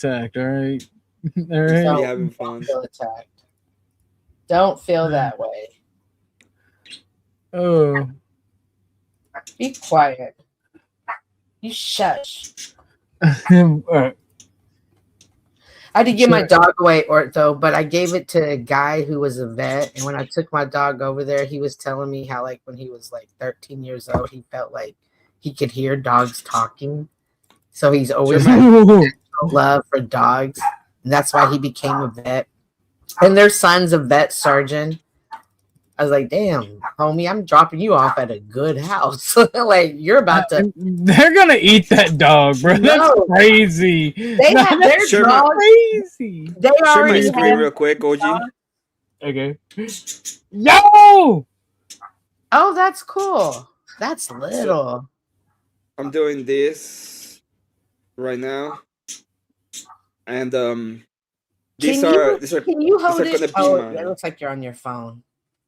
attacked, all right? All Don't, right. We having don't fun. feel attacked. Don't feel that way. Oh. Be quiet. You shush. Alright. I had to give my dog away, Ortho, but I gave it to a guy who was a vet. And when I took my dog over there, he was telling me how, like, when he was like 13 years old, he felt like he could hear dogs talking. So he's always had love for dogs. And that's why he became a vet. And their son's a vet surgeon. I was like, damn, homie, I'm dropping you off at a good house. Like, you're about to. They're gonna eat that dog, bro. That's No. crazy. They have their Sure, dogs. Crazy. They Share my already screen have. real quick, OG. Okay. Yo! Oh, that's cool. That's little. I'm doing this right now, and these are Can you hold gonna it? be Oh, my- it looks like you're on your phone.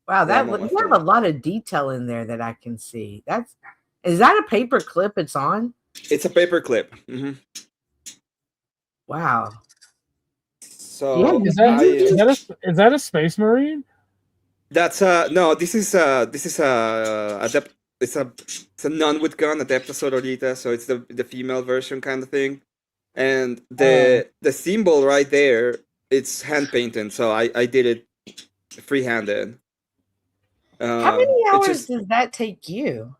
Wow, Yeah, I'm on my you have phone. a lot of detail in there that I can see. Is that a paper clip it's on? It's a paper clip. Mm-hmm. Wow. So Yeah, Is that a space marine? that's no. This is it's a nun with gun, Adepta Sororita. So it's the female version kind of thing, and the symbol right there, it's hand painted. So I did it freehanded. How many hours does that take you?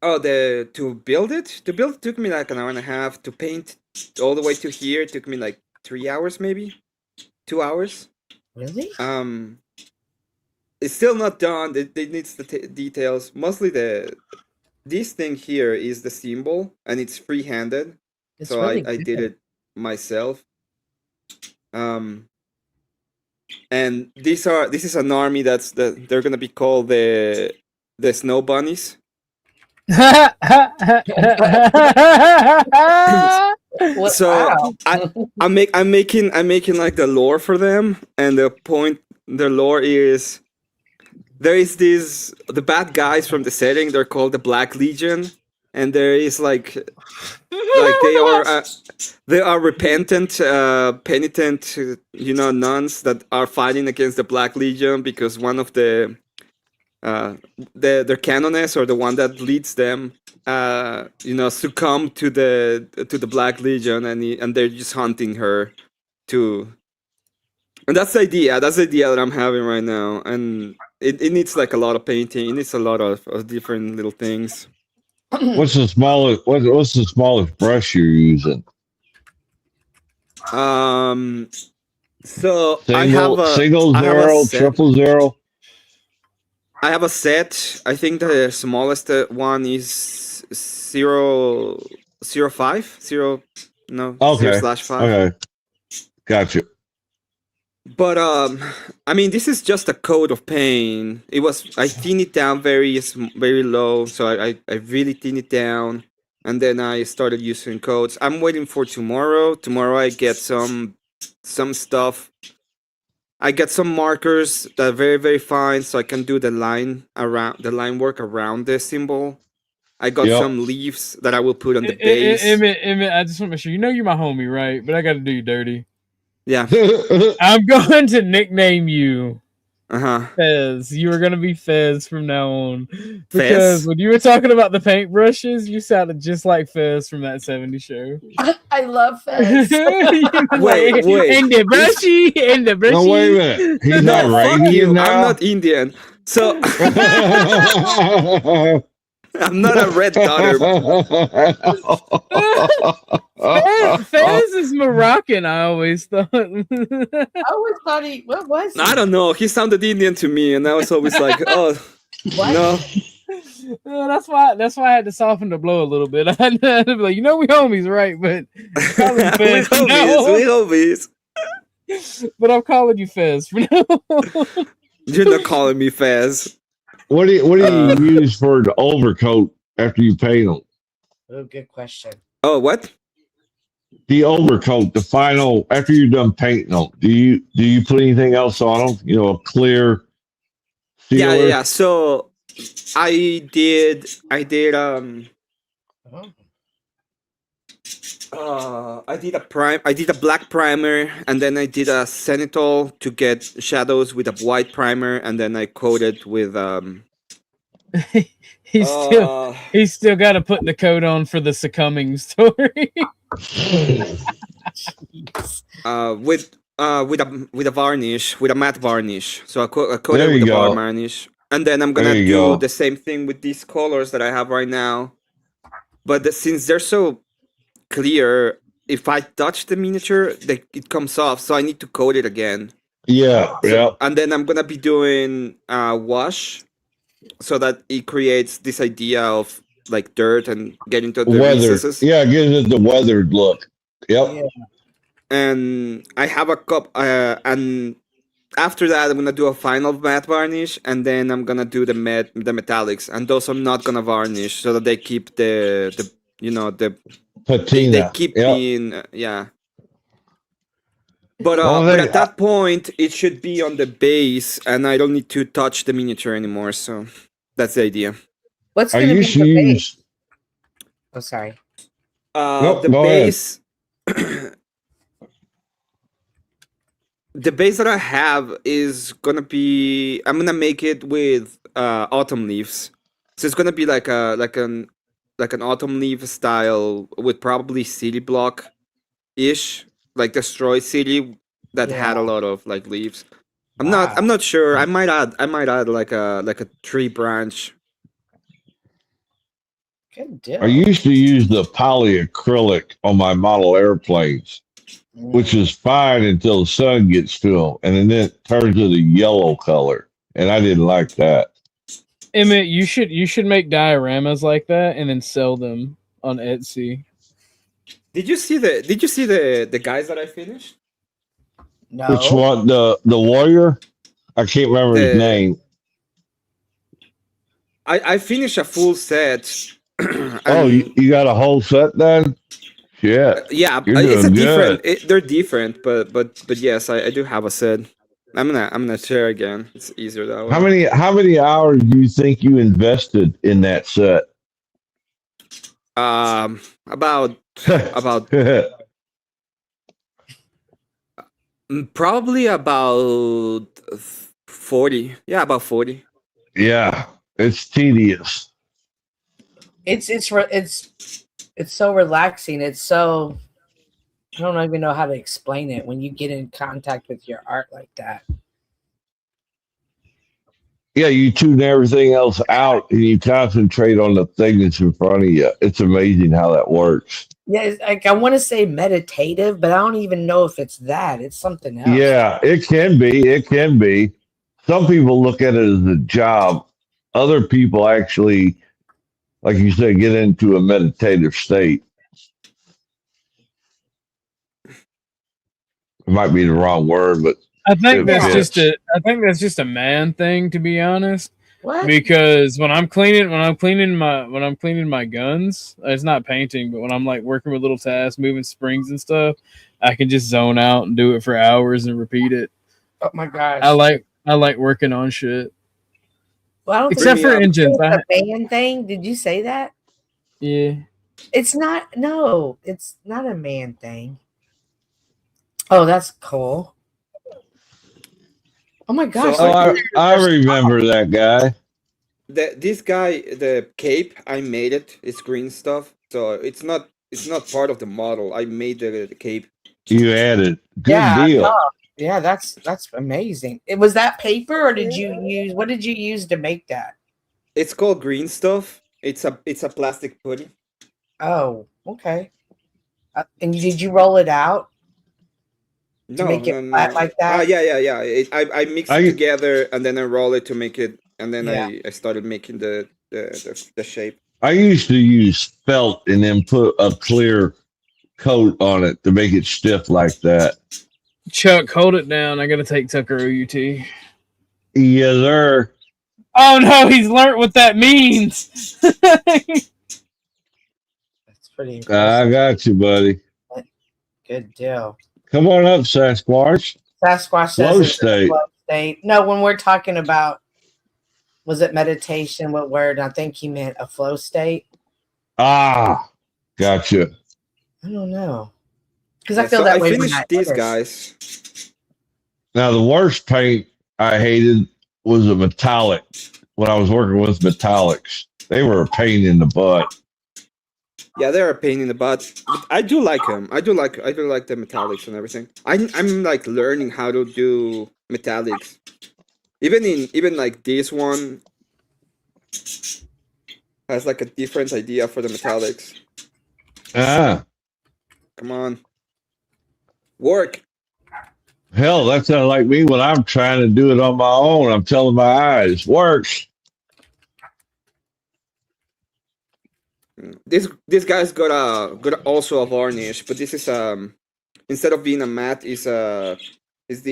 Oh, to build it took me like an hour and a half. To paint all the way to here took me like 3 hours, maybe 2 hours. Really? It's still not done. It needs the details. Mostly this thing here is the symbol, and it's free-handed. It's So really I did it myself. And this is an army they're gonna be called the Snow Bunnies. So Wow. I'm making like the lore for them, and the lore is there is the bad guys from the setting. They're called the Black Legion, and there is like they are repentant, penitent, nuns that are fighting against the Black Legion because one of their canoness, or the one that leads them, succumbed to the Black Legion, and they're just hunting her to. And that's the idea. That's the idea that I'm having right now, and it needs like a lot of painting. It needs a lot of different little things. What's the smallest brush you're using? So I have a single zero, triple zero. I have a set. I think the smallest one is 0.05. Okay. 0/5. Okay. Gotcha. But I mean, this is just a coat of paint. I thin it down very low, so I really thin it down, and then I started using coats. I'm waiting for tomorrow. Tomorrow I get some stuff. I get some markers that are very, very fine, so I can do the line work around the symbol. I got some leaves that I will put on the base. Emmett, I just want to make sure you're my homie, right? But I got to do you dirty. Yeah. I'm going to nickname you Uh-huh. Fez. You are going to be Fez from now on. Fez? Because when you were talking about the paintbrushes, you sounded just like Fez from that 70s show. I love Fez. Wait. And the brushy. No, wait a minute. He's No, not fuck Indian you. now. I'm not Indian. So I'm not a red daughter. Fez is Moroccan, I always thought. I always thought what was he? I don't know. He sounded Indian to me, and I was always like, oh, What? no. That's why I had to soften the blow a little bit. I had to be like, we homies, right? But we homies. But I'm calling you Fez for now. You're not calling me Fez. What do you use for the overcoat after you paint them? Oh, good question. Oh, what? The overcoat, the final after you're done painting them. Do you put anything else on them? A clear sealer? Yeah. So I did I did a black primer, and then I did a zenithal to get shadows with a white primer, and then I coated with he's still got to put the coat on for the succumbing story. with a varnish, with a matte varnish. So I coated There with you a go. varnish, and then I'm gonna There you do go. the same thing with these colors that I have right now. But since they're so clear, if I touch the miniature, it comes off. So I need to coat it again. Yeah, yeah. And then I'm gonna be doing wash, so that it creates this idea of like dirt and getting to the Weathered. recesses. Yeah, it gives it the weathered look. Yep. Yeah. And I have a cup, and after that, I'm gonna do a final matte varnish, and then I'm gonna do the metallics, and those I'm not gonna varnish, so that they keep the they Patina. keep Yep. being But Only but thing- at that point, it should be on the base, and I don't need to touch the miniature anymore. So that's the idea. What's I going to be used to the base? use. Oh, sorry. Nope, The go ahead. base. The base that I have is gonna be. I'm gonna make it with autumn leaves. So it's gonna be like an autumn leaf style with probably city block ish, like destroy city that had a Yeah. lot of like leaves. I'm Wow. not sure. I might add like a tree branch. Good deal. I used to use the polyacrylic on my model airplanes, which is fine until the sun gets to them, and then it turns to the yellow color, and I didn't like that. Emmett, you should make dioramas like that and then sell them on Etsy. Did you see the guys that I finished? No. Which one? The warrior? I can't remember his The- name. I finished a full set. Oh, you got a whole set done? Yeah. Yeah, You're it's a doing different. good. They're different, but yes, I do have a set. I'm gonna share again. It's easier that way. How many hours do you think you invested in that set? About probably about 40. Yeah, about 40. Yeah, it's tedious. It's so relaxing. It's so, I don't even know how to explain it when you get in contact with your art like that. Yeah, you tune everything else out and you concentrate on the thing that's in front of you. It's amazing how that works. Yeah, it's like I want to say meditative, but I don't even know if it's that. It's something else. Yeah, it can be. It can be. Some people look at it as a job. Other people actually, like you said, get into a meditative state. It might be the wrong word, but I think that's fits. just a man thing, to be honest. What? Because when I'm cleaning my guns, it's not painting, but when I'm like working with little tasks, moving springs and stuff, I can just zone out and do it for hours and repeat it. Oh my gosh. I like working on shit. Well, I don't Except think for engines. it's a man thing. Did you say that? Yeah. It's not. No, it's not a man thing. Oh, that's cool. Oh my gosh. So I remember that guy. This guy, the cape, I made it. It's green stuff, so it's not part of the model. I made the cape. You added. Good Yeah, deal. Yeah, that's amazing. It was that paper, or did you use? What did you use to make that? It's called green stuff. It's a plastic putty. Oh, okay. And did you roll it out to make it flat like that? Yeah. I mix it together and then I roll it to make it, and then I started making the shape. I used to use felt and then put a clear coat on it to make it stiff like that. Chuck, hold it down. I gotta take Tucker OUT. Yes, sir. Oh no, he's learned what that means. That's pretty impressive. I got you, buddy. Good deal. Come on up, Sasquatch. Sasquatch says Flow it's a state. flow state. No, when we're talking about, was it meditation? What word? I think he meant a flow state. Ah, gotcha. I don't know. Because I Yeah, feel so that I way when finished I these edit. guys. Now, the worst paint I hated was a metallic. When I was working with metallics, they were a pain in the butt. Yeah, they're a pain in the butt, but I do like them. I do like the metallics and everything. I'm like learning how to do metallics. Even like this one has like a different idea for the metallics. Ah, Come on, work. hell, that sounds like me when I'm trying to do it on my own. I'm telling my eyes, works. This guy's got also a varnish, but this is instead of being a matte is the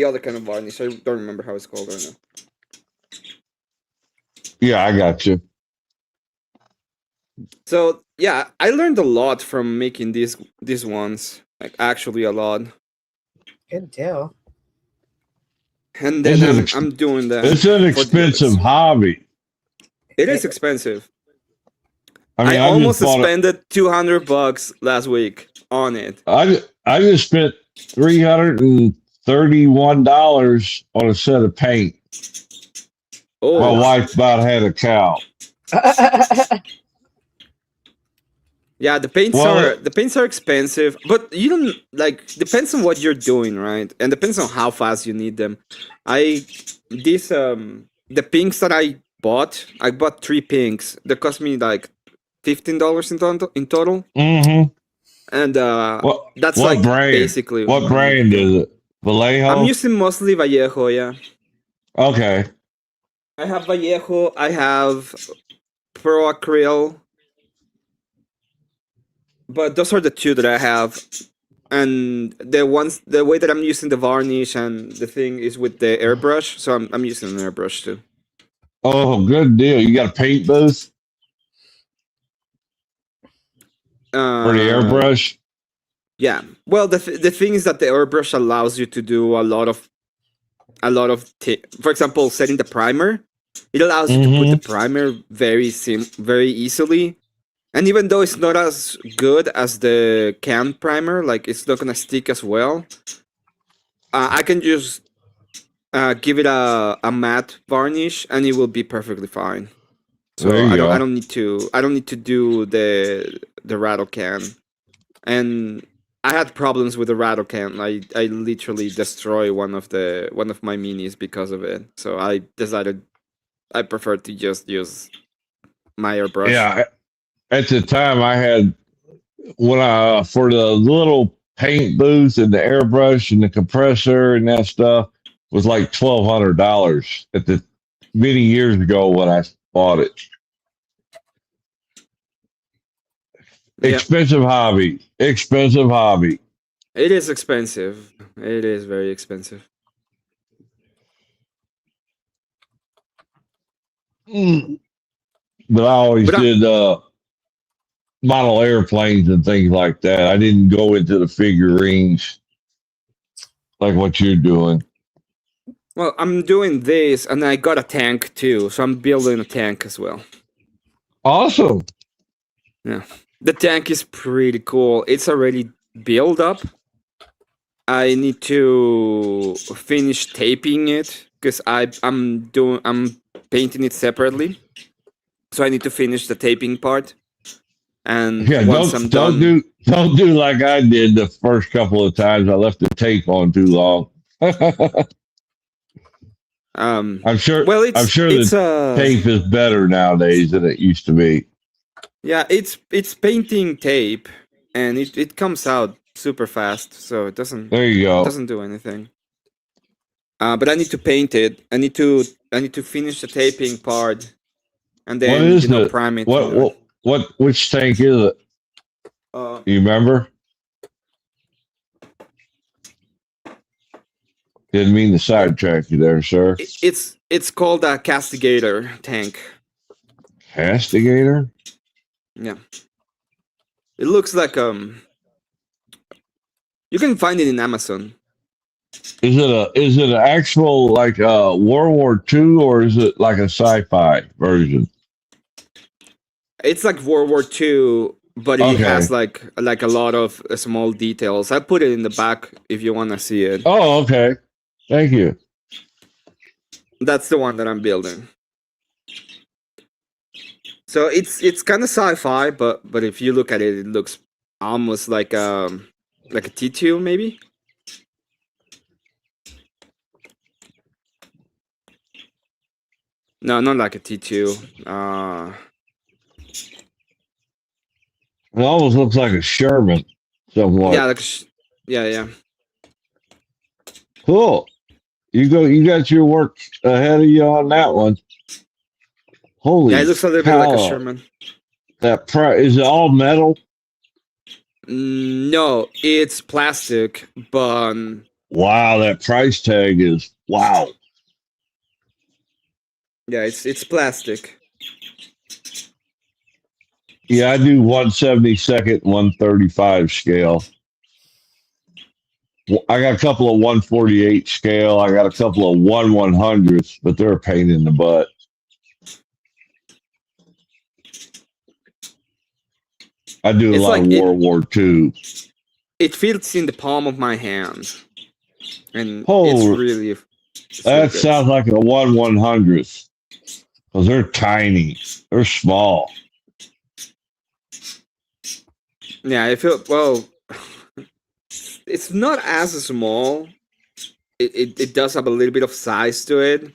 other kind of varnish. I don't remember how it's called right now. Yeah, I got you. So yeah, I learned a lot from making these ones. Like actually a lot. Good deal. And This then is I'm doing that. It's an for the others. expensive hobby. It is expensive. I mean, I I almost just bought spent $200 last week on it. I just spent $331 on a set of paint. Oh, My wife about had a cow. yeah, the paints are expensive, but you don't like depends on what you're doing, right? And depends on how fast you need them. The pinks that I bought 3 pinks. That cost me like $15 in total. Mm-hmm. And that's what like brand? basically What brand is it? Vallejo? I'm using mostly Vallejo, yeah. Okay. I have Vallejo, I have Pro Acryl. But those are the two that I have. And the way that I'm using the varnish and the thing is with the airbrush, so I'm using an airbrush too. Oh, good deal. You got a paint booth for the airbrush? Yeah. Well, the thing is that the airbrush allows you to do a lot of for example, setting the primer. It allows you to put the primer very easily. And even though it's not as good as the can primer, like it's not gonna stick as well, I can just give it a matte varnish, and it will be perfectly fine. So I don't need to do the rattle can. And I had problems with the rattle can. I literally destroyed one of my minis because of it. So I decided I prefer to just use my airbrush. Yeah. At the time, I had for the little paint booth and the airbrush and the compressor and that stuff was like $1,200 at the many years ago when I bought it. Yeah. Expensive hobby. Expensive hobby. It is expensive. It is very expensive. But I always did model airplanes and things like that. I didn't go into the figurines like what you're doing. Well, I'm doing this, and I got a tank too, so I'm building a tank as well. Awesome. Yeah, the tank is pretty cool. It's already built up. I need to finish taping it because I'm painting it separately, so I need to finish the taping part. And yeah, once I'm done, don't do like I did the first couple of times. I left the tape on too long. I'm sure. Well, the tape is better nowadays than it used to be. Yeah, it's painting tape, and it comes out super fast, so it doesn't. There you go. It doesn't do anything. But I need to paint it. I need to finish the taping part, and then prime it. Which tank is it? You remember? Didn't mean to sidetrack you there, sir. It's called a castigator tank. Castigator? Yeah. It looks like you can find it in Amazon. Is it an actual like World War II, or is it like a sci-fi version? It's like World War II, but it has like a lot of small details. I put it in the back if you want to see it. Oh, okay. Thank you. That's the one that I'm building. So it's kind of sci-fi, but if you look at it, it looks almost like a T2 maybe. No, not like a T2. It almost looks like a Sherman, somewhat. Yeah, yeah. Cool. You got your work ahead of you on that one. Holy yeah, it looks a little bit like a Sherman. That is it all metal? No, it's plastic, but wow, that price tag is wow. Yeah, it's plastic. Yeah, I do 1/72, 1/35 scale. I got a couple of 1/48 scale. I got a couple of 1/100ths, but they're a pain in the butt. I do a lot of World War II. It fits in the palm of my hand, and it's really. That sounds like a 1/100th, because they're tiny. They're small. Yeah, I feel it's not as small. It does have a little bit of size to it,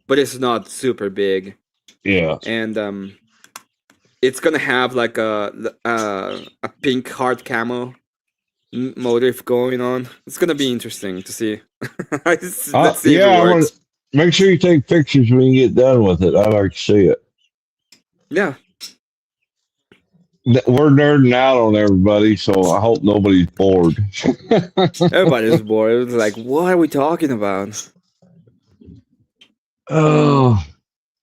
but it's not super big. Yeah, and it's gonna have like a pink heart camo motif going on. It's gonna be interesting to see. Let's see if it works. Make sure you take pictures when you get done with it. I'd like to see it. Yeah. We're nerding out on everybody, so I hope nobody's bored. Everybody's bored. It was like, what are we talking about? Oh,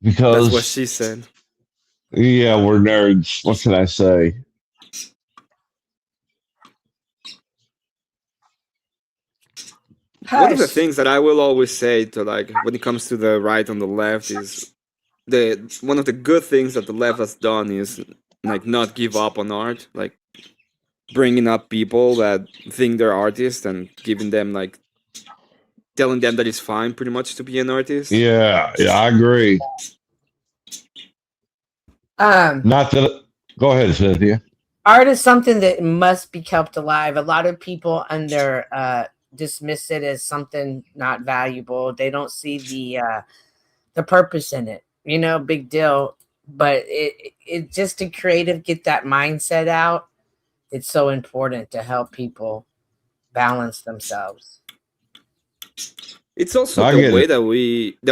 because that's what she said. Yeah, we're nerds. What can I say? One of the things that I will always say to when it comes to the right and the left is one of the good things that the left has done is not give up on art, bringing up people that think they're artists and giving them telling them that it's fine pretty much to be an artist. Yeah, I agree. Not that. Go ahead, Cynthia. Art is something that must be kept alive. A lot of people dismiss it as something not valuable. They don't see the purpose in it. Big deal. But it just to creative get that mindset out. It's so important to help people balance themselves. It's also the way that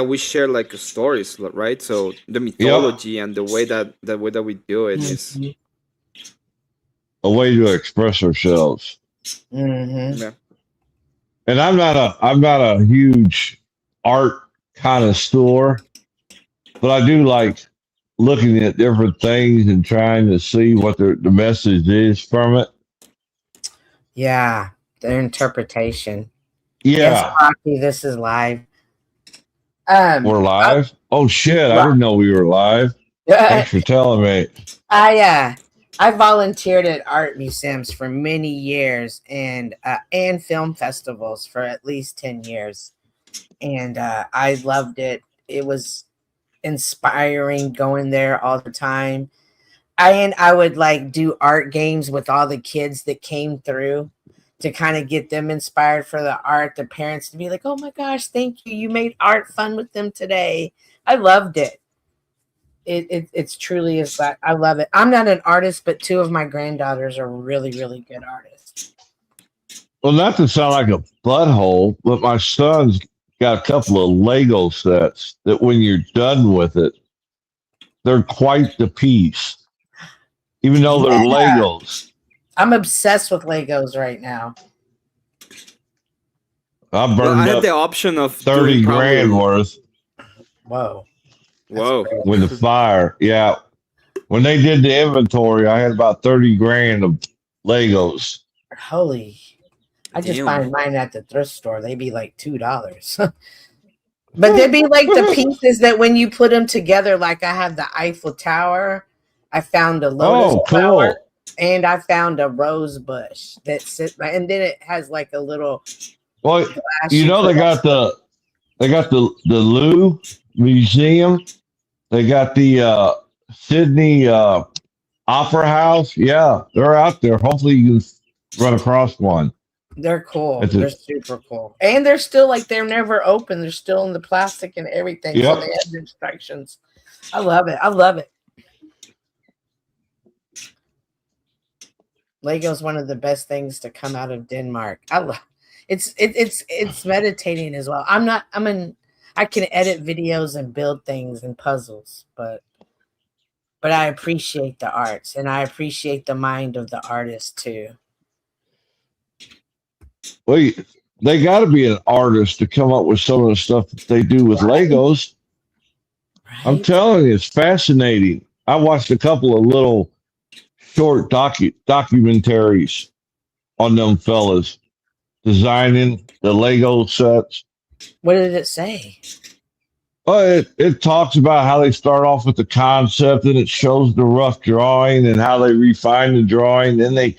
we share stories, right? So the mythology and the way that we do it is a way to express ourselves. Mm-hmm. Yeah. And I'm not a huge art connoisseur, but I do like looking at different things and trying to see what the message is from it. Yeah, their interpretation. Yeah. Yes, Rocky, this is live. We're live? Oh shit, I didn't know we were live. Thanks for telling me. I volunteered at art museums for many years and film festivals for at least 10 years. And I loved it. It was inspiring going there all the time. I would do art games with all the kids that came through to kind of get them inspired for the art. The parents to be like, oh my gosh, thank you. You made art fun with them today. I loved it. It's truly is that I love it. I'm not an artist, but two of my granddaughters are really, really good artists. Well, not to sound like a butthole, but my son's got a couple of Lego sets that when you're done with it, they're quite the piece. Even though they're Legos. I'm obsessed with Legos right now. I burned I up had the option of 30 grand worth. Whoa. With the fire. Yeah. When they did the inventory, I had about 30 grand of Legos. Holy. I just find mine at the thrift store. They'd be like $2. But they'd be like the pieces that when you put them together, like I have the Eiffel Tower. I found a Lotus flower. And I found a rose bush that sits, and then it has like a little. Well, glass you know put they got the Louvre Museum. They got the Sydney Opera House. Yeah, they're out there. Hopefully you can run across one. They're cool. That's They're it. super cool. And they're still like they're never open. They're still in the plastic and everything. So Yep. they have the instructions. I love it. I love it. Lego's one of the best things to come out of Denmark. I love it's meditating as well. I can edit videos and build things and puzzles, but I appreciate the arts and I appreciate the mind of the artist too. Well, they got to be an artist to come up with some of the stuff that they do with Legos. I'm Right? telling you, it's fascinating. I watched a couple of little short documentaries on them fellas designing the Lego sets. What did it say? Well, it talks about how they start off with the concept and it shows the rough drawing and how they refine the drawing. Then they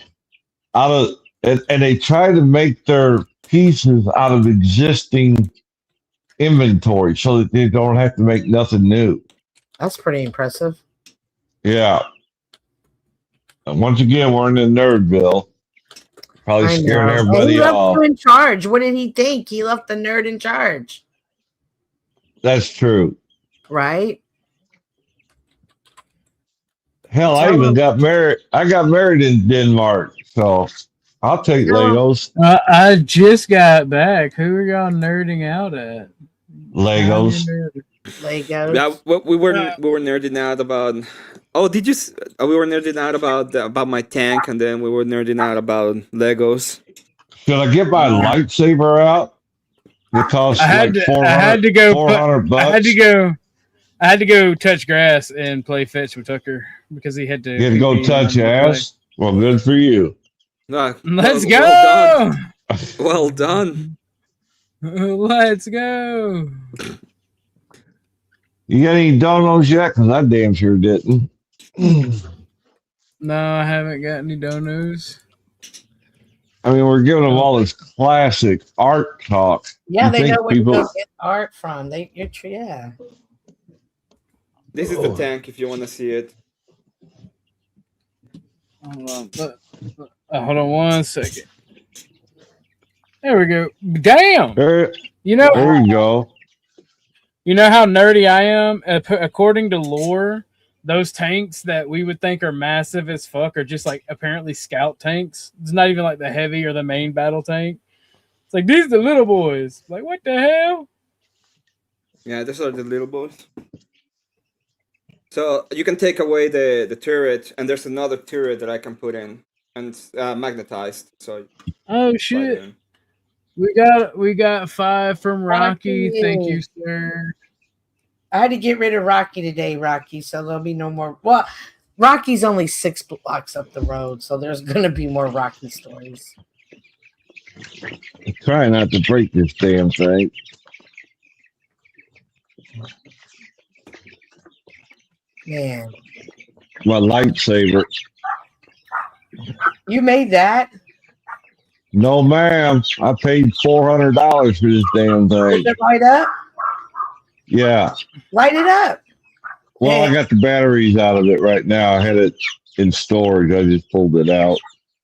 and they try to make their pieces out of existing inventory so that they don't have to make nothing new. That's pretty impressive. Yeah. And once again, we're in the Nerdville. Probably I scaring know. And everybody he left off. you in charge. What did he think? He left the nerd in charge, That's true. right? Hell, I Tell even him. got married. I got married in Denmark, so I'll take Tell him. Legos. I just got back. Who are y'all nerding out at? Legos. Legos. Yeah, we were nerding out about. Oh, did you? We were nerding out about my tank, and then we were nerding out about Legos. Should I get my lightsaber out? It costs I had like to- 400, I had to go put- 400 bucks. I had to go touch grass and play fetch with Tucker because he had to. You had to go touch ass? Well, good for you. Let's Well go. done. Well done. Let's go. You got any donuts yet? Because I damn sure didn't. No, I haven't got any donos. I mean, we're giving them all this classic art talk. Yeah, You they think know where to people- go get art from. Yeah. This is the tank. If you want to see it. Hold on. Hold on 1 second. There we go. Damn. There You know you go. You know how nerdy I am? According to lore, those tanks that we would think are massive as fuck are just like apparently scout tanks. It's not even like the heavy or the main battle tank. It's like, these are the little boys. Like, what the hell? Yeah, these are the little boys. So you can take away the turret, and there's another turret that I can put in, and it's magnetized. So Oh shit. We got 5 from Rocky. Rocky. Thank you, sir. I had to get rid of Rocky today, Rocky, so there'll be no more. Well, Rocky's only 6 blocks up the road, so there's going to be more Rocky stories. I'm trying not to break this damn thing. Man, My lightsaber. you made that? No, ma'am. I paid $400 for this damn thing. Does it light up? Yeah. Light it up. Well, I got the batteries out of it right now. I had it in storage. I just pulled it out.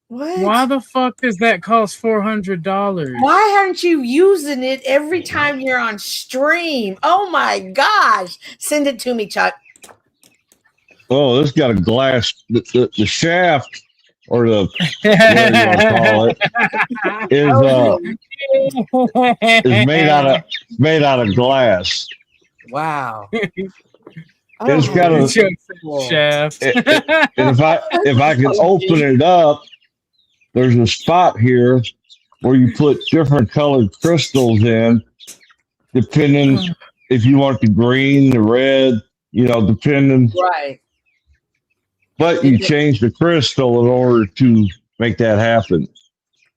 What? Why the fuck does that cost $400? Why aren't you using it every time you're on stream? Oh my gosh. Send it to me, Chuck. Oh, this got a glass. The shaft, or the whatever you want to call it, is made out of glass. Wow. It's got a shaft. and if I can open it up, there's a spot here where you put different colored crystals in, depending if you want the green, the red, depending. Right. But you change the crystal in order to make that happen.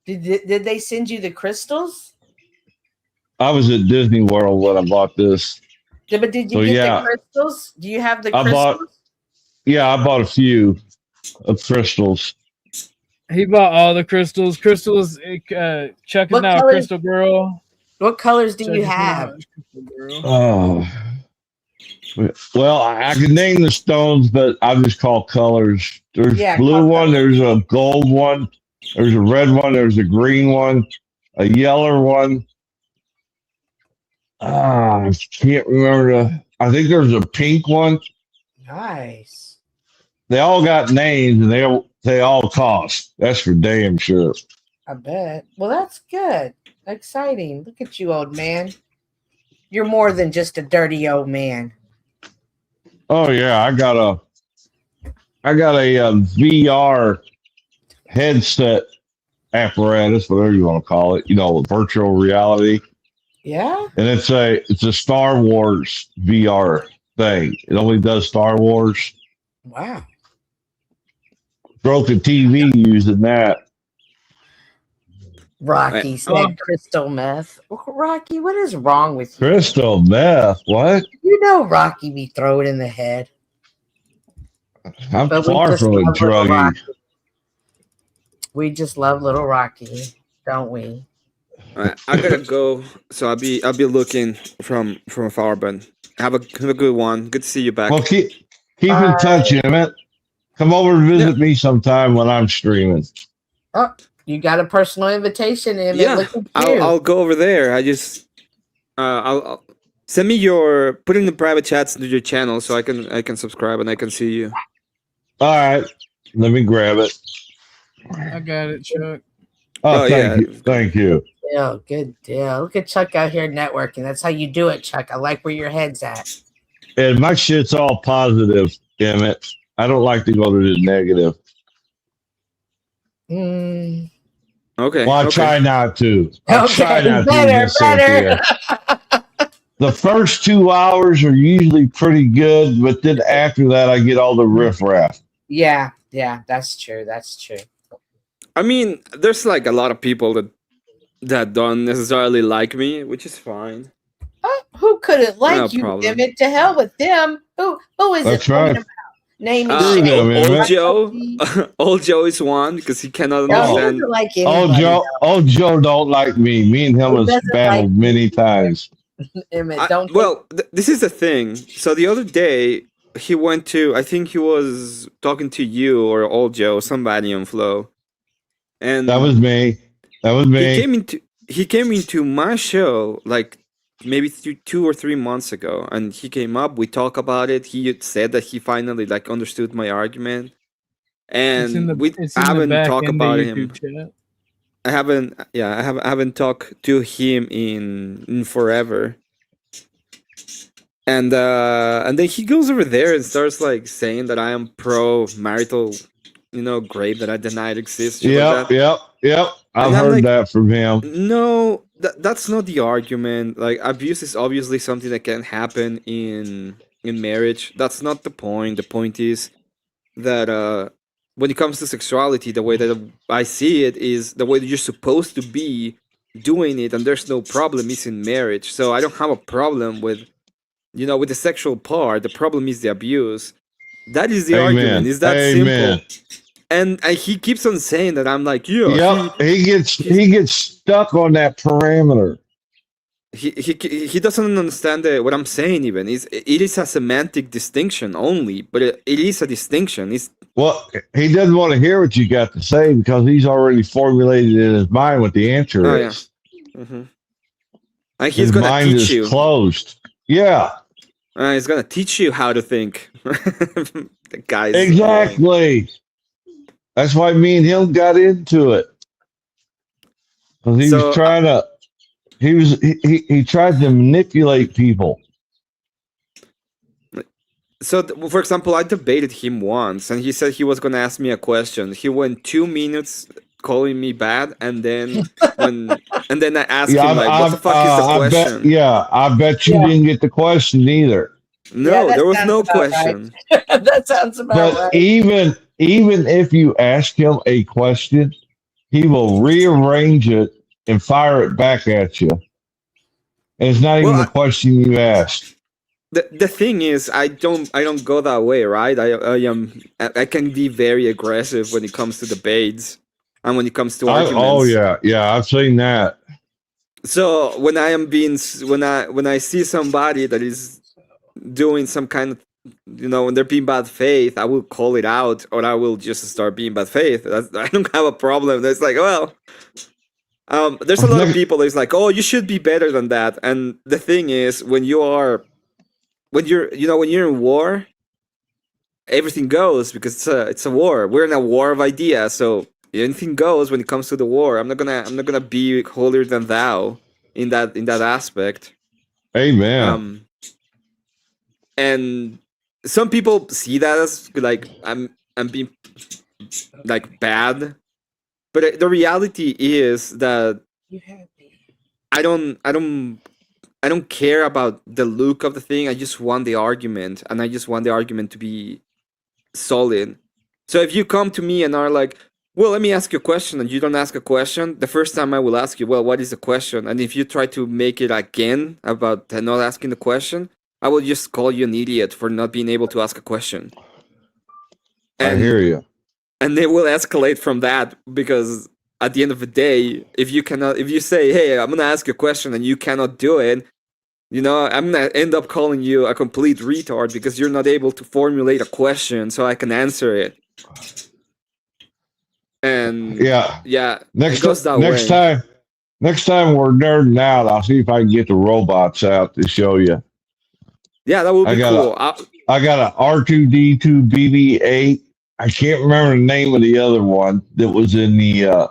Did they send you the crystals? I was at Disney World when I bought this. Yeah, but did you get the crystals? Do you have the crystals? I bought a few of crystals. He bought all the crystals. Chuck is What now a colors? crystal girl. What colors do Chuck you is now have? a crystal girl. Oh, well, I can name the stones, but I'll just call colors. There's Yeah, blue call one, colors. there's a gold one, there's a red one, there's a green one, a yellow one. I can't remember I think there's a pink one. Nice. They all got names and they all cost. That's for damn sure. I bet. Well, that's good. Exciting. Look at you, old man. You're more than just a dirty old man. Oh yeah, I got a VR headset apparatus, whatever you want to call it. You know, virtual reality, Yeah? and it's a Star Wars VR thing. It only does Star Wars. Wow. Broke a TV using that. Rocky said crystal meth. Rocky, what is wrong with you? Crystal meth. What? You know Rocky be thrown in the head. I'm But we far just from a love little druggie. Rocky. We just love little Rocky, don't we? All right, I gotta go. So I'll be looking from afar. But have a good one. Good to see you back. Well, keep in touch, Emmett. Come over and visit me sometime when I'm streaming. Oh, you got a personal invitation, Emmett. Yeah, Look at you. I'll go over there. I just I'll send me put in the private chats to your channel so I can subscribe and I can see you. All right, let me grab it. I got it, Chuck. Oh, yeah. Thank you. Good deal. Look at Chuck out here networking. That's how you do it, Chuck. I like where your head's at. And my shit's all positive, Emmett. I don't like to go to the negative. Mm. Okay. Well, I okay. try not to. I try Okay, not better. to. Cynthia. The first 2 hours are usually pretty good, but then after that, I get all the riffraff. Yeah, that's true. That's true. I mean, there's like a lot of people that don't necessarily like me, which is fine. Who couldn't like No you, problem. Emmett? To hell with them. Who is That's it? right. About? Name me Screw them, Old Emmett. Joe, Old Joe is one because he cannot No, he understand. doesn't like Old anybody. Joe don't like me. Me and him He has doesn't battled like many me. times. Emmett, don't This is the thing. So the other day he went to, I think he was talking to you or Old Joe, somebody on Flow, and That was me. he came into my show like maybe 2 or 3 months ago, and he came up. We talked about it. He said that he finally like understood my argument, and I haven't talked about him. Chat. I haven't talked to him in forever. And then he goes over there and starts like saying that I am pro marital, grave that I denied exists. Yep. I've And I'm heard like, that from him. No, that's not the argument. Like abuse is obviously something that can happen in marriage. That's not the point. The point is that when it comes to sexuality, the way that I see it is the way that you're supposed to be doing it, and there's no problem is in marriage. So I don't have a problem with the sexual part. The problem is the abuse. That is the argument. Is that simple? And he keeps on saying that I'm like, he gets stuck on that parameter. He doesn't understand what I'm saying. Even it is a semantic distinction only, but it is a distinction. Well, he doesn't want to hear what you got to say because he's already formulated in his mind what the answer is. Yeah. Mm-hmm. And he's his gonna mind teach is you. Closed. Yeah. He's gonna teach you how to think. The guy's exactly. That's why me and him got into it. Because he was trying to. He tried to manipulate people. So, for example, I debated him once, and he said he was going to ask me a question. He went 2 minutes calling me bad, and then I asked him what the fuck is the question? I bet you didn't get the question either. No, there was no question. Right. That sounds about right. Even if you ask him a question, he will rearrange it and fire it back at you. And it's not even the question you asked. The thing is, I don't go that way, right? I can be very aggressive when it comes to debates. and when it comes to arguments. Oh yeah, I've seen that. So when I am being when I see somebody that is doing some kind of, when they're being bad faith, I will call it out, or I will just start being bad faith. I don't have a problem. It's like, well, there's a lot of people that's like, oh, you should be better than that. And the thing is, when you're in war, everything goes, because it's a war. We're in a war of ideas, so anything goes when it comes to the war. I'm not gonna be holier than thou in that aspect. Amen. And some people see that as like I'm being like bad, but the reality is that I don't care about the look of the thing. I just want the argument, and I just want the argument to be solid. So if you come to me and are like, well, let me ask you a question, and you don't ask a question, the first time I will ask you, well, what is the question? And if you try to make it again about not asking the question, I will just call you an idiot for not being able to ask a question. I hear you. And they will escalate from that, because at the end of the day, if you say, hey, I'm gonna ask you a question and you cannot do it, I'm gonna end up calling you a complete retard because you're not able to formulate a question so I can answer it. And yeah, next time we're nerding out, I'll see if I can get the robots out to show you. Yeah, that would be cool. I got an R2D2 BB-8. I can't remember the name of the other one that was in the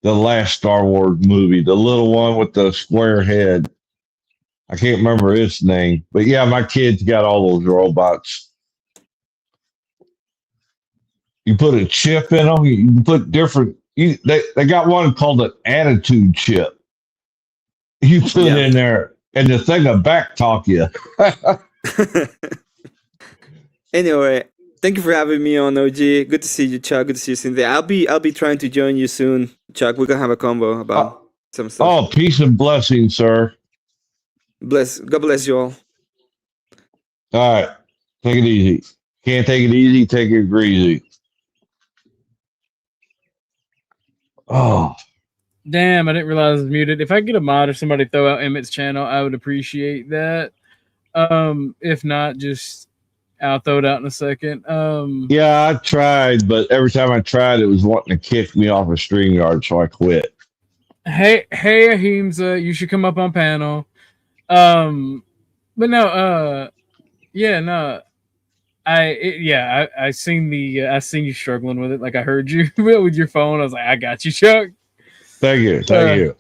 last Star Wars movie, the little one with the square head. I can't remember its name, but yeah, my kids got all those robots. You put a chip in them. You can put different. They got one called an attitude chip. You put it in there, and the thing will back talk you. Anyway, thank you for having me on, OG. Good to see you, Chuck. Good to see you, Cynthia. I'll be trying to join you soon, Chuck. We're gonna have a combo about some stuff. Oh, peace and blessings, sir. God bless you all. All right, take it easy. Can't take it easy, take it greasy. Oh, damn! I didn't realize it was muted. If I get a mod or somebody throw out Emmett's channel, I would appreciate that. If not, just I'll throw it out in a second. Yeah, I tried, but every time I tried, it was wanting to kick me off of StreamYard, so I quit. Hey, Ahimsa, you should come up on panel. But no, yeah, no. I seen I seen you struggling with it. Like I heard you with your phone. I was like, I got you, Chuck. Thank you.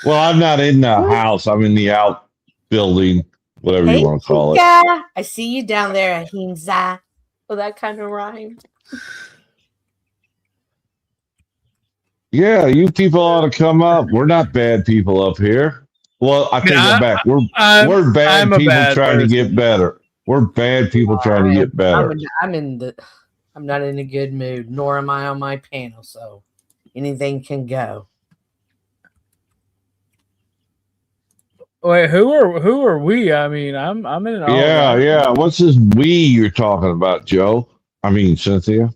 Well, I'm not in the house. I'm in the outbuilding, whatever you want to call it. I see you down there, Ahimsa. Well, that kind of rhymed. Yeah, you people ought to come up. We're not bad people up here. Well, I take it back. We're bad people trying to get better. We're bad people trying to get better. I'm not in a good mood, nor am I on my panel, so anything can go. Wait, who are we? I mean, I'm in an yeah. What's this we you're talking about, Joe? I mean, Cynthia.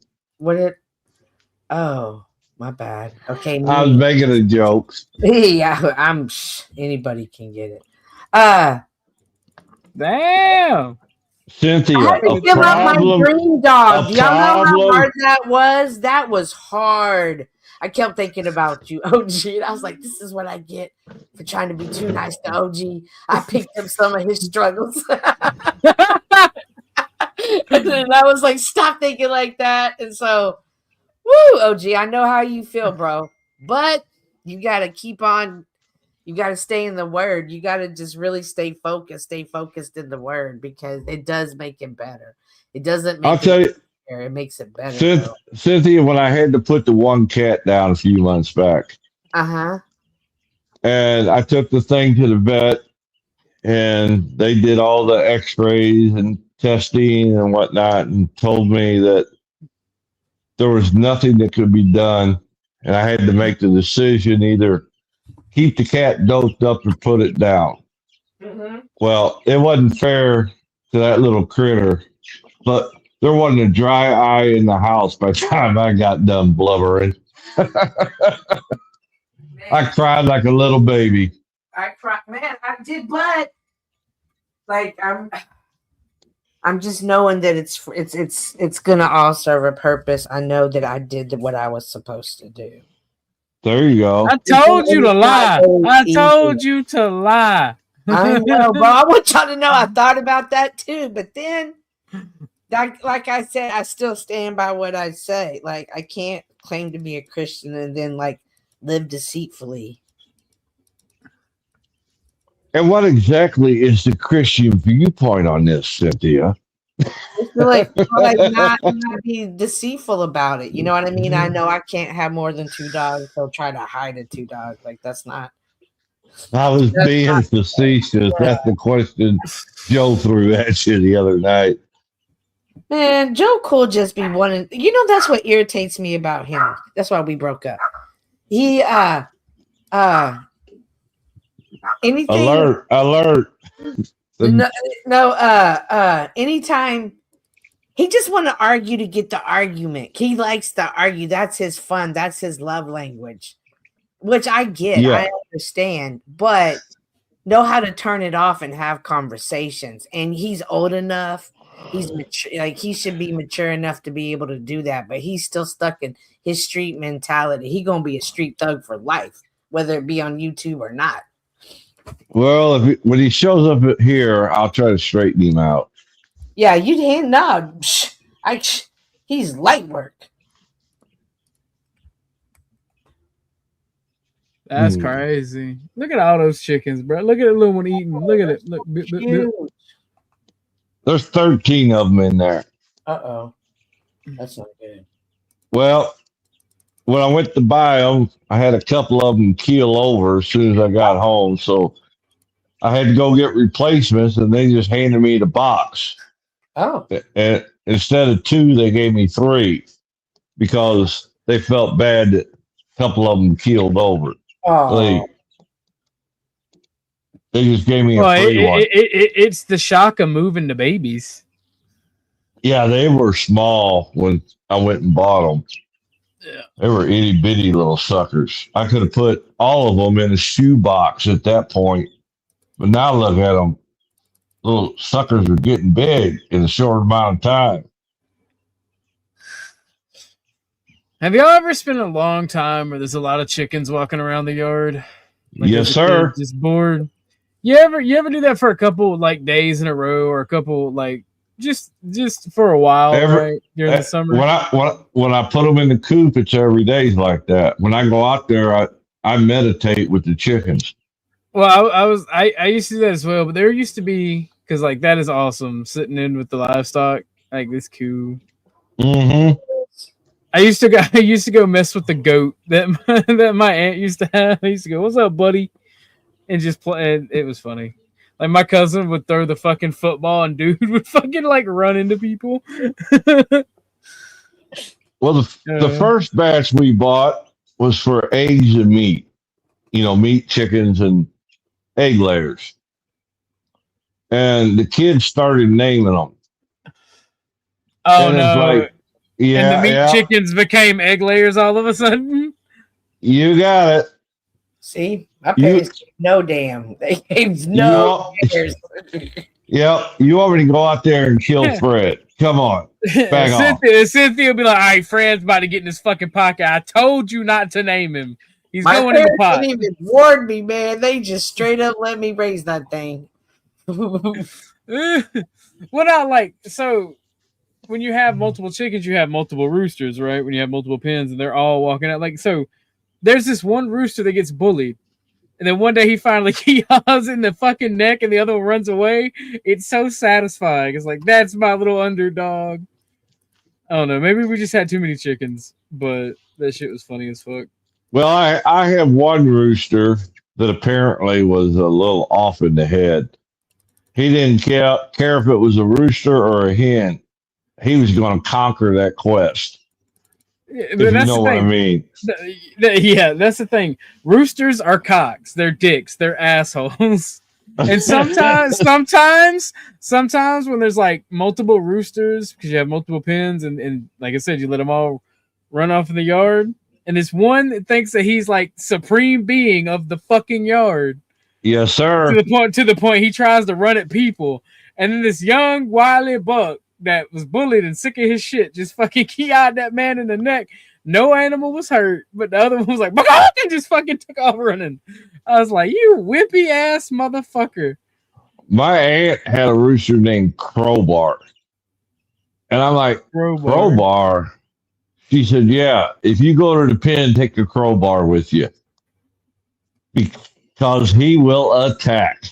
Oh, my bad. Okay, I was making a joke. Yeah, anybody can get it. Damn. I Cynthia, had to give up my dream dog. Do y'all know how hard that was? That was hard. I kept thinking about you, OG. And I was like, this is what I get for trying to be too nice to OG. I picked up some of his struggles. And then I was like, stop thinking like that. And so, woo, OG, I know how you feel, bro. But you got to keep on. You got to stay in the word. You got to just really stay focused in the word, because it does make it better. It doesn't make better. It makes it better. Cynthia, when I had to put the one cat down a few months back. And I took the thing to the vet, and they did all the x-rays and testing and whatnot, and told me that there was nothing that could be done. And I had to make the decision, either keep the cat doped up or put it down. Well, it wasn't fair to that little critter, but there wasn't a dry eye in the house by the time I got done blubbering. I cried like a little baby. I cried, man. I did, but like I'm just knowing that it's gonna all serve a purpose. I know that I did what I was supposed to do. There you go. I told you to lie. I told you to lie. I know, but I want y'all to know I thought about that too. But then, like I said, I still stand by what I say. Like I can't claim to be a Christian and then like live deceitfully. And what exactly is the Christian viewpoint on this, Cynthia? Like not be deceitful about it. You know what I mean? I know I can't have more than 2 dogs, so try to hide a 2 dog. Like that's not. I was being facetious. That's the question Joe threw at you the other night. Man, Joe could just be one. You know, that's what irritates me about him. That's why we broke up. He anything. Alert. Anytime he just want to argue to get the argument. He likes to argue. That's his fun. That's his love language, which I get. Yeah. I understand, but know how to turn it off and have conversations. And he's old enough. He's mature, like he should be mature enough to be able to do that, but he's still stuck in his street mentality. He gonna be a street thug for life, whether it be on YouTube or not. Well, when he shows up here, I'll try to straighten him out. Yeah, he's light work. That's crazy. Look at all those chickens, bro. Look at the little one eating. Look at it. Look. There's 13 of them in there. Uh-oh. That's not good. Well, when I went to buy them, I had a couple of them keel over as soon as I got home. So I had to go get replacements, and they just handed me the box. Oh. And instead of 2, they gave me 3 because they felt bad that a couple of them keeled over. Oh. They just gave me a free one. It's the shock of moving the babies. Yeah, they were small when I went and bought them. Yeah. They were itty bitty little suckers. I could have put all of them in a shoe box at that point. But now look at them. Little suckers are getting big in a short amount of time. Have y'all ever spent a long time where there's a lot of chickens walking around the yard? Like yes, sir. Just bored. You ever do that for a couple like days in a row, or a couple like just for a while, right? During the summer. When I put them in the coop, it's every day like that. When I go out there, I meditate with the chickens. Well, I used to do that as well, but there used to be, because like that is awesome, sitting in with the livestock, like this cool. Mm-hmm. I used to go mess with the goat that my aunt used to have. I used to go, "What's up, buddy?" and just play. And it was funny. Like my cousin would throw the fucking football, and dude would fucking like run into people. Well, the first batch we bought was for eggs and meat. You know, meat, chickens, and egg layers. And the kids started naming them. Oh, and no. Like, yeah, and the meat chickens became egg layers all of a sudden. You got it. See? My parents gave no damn. They gave no cares. Yep. You want me to go out there and kill Fred. Come on. Bang off. Cynthia will be like, "All right, Fred's about to get in his fucking pocket. I told you not to name him. He's My going in the pot." Didn't even warn me, man. They just straight up let me raise that thing. Well, not like, so when you have multiple chickens, you have multiple roosters, right? When you have multiple pens and they're all walking out, like, so there's this one rooster that gets bullied. And then one day he finally yaws in the fucking neck and the other one runs away. It's so satisfying. It's like, that's my little underdog. I don't know. Maybe we just had too many chickens, but that shit was funny as fuck. Well, I have one rooster that apparently was a little off in the head. He didn't care if it was a rooster or a hen. He was going to conquer that quest. If you know what I mean. Yeah, that's the thing. Roosters are cocks. They're dicks. They're assholes. And sometimes when there's like multiple roosters, because you have multiple pens, and like I said, you let them all run off in the yard, and this one that thinks that he's like supreme being of the fucking yard. Yes, sir. To the point he tries to run at people, and then this young wily buck that was bullied and sick of his shit just fucking key-eyed that man in the neck. No animal was hurt, but the other one was like, and just fucking took off running. I was like, you whippy ass motherfucker. My aunt had a rooster named Crowbar. And I'm like, crowbar? She said, yeah, if you go to the pen, take a crowbar with you. Because he will attack.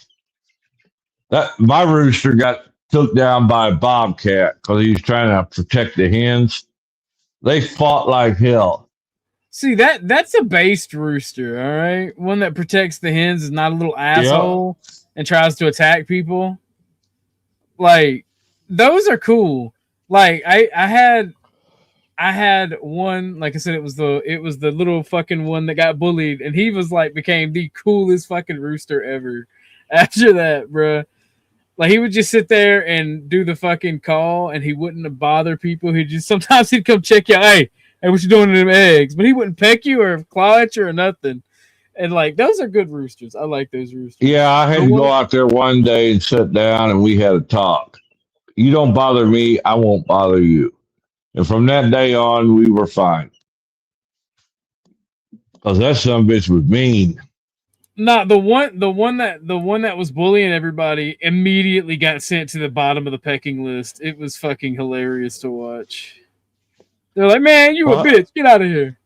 My rooster got took down by a bobcat because he was trying to protect the hens. They fought like hell. See, that's a based rooster, all right? One that protects the hens is not a little asshole and tries to attack people. Like, those are cool. Like, I had one, like I said, it was the little fucking one that got bullied, and he was like became the coolest fucking rooster ever after that, bruh. Like, he would just sit there and do the fucking call, and he wouldn't bother people. Sometimes he'd come check you out. Hey, what you doing to them eggs? But he wouldn't peck you or claw at you or nothing. And like, those are good roosters. I like those roosters. Yeah, I had to go out there one day and sit down, and we had a talk. You don't bother me, I won't bother you. And from that day on, we were fine. Because that son of a bitch was mean. No, the one that was bullying everybody immediately got sent to the bottom of the pecking list. It was fucking hilarious to watch. They're like, man, you a bitch. Get out of here.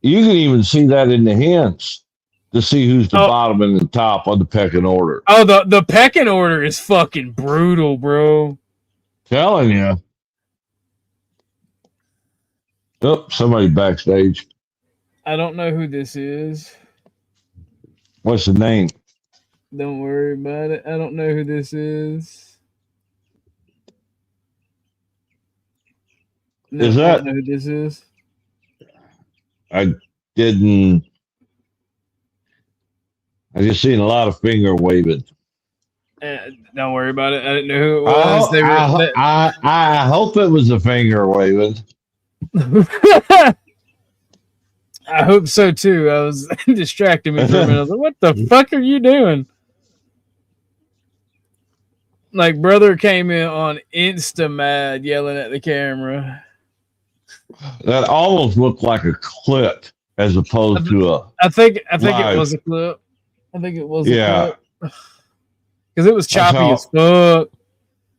You can even see that in the hens to see who's the bottom and the top on the pecking order. Oh, the pecking order is fucking brutal, bro. Telling you. Oh, somebody backstage. I don't know who this is. What's the name? Don't worry about it. I don't know who this is. No, Is that? I don't know who this is. I didn't. I just seen a lot of finger waving. Don't worry about it. I didn't know who it was. I hope it was a finger waving. I hope so too. I was distracting me for a minute. I was like, what the fuck are you doing? Like, brother came in on Insta mad yelling at the camera. That almost looked like a clip as opposed to a. I think it was a clip. I think it was a clip. Because it was choppy as fuck.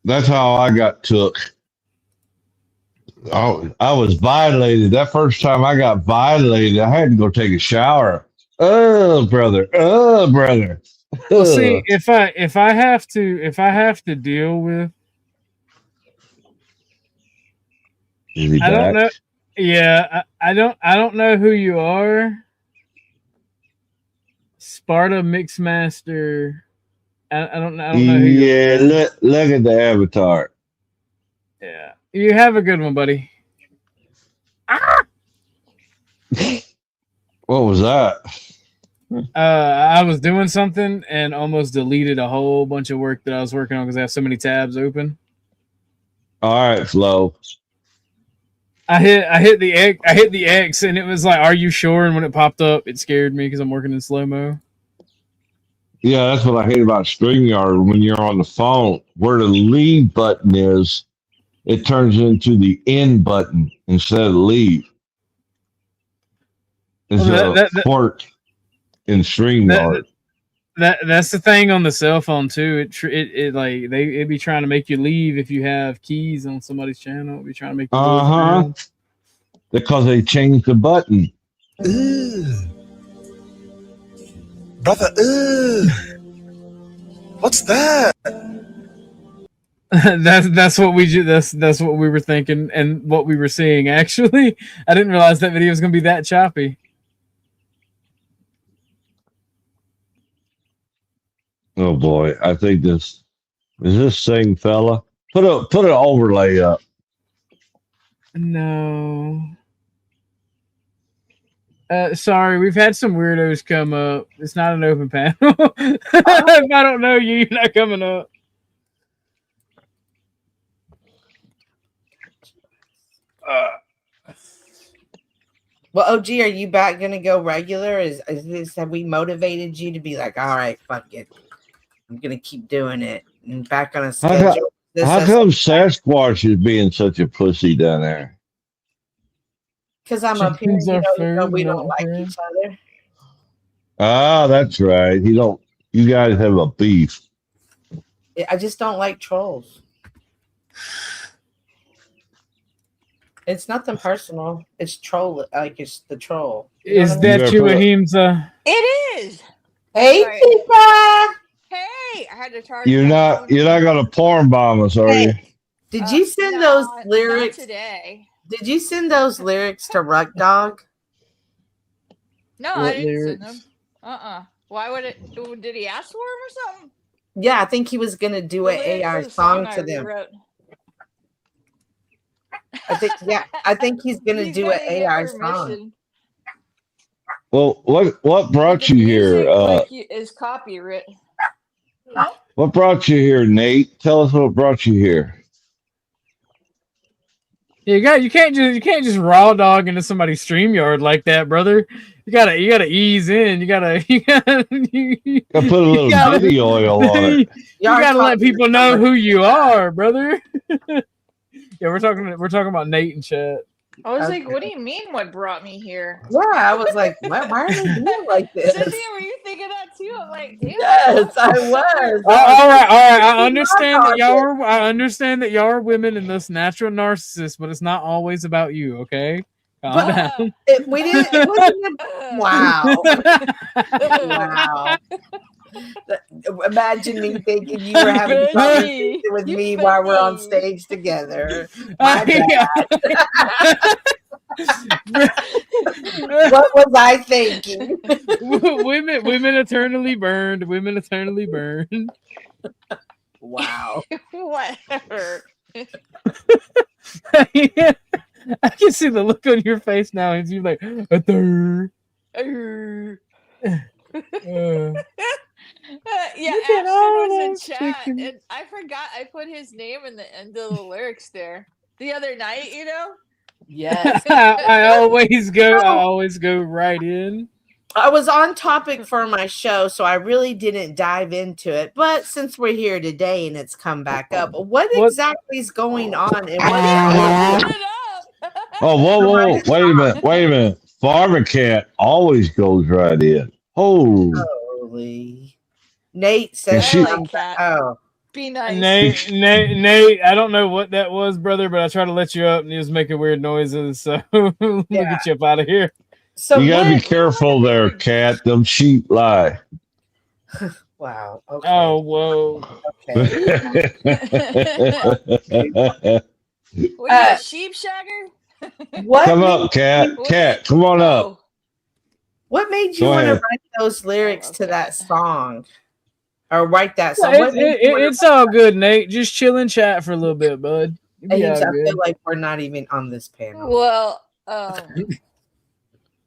That's how I got took. Oh, I was violated. That first time I got violated, I had to go take a shower. Oh, brother. Oh, brother. Well, see, if I have to deal with, I don't know. Yeah, I don't know who you are. Sparta Mixmaster. I don't know who you are. Yeah, look at the avatar. Yeah. You have a good one, buddy. Ah! What was that? I was doing something and almost deleted a whole bunch of work that I was working on because I have so many tabs open. All right, Flo. I hit the X and it was like, "Are you sure?" And when it popped up, it scared me because I'm working in slow mo. Yeah, that's what I hate about StreamYard. When you're on the phone, where the leave button is, it turns into the end button instead of leave. Instead of port in StreamYard. That's the thing on the cell phone too. It like it'd be trying to make you leave if you have keys on somebody's channel. It'd be trying to make you because they changed the button. Brother, what's that? that's what we do. That's what we were thinking and what we were seeing. Actually, I didn't realize that video was gonna be that choppy. Oh boy, I think this is this same fella. Put an overlay up. No. Sorry, we've had some weirdos come up. It's not an open panel. If I don't know you, you're not coming up. Well, OG, are you back gonna go regular? Is this, have we motivated you to be like, all right, fuck it, I'm gonna keep doing it and back on a schedule? How come Sasquatch is being such a pussy down there? Because I'm up here, Chickens are food, we not don't like bread. each other. Ah, that's right. You guys have a beef. I just don't like trolls. It's nothing personal. It's troll. Like it's the troll. You know Is what I that You you, gotta put Ahimsa? It is. Hey, Sorry. Tifa! Hey, I had to charge. You're my not phone. gonna porn bomb us, are you? Did you send No, those lyrics? Not today. Did you send those lyrics to Ruck Dog? No, What I didn't send lyrics? them. Why would it? Did he ask for them or something? Yeah, I think he was gonna do The an lyrics AI to the song I to them. rewrote. I think he's gonna He's do gotta an get AI song. permission. Well, what brought The you here? music, is copyright. What brought you here, Nate? Tell us what brought you here. You can't just raw dog into somebody's StreamYard like that, brother. You gotta ease in. You gotta I put a little diddy oil on it. You gotta let people know who you are, brother. Yeah, we're talking about Nate and chat. I was like, what do you mean? What brought me here? Yeah, I was like, why are they doing like this? Cynthia, were you thinking that too? I'm like, damn. Yes, I was. All right. I understand that y'all are women and thus natural narcissists, but it's not always about you. Okay, calm down. It wasn't. Wow. Wow. Imagine me thinking you were having a conversation with me while we're on stage together. My bad. What was I thinking? women eternally burned. Women eternally burned. Wow. Whatever. I can see the look on your face now. And you're like, Yeah, Ashton was in chat, and I forgot I put his name in the end of the lyrics there the other night. You know. Yes. I always go right in. I was on topic for my show, so I really didn't dive into it. But since we're here today and it's come back up, what exactly is going on? And Oh, whoa! Wait a minute! Farmer Cat always goes right in. Holy! Nate says, "Oh, be nice." Nate, I don't know what that was, brother, but I tried to let you up, and he was making weird noises. So we'll get you up out of here. So you gotta be careful there, Cat. Them sheep lie. Wow. Okay. Oh, whoa. Okay. What are you, a sheep shagger? What? Come up, Cat. Cat, come on up. What made you want to write those lyrics to that song? Or write that song? It's all good, Nate. Just chill and chat for a little bit, bud. I feel like we're not even on this panel. Well,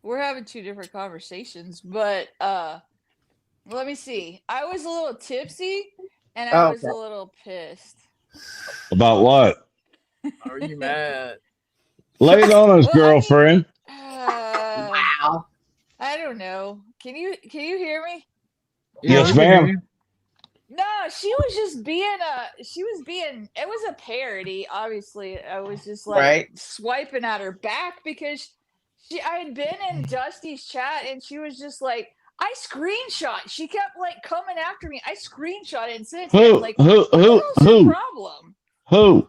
we're having two different conversations, but let me see. I was a little tipsy and I was a little pissed. About what? Are you mad? Lay it on us, girlfriend. Wow. I don't know. Can you hear me? Yes, ma'am. No, she was just being it was a parody, obviously. I was just like swiping at her back because I had been in Dusty's chat and she was just like, I screenshot. She kept like coming after me. I screenshot it and sent it. Who? Like, what's your problem? Who?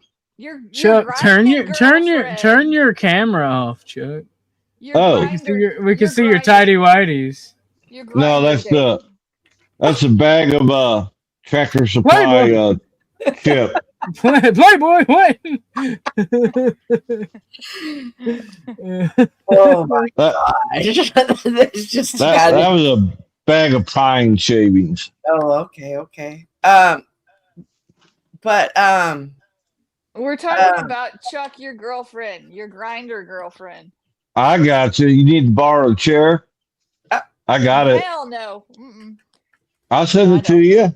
Chuck, turn your camera off, Chuck. We can see your tidy whiteys. No, that's a bag of Tractor Supply chip. Playboy, what? Oh my god! That was a bag of pine shavings. Oh, okay. But we're talking about Chuck, your girlfriend, your grinder girlfriend. I got you. You need to borrow a chair? I got it. Hell no. Mm-mm. I'll send it to you.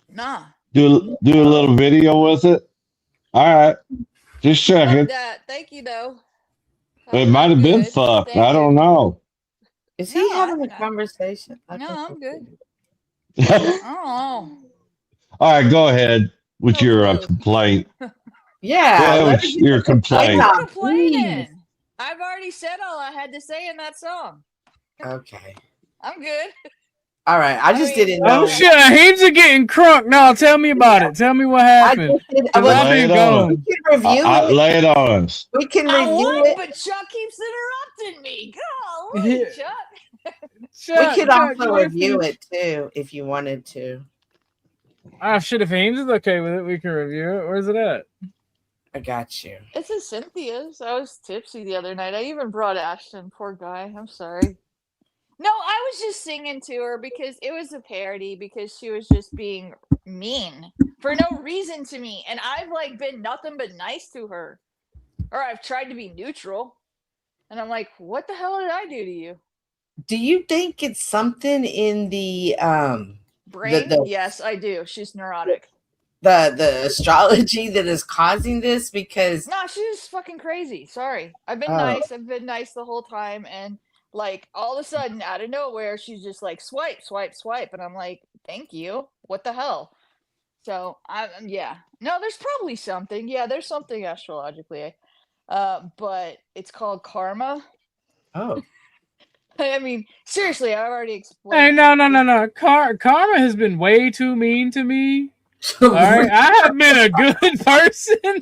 Nah. Do a little video with it. All right. Just checking. Thank you, though. It might have been good. fuck. Thank I don't you. know. Is he No, having a conversation? No, I'm good. All Oh, right, go ahead with no your clue. complaint. Yeah, Go ahead let with me get your the complaint complaint. I'm out, please. complaining. I've already said all I had to say in that song. Okay. I'm good. All right. I just didn't know. Oh shit, Aheem's are getting crunk. No, tell me about it. Tell me what I happened. just did. 'Cause I've Lay been it on gone. We can review it. Lay it on us. We can I review would, it. but Chuck keeps interrupting me. Golly, Yeah. Chuck. We could Chuck, also you wanna review finish? it too if you wanted to. Ah, shit, if Aheem's is okay with it, we can review it. Where's it at? I got you. It's a Cynthia's. I was tipsy the other night. I even brought Ashton. Poor guy. I'm sorry. No, I was just singing to her because it was a parody because she was just being mean for no reason to me. And I've like been nothing but nice to her. Or I've tried to be neutral. And I'm like, what the hell did I do to you? Do you think it's something in the Brain? the Yes, I do. She's neurotic. the astrology that is causing this? Because No, she's fucking crazy. Sorry. I've been nice. I've been nice the whole time. And like all of a sudden, out of nowhere, she's just like swipe, swipe, swipe. And I'm like, thank you. What the hell? So yeah. No, there's probably something. Yeah, there's something astrologically. But it's called karma. oh, I mean, seriously, I already explained. Hey, no. Karma has been way too mean to me. All right, I have been a good person.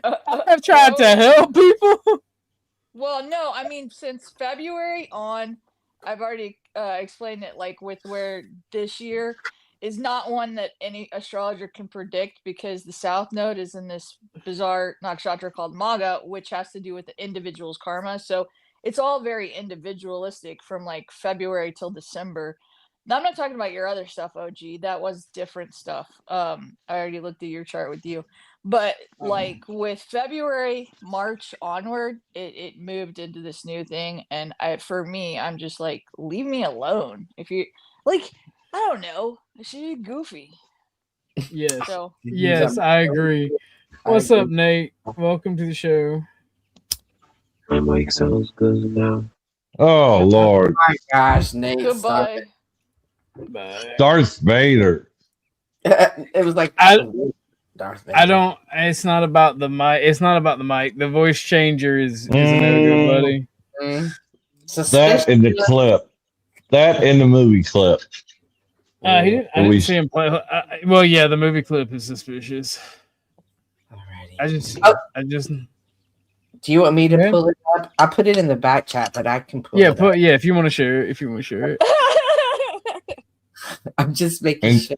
I've tried to help people. Well, no, I mean, since February on, I've already explained it, like with where this year is not one that any astrologer can predict because the South Node is in this bizarre nakshatra called Maga, which has to do with the individual's karma. So it's all very individualistic from like February till December. Now, I'm not talking about your other stuff, OG. That was different stuff. I already looked at your chart with you. But like with February, March onward, it moved into this new thing. And for me, I'm just like, leave me alone. If you like, I don't know. She's goofy. Yes. So Yes, I agree. What's up, Nate? Welcome to the show. My mic sounds good now. Oh Lord. my gosh, Nate. goodbye. Bye. Darth Vader. It was like Darth Vader. I don't. It's not about the mic. It's not about the mic. The voice changer is no good, buddy. That in the clip. That in the movie clip. I didn't see him play. Well, yeah, the movie clip is suspicious. Alrighty. I just. Do you want me to pull it up? I put it in the back chat, but I can pull it up. If you want to share it. I'm just making sure.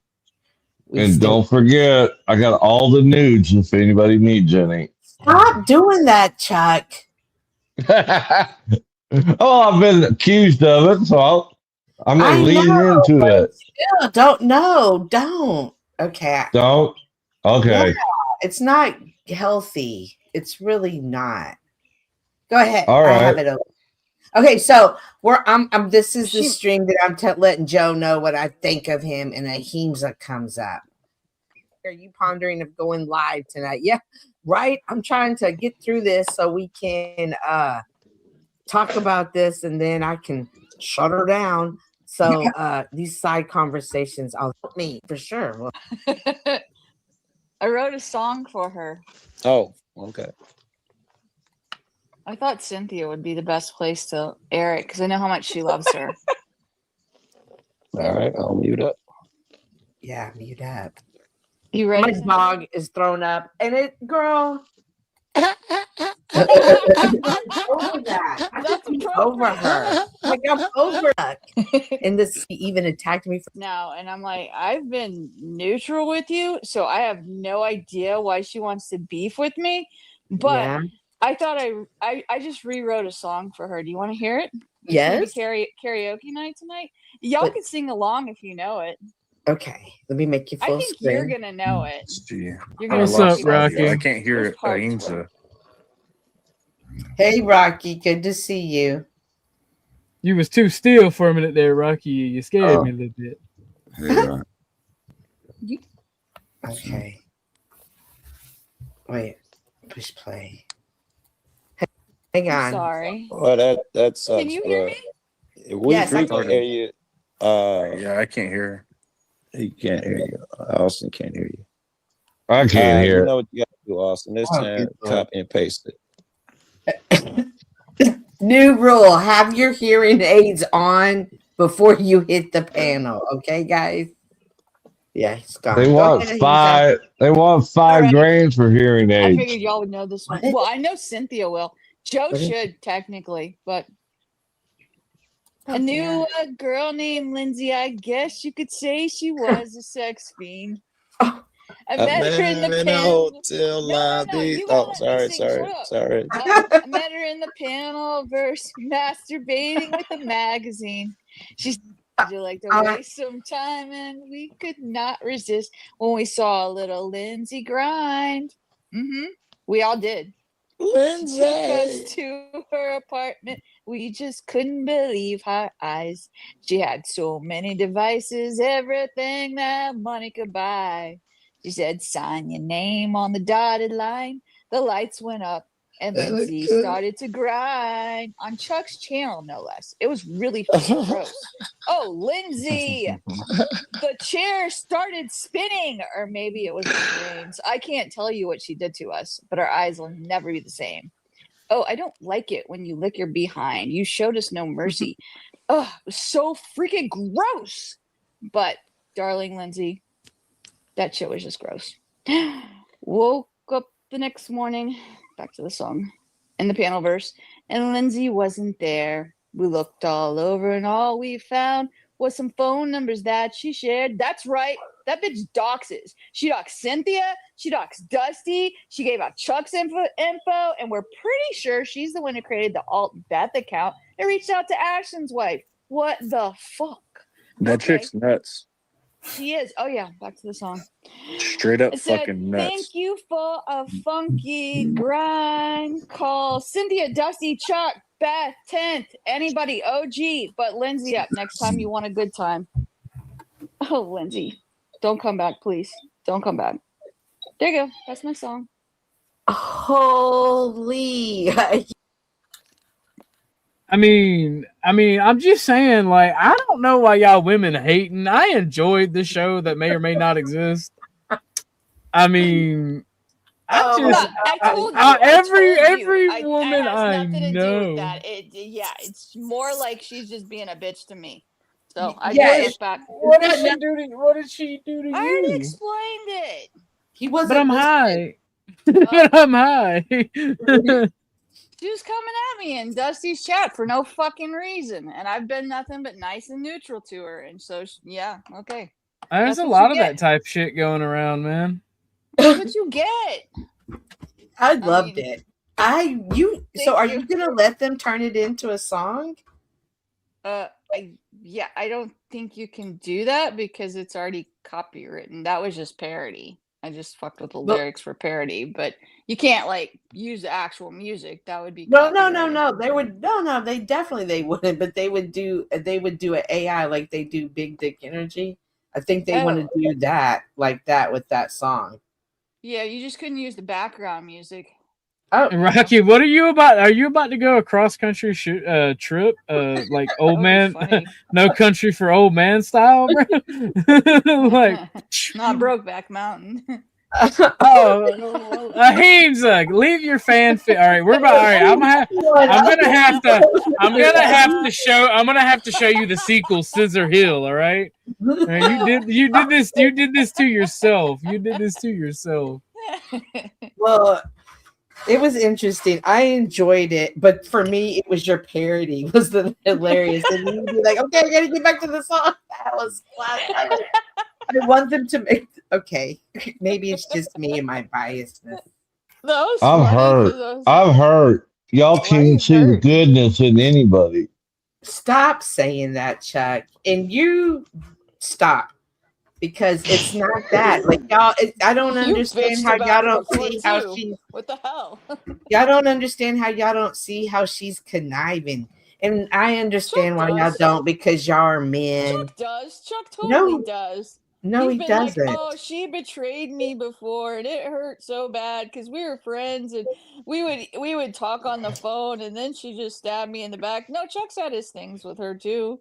And don't forget, I got all the nudes if anybody needs any. Stop doing that, Chuck. Oh, I've been accused of it, so I'm going to lean into it. Still, don't. Okay. Don't? Okay. Yeah, it's not healthy. It's really not. Go ahead. All right. I have it open. Okay, so this is the stream that I'm letting Joe know what I think of him, and Ahimsa comes up. Are you pondering of going live tonight? Yeah, right. I'm trying to get through this so we can talk about this, and then I can shut her down. So these side conversations, I'll help me for sure. Well, I wrote a song for her. Oh, okay. I thought Cynthia would be the best place to air it because I know how much she loves her. All right, I'll mute up. Yeah, mute up. You ready? My dog is thrown up, and girl. over that. I just be over her. Like I'm over her. And this even attacked me. Now, and I'm like, I've been neutral with you, so I have no idea why she wants to beef with me. But I thought I just rewrote a song for her. Do you want to hear it? Yes. Karaoke night tonight. Y'all can sing along if you know it. Okay, let me make you full I think screen. You're gonna know it. You're gonna What's up, Rocky? I can't hear it. Ahimsa. Hey, Rocky, good to see you. You was too still for a minute there, Rocky. You scared me a little bit. Hey, Okay. Wait, push play. Hang I'm on. sorry. Well, that sucks. Can you hear me? We Yes, I can can. hear you. Yeah, I can't hear. He can't hear you. Austin can't hear you. I can't You hear. know what you got to do, Austin. This time, copy and paste it. New rule: have your hearing aids on before you hit the panel. Okay, guys. Yeah, he's gone. They Go want ahead, five. They want All right. $5,000 for hearing I aids. figured y'all would know this one. What? Well, I know Cynthia will. Joe What is should technically, but Oh, I knew a girl named Lindsay. I guess you could say she was a sex fiend. Oh. I met her in the panel. hotel No, lobby. you gotta let me sing. sorry. Shut up. I met her in the panel verse masturbating with a magazine. She said, "Would you like to waste some time?" And we could not resist when we saw a little Lindsay grind. We all did. Lindsay took us to her apartment. We just couldn't believe our eyes. She had so many devices, everything that money could buy. She said, "Sign your name on the dotted line." The lights went up and Lindsay started to grind on Chuck's channel, no less. It was really fucking gross. Oh, Lindsay! The chair started spinning, or maybe it was the brains. I can't tell you what she did to us, but our eyes will never be the same. Oh, I don't like it when you lick your behind. You showed us no mercy. Oh, it was so freaking gross. But, darling Lindsay, that shit was just gross. Woke up the next morning, back to the song, in the panel verse, and Lindsay wasn't there. We looked all over, and all we found was some phone numbers that she shared. That's right. That bitch doxes. She doxed Cynthia. She doxed Dusty. She gave out Chuck's info, and we're pretty sure she's the one who created the alt Beth account and reached out to Ashton's wife. What the fuck? That chick's nuts. She is. Oh yeah, back to the song. Straight up It said, fucking nuts. "Thank you for a funky grind. Call Cynthia, Dusty, Chuck, Beth, 10th, anybody, OG, but Lindsay up next time you want a good time." Oh, Lindsay, don't come back, please. Don't come back. There you go. That's my song. Holy. I mean, I'm just saying, like, I don't know why y'all women hating. I enjoyed the show that may or may not exist. I mean, I told you, every woman I know. It's more like she's just being a bitch to me. So I it's back. What did she do to you? I already explained it. He wasn't. But I'm high. But I'm high. She was coming at me in Dusty's chat for no fucking reason, and I've been nothing but nice and neutral to her, and so yeah, okay. There's a lot of that type shit going around, man. That's what you get. I loved it. So are you gonna let them turn it into a song? I don't think you can do that because it's already copywritten. That was just parody. I just fucked with the lyrics for parody, but you can't like use the actual music. That would be no. They would They definitely wouldn't, but they would do an AI like they do Big Dick Energy. I think they want to do that like that with that song. Yeah, you just couldn't use the background music. Oh, Rocky, what are you about? Are you about to go a cross country trip? Like old man, no country for old man style, bro? Like, not Brokeback Mountain. Haynes, leave your fanfic. All right, we're about. All right, I'm gonna have to show you the sequel, Scissor Hill. All right, you did this to yourself. You did this to yourself. Well, it was interesting. I enjoyed it, but for me, it was your parody was the hilarious. And you'd be like, "Okay, I gotta get back to the song." That was classic. I want them to make. Okay, maybe it's just me and my biasness. I've heard. Y'all can see the goodness in anybody. Stop saying that, Chuck, and you stop. Because it's not that. Like y'all, I don't understand how y'all don't see how she's. What the hell? Y'all don't understand how y'all don't see how she's conniving, and I understand why y'all don't because y'all are men. Chuck does. Chuck totally does. No, he been doesn't. like, oh, she betrayed me before, and it hurt so bad because we were friends, and we would talk on the phone, and then she just stabbed me in the back. No, Chuck's had his things with her too.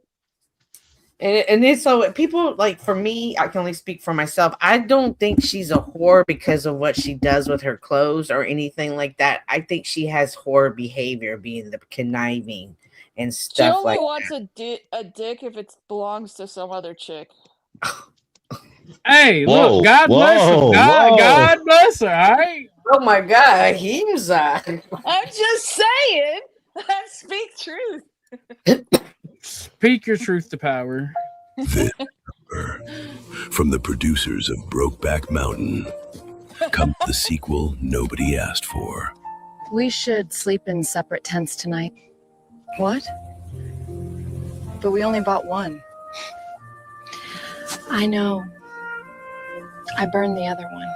And it's so people like for me, I can only speak for myself. I don't think she's a whore because of what she does with her clothes or anything like that. I think she has whore behavior, being the conniving and She stuff only like wants a dick if it belongs to some other chick. Hey, Whoa, look, God bless her. whoa, God whoa. bless her, all right? Oh my God, he's I'm just saying. Speak truth. Speak your truth to power. From the producers of Brokeback Mountain comes the sequel nobody asked for. We should sleep in separate tents tonight. What? But we only bought one. I know. I burned the other one.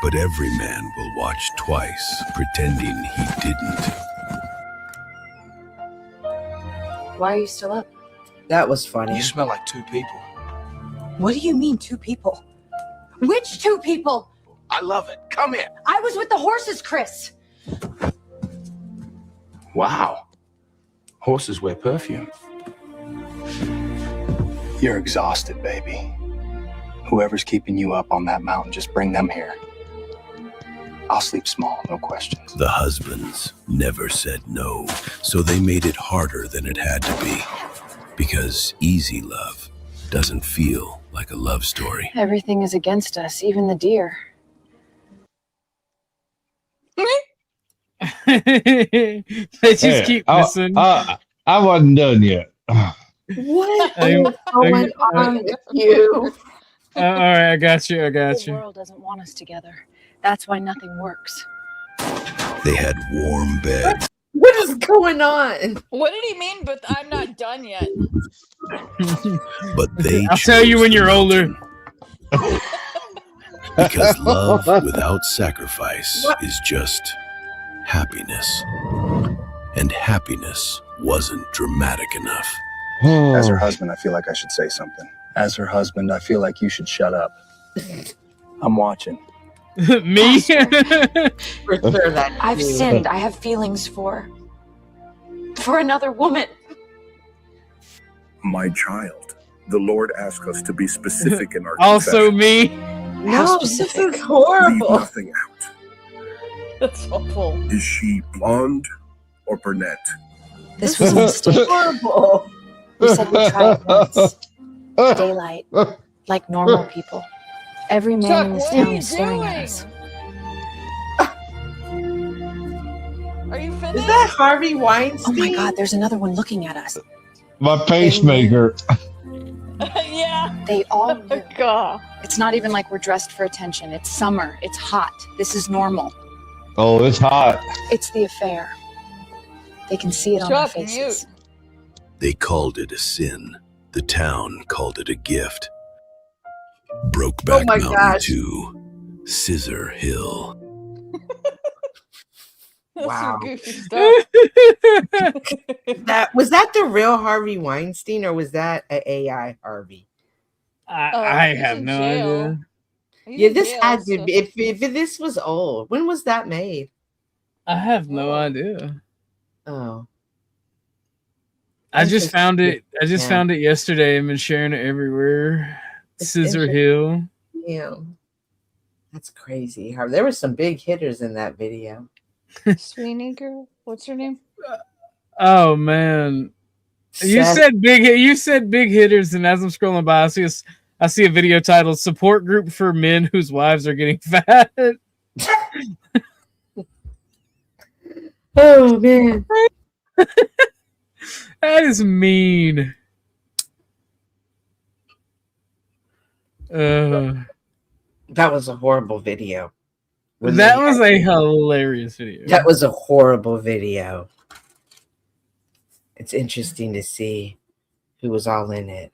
But every man will watch twice, pretending he didn't. Why are you still up? that was funny. You smell like two people. What do you mean, two people? Which two people? I love it. Come here. I was with the horses, Chris. Wow. Horses wear perfume. You're exhausted, baby. Whoever's keeping you up on that mountain, just bring them here. I'll sleep small, no questions. The husbands never said no, so they made it harder than it had to be. Because easy love doesn't feel like a love story. Everything is against us, even the deer. They just keep missing. I wasn't done yet. What is going on with you? All right, I got you. The world doesn't want us together. That's why nothing works. They had warm beds. What is going on? What did he mean? But I'm not done yet. But they I'll tell you when you're older. Because love without sacrifice is just happiness. And happiness wasn't dramatic enough. As her husband, I feel like I should say something. As her husband, I feel like you should shut up. I'm watching. Me? For sure that I've you. sinned. I have feelings for another woman. My child, the Lord asks us to be specific in our Also confession. me. No, this is horrible. Leave nothing out. That's awful. Is she blonde or brunette? This was a mistake. Horrible. We said we'd try it once. Daylight, like normal people. Every man Chuck, in this what are town you is staring at doing? us. Are you Is finished? that Harvey Weinstein? Oh my God, there's another one looking at us. My pacemaker. Yeah. They all knew. God. It's not even like we're dressed for attention. It's summer. It's hot. This is normal. Oh, it's hot. It's the affair. They can see it on our Chuck, faces. They called it a sin. The town called it a gift. Brokeback Oh my Mountain gosh. 2, Scissor Hill. That's Wow. some goofy stuff. Was that the real Harvey Weinstein or was that an AI Harvey? I He's have in no jail. idea. He's Yeah, in this jail, had to so- be. If this was old, when was that made? I have no idea. Oh, I just found it. I just Yeah. found it yesterday and been sharing it everywhere. It's Scissor interesting. Hill. yeah, that's crazy. There were some big hitters in that video. Sweeney girl. What's her name? Oh man, you Seth- said big. You said big hitters, and as I'm scrolling by, I see a video titled "Support Group for Men Whose Wives Are Getting Fat." Oh man, That is mean. that was a horrible video. That was a hilarious video. That was a horrible video. It's interesting to see who was all in it.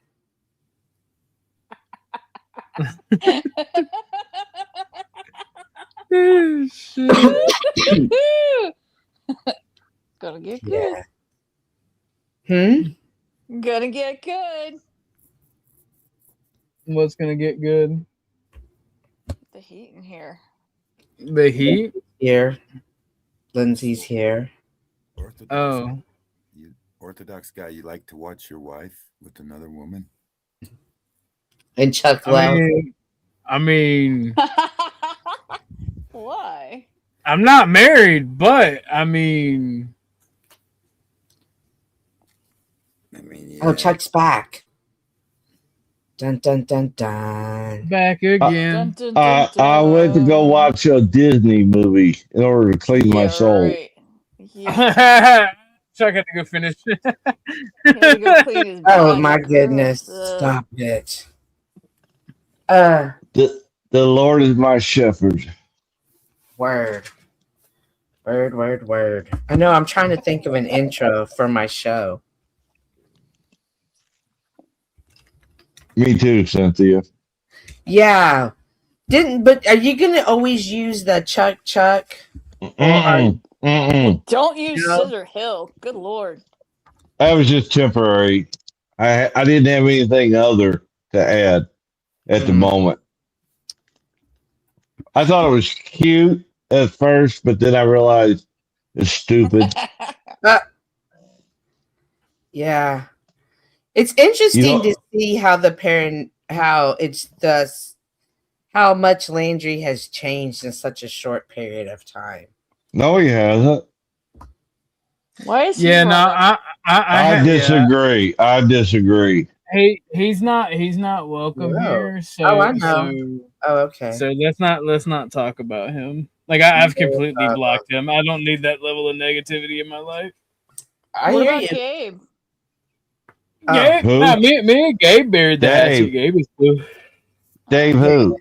Shit. Gonna get good. Yeah. Gonna get good. What's gonna get good? The heat in here. The heat here. Lindsay's here. Oh. You Orthodox guy, you like to watch your wife with another woman? And Chuck left. I mean, why? I'm not married, but I mean, yeah. Oh, Chuck's back. Dun dun dun dun. Back again. I went to go watch a Disney movie in order to clean my soul. Right. Yeah. Chuck had to go finish. Go clean his Oh body. my goodness! Stop it. The Lord is my shepherd. Word. I know. I'm trying to think of an intro for my show. Me too, Cynthia. Yeah. But are you gonna always use the Chuck? Don't use Scissor Hill. Good Lord. That was just temporary. I didn't have anything other to add at the moment. I thought it was cute at first, but then I realized it's stupid. Yeah. It's interesting to see how how much Landry has changed in such a short period of time. No, he hasn't. Why is he? Yeah, no, I disagree. Yeah. I disagree. He's not welcome here. So, I know. Okay. So let's not talk about him. Like I've completely blocked him. I don't need that level of negativity in my life. I what hear about you. Gabe? Gabe, me and Gabe buried the hatchet. Gabe is cool. Dave who?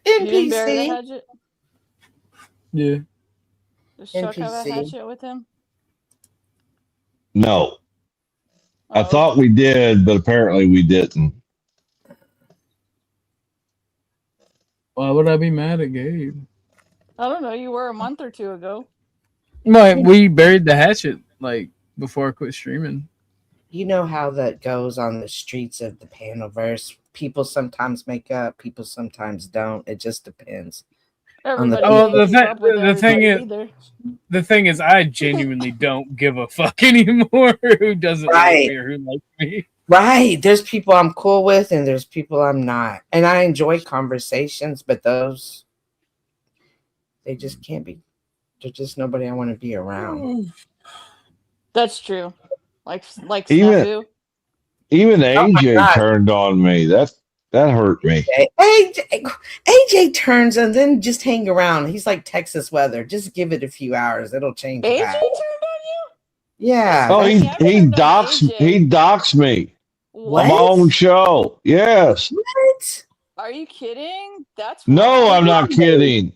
NPC. Yeah. Does Chuck have a hatchet with him? No. I thought we did, but apparently we didn't. Why would I be mad at Gabe? I don't know. You were a month or two ago. Like we buried the hatchet like before I quit streaming. You know how that goes on the streets of the Panelverse. People sometimes make up, people sometimes don't. It just depends. The thing is, I genuinely don't give a fuck anymore. Who doesn't like me or who likes me? Right. There's people I'm cool with, and there's people I'm not. And I enjoy conversations, but those they just can't be. They're just nobody I want to be around. That's true. Like even AJ turned on me. That hurt me. AJ turns and then just hang around. He's like Texas weather. Just give it a few hours. It'll change. AJ back. turned on you? Yeah. Oh, he doxed me. What? On my own show. Yes. What? Are you kidding? That's no, I'm not kidding.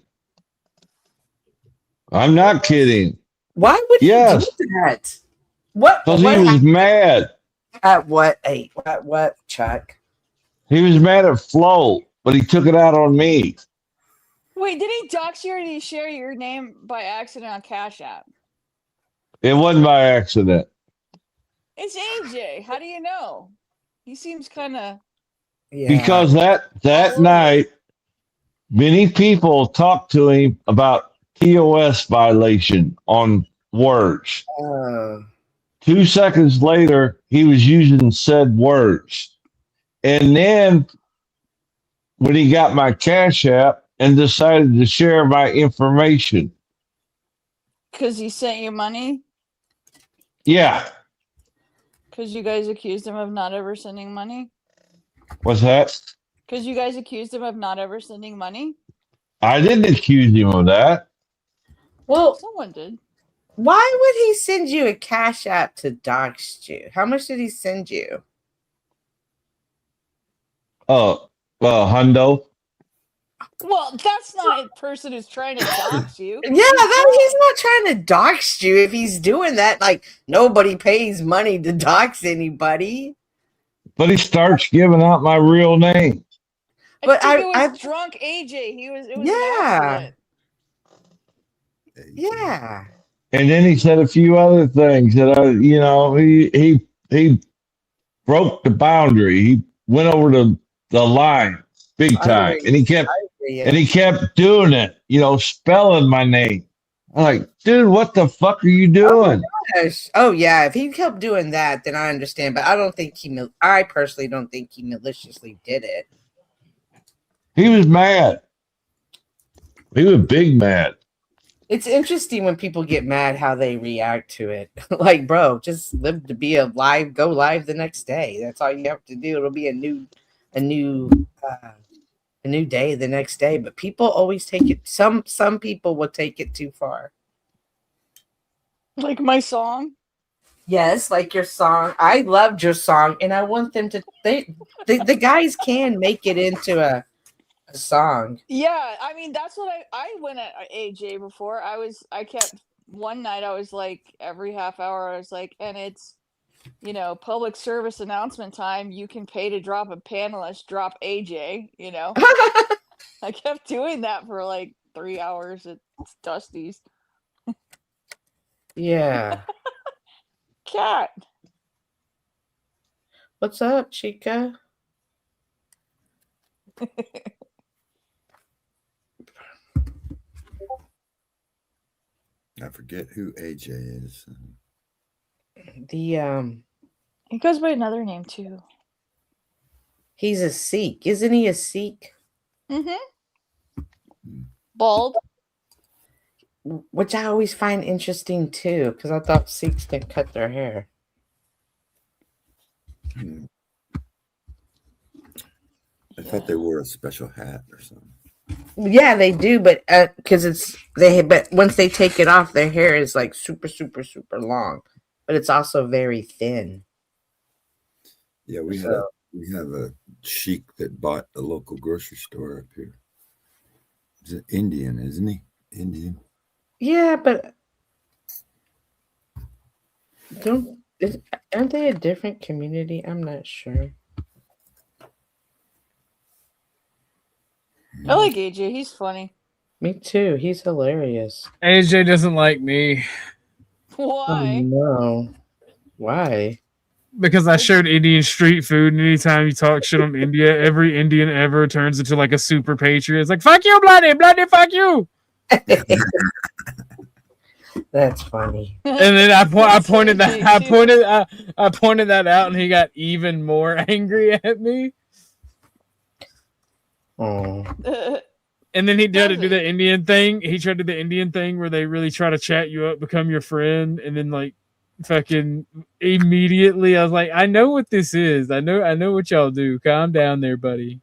I'm not kidding. Why would he do that? What? Because he was mad. At what? What, Chuck? He was mad at Flo, but he took it out on me. Wait, did he dox you or did he share your name by accident on Cashapp? It wasn't by accident. It's AJ. How do you know? He seems kind of... Because that night, many people talked to him about TOS violation on words. 2 seconds later, he was using said words. And then when he got my Cash App and decided to share my information. Because he sent you money? Yeah. Because you guys accused him of not ever sending money? What's that? Because you guys accused him of not ever sending money? I didn't accuse him of that. Well, someone did. Why would he send you a Cash App to dox you? How much did he send you? Hundo. Well, that's not a person who's trying to dox you. Yeah, he's not trying to dox you. If he's doing that, like nobody pays money to dox anybody. But he starts giving out my real name. But I think it was drunk AJ. It was an accident. Yeah. And then he said a few other things that he broke the boundary. He went over the line big I time. agree. And he kept I agree, yeah. and he kept doing it, spelling my name. I'm like, dude, what the fuck are you doing? Gosh. Oh yeah, if he kept doing that, then I understand. But I don't think I personally don't think he maliciously did it. He was mad. He was big mad. It's interesting when people get mad how they react to it. Like, bro, just live to be alive, go live the next day. That's all you have to do. It'll be a new day the next day. But people always take it. Some people will take it too far. Like my song. Yes, like your song. I loved your song, and I want them to. The guys can make it into a song. Yeah, I mean that's what I went at AJ before. I kept one night I was like every half hour I was like, and it's public service announcement time. You can pay to drop a panelist, drop AJ, I kept doing that for like 3 hours at Dusty's. Yeah. Cat. What's up, Chica? I forget who AJ is. He goes by another name too. He's a Sikh, isn't he? A Sikh. Bald. Which I always find interesting too, because I thought Sikhs didn't cut their hair. I thought they wore a special hat or something. Yeah, they do, but because but once they take it off, their hair is like super, super, super long, but it's also very thin. Yeah, we have a sheik that bought a local grocery store up here. He's an Indian, isn't he? Indian. Yeah, but aren't they a different community? I'm not sure. I like AJ. He's funny. Me too. He's hilarious. AJ doesn't like me. Why? Oh, no. Why? Because I showed Indian street food, and anytime you talk shit on India, every Indian ever turns into like a super patriot. It's like, fuck you, bloody, fuck you. That's funny. And then I pointed that out, and he got even more angry at me. Oh. And then he tried to do the Indian thing. He tried to do the Indian thing where they really try to chat you up, become your friend, and then like fucking immediately I was like, I know what this is. I know what y'all do. Calm down there, buddy.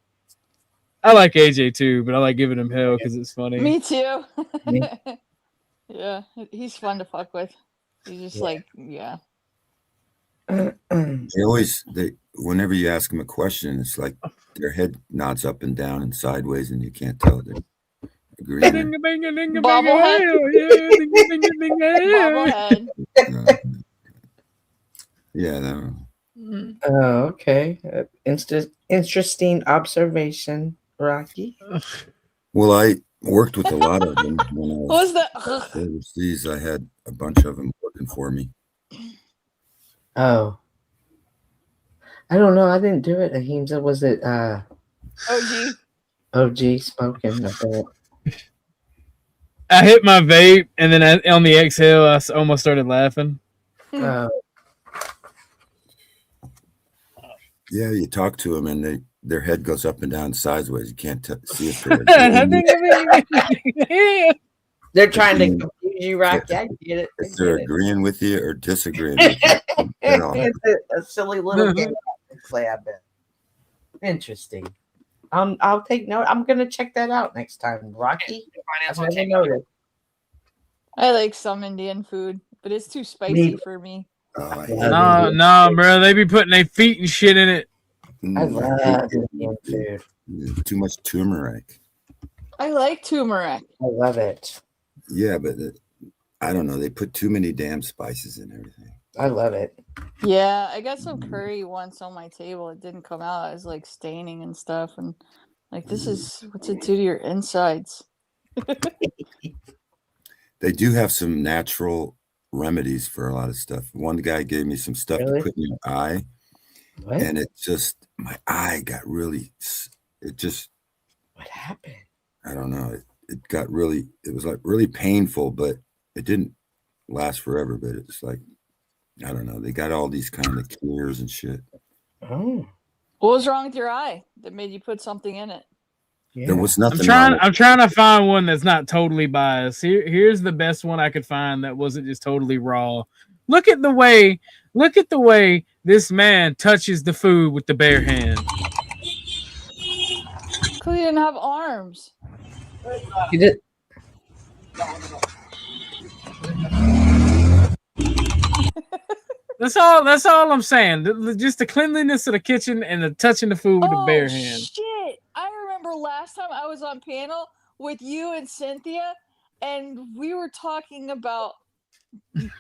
I like AJ too, but I like giving him hell because it's funny. Me too. Yeah, he's fun to fuck with. He's just whenever you ask them a question, it's like their head nods up and down and sideways, and you can't tell they're agreeing. Bobblehead. Yeah, that one. Oh, okay. Interesting observation, Rocky. Well, I worked with a lot of them when I What was that? overseas. I had a bunch of them working for me. Oh. I don't know. I didn't do it, Ahimsa. Was it OG smoking a bit? I hit my vape, and then on the exhale, I almost started laughing. Yeah, you talk to them, and their head goes up and down sideways. You can't see if they're trying to confuse you, Rocky. I get it. If they're agreeing with you or disagreeing with you. It's a silly little game to play, I bet. Interesting. I'll take note. I'm gonna check that out next time, Rocky. I've never noticed. I like some Indian food, but it's too spicy for me. No, bro. They be putting their feet and shit in it. I love Indian food. Too much turmeric. I like turmeric. I love it. Yeah, but I don't know. They put too many damn spices in everything. I love it. Yeah, I got some curry once on my table. It didn't come out. It was like staining and stuff. And like, what's it do to your insides? They do have some natural remedies for a lot of stuff. One guy gave me some stuff to put in your eye, What? And it just, my eye got really, it just. What happened? I don't know. It got really, it was like really painful, but it didn't last forever. But it's like, I don't know. They got all these kind of cures and shit. Oh. What was wrong with your eye that made you put something in it? Yeah. There was nothing. I'm trying to find one that's not totally biased. Here's the best one I could find that wasn't just totally raw. Look at the way this man touches the food with the bare hand. Because he didn't have arms. He did. That's all I'm saying. Just the cleanliness of the kitchen and the touching the food with the bare hand. Shit! I remember last time I was on panel with you and Cynthia, and we were talking about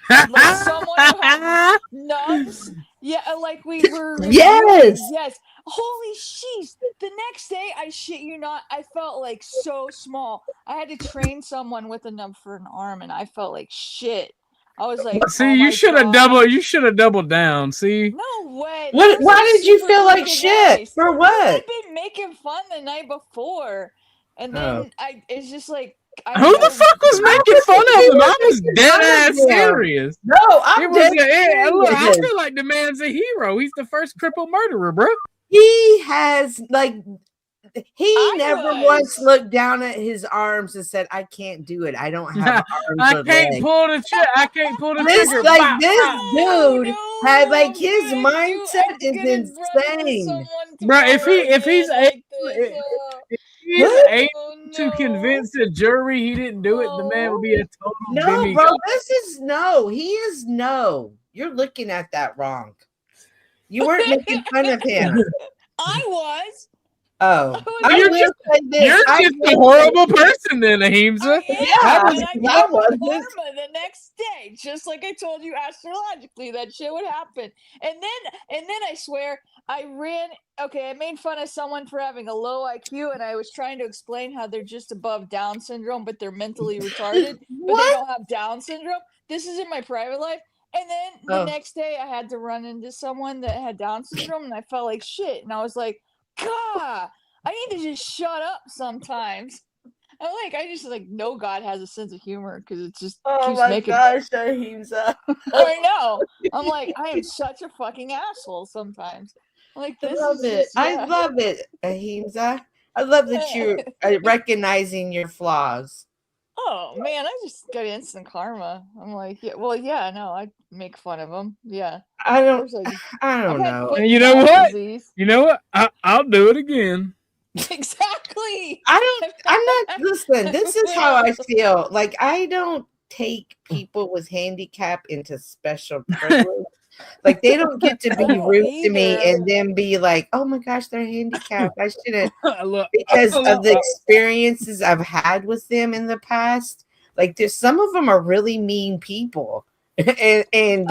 like someone who had nubs. Yeah, like we were. Yes. Yes. Holy sheesh! The next day, I shit you not, I felt like so small. I had to train someone with a nub for an arm, and I felt like shit. I was like, see, you should have doubled. You should have doubled down. See, no way. What? Why did you feel like shit? Nice. For what? I've been making fun the night before, and then it's just like. Who the fuck was making fun of him? I was dead ass serious. No, I'm dead serious. Look, I feel like the man's a hero. He's the first crippled murderer, bro. He has never once looked down at his arms and said, "I can't do it. I don't have arms." I can't pull the trigger. I can't pull the trigger. This dude had like his mindset is insane, bro. If he's able to convince the jury he didn't do it, the man would be a total demigod. Bro. This is He is no. You're looking at that wrong. You weren't making fun of him. I was. Oh, you're just a horrible person, then, Ahimsa. I got karma the next day, just like I told you astrologically that shit would happen. And then I swear I made fun of someone for having a low IQ, and I was trying to explain how they're just above Down syndrome, but they're mentally retarded, but they don't have Down syndrome. This is in my private life. And then the next day I had to run into someone that had Down syndrome, and I felt like shit. And I was like, God, I need to just shut up sometimes. I just know God has a sense of humor because it just keeps making. Gosh, Ahimsa. I know. I'm like, I am such a fucking asshole sometimes. Like this. I love it, Ahimsa. I love that you're recognizing your flaws. Oh man, I just got instant karma. I'm like, I make fun of them. Yeah. I don't know. You know what? You know what? I'll do it again. Exactly. I'm not. Listen, this is how I feel. Like, I don't take people with handicap into special privilege. Like, they don't get to be rude to me and then be like, "Oh my gosh, they're handicapped. I shouldn't," because of the experiences I've had with them in the past. Like, there's some of them are really mean people. and ain't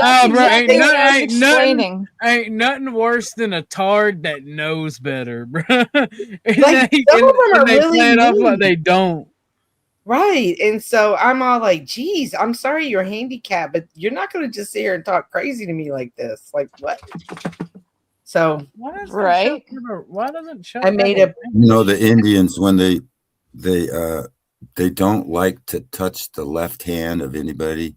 nothing worse than a tard that knows better, bro. Some of them are really play it off mean. like they don't. Right. And so I'm all like, geez, I'm sorry you're handicapped, but you're not going to just sit here and talk crazy to me like this. Like, what? So, why doesn't I made a. The Indians, when they don't like to touch the left hand of anybody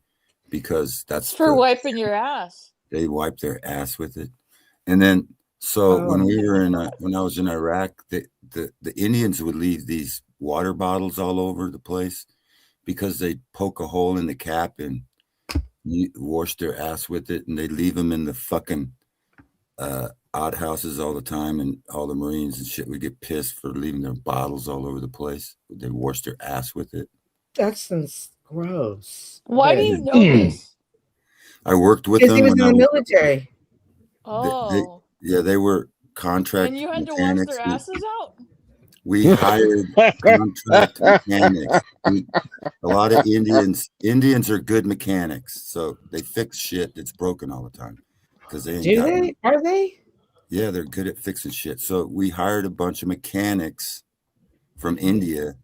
because that's for wiping your ass. They wipe their ass with it. And then, when we were when I was in Iraq, the Indians would leave these water bottles all over the place because they poke a hole in the cap and wash their ass with it, and they leave them in the fucking outhouses all the time, and all the Marines and shit would get pissed for leaving their bottles all over the place. They wash their ass with it. That's gross. Why do you know this? I worked with them. Because he was in the military. They were contract and you had mechanics. To wash their asses out? We hired contract mechanics. A lot of Indians are good mechanics, so they fix shit that's broken all the time. Because they are they? Yeah, they're good at fixing shit. So we hired a bunch of mechanics from India.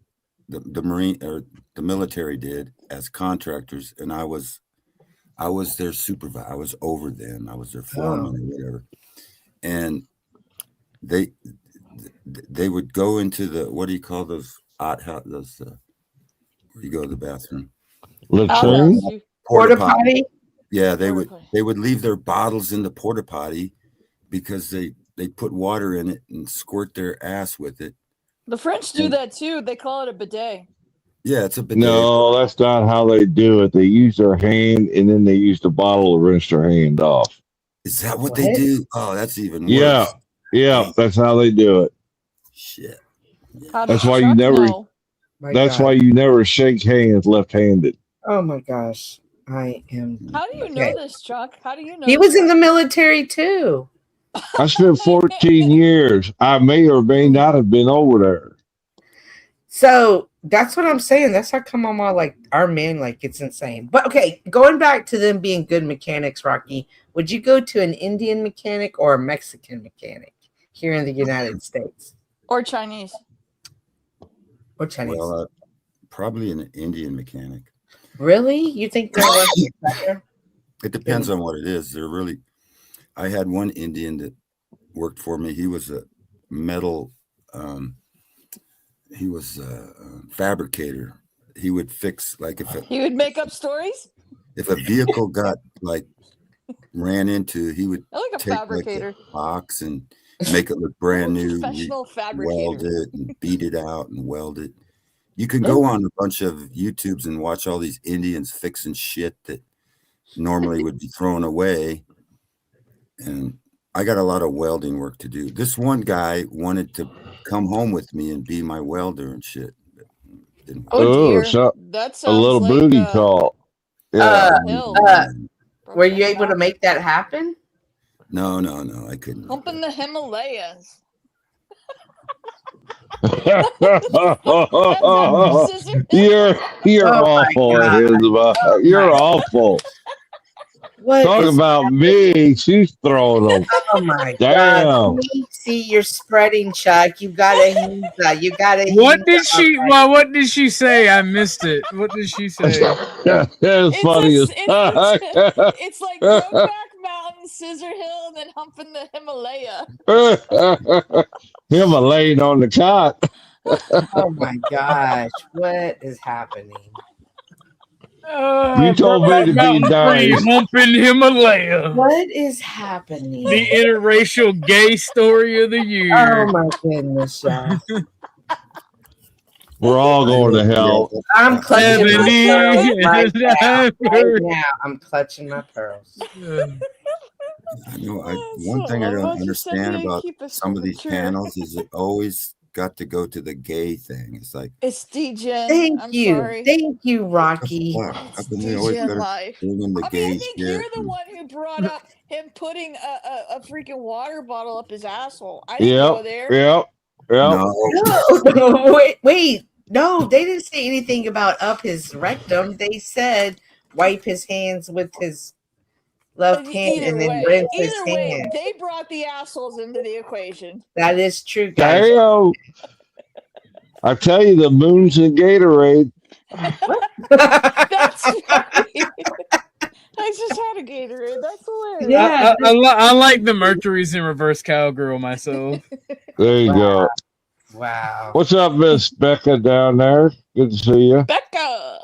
The Marine or the military did as contractors, and I was their supervisor. I was over them. I was their foreman or whatever. and they would go into the, what do you call those those where you go to the bathroom? Latrine? Porta potty. Yeah, they would leave their bottles in the porta potty because they put water in it and squirt their ass with it. The French do that too. They call it a bidet. Yeah, it's a bidet. No, that's not how they do it. They use their hand and then they use the bottle to rinse their hand off. Is that what they do? Oh, that's even worse. Yeah. Yeah, that's how they do it. Shit. That's why you never why you never shake hands left-handed. Oh my gosh. I am. How do you know this, Chuck? How do you know? He was in the military too. I spent 14 years. I may or may not have been over there. So that's what I'm saying. That's how come I'm all like, our men, like, it's insane. But okay, going back to them being good mechanics, Rocky, would you go to an Indian mechanic or a Mexican mechanic here in the United States? Or Chinese? Or Chinese? Well, probably an Indian mechanic. Really? You think they're better? It depends on what it is. They're really. I had one Indian that worked for me. He was a metal. He was a fabricator. He would fix, like, he would make up stories. If a vehicle got like ran into, he would like a take fabricator. like a box and make it look brand new. Professional fabricator. Weld it and beat it out and weld it. You can go on a bunch of YouTubes and watch all these Indians fixing shit that normally would be thrown away. And I got a lot of welding work to do. This one guy wanted to come home with me and be my welder and shit. So that sounds a little like, booty call. Yeah. Were you able to make that happen? No, I couldn't. Humping the Himalayas. You're awful, Elizabeth. You're awful. Talk about me. She's throwing them. Oh my Damn. God! See, you're spreading, Chuck. You gotta. You gotta. What did she? Well, what did she say? I missed it. What did she say? It's funny as fuck. It's like Brokeback Mountain, Scissor Hill, and then humping the Himalaya. Him laying on the cot. Oh my gosh! What is happening? You told me to be nice. Humping Himalaya. What is happening? The interracial gay story of the year. Oh my goodness, y'all. We're all going to hell. I'm clutching my pearls right now. I'm clutching my pearls. I know. One thing I don't understand about some of these panels is it always got to go to the gay thing. It's like, it's DJ. Thank you, Rocky. I've been always bringing the gay I think you're the one who brought up him putting a freaking water bottle up his asshole. I didn't go there. Yep. No. Wait. No, they didn't say anything about up his rectum. They said wipe his hands with his left hand and then rinse his hand. They brought the assholes into the equation. That is true, guys. Damn. I tell you, the moon's in Gatorade. That's funny. I just had a Gatorade. That's hilarious. Yeah, I like the Mercury's in reverse cowgirl myself. There you go. Wow. What's up, Miss Becca down there? Good to see you. Becca.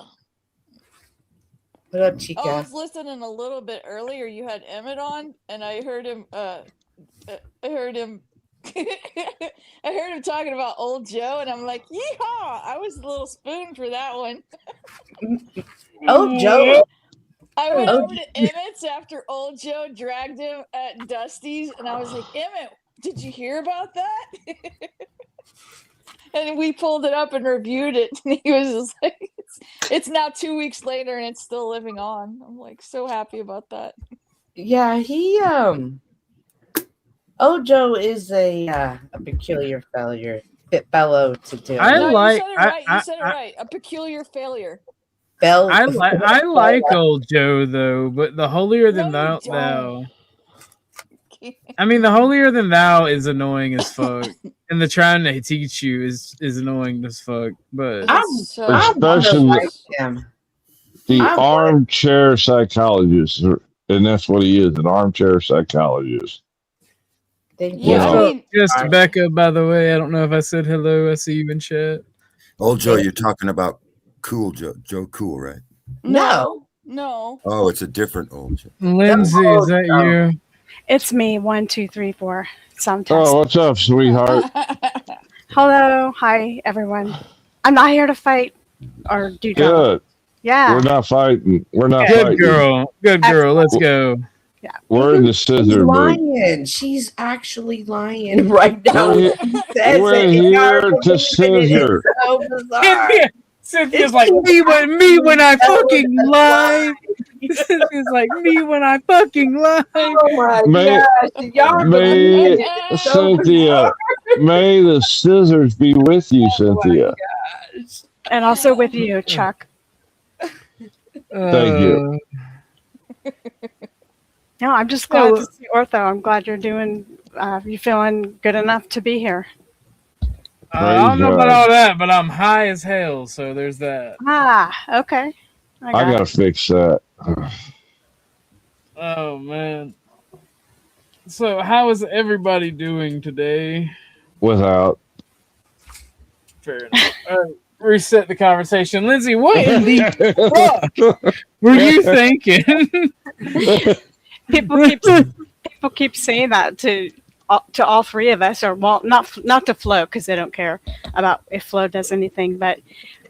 What up, Chica? I was listening a little bit earlier. You had Emmett on, and I heard him. I heard him talking about old Joe, and I'm like, yeehaw! I was a little spoon for that one. Oh, Joe. I went over to Emmett's after old Joe dragged him at Dusty's, and I was like, Emmett, did you hear about that? And we pulled it up and reviewed it, and he was just like, it's now 2 weeks later, and it's still living on. I'm like so happy about that. Yeah, he Joe is a peculiar fellow to do. You said it right. A peculiar failure. I like old Joe though, but the holier than thou. I mean, the holier than thou is annoying as fuck, and the trying to teach you is annoying as fuck. But especially the armchair psychologist, and that's what he is—an armchair psychologist. Thank Yeah, you. I mean, Just Becca, by the way. I don't know if I said hello. I see you in chat. Old Joe, you're talking about Cool Joe. Joe Cool, right? No. Oh, it's a different Old Joe. Lindsay, is that you? It's me. 1, 2, 3, 4. Sometimes. Oh, what's up, sweetheart? Hello. Hi, everyone. I'm not here to fight or do drama. Good. Yeah. We're not fighting. We're not Good fighting. girl. Good girl. Let's go. Yeah. We're in the She's scissor booth. lying. She's actually lying right now. We're, we're here to scissor. So bizarre. Cynthia's like me when I fucking lie. Cynthia's like me when I fucking lie. Oh my May, gosh. Y'all may believe it. It's so Cynthia, may the scissors be with you, Cynthia. And also with you, Chuck. Thank you. No, I'm just glad to see Ortho. I'm glad you're doing. You feeling good enough to be here? I don't know about all that, but I'm high as hell, so there's that. Okay. I gotta fix that. Oh man. So how is everybody doing today? Without. Fair enough. Reset the conversation. Lindsay, what in the fuck were you thinking? People keep saying that to all three of us, or well, not to Flo, because they don't care about if Flo does anything, but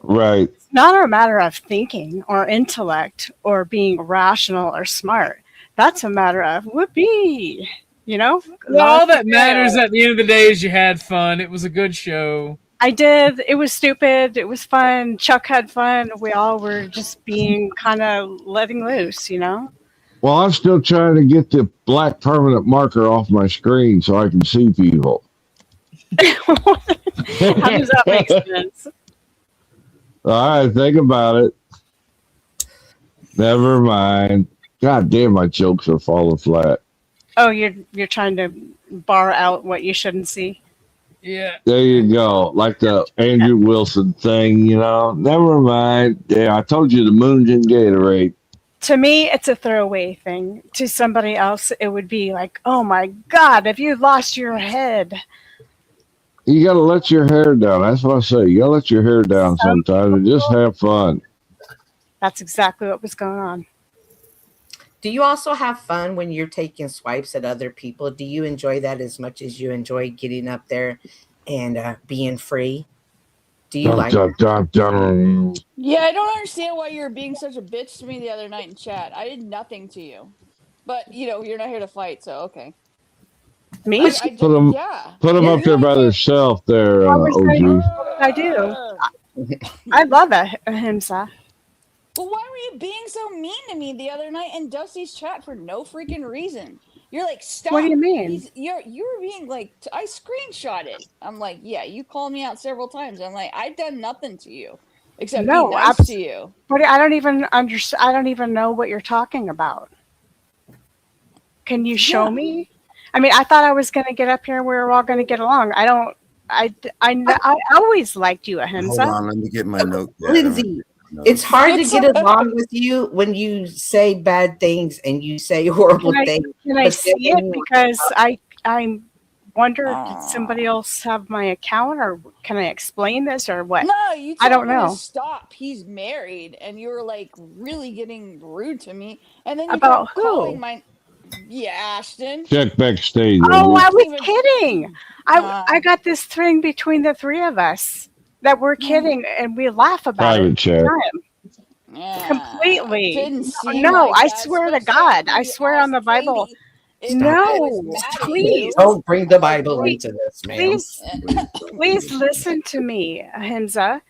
right. It's not a matter of thinking or intellect or being rational or smart. That's a matter of whoopee, you know? Well, all that matters at the end of the day is you had fun. It was a good show. I did. It was stupid. It was fun. Chuck had fun. We all were just being kind of letting loose, you know? Well, I'm still trying to get the black permanent marker off my screen so I can see people. How does that make sense? All right, think about it. Never mind. God damn, my jokes are falling flat. Oh, you're trying to bar out what you shouldn't see? Yeah. There you go. Like the Andrew Wilson thing, you know. Never mind. Yeah, I told you the moon's in Gatorade. To me, it's a throwaway thing. To somebody else, it would be like, oh my God, have you lost your head? You got to let your hair down. That's what I say. You got to let your hair down sometimes and just have fun. That's exactly what was going on. Do you also have fun when you're taking swipes at other people? Do you enjoy that as much as you enjoy getting up there and being free? Do you like Yeah, I don't understand why you were being such a bitch to me the other night in chat. I did nothing to you. But, you know, you're not here to fight, so okay. Me? Put them up there by themselves there, OG. I do. I love Ahimsa. Well, why were you being so mean to me the other night in Dusty's chat for no freaking reason? You're like, stop. What do you mean? You were being like, I screenshot it. I'm like, yeah, you called me out several times. I'm like, I've done nothing to you except be nice to you. But I don't even understand. I don't even know what you're talking about. Can you show me? I mean, I thought I was going to get up here and we were all going to get along. I always liked you, Ahimsa. Hold on, let me get my note. Lindsay, it's hard to get along with you when you say bad things and you say horrible things. Can I see it? Because I wonder, did somebody else have my account, or can I explain this, or what? No, you I don't told me to know. stop. He's married, and you were like really getting rude to me. And then you About kept calling my Ashton. Check backstage. Oh, OG. I was kidding. I got this thing between the three of us that we're kidding, and we laugh about Private it chat. all the time. Completely. Didn't seem No, like I that, swear to especially God. after I you swear on the asked Katie Bible. if I No, was mad at please. Don't bring the Bible into this, man. Please listen to me, Ahimsa.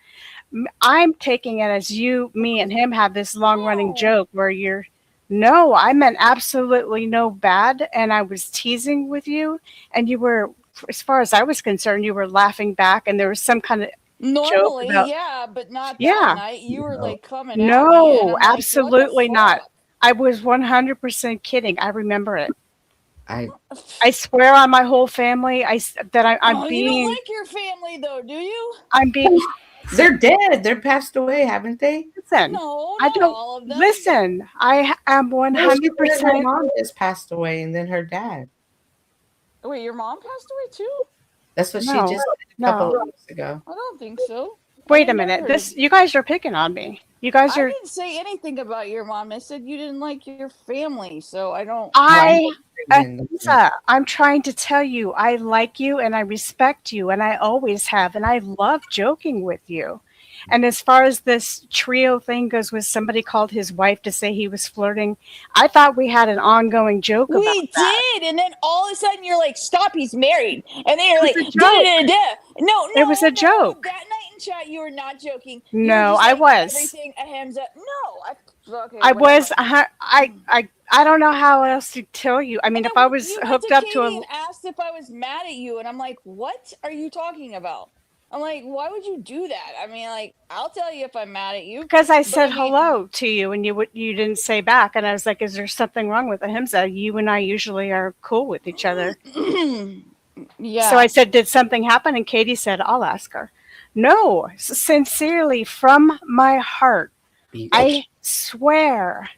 I'm taking it as me and him have this long-running joke where no, I meant absolutely no bad, and I was teasing with you, and you were, as far as I was concerned, you were laughing back, and there was some kind of Normally, joke about, yeah, but not that Yeah. night. You were like coming at me. and No, I'm like, absolutely not. I was 100% kidding. I remember it. I swear on my whole family, I'm You being. don't like your family though, do you? I'm being. They're dead. They're passed away, haven't they? Listen, No, I not don't all of them. listen. I am Her 100%. mom just passed away, and then her dad. Wait, your mom passed away too? That's what she No, just said a couple no. of weeks ago. I don't think so. Wait a minute. This you guys are picking on me. You guys I are. didn't say anything about your mom. I said you didn't like your family, so I don't. I'm trying to tell you, I like you and I respect you, and I always have, and I love joking with you. And as far as this trio thing goes, with somebody called his wife to say he was flirting, I thought we had an ongoing joke about We that. did, and then all of a sudden you're like, "Stop, he's married," and then you're It like, was a joke. No, It was a joke. That night in chat, you were not joking. No, I was. Everything a hands up. No, okay. I whatever. was. I don't know how else to tell you. I mean, if I was You went hooked up to Katie a. and asked if I was mad at you, and I'm like, "What are you talking about?" I'm like, "Why would you do that?" I mean, like, I'll tell you if I'm mad at you. Because I but said mean- hello to you and you didn't say back, and I was like, "Is there something wrong with Ahimsa? You and I usually are cool with each other." Yeah. So I said, "Did something happen?" And Katie said, "I'll ask her." No, sincerely, from my heart, I swear,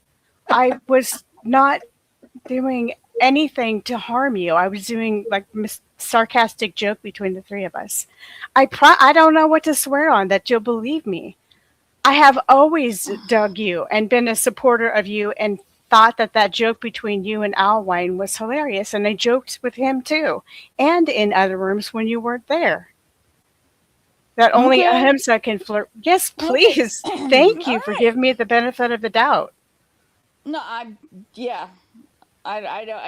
I was not doing anything to harm you. I was doing like sarcastic joke between the three of us. I don't know what to swear on that you'll believe me. I have always dug you and been a supporter of you and thought that joke between you and Alwine was hilarious. And I joked with him too. And in other rooms when you weren't there. That only Okay. Ahimsa can flirt. Yes, please. Thank you for giving me the benefit of the doubt. No, I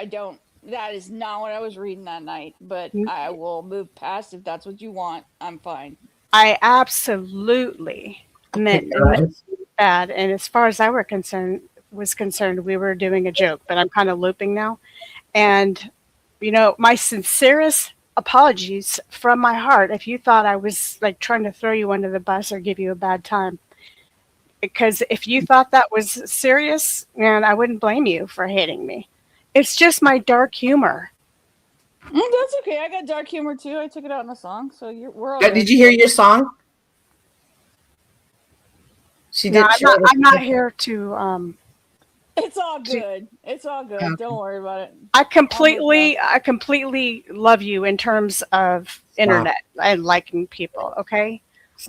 don't. That is not what I was reading that night. But I will move past if that's what you want. I'm fine. I absolutely meant bad. And as far as I was concerned, we were doing a joke, but I'm kind of looping now. And, my sincerest apologies from my heart if you thought I was like trying to throw you under the bus or give you a bad time. Because if you thought that was serious, man, I wouldn't blame you for hating me. It's just my dark humor. That's okay. I got dark humor too. I took it out in a song, so we're all Did you hear your song? She did. I'm not here to. It's all good. It's all good. Don't worry about it. I completely love you in terms of internet and liking people. Okay,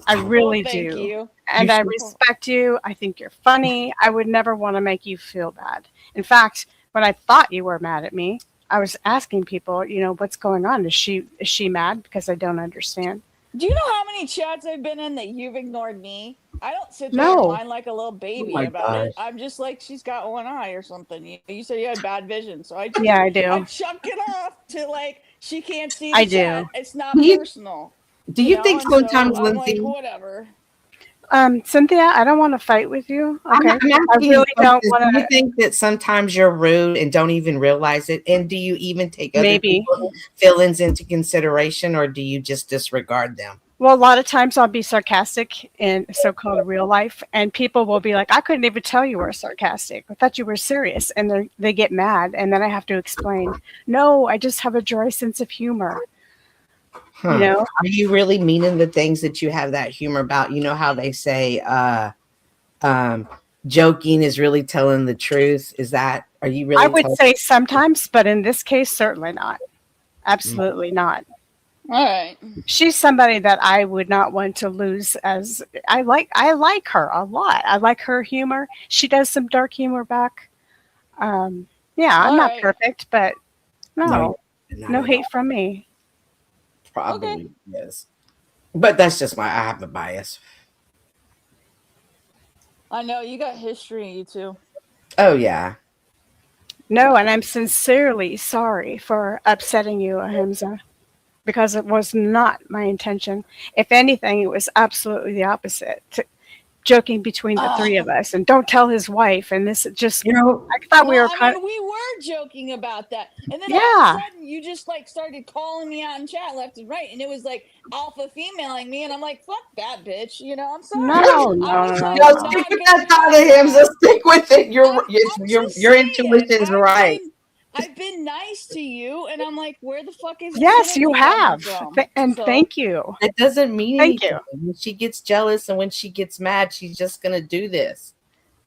I really thank do. you. And I respect you. I think you're funny. I would never want to make you feel bad. In fact, when I thought you were mad at me, I was asking people, what's going on? Is she mad because I don't understand? Do you know how many chats I've been in that you've ignored me? I don't sit there No. and whine like a little baby my about it. gosh. I'm just like, she's got one eye or something. You said you had bad vision, so I Yeah, I do. I chuck it off to like she can't see. I the do. chat. It's not Do you- personal. Do you think And so sometimes, I'm Lindsay? like, whatever. Cynthia, I don't want to fight with you. I'm Okay, asking I you really don't questions. want Do you to. think that sometimes you're rude and don't even realize it? And do you even take other Maybe. people's feelings into consideration, or do you just disregard them? Well, a lot of times I'll be sarcastic in so-called real life, and people will be like, "I couldn't even tell you were sarcastic. I thought you were serious," and they get mad, and then I have to explain. No, I just have a dry sense of humor. Are you really meaning the things that you have that humor about? You know how they say joking is really telling the truth? Are you really I would say sometimes, but in this case, certainly not. Absolutely not. All right. She's somebody that I would not want to lose. As I like her a lot. I like her humor. She does some dark humor back. Yeah, I'm not right. perfect, but no not at hate all. from me. Probably yes. But that's just I have a bias. I know you got history in you too. Oh yeah. No, and I'm sincerely sorry for upsetting you, Ahimsa, because it was not my intention. If anything, it was absolutely the opposite. Joking between the three of us, and don't tell his wife. And this just, I thought we were kind of. We were joking about that, and then all Yeah. of a sudden you just like started calling me out in chat left and right, and it was like alpha femaling me, and I'm like, fuck that bitch, I'm sorry. No, stick with that thought of him. So stick with it. Your intuition's right. I've been nice to you, and I'm like, where the fuck is? Yes, you energy have, coming from? and So- thank you. It doesn't mean Thank anything. When she gets jealous and when she gets mad, she's just gonna do this,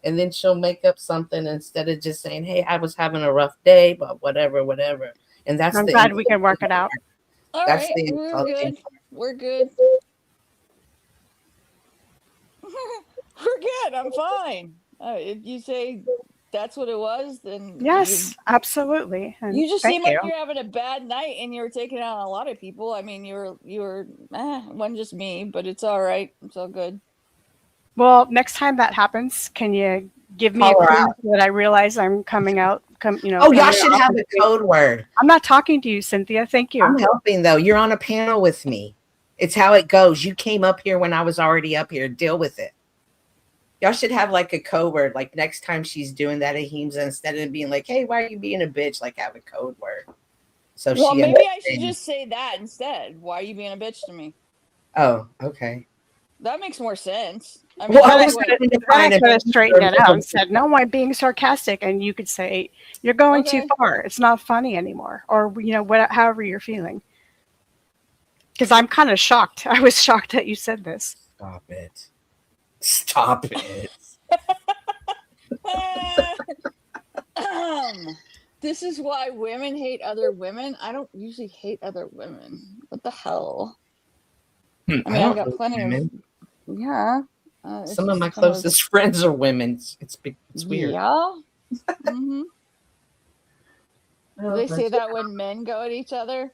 and then she'll make up something instead of just saying, "Hey, I was having a rough day, but whatever." and that's I'm the glad we can work it out. All That's right, the we're insulting good. We're good. We're good. I'm fine. If you say that's what it was, then Yes, absolutely. And you just thank seem like you. you're having a bad night and you were taking it on a lot of people. I mean, you were it wasn't just me, but it's all right. It's all good. Well, next time that happens, can you give me Call a her clue out. so that I realize I'm coming out? Oh, y'all coming should off have and a saying- code word. I'm not talking to you, Cynthia. Thank you. I'm helping though. You're on a panel with me. It's how it goes. You came up here when I was already up here. Deal with it. Y'all should have like a code word. Like next time she's doing that, Ahimsa, instead of being like, "Hey, why are you being a bitch?" Like have a code word. So Well, she maybe I should understands. just say that instead. Why are you being a bitch to me? Oh, okay. That makes more sense. I mean, Well, I that's was what- trying to Then I find could have straightened it out and a said, "No, I'm being sarcastic," and you could say, "You're going too Okay. far. It's not funny anymore," or however you're feeling. Because I'm kind of shocked. I was shocked that you said this. Stop it. Stop it. This is why women hate other women. I don't usually hate other women. What the hell? I mean, I got plenty of. Yeah. It's Some of just my kind of- closest friends are women. It's weird. Yeah. Mm-hmm. Oh, They but- say that when men go at each other.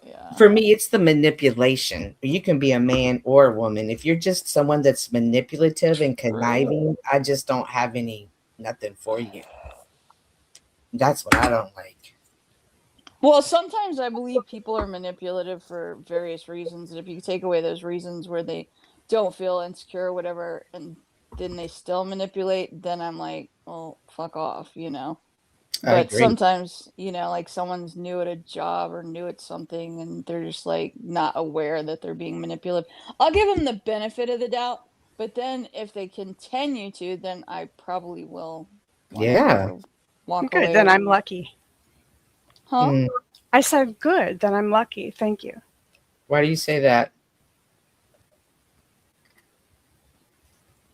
Yeah. For me, it's the manipulation. You can be a man or a woman. If you're just someone that's manipulative and conniving, I just don't have nothing for you. That's what I don't like. Well, sometimes I believe people are manipulative for various reasons, and if you take away those reasons where they don't feel insecure or whatever, and then they still manipulate, then I'm like, well, fuck off, you know. I But agree. sometimes, you know, like someone's new at a job or new at something, and they're just like not aware that they're being manipulative. I'll give them the benefit of the doubt, but then if they continue to, then I probably will. Yeah. Walk Good. away. Then I'm lucky. Huh? I said good. Then I'm lucky. Thank you. Why do you say that?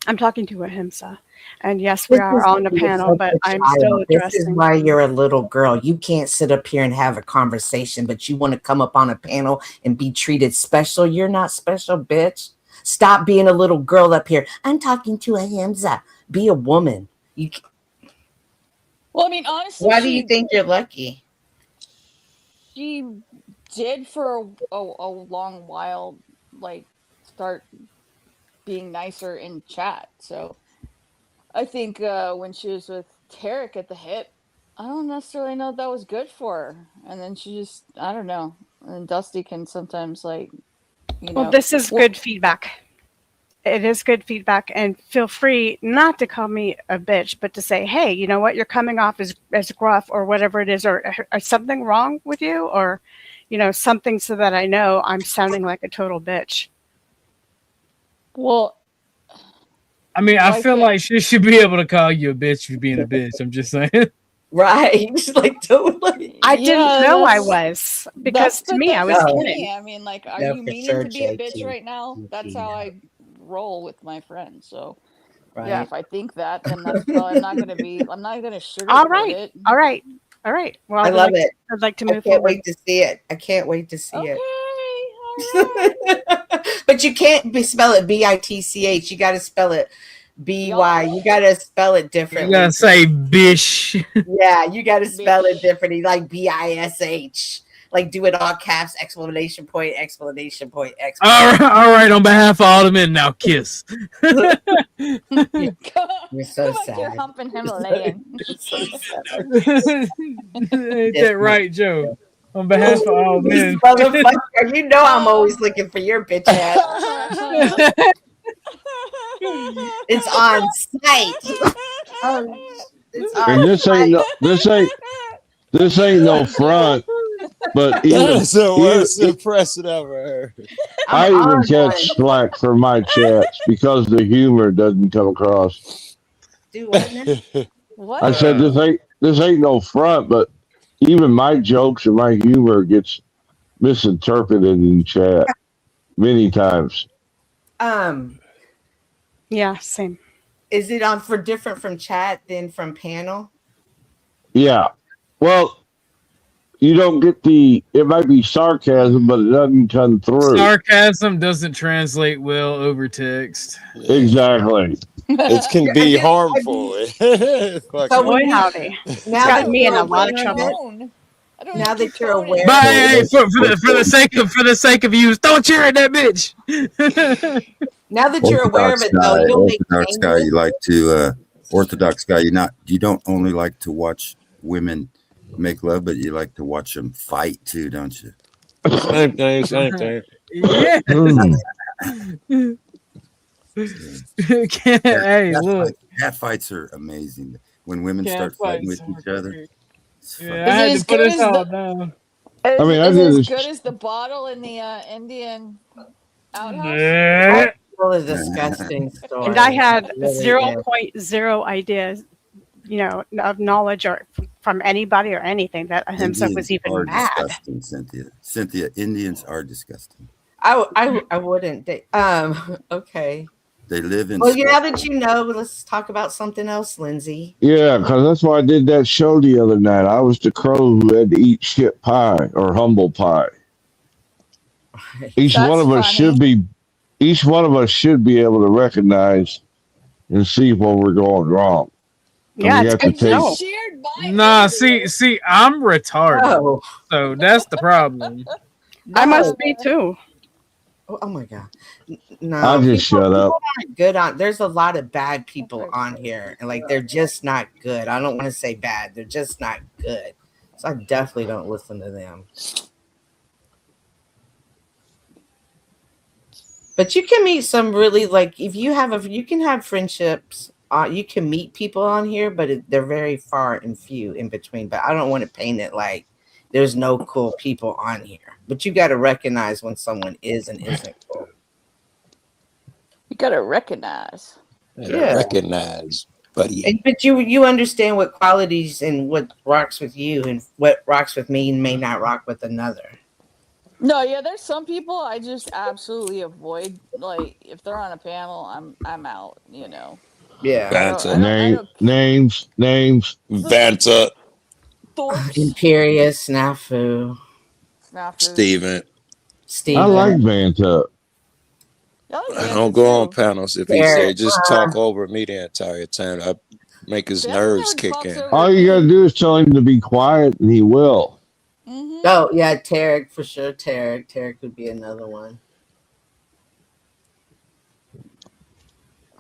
I'm talking to Ahimsa, and yes, we are on a panel, but I'm still This is addressing. why you're a little girl. You can't sit up here and have a conversation, but you want to come up on a panel and be treated special. You're not special, bitch. Stop being a little girl up here. I'm talking to Ahimsa. Be a woman. You. Well, I mean, honestly, Why do you think you're lucky? She did for a long while, like, start being nicer in chat. So I think when she was with Tarek at the hip, I don't necessarily know if that was good for her. And then she just, I don't know. And Dusty can sometimes, like, you know. Well, this is good feedback. It is good feedback, and feel free not to call me a bitch, but to say, hey, you know what, you're coming off as gruff or whatever it is, or something wrong with you, or, you know, something so that I know I'm sounding like a total bitch. Well, I mean, I feel like she should be able to call you a bitch for being a bitch. I'm just saying. Right. Like, totally. I didn't know I that's- was, because to me, I was that's kidding. me. I mean, like, are Yeah, you for meaning sure, to be a JT. bitch right now? That's how I roll with my friends. So, yeah, Right. if I think that, then that's probably, I'm not going to sugarcoat All right. it. All right. All right. Well, I love it. I'd like to I move can't forward. wait to see it. I can't wait to see Okay. it. But you can't spell it bitch. You got to spell it by. You got to spell it differently. You gotta say bish. Yeah, you got to spell it differently, like bish. Like do it all caps! Exclamation point! Exclamation point! Exclamation. All right. On behalf of all the men, now kiss. You're so Come back sad. here, humping Himalayan. Ain't that right, Joe? On behalf of all men. Motherfucker, you know I'm always looking for your bitch ass. It's on site. It's on And this ain't no front. But even, That is the worst impression I've ever heard. I even catch slack for my chats because the humor doesn't come across. Do what now? What? I said this ain't no front, but even my jokes and my humor gets misinterpreted in chat many times. Yeah, same. Is it on for different from chat than from panel? Yeah. Well, you don't get it might be sarcasm, but it doesn't come through. Sarcasm doesn't translate well over text. Exactly. It can be harmful. Boy, howdy. It's got me in a lot of trouble. Now that you're aware, But hey, for the sake of you, don't cheer at that bitch. now that you're aware of it, though, you'll make Orthodox guy, you like to Orthodox guy. You don't only like to watch women make love, but you like to watch them fight too, don't you? Same thing. Yeah. Hey, look. Cat fights are amazing. When women start fighting with each other. Yeah, I had to put it all down. Is I mean, I it did as this. good as the bottle in the Indian outhouse? Yeah. That's a disgusting story. And I had It really is. 0.0 ideas, of knowledge or from anybody or anything that Ahimsa was even are mad. disgusting, Cynthia. Cynthia, Indians are disgusting. I wouldn't. Okay. They live in. Well, now that you know, let's talk about something else, Lindsay. Yeah, because that's why I did that show the other night. I was the crow who had to eat shit pie or humble pie. Each one of us should be able to recognize and see when we're going wrong. Yeah, And we it's have to good take. Nah, see, I'm retarded, so that's the problem. I must be too. Oh my god! No, I'll just shut up. Aren't good on. There's a lot of bad people on here, and they're just not good. I don't want to say bad; they're just not good. So I definitely don't listen to them. But you can meet some really if you can have friendships. You can meet people on here, but they're very far and few in between. But I don't want to paint it like there's no cool people on here. But you got to recognize when someone is and isn't cool. You got to recognize. Yeah. Recognize, buddy. But you understand what qualities and what rocks with you and what rocks with me and may not rock with another. No, yeah, there's some people I just absolutely avoid. Like if they're on a panel, I'm out. Yeah. Names. Vanta. Imperious, Snafu. Steven. I like Vanta. I don't go on panels if he say just talk over me the entire time. I make his nerves kick in. All you gotta do is tell him to be quiet, and he will. Oh yeah, Tarek for sure. Tarek would be another one.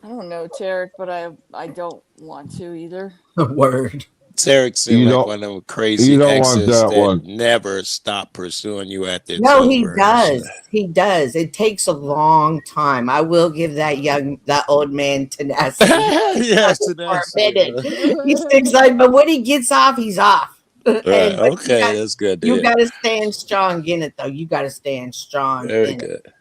I don't know Tarek, but I don't want to either. Word. Tarek seemed like one of them crazy exes that never stop pursuing you at their he does. He does. It takes a long time. I will give that old man tenacity. Yes, for a minute. He sticks like, but when he gets off, he's off. Right. Okay, that's good. You got to stand strong in it, though. You got to stand strong. Very good.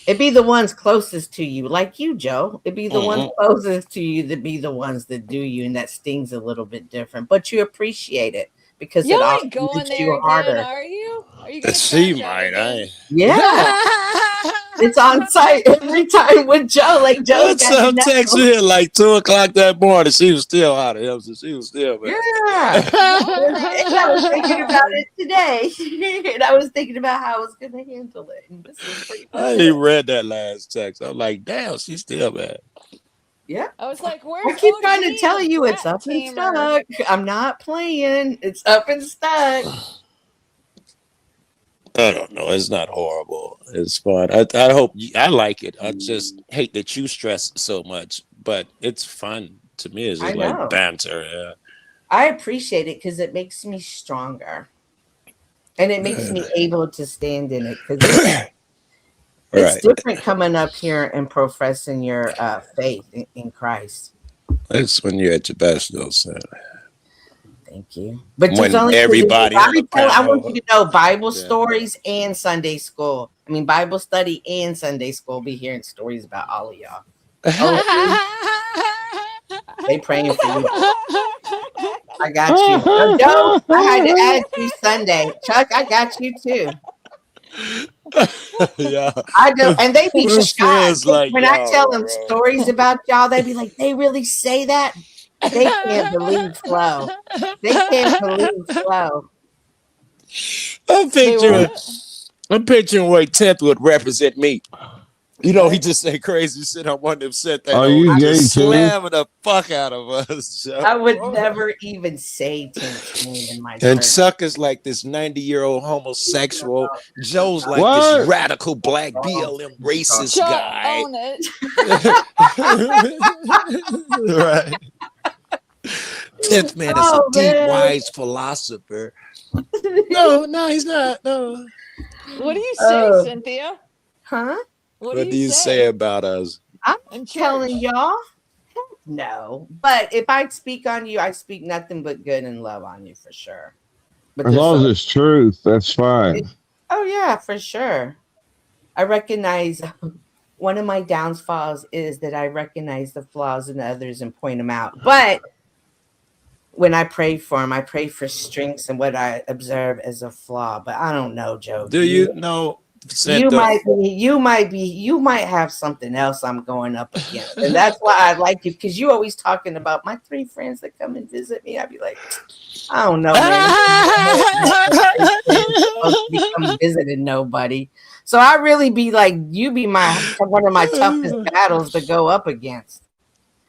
It'd be the ones closest to you, like you, Joe. It'd be the ones closest to you that be the ones that do you, and that stings a little bit different. But you appreciate it because you it ain't going makes there you harder. again, are you? Are you She might, Yeah. It's on site every time with Joe. Like Joe texted me at like 2:00 that morning. She was still out of him, so she was still man. Yeah. And I was thinking about it today. And I was thinking about how I was gonna handle it. And this is pretty I ain't even read that last text. I'm like, damn, she's still mad. Yeah. I was like, where's I keep trying to tell you it's up and stuck. I'm not playing. It's up and stuck. I don't know. It's not horrible. It's fun. I hope I like it. I just hate that you stress so much, but it's fun to me. It's just like banter. Yeah. I appreciate it because it makes me stronger, and it makes me able to stand in it. Because it's different coming up here and professing your faith in Christ. That's when you're at your best, though, son. Thank you. But when everybody, I want you to know Bible stories and Sunday school. I mean, Bible study and Sunday school. Be hearing stories about all of y'all. They praying for you. I got you. Joe, I had to add you Sunday. Chuck, I got you too. Yeah, I do, and they be shocked like when I tell them stories about y'all. They be like, "They really say that?" They can't believe Flo. They can't believe Flo. I'm picturing where 10th would represent me. You know, he just say crazy shit on one of them set that you gay just too? slamming the fuck out of us. So. I would never even say 10's name in my And church. Chuck is like this 90-year-old homosexual. Joe's like What? this radical black BLM racist Chuck, guy. own it. Right. 10th man is a deep, wise philosopher. No, he's not. No. What do you say, Cynthia? Huh? What do you say about us? I'm telling y'all. No. But if I speak on you, I speak nothing but good and love on you for sure. But As long as it's truth, that's fine. Oh, yeah, for sure. I recognize one of my downfalls is that I recognize the flaws in others and point them out. But when I pray for them, I pray for strengths and what I observe as a flaw. But I don't know, Joe. Do you know? You might have something else I'm going up against. And that's why I like you, because you always talking about my 3 friends that come and visit me. I'd be like, I don't know, man. I'm visiting nobody. So I really be like, you be one of my toughest battles to go up against.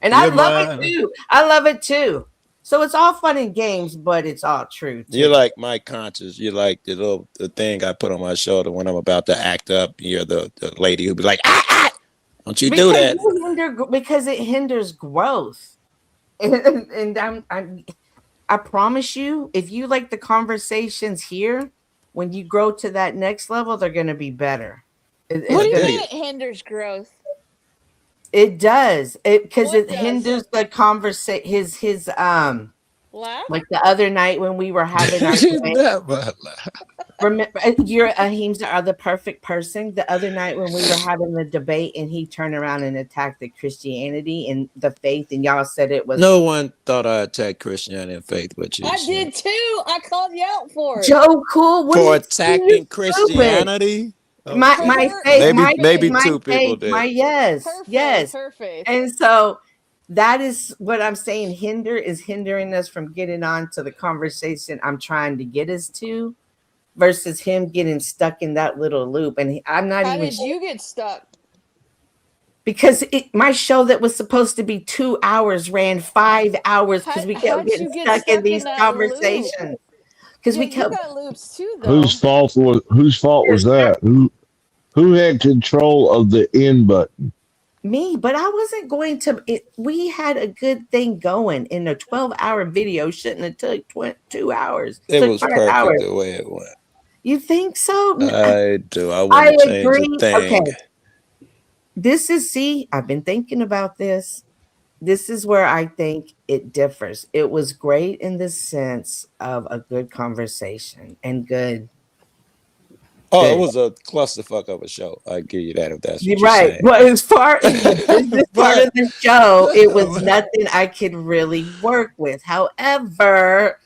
And I love it too. I love it too. So it's all fun and games, but it's all true too. You're like my conscience. You're like the thing I put on my shoulder when I'm about to act up. You're the lady who be like, don't you do that. Because it hinders growth. And I promise you, if you like the conversations here, when you grow to that next level, they're going to be better. What do you mean it hinders growth? It does. Because it hinders the conversation. His laugh? Like the other night when we were having our debate. Remember, you're Ahimsa are the perfect person. The other night when we were having the debate and he turned around and attacked the Christianity and the faith, and y'all said it was. No one thought I attacked Christianity and faith, but you. I did too. I called you out for it. Joe, cool. For attacking Christianity. My faith, maybe 2 people did. Yes. Her faith. And so that is what I'm saying. Hindering us from getting on to the conversation I'm trying to get us to, versus him getting stuck in that little loop. And I'm not even. How did you get stuck? Because my show that was supposed to be 2 hours ran 5 hours because we kept getting stuck in these conversations. Because we kept. You got loops too, though. Whose fault was that? Who had control of the end button? Me, but I wasn't going to. We had a good thing going, in a 12-hour video shouldn't have took 2 hours. It was perfect the way it went. You think so? I do. I wouldn't change a thing. Okay. This is, I've been thinking about this. This is where I think it differs. It was great in the sense of a good conversation and good. Oh, it was a clusterfuck of a show. I give you that if that's what right. You're saying. Well, as far as the business part of the show, it was nothing I could really work with. However,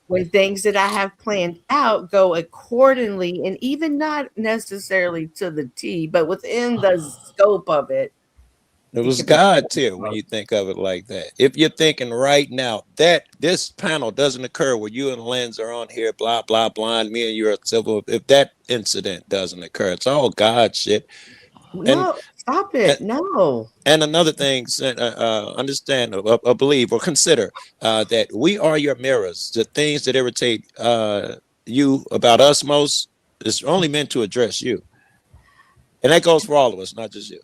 when things that I have planned out go accordingly, and even not necessarily to the T, but within the scope of it. It was God tier when you think of it like that. If you're thinking right now that this panel doesn't occur where you and Lens are on here, blah, blah, blah, me and you are civil, if that incident doesn't occur, it's all God shit. No, stop it. No. And another thing, understand, or believe, or consider that we are your mirrors. The things that irritate you about us most is only meant to address you. And that goes for all of us, not just you.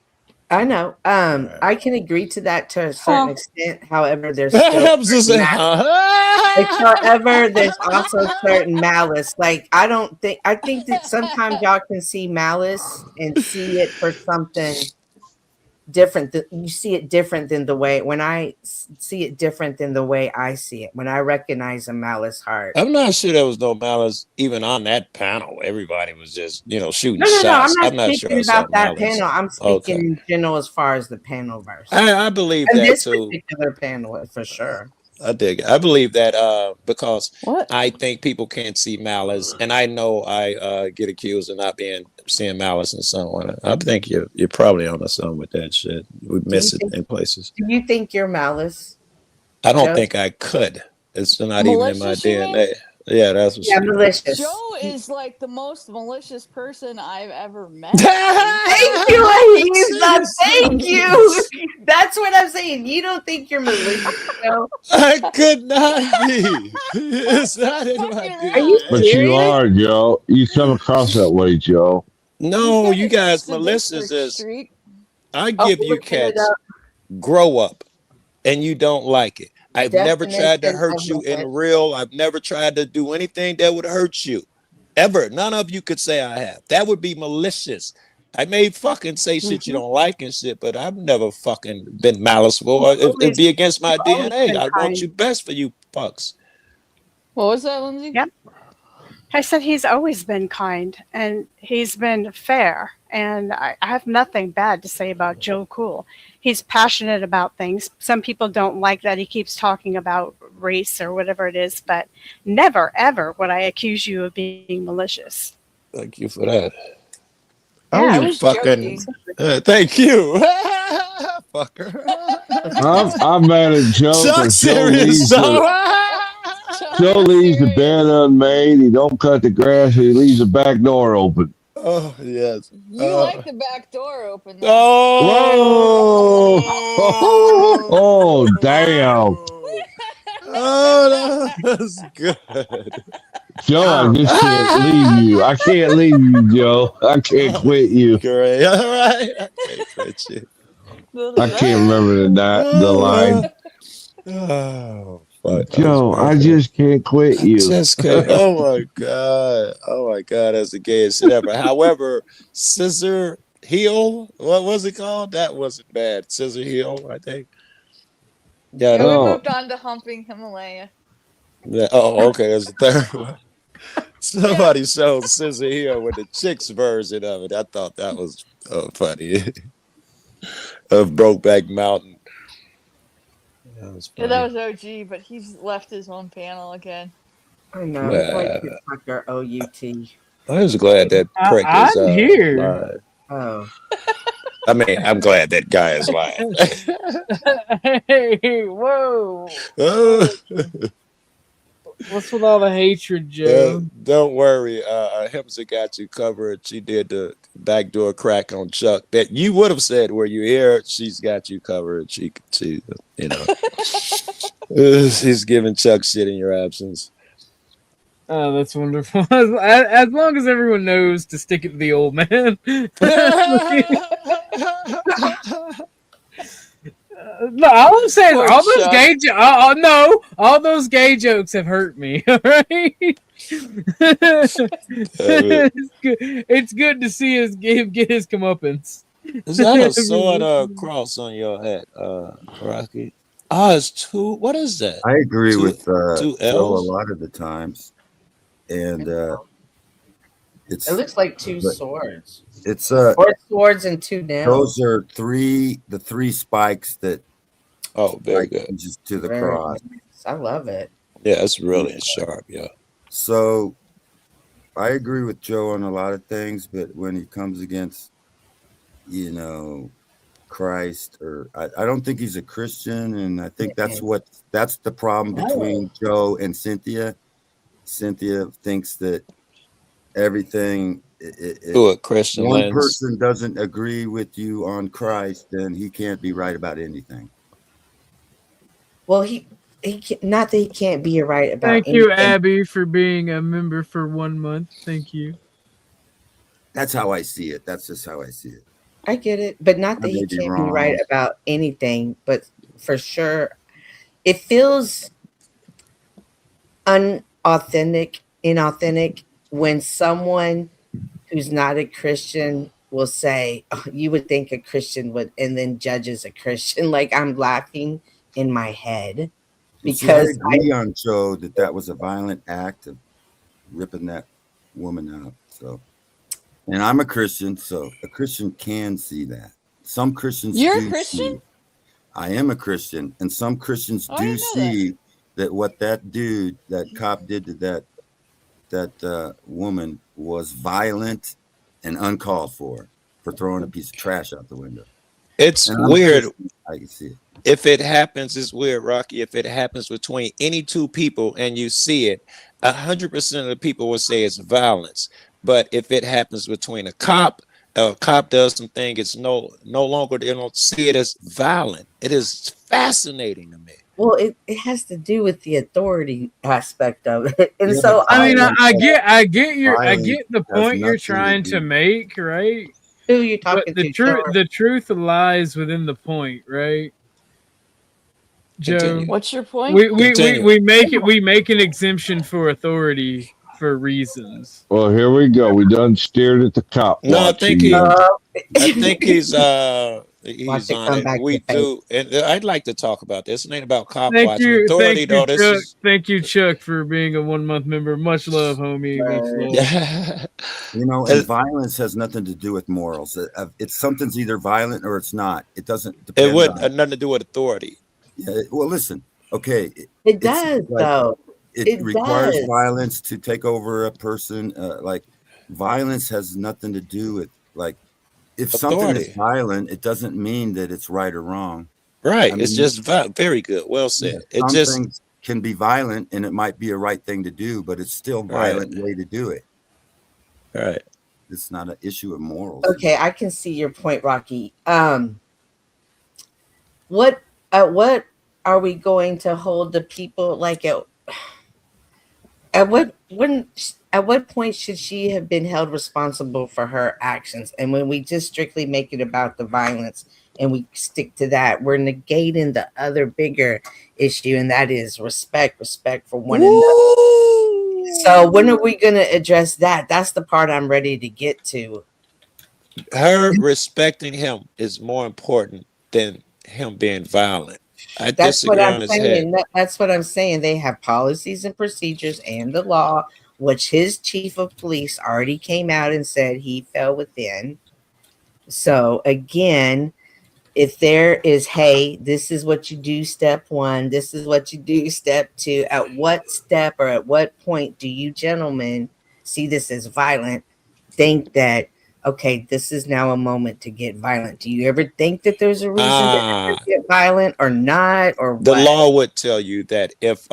I know. I can agree to that to a certain extent. However, there's still however, there's also certain malice. Like I think that sometimes y'all can see malice and see it for something different. You see it different than the way when I see it different than the way I see it. When I recognize a malice heart, I'm not sure there was no malice even on that panel. Everybody was just shooting no, shots. I'm not speaking about that malice. panel. I'm speaking in general as far as the panel verse. I believe and that this too. Particular panel for sure. I dig it. I believe that because I think people can't see malice, and I know I get accused of not seeing malice in someone. I think you're probably on to something with that shit. We miss it in places. Do you think you're malice? I don't Joe? think I could. It's not even in my Malicious, you DNA. Yeah, that's what Yeah, she meant. malicious. Joe is like the most malicious person I've ever met. Thank you, Aisa. Thank you. That's what I'm saying. You don't think you're malicious, Joe? I could not be. It's not in my Are you DNA. But you serious? are, Joe. You come across that way, Joe. No, you guys, Sadistic malicious is. streak. I give you Looking it cats up. grow up, and you don't like it. I've never tried to Definition hurt of you in malicious. real. I've never tried to do anything that would hurt you, ever. None of you could say I have. That would be malicious. I may fucking say shit you don't like and shit, but I've never fucking been maliceful. It'd be against my DNA. I want you best for you fucks. What was that, Lindsay? Yep. I said he's always been kind and he's been fair. And I have nothing bad to say about Joe Cool. He's passionate about things. Some people don't like that he keeps talking about race or whatever it is, but never, ever would I accuse you of being malicious. Thank you for that. Yeah, Oh, I you was fucking. joking. Thank you. Fucker. I'm mad at Joe So because serious, Joe leaves the bed unmade. He don't cut the grass. He leaves the back door open. Oh, yes. You like the back door open. Though. Whoa! Oh, damn. Oh, that's good. Joe, I just can't leave you. I can't leave you, Joe. I can't quit you. Great. All right. I can't quit you. I can't remember the line. Oh, fuck. Joe, I just can't quit you. Just can't. Oh my god. Oh my god. That's the gayest shit ever. However, scissor heel. What was it called? That wasn't bad. Scissor heel, I think. Yeah. Yeah, we moved on to humping Himalaya. Yeah. Oh, okay. There's the third one. Somebody showed scissor heel with the chicks version of it. I thought that was funny. Of Brokeback Mountain. Yeah, that was OG, but he's left his own panel again. I know. Like Tucker OUT. I was glad that prick is I'm here. live. Oh. I mean, I'm glad that guy is live. Hey, whoa. Oh. What's with all the hatred, Joe? Don't worry. Himsa got you covered. She did the backdoor crack on Chuck. That you would have said were you here. She's got you covered. She you know. She's giving Chuck shit in your absence. Oh, that's wonderful. As long as everyone knows to stick it to the old man. No, all I'm saying is all those gay all those gay jokes have hurt me. All right, it's good to see him get his comeuppance. Is that a sword cross on your head, Rocky? It's two. What is that? I agree with two Joe a L's? lot of the times, and It looks like two swords. It's 4 swords and 2 nails. those are the three spikes that very good. just to the Very cross. nice. I love it. Yeah, it's really sharp. Yeah. So I agree with Joe on a lot of things, but when he comes against, Christ, or I don't think he's a Christian, and I think that's the problem between Joe and Cynthia. Cynthia thinks that everything Through a Christian one lens. person doesn't agree with you on Christ, then he can't be right about anything. Well, he not that he can't be right about Thank you, anything. Abby, for being a member for 1 month. Thank you. That's how I see it. That's just how I see it. I get it, but not that I he may be can't be wrong. right about anything, but for sure it feels inauthentic when someone who's not a Christian will say, oh, you would think a Christian would, and then judges a Christian. Like, I'm laughing in my head because I agree on Joe that was a violent act of ripping that woman out. So, and I'm a Christian, so a Christian can see that. Some Christians You're do a Christian? see. I am a Christian, and some Christians do see that what that dude, that cop did to that woman was violent and uncalled for throwing a piece of trash out the window. It's And I'm weird. just, I can see it. If it happens, it's weird, Rocky. If it happens between any two people and you see it, 100% of the people will say it's violence. But if it happens between a cop does something, it's no longer, they don't see it as violent. It is fascinating to me. Well, it has to do with the authority aspect of it, and Yeah, so but I mean, violence, I get violence the has point you're nothing to trying to do. make, right? who you But talking to, Joe? the truth lies within the point, right, Joe? Continue. What's your point? Continue. We make an exemption for authority for reasons. Well, here we go. We done stared at the cop No, I watch think again. I think he's Watch it on come it. back We to face. do, and I'd like to talk about this. It ain't about cop Thank watching you, authority, though. This Chuck. is Thank you, Chuck, for being a 1 month member. Much love, homie. Much love. You know, and violence has nothing to do with morals. It's something's either violent or it's not. It doesn't It depend would on. have nothing to do with authority. Yeah, well, listen. Okay, It does, though. It requires does. violence to take over a person. Like violence has nothing to do with like if something Authority. is violent, it doesn't mean that it's right or wrong. Right. I It's mean, just very good. Well said. It some just things can be violent and it might be a right thing to do, but it's still a violent way to do it. Right. It's not an issue of morals. Okay, I can see your point, Rocky. What are we going to hold the people like at what point should she have been held responsible for her actions? And when we just strictly make it about the violence and we stick to that, we're negating the other bigger issue, and that is respect for one another. So when are we going to address that? That's the part I'm ready to get to. her respecting him is more important than him being violent. I That's what disagree on I'm his saying. head. That's what I'm saying. They have policies and procedures and the law, which his chief of police already came out and said he fell within. So again, if there is, hey, this is what you do, step one, this is what you do, step two, at what step or at what point do you gentlemen see this as violent, think that, okay, this is now a moment to get violent? Do you ever think that there's a reason to get violent or not, or The what? law would tell you that if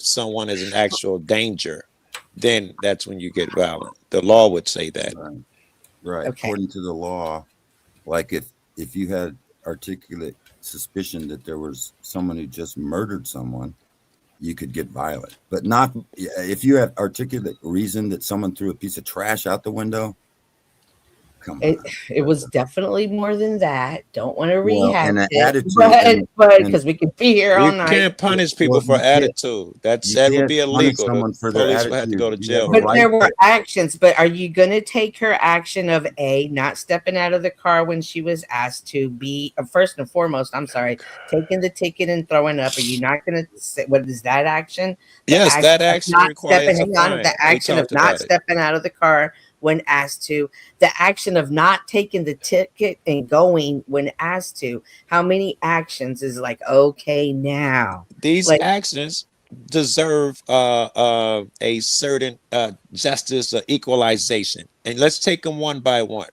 someone is in actual danger, then that's when you get violent. The law would say that. Right. Okay. According to the law, like if you had articulate suspicion that there was someone who just murdered someone, you could get violent. But not if you have articulate reason that someone threw a piece of trash out the window. Come on. It was definitely more than that. Don't want to Well, rehash and an it, attitude but because we could be here all You night. can't punish people for attitude. That would be illegal. The police would have to go to jail. But there were actions. But are you going to take her action of A, not stepping out of the car when she was asked to, B, first and foremost, I'm sorry, taking the ticket and throwing up? Are you not going to say, what is that action? Yes, that action requires a fine. The action of not stepping out of the car when asked to, the action of not taking the ticket and going when asked to. How many actions is like, okay, now These actions deserve a certain justice equalization, and let's take them one by one.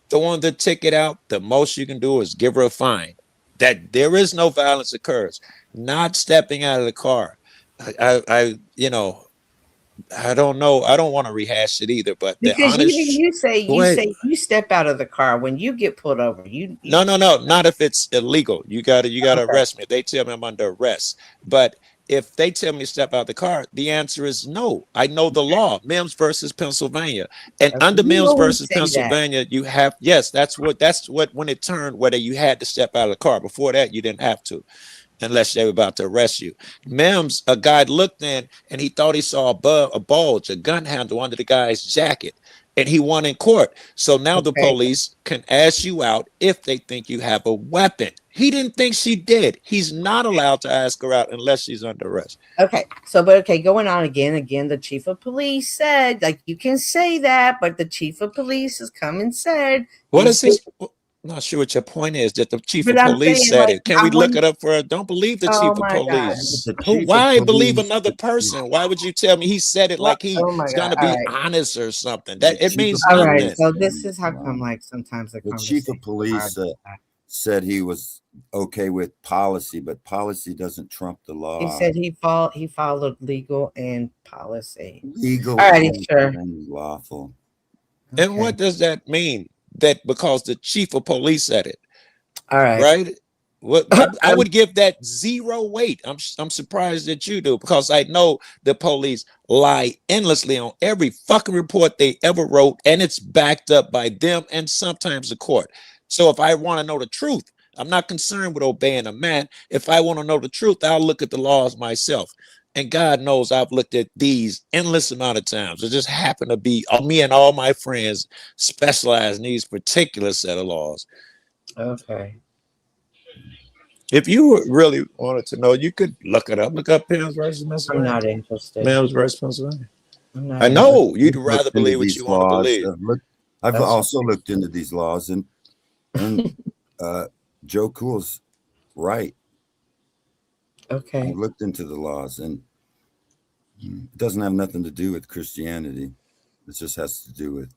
Throwing the ticket out, the most you can do is give her a fine. That there is no violence occurs. Not stepping out of the car. I don't know. I don't want to rehash it either. But because you say you step out of the car when you get pulled over. No, not if it's illegal. You gotta arrest me. If they tell me I'm under arrest. But if they tell me to step out the car, the answer is no. I know the law, Mims versus Pennsylvania, and under Mims versus Pennsylvania, you have that's what when it turned whether you had to step out of the car. Before that, you didn't have to. Unless they were about to arrest you. Mims, a guy looked in and he thought he saw a bulge, a gun handle under the guy's jacket, and he won in court. So now the police can ask you out if they think you have a weapon. He didn't think she did. He's not allowed to ask her out unless she's under arrest. Okay, going on again, the chief of police said, like, you can say that, but the chief of police has come and said, what is this? I'm not sure what your point is. That the chief of police said it. Can we look it up for her? Don't believe the chief of police. Why believe another person? Why would you tell me he said it like he's going to be honest or something? That it means all nothing. right. So this is how come, like, sometimes the chief of police said he was okay with policy, but policy doesn't trump the law. He said he followed legal and policy. Legal All righty, sure. and lawful. And what does that mean? That because the chief of police said it. All right. Right? What I would give that 0 weight. I'm surprised that you do, because I know the police lie endlessly on every fucking report they ever wrote, and it's backed up by them and sometimes the court. So if I want to know the truth, I'm not concerned with obeying a man. If I want to know the truth, I'll look at the laws myself. And God knows I've looked at these endless amount of times. It just happened to be me and all my friends specialize in these particular set of laws. Okay. If you really wanted to know, you could look it up. Look up Pam's versus Pennsylvania. I'm not interested. Pam's versus Pennsylvania. not I know you'd Looked rather into believe what these you want to laws. believe. I've That's- also looked into these laws, and Joe Cool's right. Okay. I looked into the laws, and it doesn't have nothing to do with Christianity. It just has to do with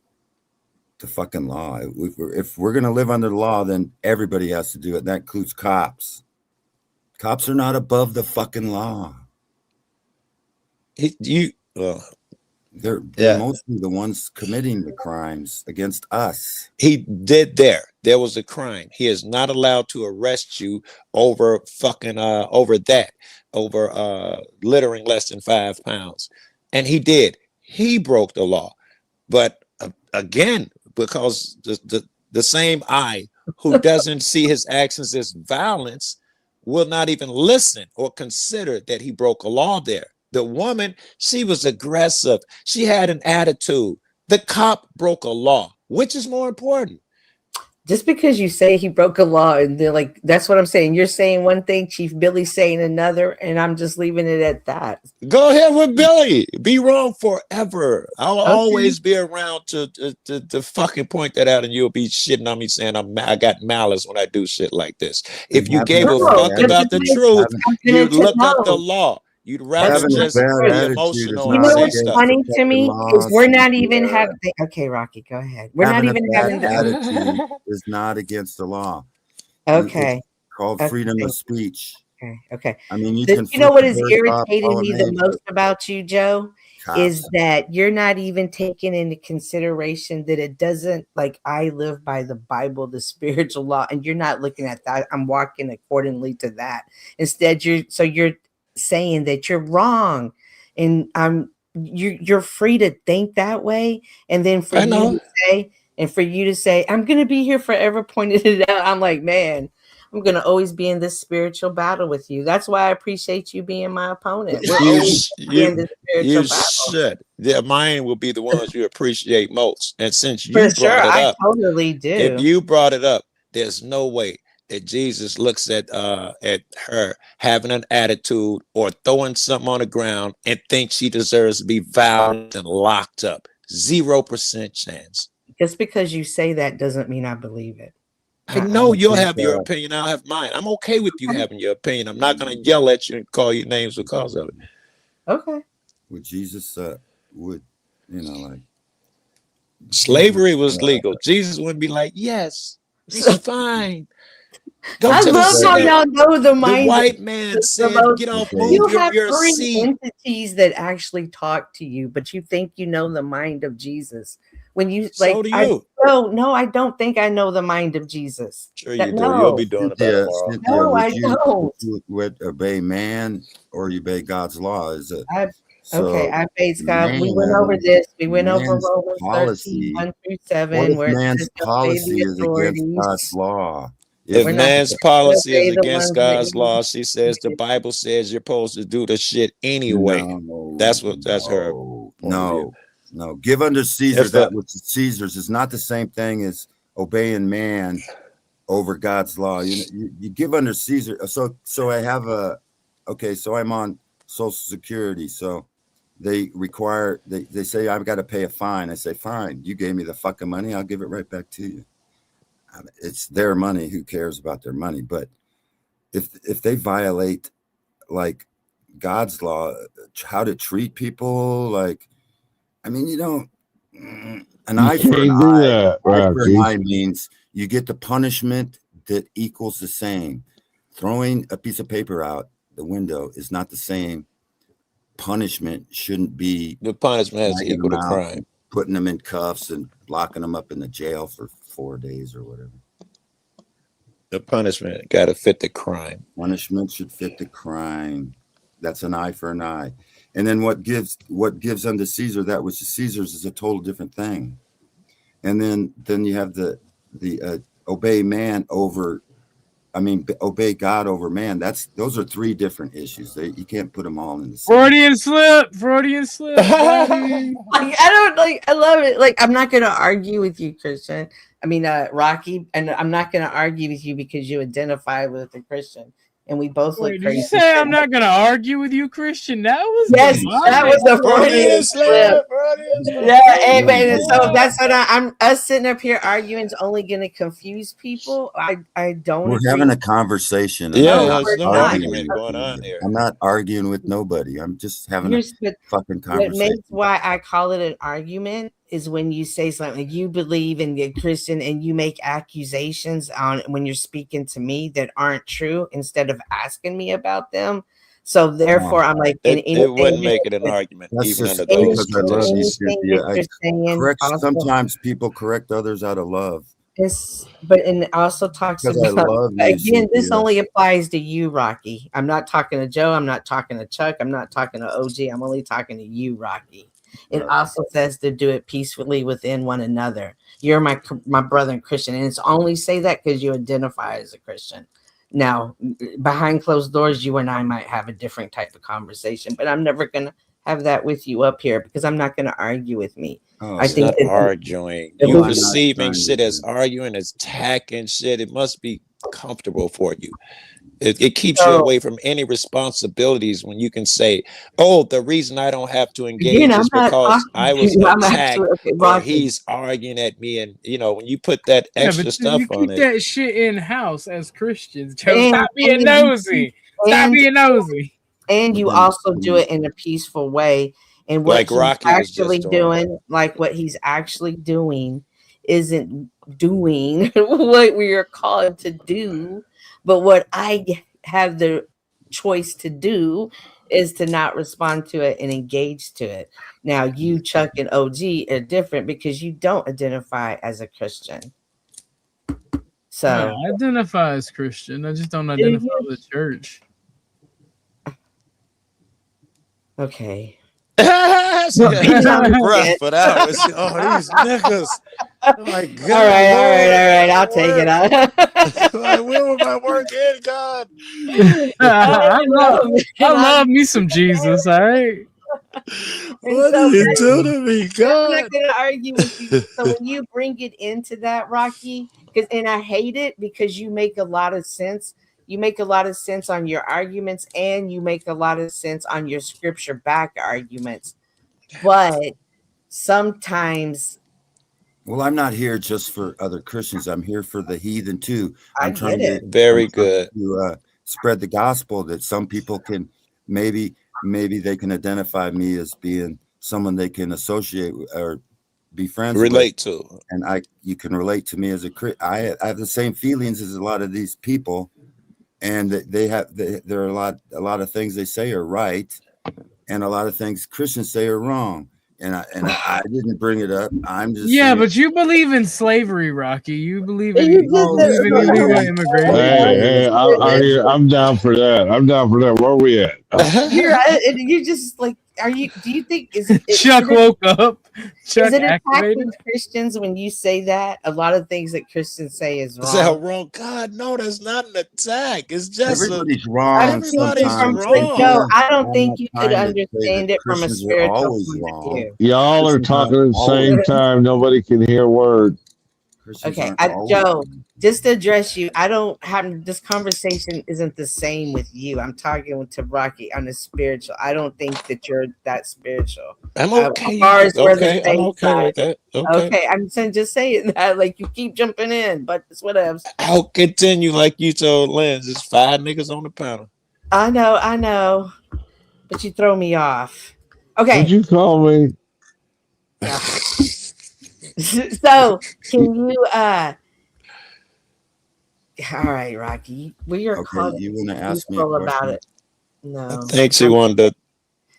the fucking law. If we're going to live under the law, then everybody has to do it. That includes cops. Cops are not above the fucking law. They're mostly the ones committing the crimes against us. He did there. There was a crime. He is not allowed to arrest you over fucking over littering less than 5 pounds. And he did. He broke the law. But again, because the same eye who doesn't see his actions as violence will not even listen or consider that he broke a law there. The woman, she was aggressive. She had an attitude. The cop broke a law. Which is more important? Just because you say he broke a law, and they're like, that's what I'm saying. You're saying one thing, Chief Billy's saying another, and I'm just leaving it at that. Go ahead with Billy. Be wrong forever. I'll always be around to fucking point that out, and you'll be shitting on me saying I got malice when I do shit like this. If you gave a fuck about the truth, you'd look up the law. You'd rather just be emotional and say stuff. Funny to me is we're not even having. Okay, Rocky, go ahead. We're not even having. Attitude is not against the law. Okay. It's called freedom of speech. Okay. I mean, you know what is irritating me the most about you, Joe, is that you're not even taking into consideration that it doesn't, like, I live by the Bible, the spiritual law, and you're not looking at that. I'm walking accordingly to that. Instead, you're saying that you're wrong, and you're free to think that way, and then for you to say I'm gonna be here forever, pointed it out. I'm like, man, I'm gonna always be in this spiritual battle with you. That's why I appreciate you being my opponent. We're always in this spiritual battle. Should. Yeah, mine will be the ones you appreciate most. And since you For sure, brought it up, I totally do. If you brought it up, there's no way that Jesus looks at her having an attitude or throwing something on the ground and thinks she deserves to be violent and locked up. 0% chance. Just because you say that doesn't mean I believe it. I know you'll have your opinion. I'll have mine. I'm okay with you having your opinion. I'm not going to yell at you and call you names because of it. Okay. Would Jesus like slavery was legal? Jesus wouldn't be like, yes, it's fine. I love how y'all know the mind. The white man said, "Get off, move. You have You're a three seed." entities that actually talk to you, but you think you know the mind of Jesus. When you So do you. No, I don't think I know the mind of Jesus. Sure you do. You'll be doing it better tomorrow. No, I don't. Would obey man or you obey God's law? Is it? I obey God. We went over this. We went over Romans policy, 13, 1-7. What if where man's policy is against God's law? If man's policy is against God's law, she says the Bible says you're supposed to do the shit anyway. That's her. No. Give unto Caesar that which is Caesar's is not the same thing as obeying man over God's law. You give under Caesar. So I have so I'm on Social Security. So they require, they say I've got to pay a fine. I say, fine, you gave me the fucking money, I'll give it right back to you. It's their money. Who cares about their money? But if they violate like God's law, how to treat people, like, I mean, you don't. An eye for an eye. Eye for an eye means you get the punishment that equals the same. Throwing a piece of paper out the window is not the same. Punishment shouldn't be The punishment has to dragging equal the them out crime. and putting them in cuffs and locking them up in the jail for 4 days or whatever. The punishment got to fit the crime. Punishment should fit the crime. That's an eye for an eye. And then what gives unto Caesar that which is Caesar's is a total different thing. And then you have the obey man over, obey God over man. Those are three different issues. You can't put them all in the same. Freudian slip. Buddy. I love it. Like, I'm not going to argue with you, Christian. Rocky, and I'm not going to argue with you because you identify with a Christian, and we both look Did crazy. you say I'm not going to argue with you, Christian? That was that was the Freudian slip. Yeah, and so that's what I'm. Us sitting up here arguing is only going to confuse people. I don't. We're having a conversation. There's no argument going on there. I'm not arguing with nobody. I'm just having a fucking conversation. What makes why I call it an argument is when you say something like you believe in the Christian and you make accusations on when you're speaking to me that aren't true instead of asking me about them. So therefore, I'm like, it wouldn't make it an argument. That's even just under those because I love you, Cynthia. also, Sometimes people correct others out of love. But it also talks Because I about, love you, again, this Cynthia. only applies to you, Rocky. I'm not talking to Joe. I'm not talking to Chuck. I'm not talking to OG. I'm only talking to you, Rocky. It also says to do it peacefully within one another. You're my brother and Christian, and it's only say that because you identify as a Christian. Now, behind closed doors, you and I might have a different type of conversation, but I'm never gonna have that with you up here because I'm not gonna argue with me. I think not arguing. You perceiving shit as arguing, as attacking shit. It must be comfortable for you. It keeps you away from any responsibilities when you can say, "Oh, the reason I don't have to engage is because I was attacked, or he's arguing at me." And when you put that extra stuff on keep it, that shit in house as Christians. Stop being nosy. Stop being nosy. And you also do it in a peaceful way. And what like Rocky he's actually was just doing, like what he's actually doing, isn't doing what we are called to do. But what I have the choice to do is to not respond to it and engage to it. Now, you, Chuck, and OG are different because you don't identify as a Christian. So I identify as Christian. I just don't identify with the church. Okay. Rough for that. These niggas. Oh my God. All right. I'll take it out. Like, where would my work in, God? I love me some Jesus, all right? What are you doing to me, God? I'm not going to argue with you. So when you bring it into that, Rocky, and I hate it because you make a lot of sense. You make a lot of sense on your arguments, and you make a lot of sense on your scripture back arguments. But sometimes, well, I'm not here just for other Christians. I'm here for the heathen too. I'm trying to spread the gospel that some people can maybe they can identify me as being someone they can associate or be friends relate with. To, and you can relate to me as a Christian. I have the same feelings as a lot of these people. And there are a lot of things they say are right, and a lot of things Christians say are wrong. And I didn't bring it up. I'm just saying, but you believe in slavery, Rocky. You believe in illegal immigration. Hey, I'm down for that. Where are we at? You're just like, do you think Chuck woke up? Chuck is it activated? attacking Christians when you say that? A lot of things that Christians say is wrong. Is that wrong? God, no, that's not an attack. It's just everybody's wrong. Everybody's wrong. No, I don't think you could understand it from a spiritual point of view. Y'all are talking at the same time. Nobody can hear a word. Okay, Joe, just to address you, I don't have this conversation isn't the same with you. I'm talking to Rocky on the spiritual. I don't think that you're that spiritual. I'm okay. As far as I'm okay with that. Okay, I'm just saying that like you keep jumping in, but it's whatever. I'll continue like you told Lance. There's 5 niggas on the panel. I know, but you throw me off. Okay. Did you call me? Yeah. So can you All right, Rocky. We are Okay, you want to ask me a about question? it. No. Thanks, he wanted to.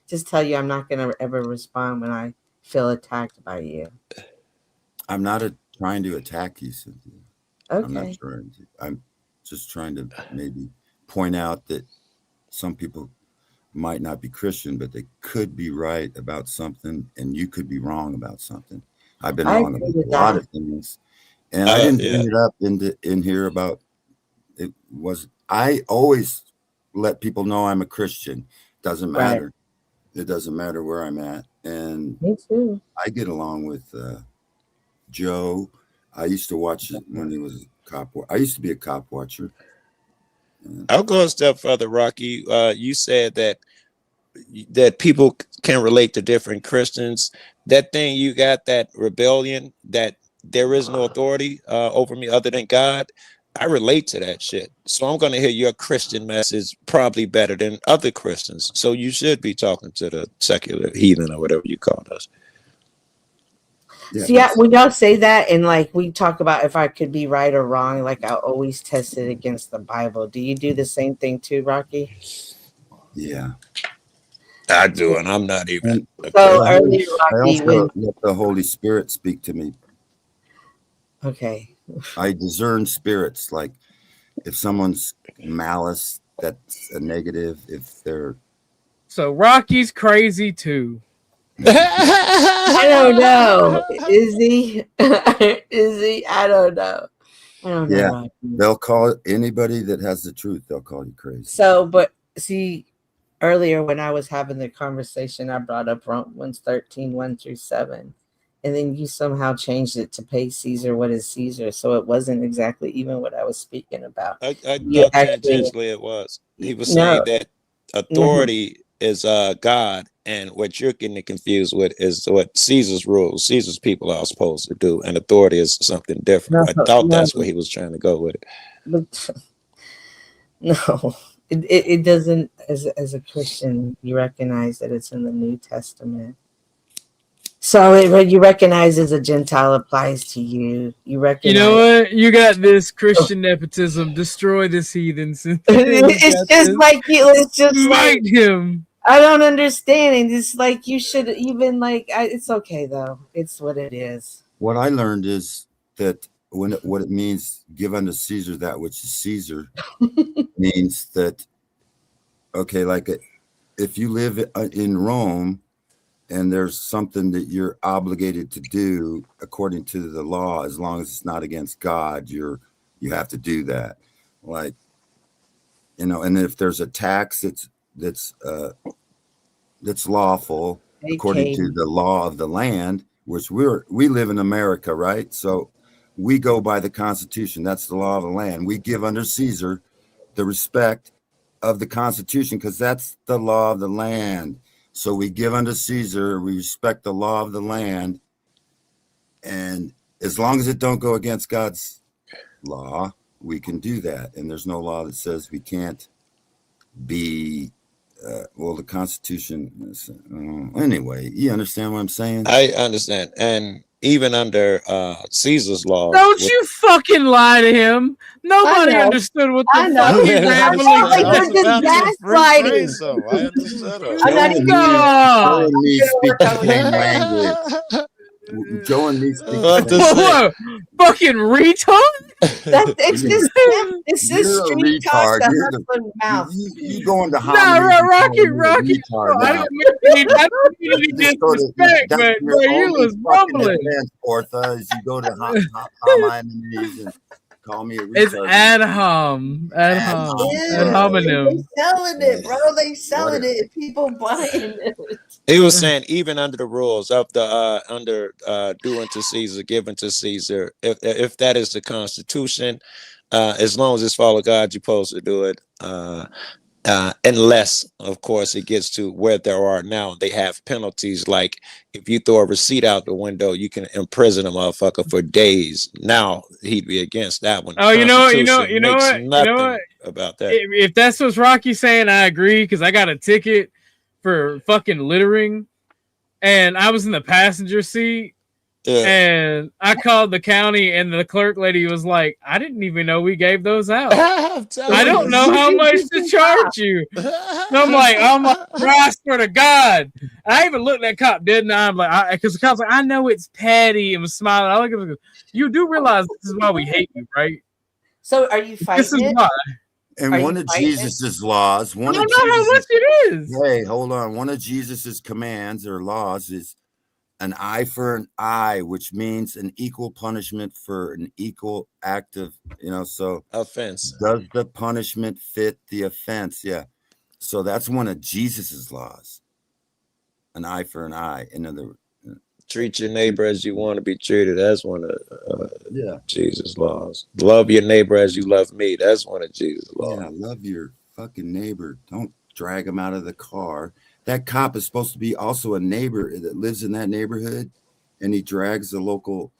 Just tell you I'm not going to ever respond when I feel attacked by you. I'm not trying to attack you, Cynthia. Okay. I'm not trying to. I'm just trying to maybe point out that some people might not be Christian, but they could be right about something, and you could be wrong about something. I've been wrong about a lot of things, and I didn't bring it up in here about it. I always let people know I'm a Christian. Doesn't matter. Right. It doesn't matter where I'm at, and me too. I get along with Joe. I used to watch it when he was a cop. I used to be a cop watcher. I'll go a step further, Rocky. You said that people can relate to different Christians. That thing you got, that rebellion, that there is no authority over me other than God. I relate to that shit. So I'm going to hear your Christian message probably better than other Christians. So you should be talking to the secular heathen or whatever you call us. Yeah. See, when y'all say that, and like we talk about if I could be right or wrong, like I always test it against the Bible. Do you do the same thing too, Rocky? Yeah, I do, and I'm not even. So earlier, Rocky, I also let the Holy Spirit speak to me. Okay. I discern spirits. Like if someone's malice, that's a negative. If they're so Rocky's crazy too. I don't know. Is he? Is he? I don't know. I don't know. Yeah, they'll call anybody that has the truth. They'll call you crazy. So, but see, earlier when I was having the conversation, I brought up Romans 13, 1-7. And then you somehow changed it to pay Caesar what is Caesar. So it wasn't exactly even what I was speaking about. I thought tangentially it was. He was saying that authority is God, and what you're getting confused with is what Caesar's rules, Caesar's people are supposed to do, and authority is something different. I thought that's where he was trying to go with it. But no, it doesn't. As a Christian, you recognize that it's in the New Testament. So you recognize as a Gentile applies to you. You recognize. You know what? You got this Christian nepotism. Destroy this heathen. It's just like you. It's just like him. I don't understand. And it's like you should even like. It's okay though. It's what it is. What I learned is that what it means, give unto Caesar that which is Caesar, means that okay, like if you live in Rome. And there's something that you're obligated to do according to the law, as long as it's not against God, you have to do that. Like, and if there's a tax that's lawful according to the law of the land, which we live in America, right? So we go by the Constitution. That's the law of the land. We give under Caesar the respect of the Constitution because that's the law of the land. So we give unto Caesar, we respect the law of the land, and as long as it don't go against God's law, we can do that. And there's no law that says we can't be, the Constitution, anyway, you understand what I'm saying? I understand. And even under Caesar's law. Don't you fucking lie to him. Nobody understood what the fuck he's rambling. Like you're just gaslighting. I understood her. I'm not even Joe and me speak fucking retard. It's just street talk to husband mouth. You going to Rocky. I didn't mean any disrespect, but bro, you was rumbling. Ortho, as you go to homonyms and call me a retard. It's ad hominem. They selling it, bro. They selling it. People buying it. He was saying even under the rules of the do unto Caesar, give unto Caesar. If that is the Constitution, as long as it's follow God, you're supposed to do it. Unless, of course, it gets to where there are now, they have penalties. Like if you throw a receipt out the window, you can imprison a motherfucker for days. Now he'd be against that one. Oh, you know what? About that. If that's what Rocky's saying, I agree because I got a ticket for fucking littering, and I was in the passenger seat, And I called the county, and the clerk lady was like, "I didn't even know we gave those out. I don't know how much to charge you." And I'm like, bro, I swear to God. I even looked at that cop, didn't I? I'm like, because the cop's like, "I know it's petty," and was smiling. I look at him, you do realize this is why we hate you, right? So are you fighting This is why. And one of Jesus's laws, I don't know how much it is. Hey, hold on. One of Jesus's commands or laws is an eye for an eye, which means an equal punishment for an equal act of, so offense. Does the punishment fit the offense? Yeah. So that's one of Jesus's laws. An eye for an eye. In other words, treat your neighbor as you want to be treated. That's one of Jesus' laws. Love your neighbor as you love me. That's one of Jesus' laws. Yeah, love your fucking neighbor. Don't drag him out of the car. That cop is supposed to be also a neighbor that lives in that neighborhood, and he drags the local.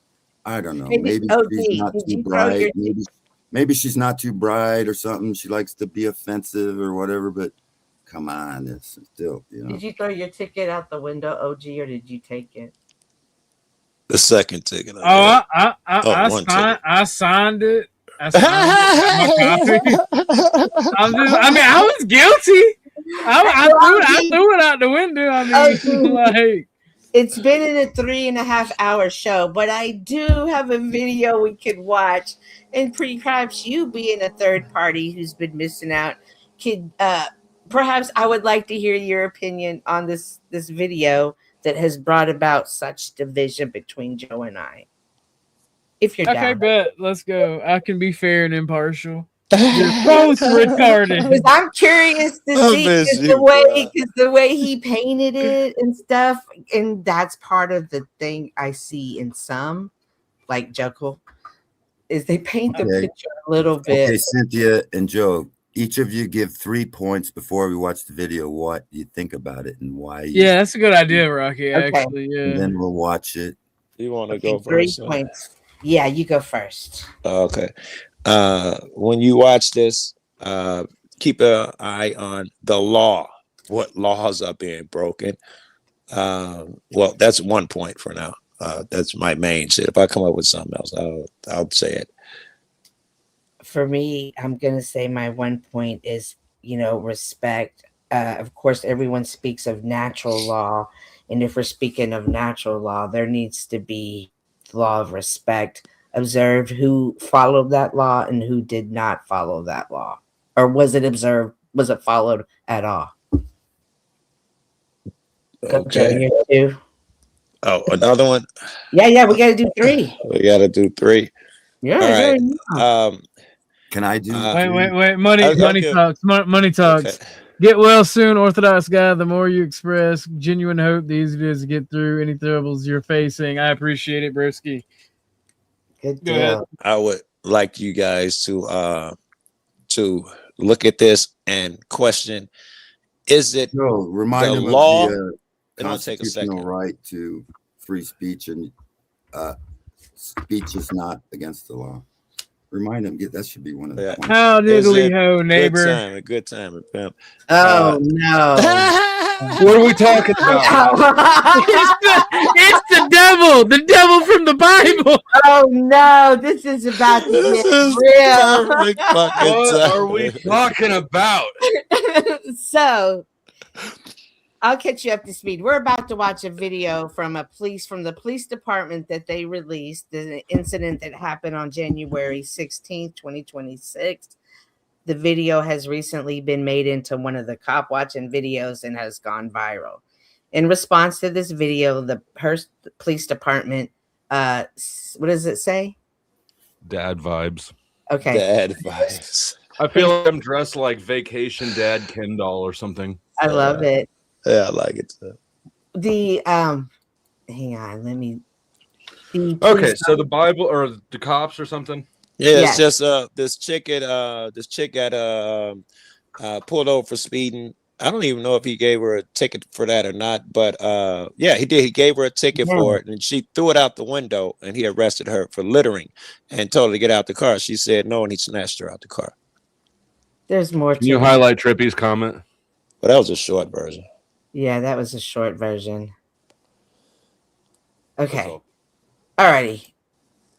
I don't know. Maybe she's not too bright. Maybe she's not too bright or something. She likes to be offensive or whatever. But come on, it's still, Did you throw your ticket out the window, OG, or did you take it? The second ticket. I signed it. I was guilty. I threw it out the window. I mean, like, it's been in a 3.5 hour show, but I do have a video we could watch, and perhaps you, being a third party who's been missing out, could perhaps I would like to hear your opinion on this video that has brought about such division between Joe and I. If you're okay, down. bet. Let's go. I can be fair and impartial. You're both retarded. Because I'm curious to see the way he painted it and stuff, and that's part of the thing I see in some, like Jekyll, is they paint the picture a little bit. Okay, Cynthia and Joe, each of you give 3 points before we watch the video. What you think about it and why? Yeah, that's a good idea, Rocky. Okay. Actually, yeah. And then we'll watch it. You want to go 3 first? points. Yeah, you go first. Okay. When you watch this, keep an eye on the law. What laws are being broken? Well, that's 1 point for now. That's my main shit. If I come up with something else, I'll say it. For me, I'm gonna say my 1 point is, respect. Of course, everyone speaks of natural law, and if we're speaking of natural law, there needs to be the law of respect. Observe who followed that law and who did not follow that law, or was it observed? Was it followed at all? Okay. Oh, another one. Yeah. We got to do 3. We got to do 3. Yeah. All right. Can I do? Wait. Money talks. Money talks. Okay. Get well soon, Orthodox guy. The more you express genuine hope, the easier it is to get through any troubles you're facing. I appreciate it, broski. Good deal. I would like you guys to look at this and question: is it remind the him law? Of the, It'll take a second. Right to free speech, and speech is not against the law. Remind him. That should be one of the points. How diddly ho, neighbor. A good time, pimp. Oh no! What are we talking about? it's the devil. The devil from the Bible. Oh no! This is about to get real. What are we talking about? So, I'll catch you up to speed. We're about to watch a video from the police department that they released. The incident that happened on January 16th, 2026. The video has recently been made into one of the cop watching videos and has gone viral. In response to this video, the Hearst Police Department, what does it say? Dad vibes. Okay. Dad vibes. I feel like I'm dressed like Vacation Dad Ken doll or something. I love it. Yeah, I like it too. The hang on, let me. Okay, so the Bible or the cops or something. Yeah, it's just this chick got pulled over for speeding. I don't even know if he gave her a ticket for that or not, but yeah, he did. He gave her a ticket for it, and she threw it out the window, and he arrested her for littering and told her to get out the car. She said no, and he snatched her out the car. There's more. Can you highlight Trippy's comment? Well, that was a short version. Yeah, that was a short version. Okay. Alrighty.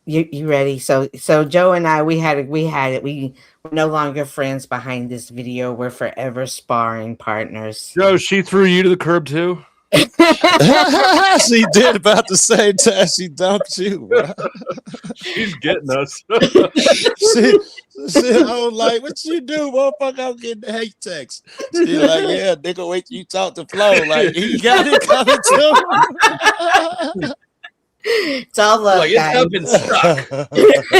You ready? So Joe and I, we had it. We're no longer friends behind this video. We're forever sparring partners. Joe, she threw you to the curb too. She did about the same time she dumped you, bro. She's getting us. she I was like, what you do, motherfucker? I'm getting the hate text. She like, yeah, nigga, wait till you talk to Flo. Like, he got it coming to him. It's all love, like, guys. it's up and stuck.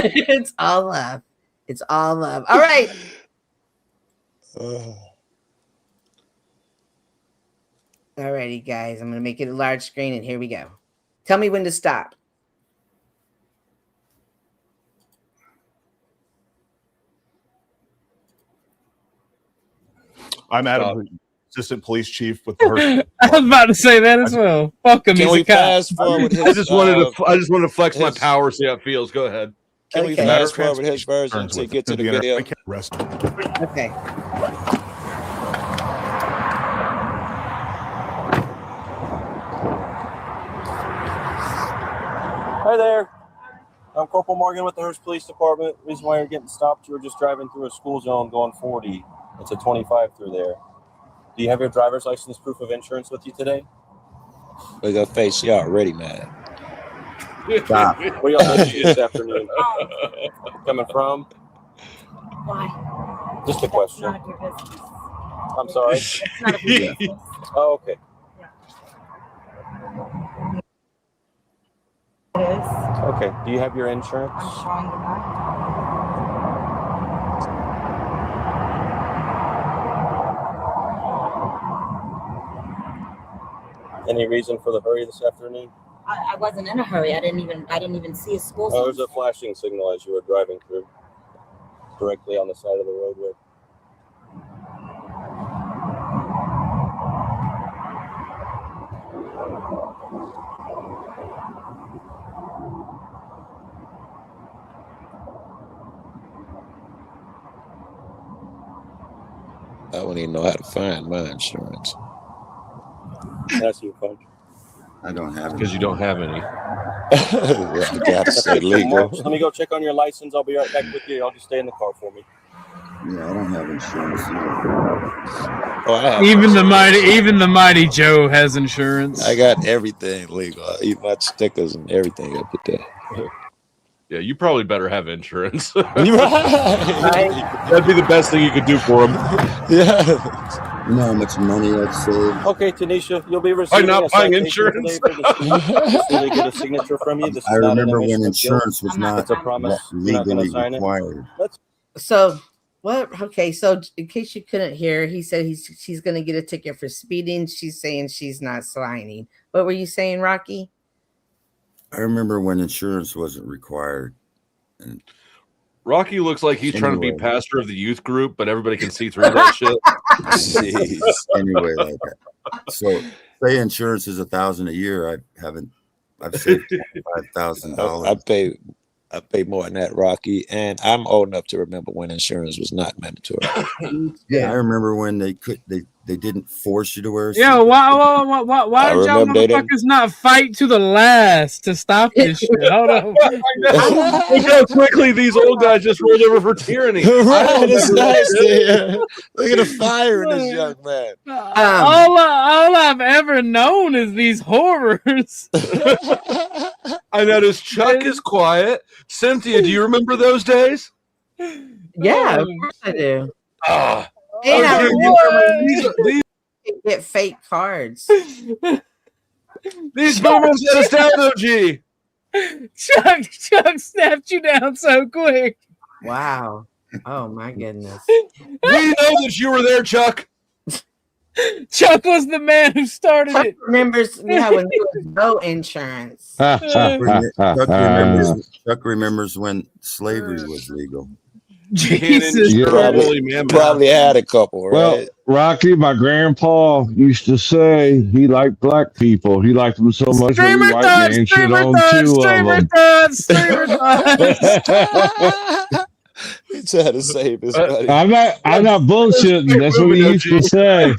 It's all love. It's all love. All right. Alrighty, guys. I'm gonna make it a large screen, and here we go. Tell me when to stop. I'm Adam, assistant police chief with the Hearst. I was about to say that as well. Fuck him. Can we fast forward? I just wanted to flex my power, see how it feels. Go ahead. Can we fast forward his version to get to the video? Okay. Hi there. I'm Corporal Morgan with the Hearst Police Department. Reason why you're getting stopped, you were just driving through a school zone going 40. It's a 25 through there. Do you have your driver's license proof of insurance with you today? Look at face, you already mad. Stop. Where y'all listening this afternoon? Coming from? Why? Just a question. None of your business. I'm sorry. It's none of your business. Oh, okay. It is. Okay. Do you have your insurance? I'm showing you that. Any reason for the hurry this afternoon? I wasn't in a hurry. I didn't even see a school Oh, zone. there's a flashing signal as you were driving through, directly on the side of the roadway. I don't even know how to find my insurance. That's you, Punch. I don't have Because you don't have any. I gotta say legal. Let me go check on your license. I'll be right back with you. Y'all just stay in the car for me. Yeah, I don't have insurance. Oh, I have Even the mighty Joe has insurance. I got everything legal. I eat my stickers and everything up there. Yeah, you probably better have insurance. Right. That'd be the best thing you could do for him. Yeah. You know how much money I've saved? Okay, Tanisha, you'll be receiving not a buying citation insurance? today for this. Just need to get a signature from you. This is I not an remember when admission of guilt. insurance was not It's a promise. You're not legally gonna sign it. required. So what? Okay. So in case you couldn't hear, he said she's going to get a ticket for speeding. She's saying she's not signing. What were you saying, Rocky? I remember when insurance wasn't required. And Rocky looks like he's trying to be Anyway. pastor of the youth group, but everybody can see through that shit. Jeez. anyway, like so say insurance is $1,000 a year. I've saved $5,000. I pay more than that, Rocky, and I'm old enough to remember when insurance was not mandatory. Yeah, I remember when they didn't force you to wear a Yo, seatbelt. why I did y'all remember they didn't- motherfuckers not fight to the last to stop this shit? Hold on. Look how quickly these old guys just rolled over for tyranny. Right, it's nice to hear. Look at the fire in this young man. all I've ever known is these horrors. I noticed Chuck is quiet. Cynthia, do you remember those days? Yeah, of course I do. Ah. And I These get fake cards. boomers let us down, OG. Chuck snapped you down so quick. Wow. Oh my goodness. We know that you were there, Chuck. Chuck was the man who started Chuck it. remembers, yeah, when there was no insurance. Chuck remembers when slavery was legal. Jesus. Probably had a couple, right? Well, Rocky, my grandpa used to say he liked black people. He liked them so much every Streamer white thoughts, man shit streamer on thoughts, two of streamer them. thoughts, streamer thoughts. He tried to save his money. I'm not bullshitting. That's what he used to say.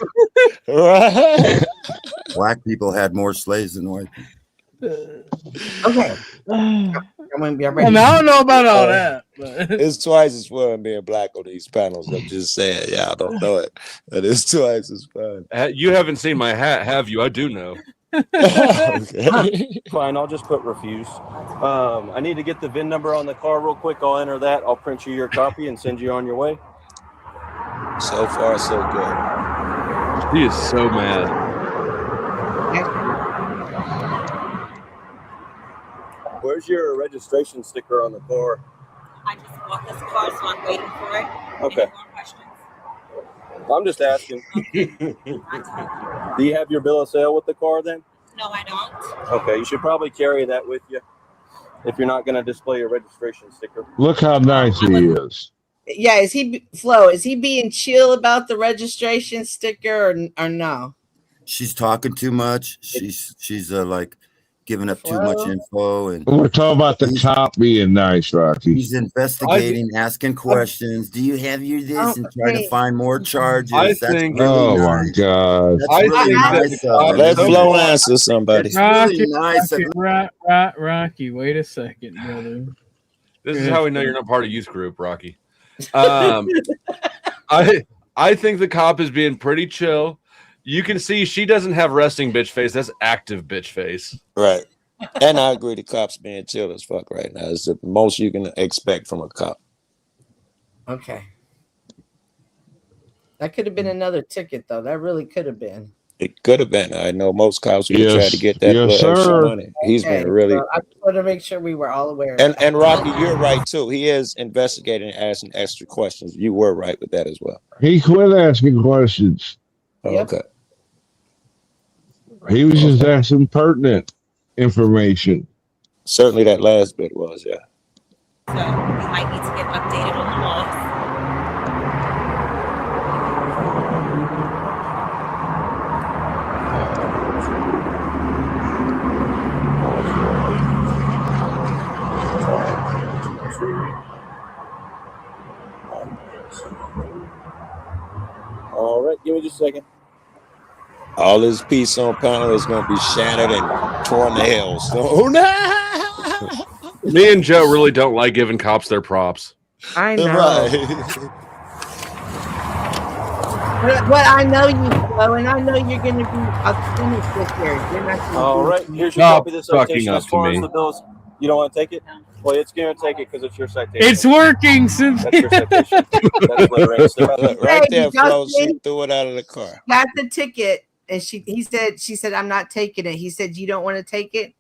Right. Black people had more slaves than white people. Okay. I'm ready. I don't know about all that. But. It's twice as fun being black on these panels. I'm just saying, y'all don't know it, but it's twice as fun. You haven't seen my hat, have you? I do know. Fine, I'll just put refuse. I need to get the VIN number on the car real quick. I'll enter that. I'll print you your copy and send you on your way. So far, so good. He is so mad. Where's your registration sticker on the car? I just bought this car, so I'm waiting for it. Okay. Any more questions? I'm just asking. Do you have your bill of sale with the car then? No, I don't. Okay, you should probably carry that with you if you're not going to display your registration sticker. Look how nice he is. Yeah, is he being chill about the registration sticker or no? She's talking too much. She's like giving up too much info, and we're talking about the cop being nice, Rocky. He's investigating, asking questions. Do you have your this and trying to find more charges? I That's think. really Oh nice. my God! That's really nice. Let Flo answer somebody. It's really nice. Rocky, wait a second, brother. This is how we know you're not part of youth group, Rocky. I think the cop is being pretty chill. You can see she doesn't have resting bitch face. That's active bitch face. Right. And I agree the cop's being chill as fuck right now. It's the most you can expect from a cop. Okay. That could have been another ticket, though. That really could have been. It could have been. I know most cops would try to get that extra money. He's been really. So I just want to make sure we were all aware. And Rocky, you're right too. He is investigating and asking extra questions. You were right with that as well. He quit asking questions. Okay. He was just asking pertinent information. Certainly that last bit was, yeah. So you might need to get updated on the laws. All right, give me just a second. All this piece on panel is going to be shattered and torn to hell. So, Me and Joe really don't like giving cops their props. I know. Right. But I know you, Flo, and I know you're going to be authentic with here. You're not gonna All be- right, here's your Stop copy of the fucking citation. up As to far as me. the bills, you don't want to take it? Well, it's going to take it because it's your citation. It's working, Cynthia. That's your citation. That's letter A. Step out of the car. Right there, Flo. Justin. She threw it out of the car. Got the ticket, and she said, I'm not taking it. He said, you don't want to take it?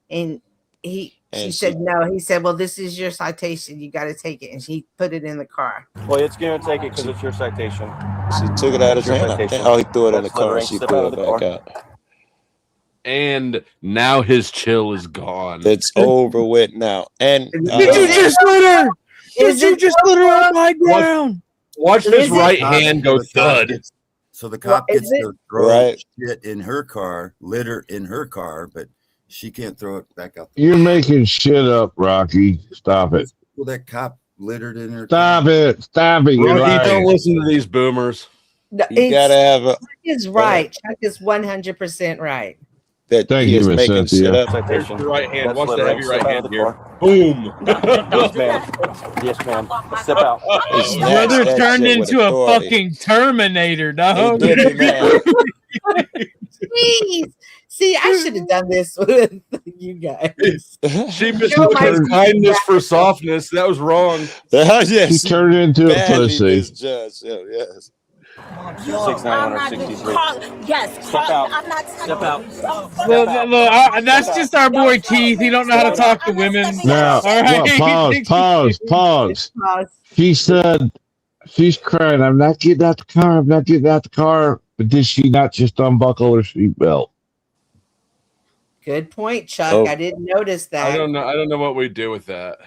And she said, no. He said, well, this is your citation. You got to take it. And she put it in the car. Well, it's going to take it because it's your citation. She took it out of his hand. Oh, he threw it in the That's letter car. A. She Step threw out it of the back car. out. And now his chill is gone. It's over with now. And Did you just put her? Did you just put her on my ground? Watch this right hand go So the cop thud. gets- So the cop Well, gets is it- to throw Right. shit in her car, litter in her car, but she can't throw it back out. You're making shit up, Rocky. Stop it. Well, that cop littered in her Stop it. Stop it. You're Rocky, don't lying. listen to these boomers. No, you gotta have a Chuck is right. Chuck is 100% right. that Thank he you, is Miss making shit Cynthia. up. Here's Citation. your right hand. That's Watch the letter A. heavy Step right out of hand the here. car. Boom. Yes, ma'am. Yes, ma'am. Step out. He snatched Brother that turned shit with into a authority. fucking Terminator, He dog. did me, man. Please. See, I should have done this with you guys. She Joe mistook might- kindness for softness. That was wrong. Yes, He turned into a badly pussy. misjudged him, yes. 6,963. Yes, Step out. I'm not. Step out. Look, that's just our boy Keith. He don't know how to talk to women. Now, All right. pause. Pause. She said, she's crying. I'm not getting out the car. I'm not getting out the car. But did she not just unbuckle her seatbelt? Good point, Chuck. Oh. I didn't notice that. I don't know what we do with that.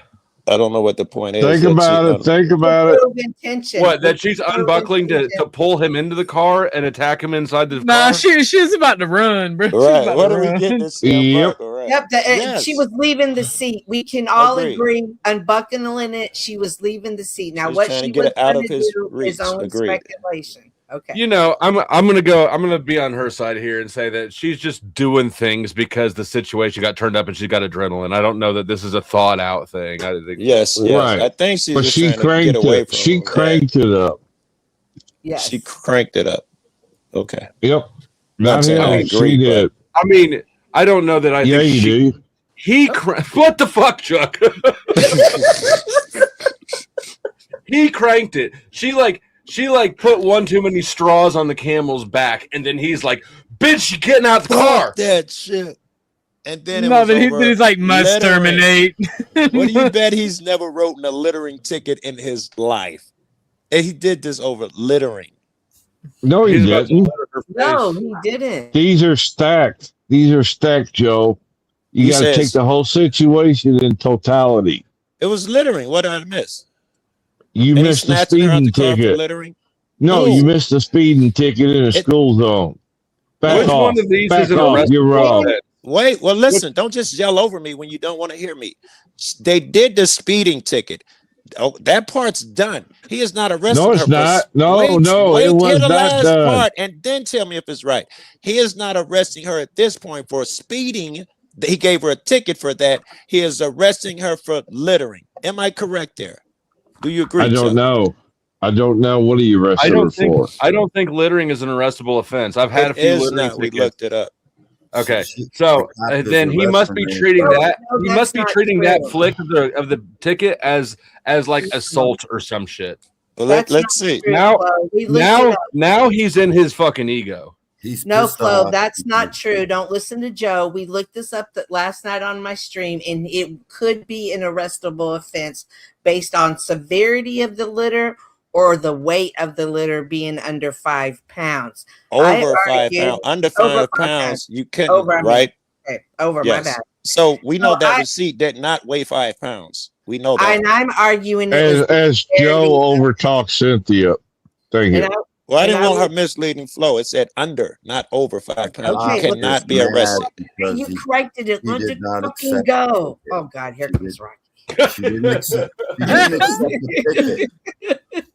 I don't know what the point is. Think that about she- it. Think about it. Prove intention. What? That she's Prove unbuckling to intention. pull him into the car and attack him inside the Nah, car? she's about to run, bro. She's Right. about What to are we run. getting this? Yep. Right. Yep, Yes. she was leaving the seat. We can all Agreed. agree, unbuckling it, she was leaving the seat. Now, She's what trying to she get was it out going of to his do reach. is only Agreed. speculation. Okay. You know, I'm gonna be on her side here and say that she's just doing things because the situation got turned up and she got adrenaline. I don't know that this is a thought out thing. I think Yes. Right. I think she's But just she trying to get cranked away it. from She him. cranked it up. Yes. She cranked it up. Okay. Yep. Not Not saying I him. agree, She did. I mean, I don't know that I Yeah, think you do. what the fuck, Chuck? He cranked it. She put one too many straws on the camel's back, and then he's like, "Bitch, you getting out the car?" Fuck that shit. And then it No, was then over he's like, must littering. terminate. What do you bet he's never written a littering ticket in his life? And he did this over littering. No, he He's about to didn't. litter her No, face. he didn't. These are stacked. Joe. You He got to take says- the whole situation in totality. It was littering. What did I miss? You And he missed the snatching her out speeding the car for ticket. littering? No, No. you missed the speeding ticket in a school zone. Back Which off. one of these Back is an off. arrestable You're wrong. offense? Wait, well, listen, don't just yell over me when you don't want to hear me. They did the speeding ticket. Oh, that part's done. He is not arresting No, her. it's for- not. No, wait, no, wait, it was hear the not last done. part and then tell me if it's right. He is not arresting her at this point for speeding. He gave her a ticket for that. He is arresting her for littering. Am I correct there? Do you agree? I don't Chuck? know. I don't know. What are you arresting her for? I don't think littering is an arrestable offense. I've had a It few is littering not. We tickets. looked it up. Okay, She- so the cop then is he must be arresting her. treating No, that. no, He that's must be not treating that true. flick of the ticket as like assault or some shit. Well, That's let's see. True, Now- Flo. We looked it up. Now he's in his fucking ego. He's No, pissed Flo, off. that's not true. Don't listen to Joe. We looked this up last night on my stream, and it could be an arrestable offense based on severity of the litter or the weight of the litter being under 5 pounds. I Over 5 argue- pounds, under over 5 5 pounds, you couldn't, Over, I mean, right? Okay, over my Yes. bad. So we know So that I- receipt did not weigh 5 pounds. We know that. And I'm arguing it was As Joe overtalked Cynthia. Thank and you. I, Well, I and didn't I want her would- misleading flow. It said under, not over 5 pounds. Okay, You well, cannot be mad arrested. because you he- corrected it. he Let did it not fucking accept go. it. Oh God, here comes Rocky. She didn't accept, she didn't accept the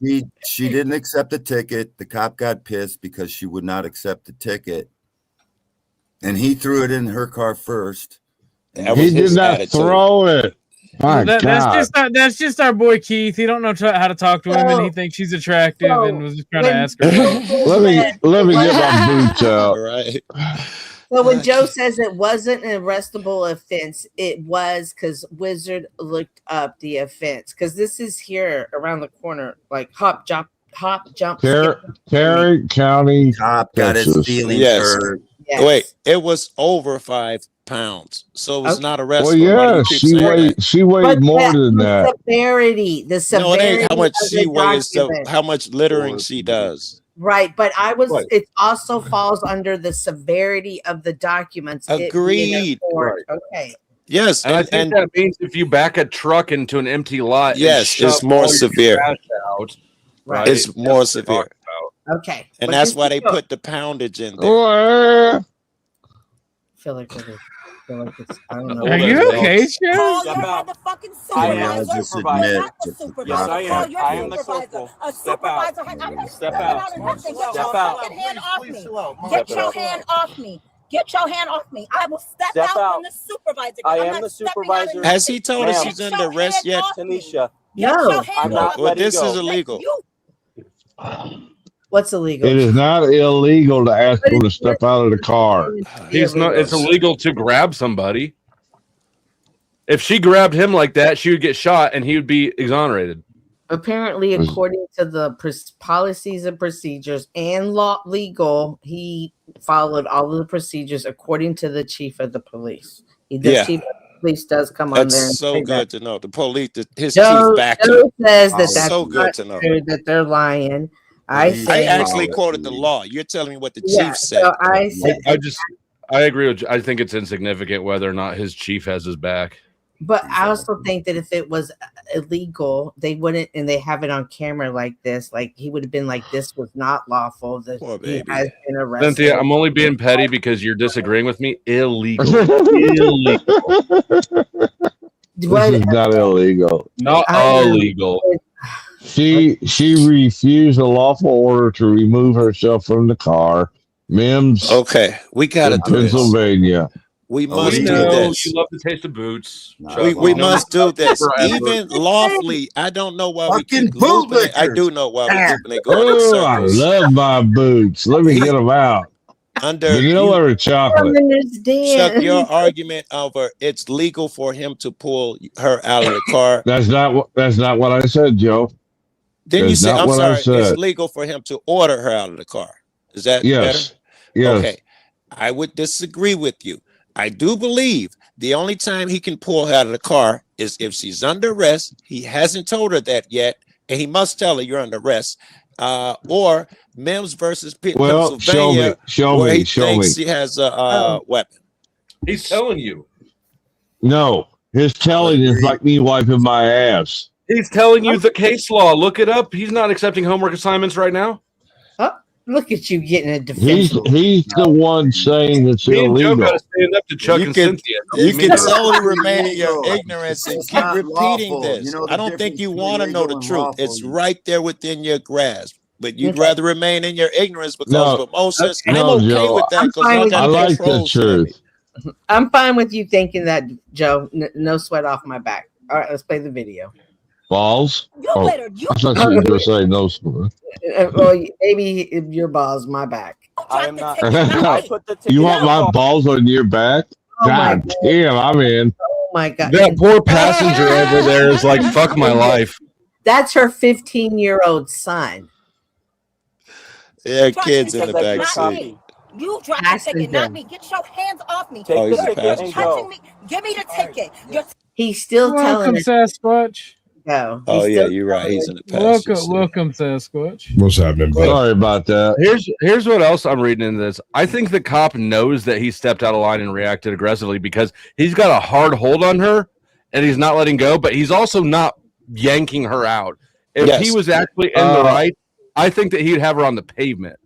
ticket. She didn't accept the ticket. The cop got pissed because she would not accept the ticket. And he threw it in her car first. That He was did his not attitude. throw it. My God. That's just our boy Keith. He don't know how to talk to women. He thinks she's attractive and was just trying to ask her. let me get my boots All out. right. So when Joe says it wasn't an arrestable offense, it was because Wizard looked up the offense. Because this is here around the corner, like hop, jump, skip. Tarrant County, Cop got his Texas. feelings Yes. hurt. Yes. Wait, it was over 5 pounds. So it was Okay. not Well, arrestable. Why do yeah, you keep she saying weighed. that? She weighed But more than the that. severity, the No, it severity ain't how much of she the weighs, so document. how much littering she does. Right, but I was. Right. It also falls under the severity of the documents. it being Agreed. in court. Okay. Yes, And I think that means if you back a truck into an empty lot, and Yes, shove it's more all your severe. trash out, right? it's That's more what we're severe. talking about. Okay. And But that's just why they to- put the poundage in there. Well, feel like it is. Feel like it's. I don't know. Are you okay, Chef? Call Step your out. motherfucking I Yeah, am supervisor. just supervisor. admit Not the that the supervisor. Yes, I am. Call your I am the supervisor. corporal. A Step out. supervisor. I'm not Step stepping out. out of nothing. Get Step your out. fucking hand off me. Step Get your out. hand off me. Get your hand off me. I will step Step out out. when the supervisor. I I'm am not the stepping out of supervisor. Has he told her nothing. she's Get under your arrest hand yet? off me. Tanisha, Get No. your hand I'm not off me. Well, letting this go. is illegal. You What's illegal? it is not illegal to ask them to step out of the car. He's not. It's illegal to grab somebody. If she grabbed him like that, she would get shot, and he would be exonerated. Apparently, according to the policies and procedures and legal, he followed all of the procedures according to the chief of the police. The Yeah. chief of the police does come on there. And That's so say good that. to know. The police, his Joe, chief backed Joe him. says that that's So good not to know. true, that they're lying. I I say actually quoted the law. You're telling me what the yeah. chief said. So I said, I agree with. I think it's insignificant whether or not his chief has his back. but I also think that if it was illegal, they wouldn't, and they have it on camera like this. Like he would have been like, "This was not lawful." That he has been arrested. Cynthia, I'm only being petty because you're disagreeing with me. Illegal. Illegal. This is not illegal. Not illegal. She refused a lawful order to remove herself from the car. Mims. Okay, we got to in do this. Pennsylvania. We must We do know this. you love the taste of boots. We must do this. Forever. Even lawfully, I don't know why we keep Fucking looping it. I bootlickers. do know why we looping it. Going in Oh, I circles. love my boots. Let me get them out. Under Vanilla or chocolate? Chuck, your argument over it's legal for him to pull her out of the car. That's not what I said, Joe. Then you That's say, not I'm what I sorry, it's said. legal for him to order her out of the car. Is that Yes. better? Yes. Okay. I would disagree with you. I do believe the only time he can pull her out of the car is if she's under arrest. He hasn't told her that yet, and he must tell her you're under arrest. Or Mims versus Well, Pennsylvania, show where me. he thinks she has a weapon. He's telling you. No, his telling is like me wiping my ass. He's telling you the case law. Look it up. He's not accepting homework assignments right now. Look at you getting a defense. He's the one saying it's Me and Joe illegal. got to stand up to Chuck and Cynthia. You can It's solely remain in illegal. your ignorance and It's keep not repeating lawful. this. You know the I don't think difference you between want to know legal the and truth. lawful. It's right there within your grasp. But you'd Okay. rather remain in your ignorance because No, of emotions. I'm no, okay Joe. with that because I'm y'all fine got I like the controls for me. truth. I'm fine with you thinking that, Joe. No sweat off my back. All right, let's play the video. Balls? You Oh, better. You I thought you were going to say no sweat. Well, maybe if your balls, my back. I am not. I put the ticket You want my balls on your back? Oh my God damn, I'm in. Oh my god. That poor passenger over there is like, fuck my life. That's her 15-year-old son. Yeah, kids in the Not back seat. me. You drop the ticket, not me. Get your hands off me. Take the You're ticket and touching go. me. Give me the ticket. You're He's still telling Welcome, her Sasquatch. go. Oh He's yeah, still you're right. telling He's her- in the passenger seat. Welcome, Sasquatch. What's happening, bud? Sorry about that. Here's what else I'm reading in this. I think the cop knows that he stepped out of line and reacted aggressively because he's got a hard hold on her and he's not letting go, but he's also not yanking her out. If Yes. he was actually in the right, I think that he'd have her on the pavement.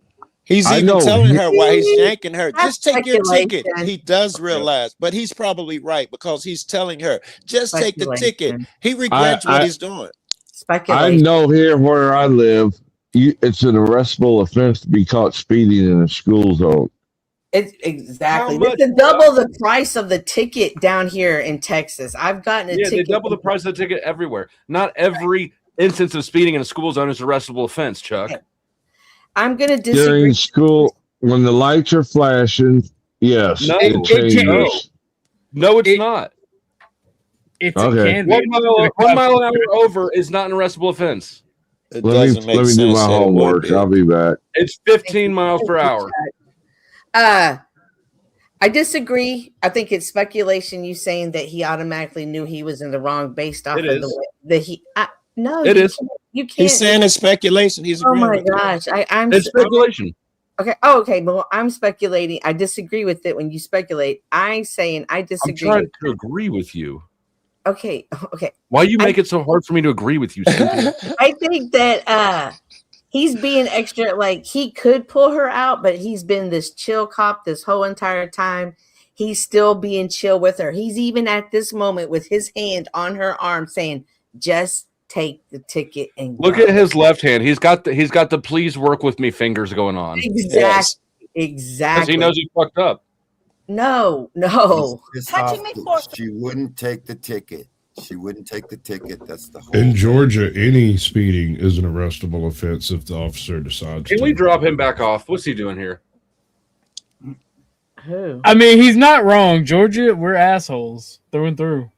He's I even know. telling her why he's yanking her. That's Just take your ticket. speculation. He does realize, but he's probably right because he's telling her, just take the ticket. Speculation. He regrets what I- he's doing. I Speculation. know here where I live, it's an arrestable offense to be caught speeding in a school zone. It's exactly. How much- It's double the price of the ticket down here in Texas. I've gotten a Yeah, they ticket. double the price of the ticket everywhere. Not every instance of speeding in a school zone is an arrestable offense, Chuck. I'm gonna disagree. During school, when the lights are flashing, yes, No, it it changes. No, it's not. It's Okay. a can 1 be. mile an hour over is not an arrestable offense. It Let doesn't me make sense. do my that it would homework. be. I'll be back. It's 15 miles per hour. I disagree. I think it's speculation. You saying that he automatically knew he was in the wrong based off It of the is. way that he. No, It you is. can't- You can't. He's saying it's speculation. He's Oh agreeing my with you. gosh! I'm. It's speculation. Okay. Oh, okay. Well, I'm speculating. I disagree with it when you speculate. I'm saying I I'm disagree. trying to agree with you. Okay. Okay. Why you make it so hard for me to agree with you, Cynthia? I think that he's being extra. Like he could pull her out, but he's been this chill cop this whole entire time. He's still being chill with her. He's even at this moment with his hand on her arm, saying, "Just take the ticket and Look go." at his left hand. He's got the please work with me fingers going on. Exactly. Yes. Exactly. Because he knows he fucked up. No. This touching me for She wouldn't take the ticket. She wouldn't take the ticket. That's the whole. In Georgia, any speeding is an arrestable offense if the officer decides Can to. we drop him back off? What's he doing here? Who? I mean, he's not wrong, Georgia. We're assholes through and through.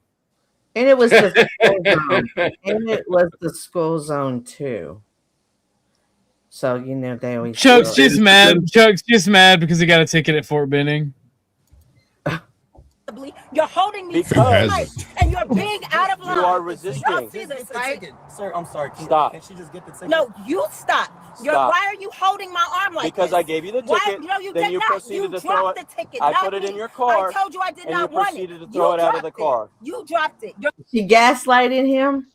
And it was the school zone. And it was the school zone too. So they always. Chuck's feel- just mad. Chuck's just mad because he got a ticket at Fort Benning. You're holding me Because- tight, and you're being out of line. You are Y'all resisting. see this, right? Sir, I'm sorry. Stop. Can she just get the ticket? No, you stop. Stop. Why are you holding my arm like Because this? I gave you the Why? ticket, No, you then did you not. proceeded You to throw dropped it. the ticket. I not put it me. in your car, I told you I did and not you want it. proceeded to throw it out of the dropped car. You dropped it. She gaslighting him.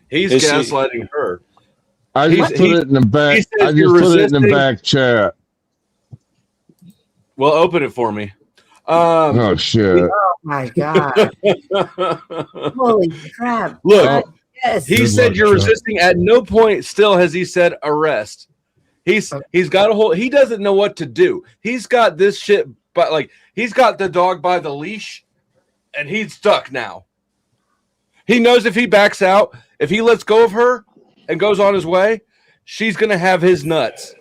He's Is she- gaslighting her. I just He's- put it in the back. he says I just you're put it in the resisting. back chat. Well, open it for me. Oh shit! Oh my god! Holy crap! Look, Yes. He Good said luck, you're Chuck. resisting. At no point still has he said arrest. He's got a whole. He doesn't know what to do. He's got this shit, but like he's got the dog by the leash, and he's stuck now. He knows if he backs out, if he lets go of her and goes on his way, she's gonna have his nuts.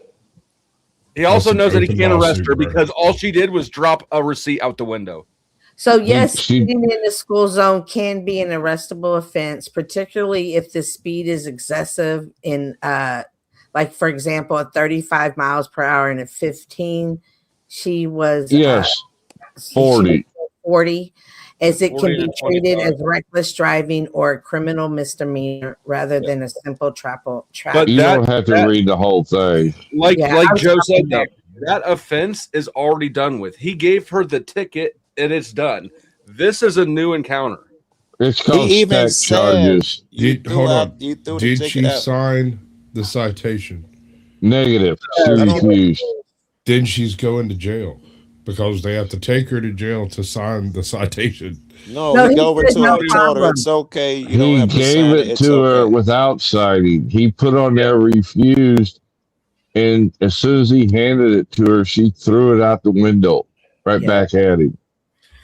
He also knows that he can't arrest her because all she did was drop a receipt out the window. So yes, speeding in the school zone can be an arrestable offense, particularly if the speed is excessive in like for example, at 35 miles per hour and at 15, she was 40. 40, as it 40 can be to treated 25. as reckless driving or a criminal misdemeanor rather than a simple traffic. But You don't have to read the whole thing. Like Yeah, like I was Joe said, talking though, that offense is already done with. He gave her the ticket and it's done. This is a new encounter. It's called He even stack said charges. Hold on. you threw the Did ticket she out. sign the citation? Negative. She I don't- refused. Then she's going to jail because they have to take her to jail to sign the citation. No, No, he he go over said to no her and told her problem. it's okay. You don't He have to gave sign it It's to her okay. without signing. He put on there refused, and as soon as he handed it to her, she threw it out the window right back at him.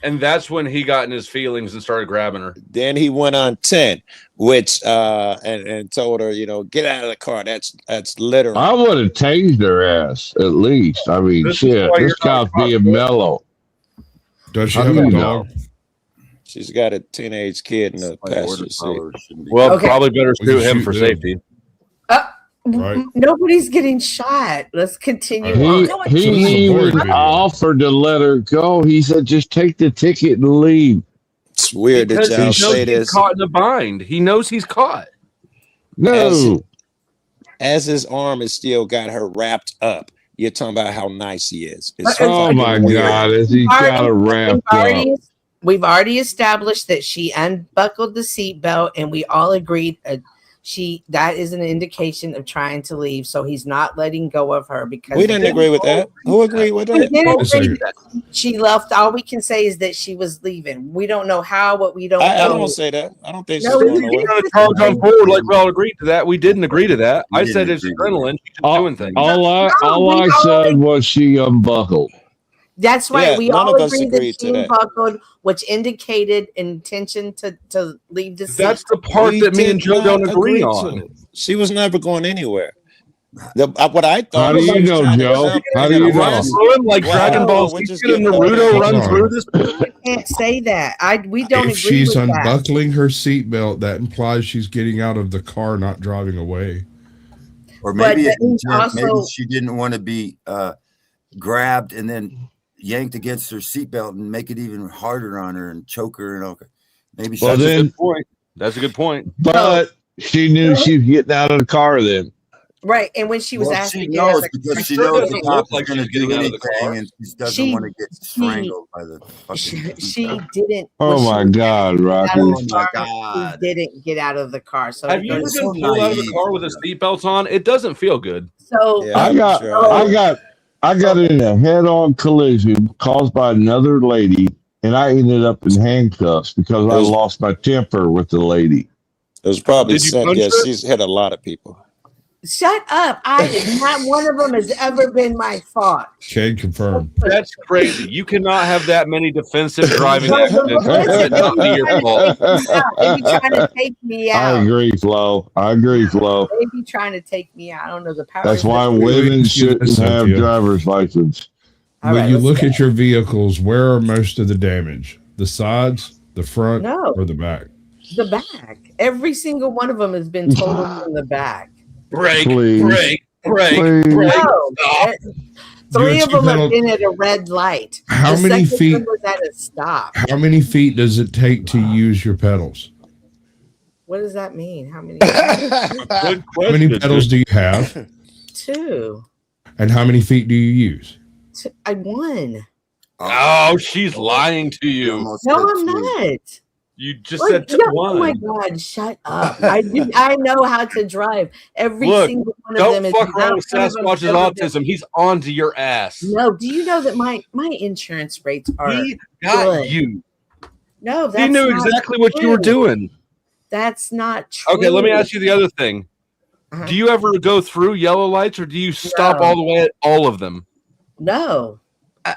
And that's when he got in his feelings and started grabbing her. Then he went on 10, which and told her, get out of the car. That's littering. I would have tased her ass at least. I mean, This is shit, why this you're not cop's being mellow. Does she How have do a you dog? She's got a teenage kid in the passenger seat. Well, Okay. probably better We can shoot him shoot for them. safety. Right. Nobody's getting shot. Let's continue He on. So this is a even boring video. offered to let her go. He said, "Just take the ticket and leave." It's weird Because that he y'all knows say he's this. caught in a bind. He knows he's caught. No, As his arm is still got her wrapped up. You're talking about how nice he is. It's oh fucking my weird. God, is he got her wrapped up? We've already established that she unbuckled the seatbelt, and we all agreed that is an indication of trying to leave. So he's not letting go of her because We didn't agree with that. Who agreed with we that? didn't Listen. agree that she left. All we can say is that she was leaving. We don't know how. What we don't I know. don't say that. I don't think No, she's we going didn't. nowhere. Charge on forward, like we all agreed to that. We didn't agree to that. We I didn't said it's agree with adrenaline. She's All, doing things. all I we said was she unbuckled. That's right. Yeah, we none all of us agreed that agreed she to that. unbuckled, which indicated intention to leave the seat. That's the part We that me and did Joe not don't agree agree on. to. She was never going anywhere. What I thought. How do was you she was know, trying to Joe? jump How in do and you run. know? Ruin like Wow, Dragon Ball we're Z just and getting Naruto Hold run on. through this. You can't say that. We don't If agree she's with that. unbuckling her seatbelt, that implies she's getting out of the car, not driving away. Or But maybe that means maybe also- she didn't want to be grabbed and then yanked against her seatbelt and make it even harder on her and choke her and all. Maybe she Well, That's a then, good point. That's a good point. but she knew she was getting out of the car then. Right, and when she was asked she to get out knows of the because car, she sure knows doesn't the cop look is like going to she's do getting out of the anything car. and she doesn't want to get strangled by the fucking she didn't. Oh when she my was God, asked to get out Rocky! of Oh the my car, God. She didn't get out of the car. So Have you ever That's been so pulled out of a naive. car with a seatbelt on? It doesn't feel good. So Yeah, I I'm got sure. I got in a head-on collision caused by another lady, and I ended up in handcuffs because I Those- lost my temper with the lady. It was probably Did you sent. punch Yeah, her? she's hit a lot of people. shut up. I did not. One of them has ever been my fault. Can confirm. That's crazy. You cannot have that many defensive driving No, accidents. listen, It not be your fault. They be trying to take me I out. agree, Flo. I agree, Flo. They be trying to take me out. I don't know the power. That's of why this. women Excuse me, shouldn't have Cynthia. driver's license. All When right, you let's look go. at your vehicles, where are most of the damage? The sides, the front, No. or the back? The back. Every single one of them has been totaled from the back. Break, Please. break, break, Please. break. No, Stop. three Your of them have two-pedal- been at a red light. How The many second feet? one was at a stop. How many feet does it take to use your pedals? What does that mean? How many? Good How question. many pedals do you have? Two. And how many feet do you use? I won. Oh, she's lying to You you. almost No, said I'm two. not. You just What? said No, one. oh my God! Shut up! I know how to drive. Every Look, single one of don't them is fuck around with not one of them Sasquatch's has ever been- autism. He's onto your ass. No, do you know that my insurance rates are He got good. you. No, that's He knew not exactly what you were true. doing. That's not true. Okay, let me ask you the other thing. Do you ever go through yellow lights, or do you stop all the way at all of them? No.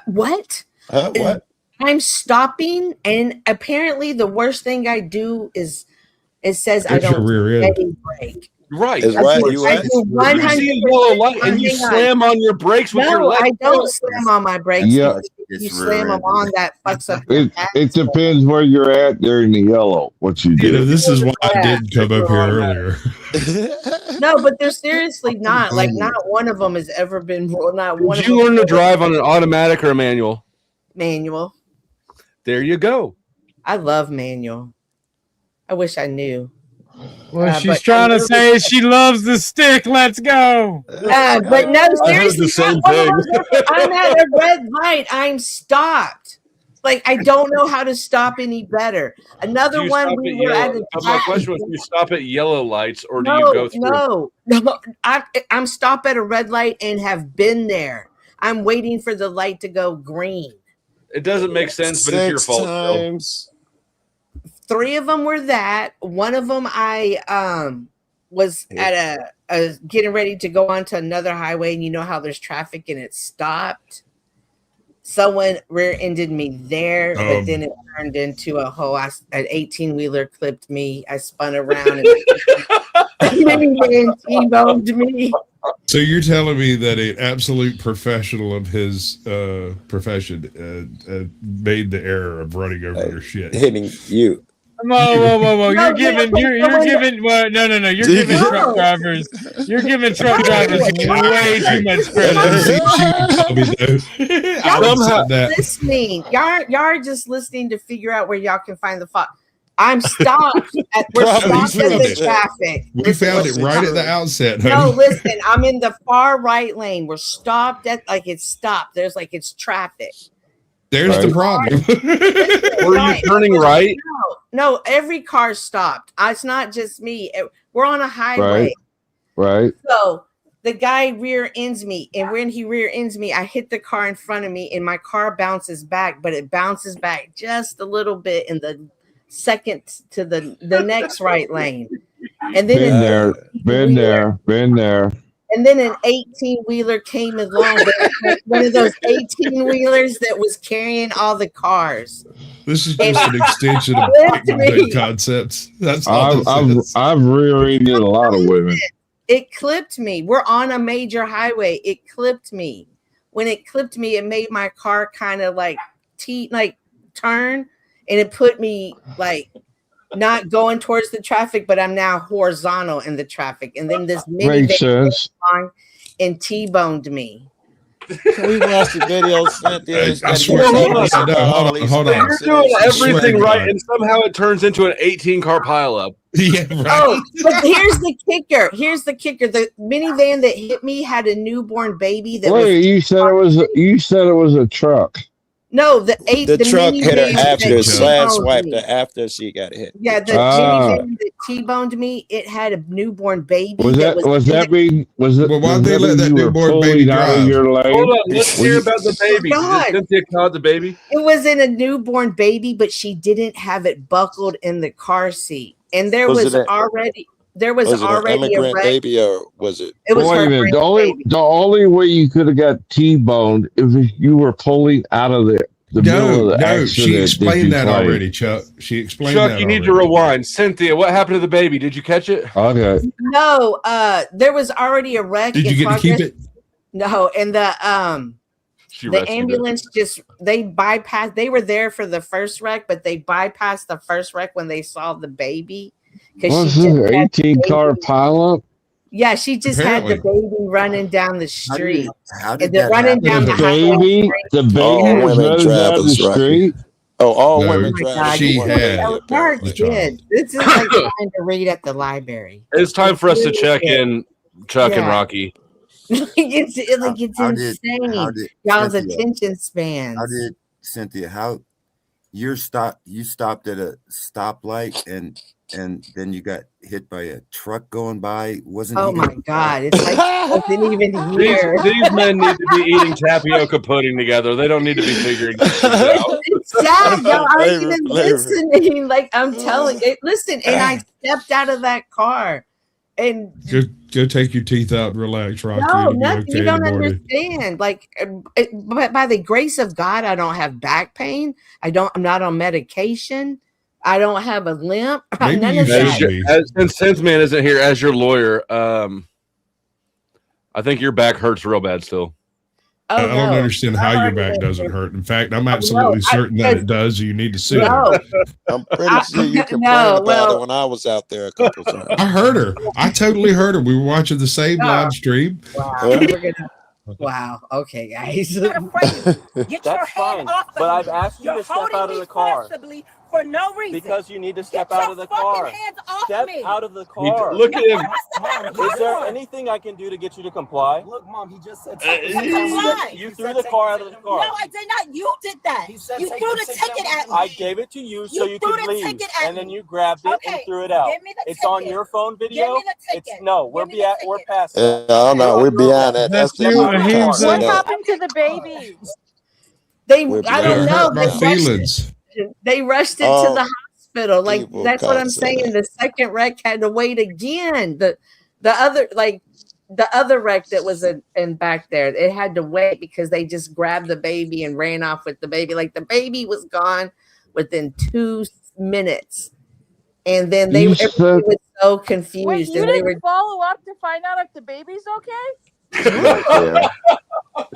What? What? I'm stopping, and apparently the worst thing I do is it says I Hit your don't rear end. steady brake. Right. Is I what do- you I at? do You 100%. see a yellow light and you Hang on. slam on your brakes with your No, left I don't foot. slam on my brakes. Yeah. Because if you slam them on, that fucks up your It depends where you're at during the yellow. What you do. This is why I Yeah. didn't come up here earlier. No, but they're seriously not. Like, not one of them has ever been. Well, not one Did of you them learn to drive on an automatic or a manual? manual. There you go. I love manual. I wish I knew. What she's but trying I to say is she loves the stick. Let's go. but no, I heard seriously, the same not one of thing. them. I'm at a red light. I'm stopped. Like, I don't know how to stop any better. Do Another you one, stop we at were at yellow? a My question was, do you stop at yellow lights or do you go through? No. I'm stopped at a red light and have been there. I'm waiting for the light to go green. It doesn't make sense, but it's your 6 fault. times. 3 of them were that. One of them I was at a getting ready to go onto another highway, and you know how there's traffic and it stopped. Someone rear-ended me there, but then it turned into a whole an 18-wheeler clipped me. I spun around and minivan T-boned me. So you're telling me that an absolute professional of his profession made the error of running over your shit, hitting you. Whoa. You're giving well, no. You're giving truck drivers. You're giving truck drivers way too much credit. Y'all listening. Y'all are just listening to figure out where y'all can find the fault. I'm stopped. We're stopped at the traffic. We found it right at the outset. No, honey. listen. I'm in the far right lane. We're stopped at it's stopped. There's it's traffic. There's the problem. Were you turning right? No, every car stopped. It's not just me. We're on a highway. Right. So the guy rear ends me, and when he rear ends me, I hit the car in front of me, and my car bounces back, but it bounces back just a little bit in the second to the next right lane. And then Been there. And then an 18-wheeler came along, one of those 18-wheelers that was carrying all the cars. This is just an extension of big concepts. That's all I've rear-ended a lot of women. It clipped me. We're on a major highway. It clipped me. When it clipped me, it made my car kind of turn, and it put me not going towards the traffic, but I'm now horizontal in the traffic. And then this minivan and T-boned me. Can we watch the video, Cynthia? I swear. Hold on. You're doing everything right, and somehow it turns into an 18-car pileup. Yeah, right. Oh, but here's the kicker. The minivan that hit me had a newborn baby. You said it was a truck. No, the truck hit her after swiped her after she got hit. Yeah, the minivan that T-boned me, it had a newborn baby. Why'd they let that newborn baby drive? Hold on, let's hear about the baby. Did Cynthia caught the baby? It was in a newborn baby, but she didn't have it buckled in the car seat. And there was already an immigrant baby, or was it? It was Wait a minute. The only way you could have got T-boned if you were pulling out of the middle of the accident. She explained that already, Chuck. She explained that. Chuck, you need to rewind. Cynthia, what happened to the baby? Did you catch it? Okay. No, there was already a wreck. Did you get to keep it? No, and the ambulance they bypassed. They were there for the first wreck, but they bypassed the first wreck when they saw the baby. What's this, 18-car pileup? Yeah, she just had the baby running down the street. How did that running down the baby? The baby was running down the street. Oh, all women drivers. She had. This is like trying to read at the library. It's time for us to check in, Chuck and Rocky. It's insane. Y'all's attention spans. How did Cynthia? You stopped at a stoplight and then you got hit by a truck going by? Oh my God! It's like I wasn't even here. These men need to be eating tapioca pudding together. They don't need to be figuring this out. It's Dad, y'all aren't even listening. Like I'm telling you, listen. And I stepped out of that car, and Go take your teeth out and relax, Rocky. no, It'll be nothing. okay You in don't the morning. understand. Like, but by the grace of God, I don't have back pain. I'm not on medication. I don't have a limp. Maybe None you of should that. be. Since man isn't here as your lawyer, I think your back hurts real bad still. I don't understand how your back doesn't hurt. In fact, I'm absolutely certain that it does. You need to sue her. I'm pretty sure you complained about it when I was out there a couple of times. I heard her. I totally heard her. We were watching the same live stream. Wow. Okay, guys. That's fine. But I've asked you to step out of the car. For no reason. Because you need to step out of the car. Step out of the car. Look at him. Is there anything I can do to get you to comply? Look, Mom, he just said you threw the car out of the car. No, I did not. You did that. You threw the ticket at me. I gave it to you so you could leave. And then you grabbed it and threw it out. It's on your phone video. We're past that. I don't know. We're beyond that. That's What happened to the baby? I don't know. My feelings. They rushed it to the hospital. Like that's what I'm saying. The second wreck had to wait again. The other wreck that was in back there, it had to wait because they just grabbed the baby and ran off with the baby. Like the baby was gone within 2 minutes, and then everybody was so confused. Wait, you didn't follow up to find out if the baby's okay?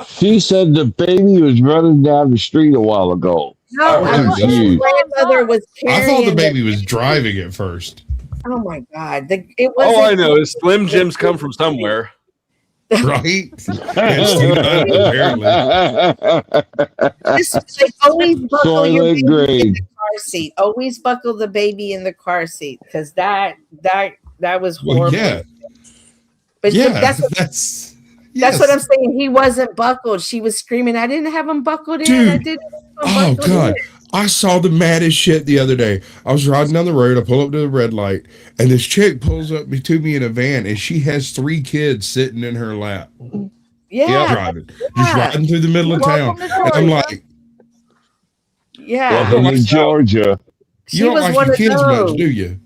She said the baby was running down the street a while ago. No, confused. grandmother was I thought the carrying baby was driving at first. Oh my God! It was. All I know is Slim Jims come from somewhere. Right? Apparently. Always buckle your Soylent baby Green. in the car seat. Always buckle the baby in the car seat because that was horrible. Well, yeah. But Yeah, that's what I'm saying. He wasn't buckled. She was screaming. I didn't have him buckled in. I didn't have him buckled God. in. I saw the maddest shit the other day. I was riding down the road. I pull up to the red light, and this chick pulls up to me in a van, and she has 3 kids sitting in her lap. Yeah. Driving. Just riding through the middle of town. And I'm like, yeah. Welcome to Georgia. You don't like your kids much, do you?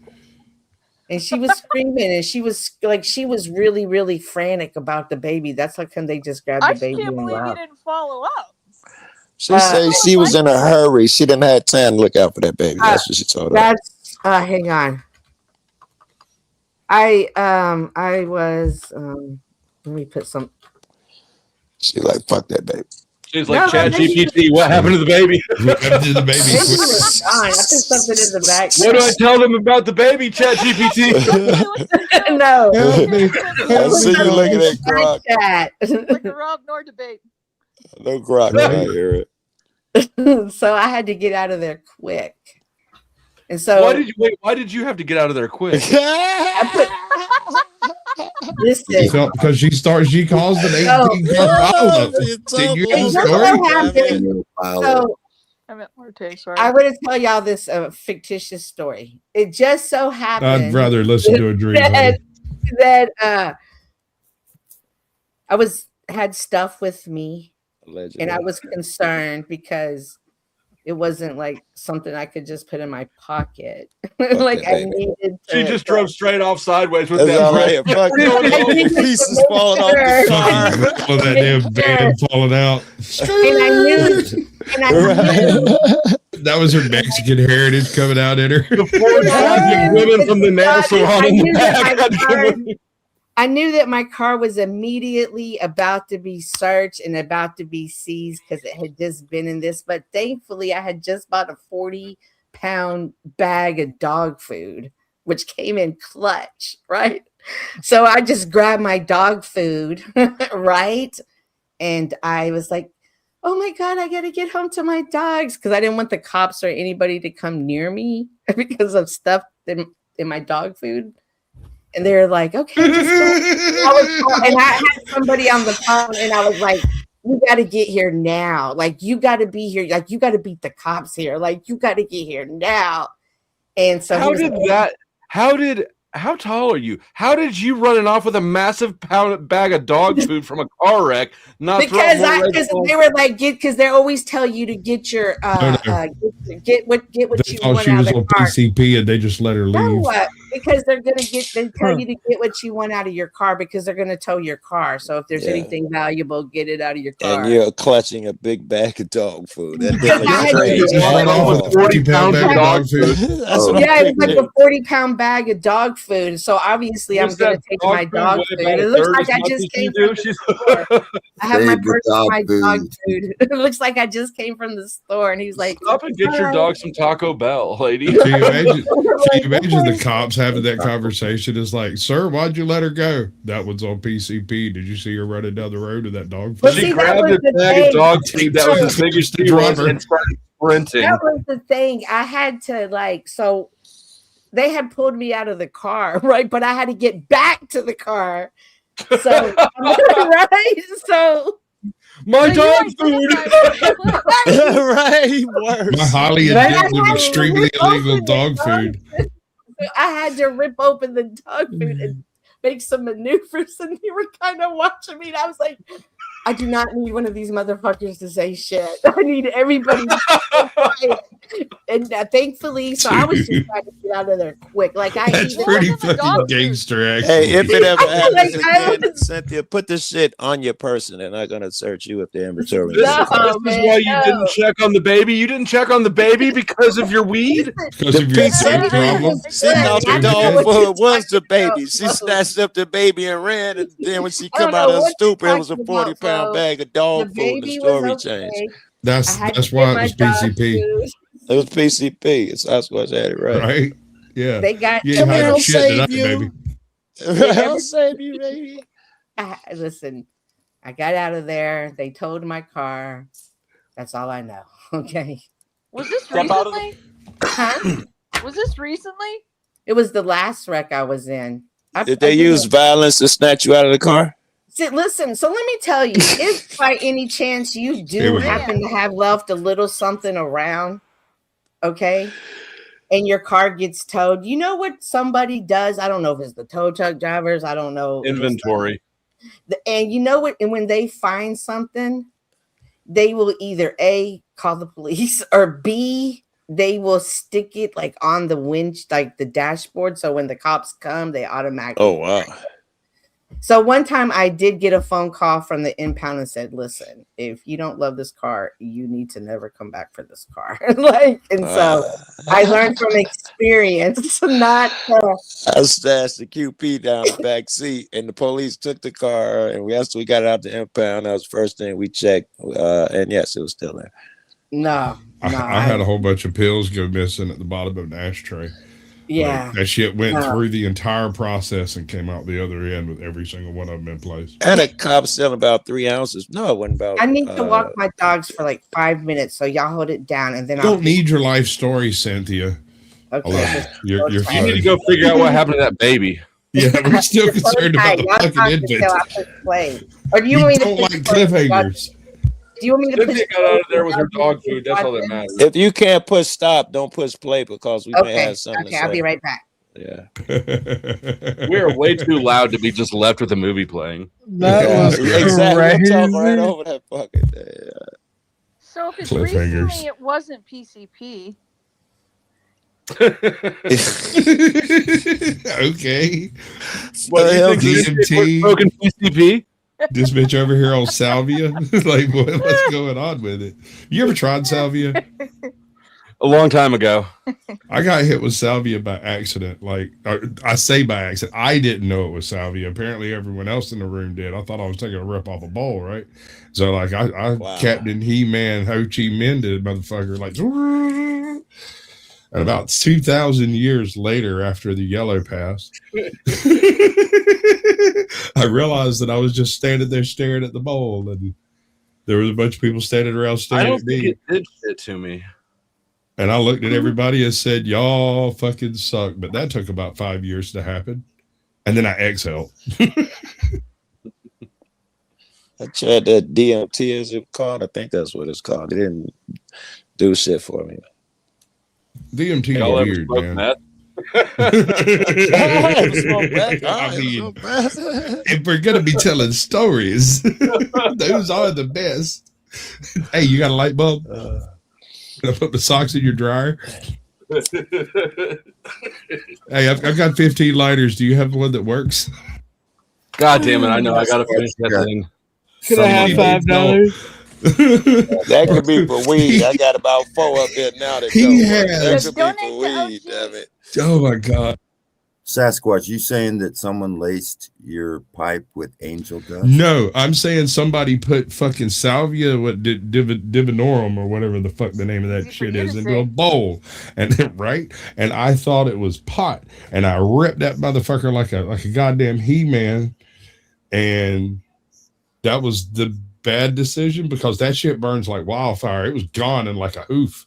And she was screaming, and she was really, really frantic about the baby. That's how come they just grabbed the baby. I can't believe you didn't follow up. She said she was in a hurry. She didn't have time to look out for that baby. That's what she told her. Hang on. I was let me put some. She like, fuck that baby. She's like, Chat GPT, what happened to the baby? What happened to the baby? Was gone. I put something in the back. What do I tell them about the baby, Chat GPT? No. I see you looking at Grok. Neither Rob nor debate. No Grok, I hear it. So I had to get out of there quick. And so why did you have to get out of there quick? Listen, because she caused an 18 car pileup. Did you hear the story? So I meant more take, sorry. I want to tell y'all this fictitious story. It just so happened. I'd rather listen to a dream. that I had stuff with me. Allegedly. And I was concerned because it wasn't like something I could just put in my pocket. Like I needed to, she just drove straight off sideways with That's that. All right. Pieces falling off the car. Well, that damn van falling out. And I knew that was her Mexican heritage coming out in her. The 4,000 women from the nail salon in the back. I knew that my car was immediately about to be searched and about to be seized because it had just been in this. But thankfully, I had just bought a 40-pound bag of dog food, which came in clutch, right? So I just grabbed my dog food, right? And I was like, oh my God, I got to get home to my dogs because I didn't want the cops or anybody to come near me because of stuff in my dog food. And they're like, okay, just go. And I had somebody on the phone, and I was like, you got to get here now. Like, you got to be here. Like, you got to beat the cops here. Like, you got to get here now. And so how did How tall are you? How did you running off with a massive bag of dog food from a car wreck? Not because they were like because they always tell you to get your get what They you thought want she out of was the on car. PCP and they just let her leave. No, because they're gonna they tell you to get what you want out of your car because they're gonna tow your car. So if there's anything valuable, get it out of your car. And you're clutching a big bag of dog food. That Because definitely I had betrays to- at all. 40-pound bag of dog food. That's what I'm Yeah, it was like thinking. a 40-pound bag of dog food. So obviously, I'm What's going to that take dog my food dog weigh food. about It a looks third like as I much just as came you from do? the She's- store. I have my Save the purse with dog my dog food. food. It looks like I just came from the store, and he's like, Stop and get your dog some Taco Bell, lady. Can you imagine the cops having that conversation? It's like, sir, why'd you let her go? That one's on PCP. Did you see her running down the road to that dog But food? see, She that grabbed was a the bag of thing. dog food that was as big as she was and started sprinting. That was the thing. I had to so they had pulled me out of the car, right? But I had to get back to the car. So right, so my dog food. Right, worse. My highly addictive, extremely illegal dog food. I had to rip open the dog food and make some maneuvers, and they were kind of watching me. And I was like, I do not need one of these motherfuckers to say shit. I need everybody to be quiet. And thankfully, so I was just trying to get out of there quick. Like That's pretty fucking gangster, actually. Hey, if it ever happens Like, again, Cynthia, put this shit on your person. They're not gonna search you if they're inventory. This is why you didn't check on the baby. You didn't check on the baby because of your weed. Because of your food problem. Sitting out the dog food was the baby. She snatched up the baby and ran, and then when she come out of the stupor, it was a 40-pound bag of dog food. The story changed. That's why it was PCP. It was PCP. It's Sasquatch had it right. Right? Yeah. They got you ain't hiding shit tonight, baby. I'll save you, baby. Listen, I got out of there. They towed my car. That's all I know. Okay. Was this Step out of recently? Huh? Was this recently? It was the last wreck I was in. Did they use violence to snatch you out of the car? Listen, so let me tell you, if by any chance you do happen to have left a little something around, okay, and your car gets towed, you know what somebody does? I don't know if it's the tow truck drivers. I don't know. Inventory. And you know what? And when they find something, they will either A, call the police, or B, they will stick it like on the winch, like the dashboard. So when the cops come, they automatically. Oh, wow. So one time I did get a phone call from the impound and said, listen, if you don't love this car, you need to never come back for this car. So I learned from experience, not I stashed the QP down the back seat, and the police took the car, and we got it out the impound. That was the first thing we checked, and yes, it was still there. No. I had a whole bunch of pills go missing at the bottom of an ashtray. Yeah. Like, that shit went through the entire process and came out the other end with every single one of them in place. I had a cop selling about 3 ounces. No, it wasn't about. I need to walk my dogs for like 5 minutes, so y'all hold it down, and then You don't need your life story, Cynthia. Okay. You're You fine. need to go figure out what happened to that baby. Yeah, we're still concerned about the fucking infant. Or do you want me to don't put like cliffhangers. Do you want me to Cynthia got out of there with her dog food. That's all that matters. If you can't push stop, don't push play because we may Okay. have something to Okay, say. I'll be right back. Yeah. We are way too loud to be just left with a movie playing. That was exactly. I'm talking right crazy. over that fucking thing. So if it's Cliffhangers. recently, it wasn't PCP. Okay. What, you think DMT? smoking PCP? This bitch over here on salvia. Like, what's going on with it? You ever tried salvia? A long time ago. I got hit with salvia by accident. Like, I say by accident. I didn't know it was salvia. Apparently, everyone else in the room did. I thought I was taking a rip off a bowl, right? So, like, I Captain He-Man Ho Chi Minh did, motherfucker. Like, and about 2,000 years later, after the yellow passed, I realized that I was just standing there staring at the bowl, and there was a bunch of people standing around I staring don't at me. think it did shit to me. And I looked at everybody and said, y'all fucking suck. But that took about 5 years to happen. And then I exhaled. I tried that DMT, as it's called. I think that's what it's called. It didn't do shit for me. DMT Y'all is ever weird, smoke man. meth? I mean, if we're gonna be telling stories, those are the best. Hey, you got a light bulb? Can I put the socks in your dryer? Hey, I've got 15 lighters. Do you have one that works? God damn it! I know I gotta finish that thing. Could I have $5? That could be for weed. I got about 4 up there now that He don't work. That has. could be for weed, damn it. Oh my God. Sasquatch, you saying that someone laced your pipe with angel dust? No, I'm saying somebody put fucking salvia, divinorum or whatever the fuck the name of that shit is, into a bowl, and right, and I thought it was pot, and I ripped that motherfucker like a goddamn He-Man, and that was the bad decision because that shit burns like wildfire. It was gone in like a hoof,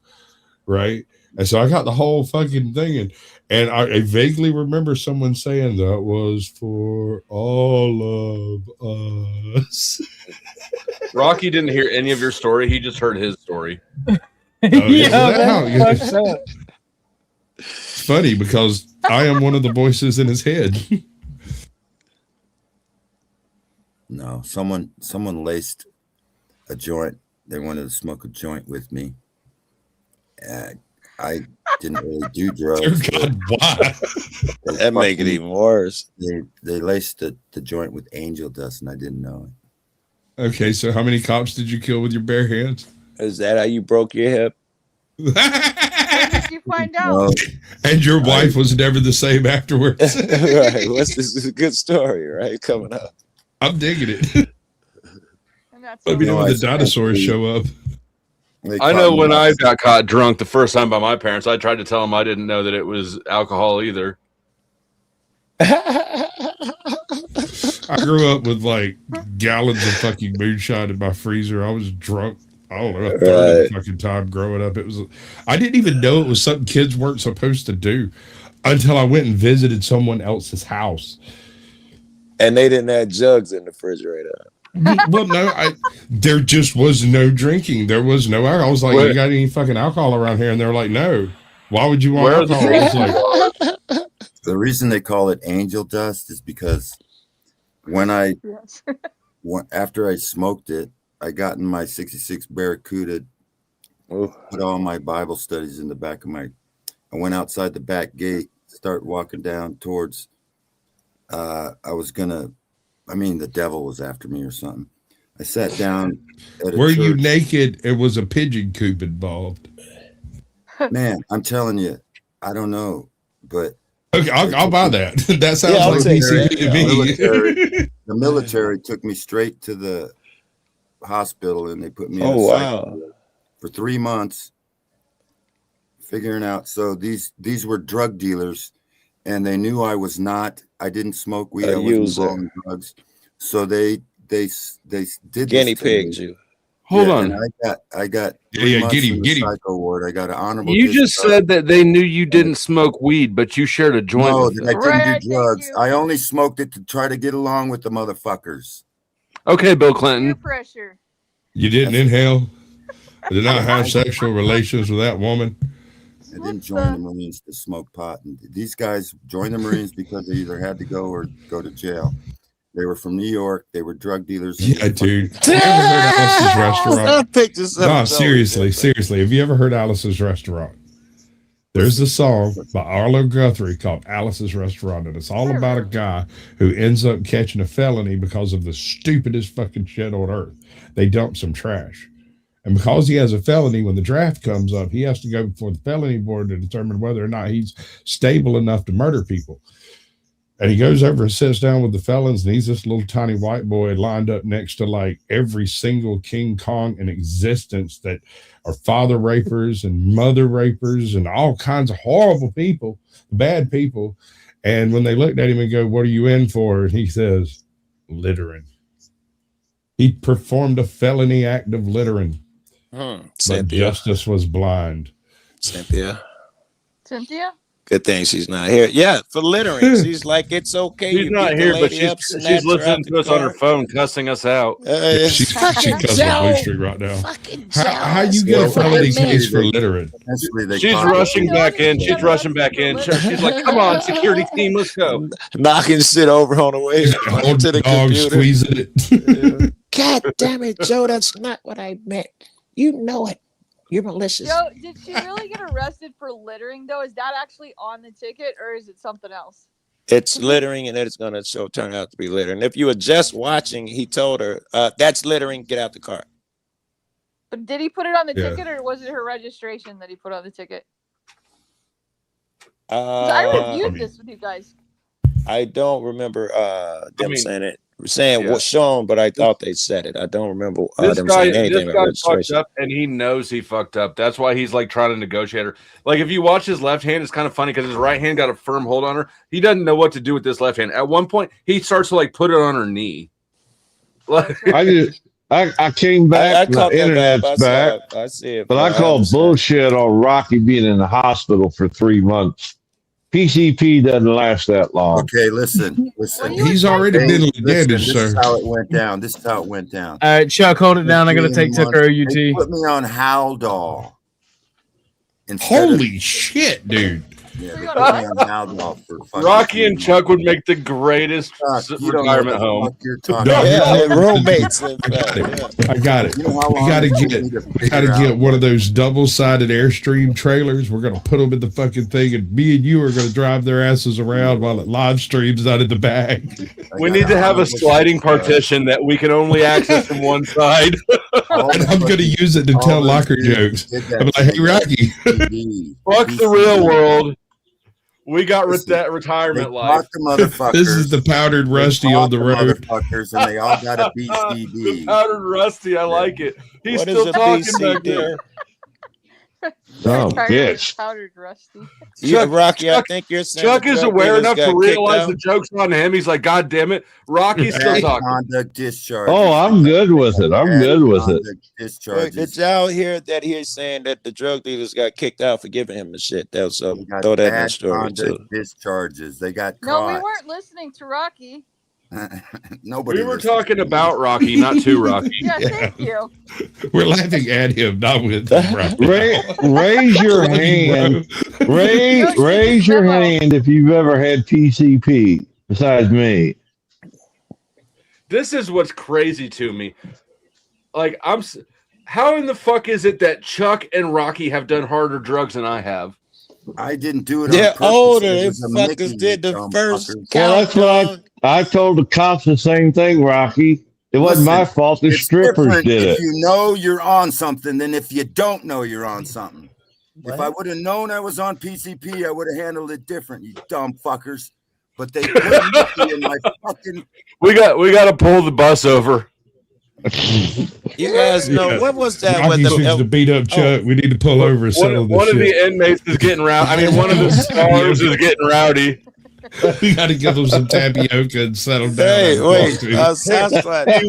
right? And so I got the whole fucking thing, and I vaguely remember someone saying that was for all of us. Rocky didn't hear any of your story. He just heard his story. It's funny because I am one of the voices in his head. No, someone laced a joint. They wanted to smoke a joint with me. I didn't really do drugs. Dear God, why? That make it even worse. They laced the joint with angel dust, and I didn't know it. Okay, so how many cops did you kill with your bare hands? Is that how you broke your hip? When did you find out? And your wife was never the same afterwards. Right. This is a good story, right? Coming up. I'm digging it. Let me know when the dinosaurs show up. I know when I got caught drunk the first time by my parents, I tried to tell them I didn't know that it was alcohol either. I grew up with like gallons of fucking moonshine in my freezer. I was drunk. I don't know, a third of the fucking time growing up. I didn't even know it was something kids weren't supposed to do until I went and visited someone else's house. And they didn't have jugs in the refrigerator. Well, no, there just was no drinking. There was no alcohol. I was like, you got any fucking alcohol around here? And they're like, no. Why would you want alcohol? I was like, the reason they call it angel dust is because when after I smoked it, I got in my 66 Barracuda, put all my Bible studies in the back of I went outside the back gate, start walking down towards, the devil was after me or something. I sat down at a were church. you naked? It was a pigeon coop involved. Man, I'm telling you, I don't know, but okay, I'll buy that. That sounds like PCP to me. The military took me straight to the hospital and they put me in for 3 months figuring out. So these were drug dealers and they knew I didn't smoke weed. I wasn't involved in drugs. So they did guinea pigs you. Hold on. And I got giddy. psycho ward. I got an honorable. You just said that they knew you didn't smoke weed, but you shared a joint. No, with I didn't do drugs. I only smoked it to try to get along with the motherfuckers. Okay, Bill Clinton. Pressure. You didn't inhale. Did not have sexual relations with that woman. I didn't join the Marines to smoke pot. And these guys joined the Marines because they either had to go or go to jail. They were from New York. They were drug dealers. Yeah, dude. Have you ever heard Alice's Restaurant? No, seriously. Have you ever heard Alice's Restaurant? There's a song by Arlo Guthrie called Alice's Restaurant, and it's all about a guy who ends up catching a felony because of the stupidest fucking shit on earth. They dump some trash. And because he has a felony, when the draft comes up, he has to go before the felony board to determine whether or not he's stable enough to murder people. And he goes over and sits down with the felons, and he's this little tiny white boy lined up next to like every single King Kong in existence that are father rapers and mother rapers and all kinds of horrible people, bad people. And when they looked at him and go, "What are you in for?" And he says, "Littering." He performed a felony act of littering. But justice was blind. Cynthia? Good thing she's not here. Yeah, for littering. She's like, it's okay. She's You not beat the here, but lady up, she's snatch her listening out to the us on her car. phone, cussing us out. She's cussing Blue Streak right now. How you get a felony case for littering? She's rushing back in. She's rushing back in. She's like, "Come on, security team, let's go." Knocking shit over on the way to the Dog computer. squeezing it. God damn it, Joe! That's not what I meant. You know it. You're malicious. Joe, did she really get arrested for littering though? Is that actually on the ticket or is it something else? It's littering, and it's going to turn out to be littering. If you were just watching, he told her, "That's littering. Get out the car." But did he put it on the Yeah. ticket or was it her registration that he put on the ticket? 'Cause I reviewed this with you guys. I don't remember them saying what's shown, but I thought they said it. I don't remember them saying anything about fucked registration. up, and he knows he fucked up. That's why he's like trying to negotiate her. Like if you watch his left hand, it's kind of funny because his right hand got a firm hold on her. He doesn't know what to do with this left hand. At one point, he starts to like put it on her knee. I came back. I caught the that internet's vibe. back. I see it. But I called bullshit on Rocky being in the hospital for 3 months. PCP doesn't last that long. Okay, listen. He's already been damaged, This sir. is how it went down. This is how it went down. All right, Chuck, hold it down. I got to take Tucker They OUT. put me on Haldol. Holy shit, dude. Yeah, they put me on Haldol for fucking Rocky and Chuck would make the greatest retirement home. Yeah, roommates. In fact. I got it. We gotta get one of those double-sided Airstream trailers. We're gonna put them in the fucking thing, and me and you are gonna drive their asses around while it live streams out of the bag. We need to have a sliding partition that we can only access from one side. And I'm gonna use it to tell locker jokes. I'm like, hey, Rocky. Fuck the real world. We got that retirement life. This is the powdered Rusty on the road. Motherfuckers, and they all got a BCD. Powdered Rusty, I like it. He's What still is a talking BCD? back there. Oh, Powdered- bitch. Powdered Rusty. Yeah, Rocky, I think you're saying Chuck the is drug aware dealers enough to got realize kicked the out. joke's on him. He's like, God damn it. Rocky's still Bad talking. conduct discharge. Oh, I'm good with it. I'm good with it. Wait, did y'all hear that he's saying that the drug dealers got kicked out for giving him the shit? That was throw that in the Bad story too. conduct discharges. They got No, we caught. weren't listening to Rocky. Nobody. We were listened. talking about Rocky, not to Rocky. Yeah, thank you. We're laughing at him, not with him. Raise your hand. Raise your hand if you've ever had PCP besides me. This is what's crazy to me. Like, how in the fuck is it that Chuck and Rocky have done harder drugs than I have? I didn't do it. They're on purpose. older. It They was a fuckers Mickey, did the dumb first fuckers. Well, that's what I told the cops the same thing, Rocky. It wasn't my Listen, fault. The it's strippers different did if it. you know you're on something than if you don't know you're on something. If I would have known I was on PCP, I would have handled it different, you dumb fuckers. But they put Mickey in my fucking. We got to pull the bus over. You guys know what was that? Rocky With seems to beat up Chuck. We need to pull over and settle One this of shit. the inmates is getting rowdy. I mean, one of the stars is getting rowdy. We got to give them some tapioca and settle down. Hey, wait, You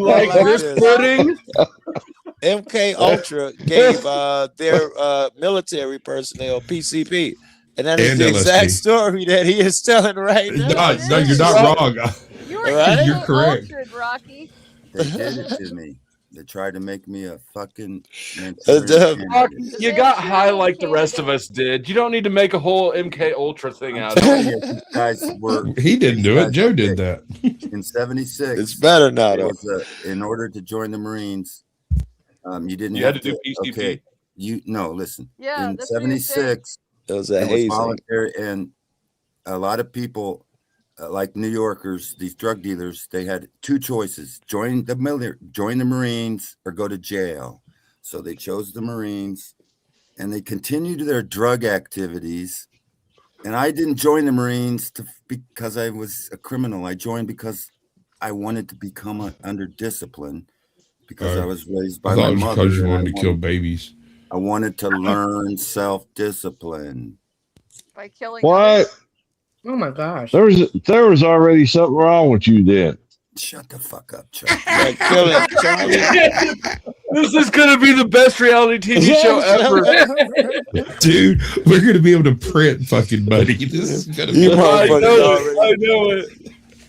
like this pudding? MK Ultra gave their military personnel PCP, and that is And the exact LSD. story that he is telling right now. No, you're not wrong. Right? You're correct. Ultra, Rocky. They did it to me. They tried to make me a fucking. Rocky, you got high like the rest of us did. You don't need to make a whole MK Ultra thing out of it. You guys were. He didn't do it. Joe did that. In '76. It's better now, though. In order to join the Marines, you didn't You have had to do PCP. Okay, listen. Yeah, in that's what you're saying. '76, it was it was hazing. voluntary, and a lot of people, like New Yorkers, these drug dealers, they had two choices: join the military, join the Marines, or go to jail. So they chose the Marines, and they continued their drug activities. And I didn't join the Marines because I was a criminal. I joined because I wanted to become under discipline, because I was raised by I thought my it was mother. because you and wanted to kill babies. I wanted to learn self-discipline. By killing What? Oh my gosh. There was already something wrong with you then. Shut the fuck up, Chuck. Like killing Charlie. This is gonna be the best reality TV show ever. Dude, we're gonna be able to print fucking money. This is gonna be. I know it.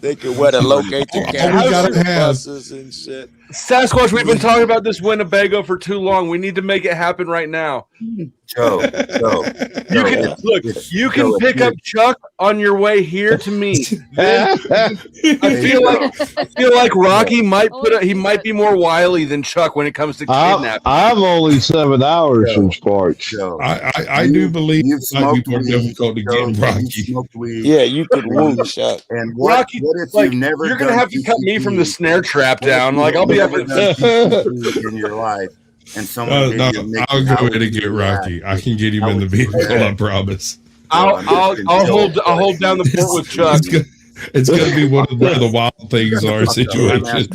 They can where to locate the buses and shit. Sasquatch, we've been talking about this Winnebago for too long. We need to make it happen right now. Joe, you can pick up Chuck on your way here to me. I feel like Rocky might might be more wily than Chuck when it comes to kidnapping. I'm only 7 hours from Sparks. I do believe it might be more difficult to get Rocky. Yeah, you could woo Chuck. And Rocky, what if like, you've never you're gonna done have to cut me from the PCP? snare trap What if down. you've Like I'll be never up done PCP in your life, and someone gave you a Mickey, I'll how go would ahead and you get react? Rocky. I can get him in the vehicle. I promise. I'll hold down the fort with Chuck. It's gonna be one of the wild things are situations.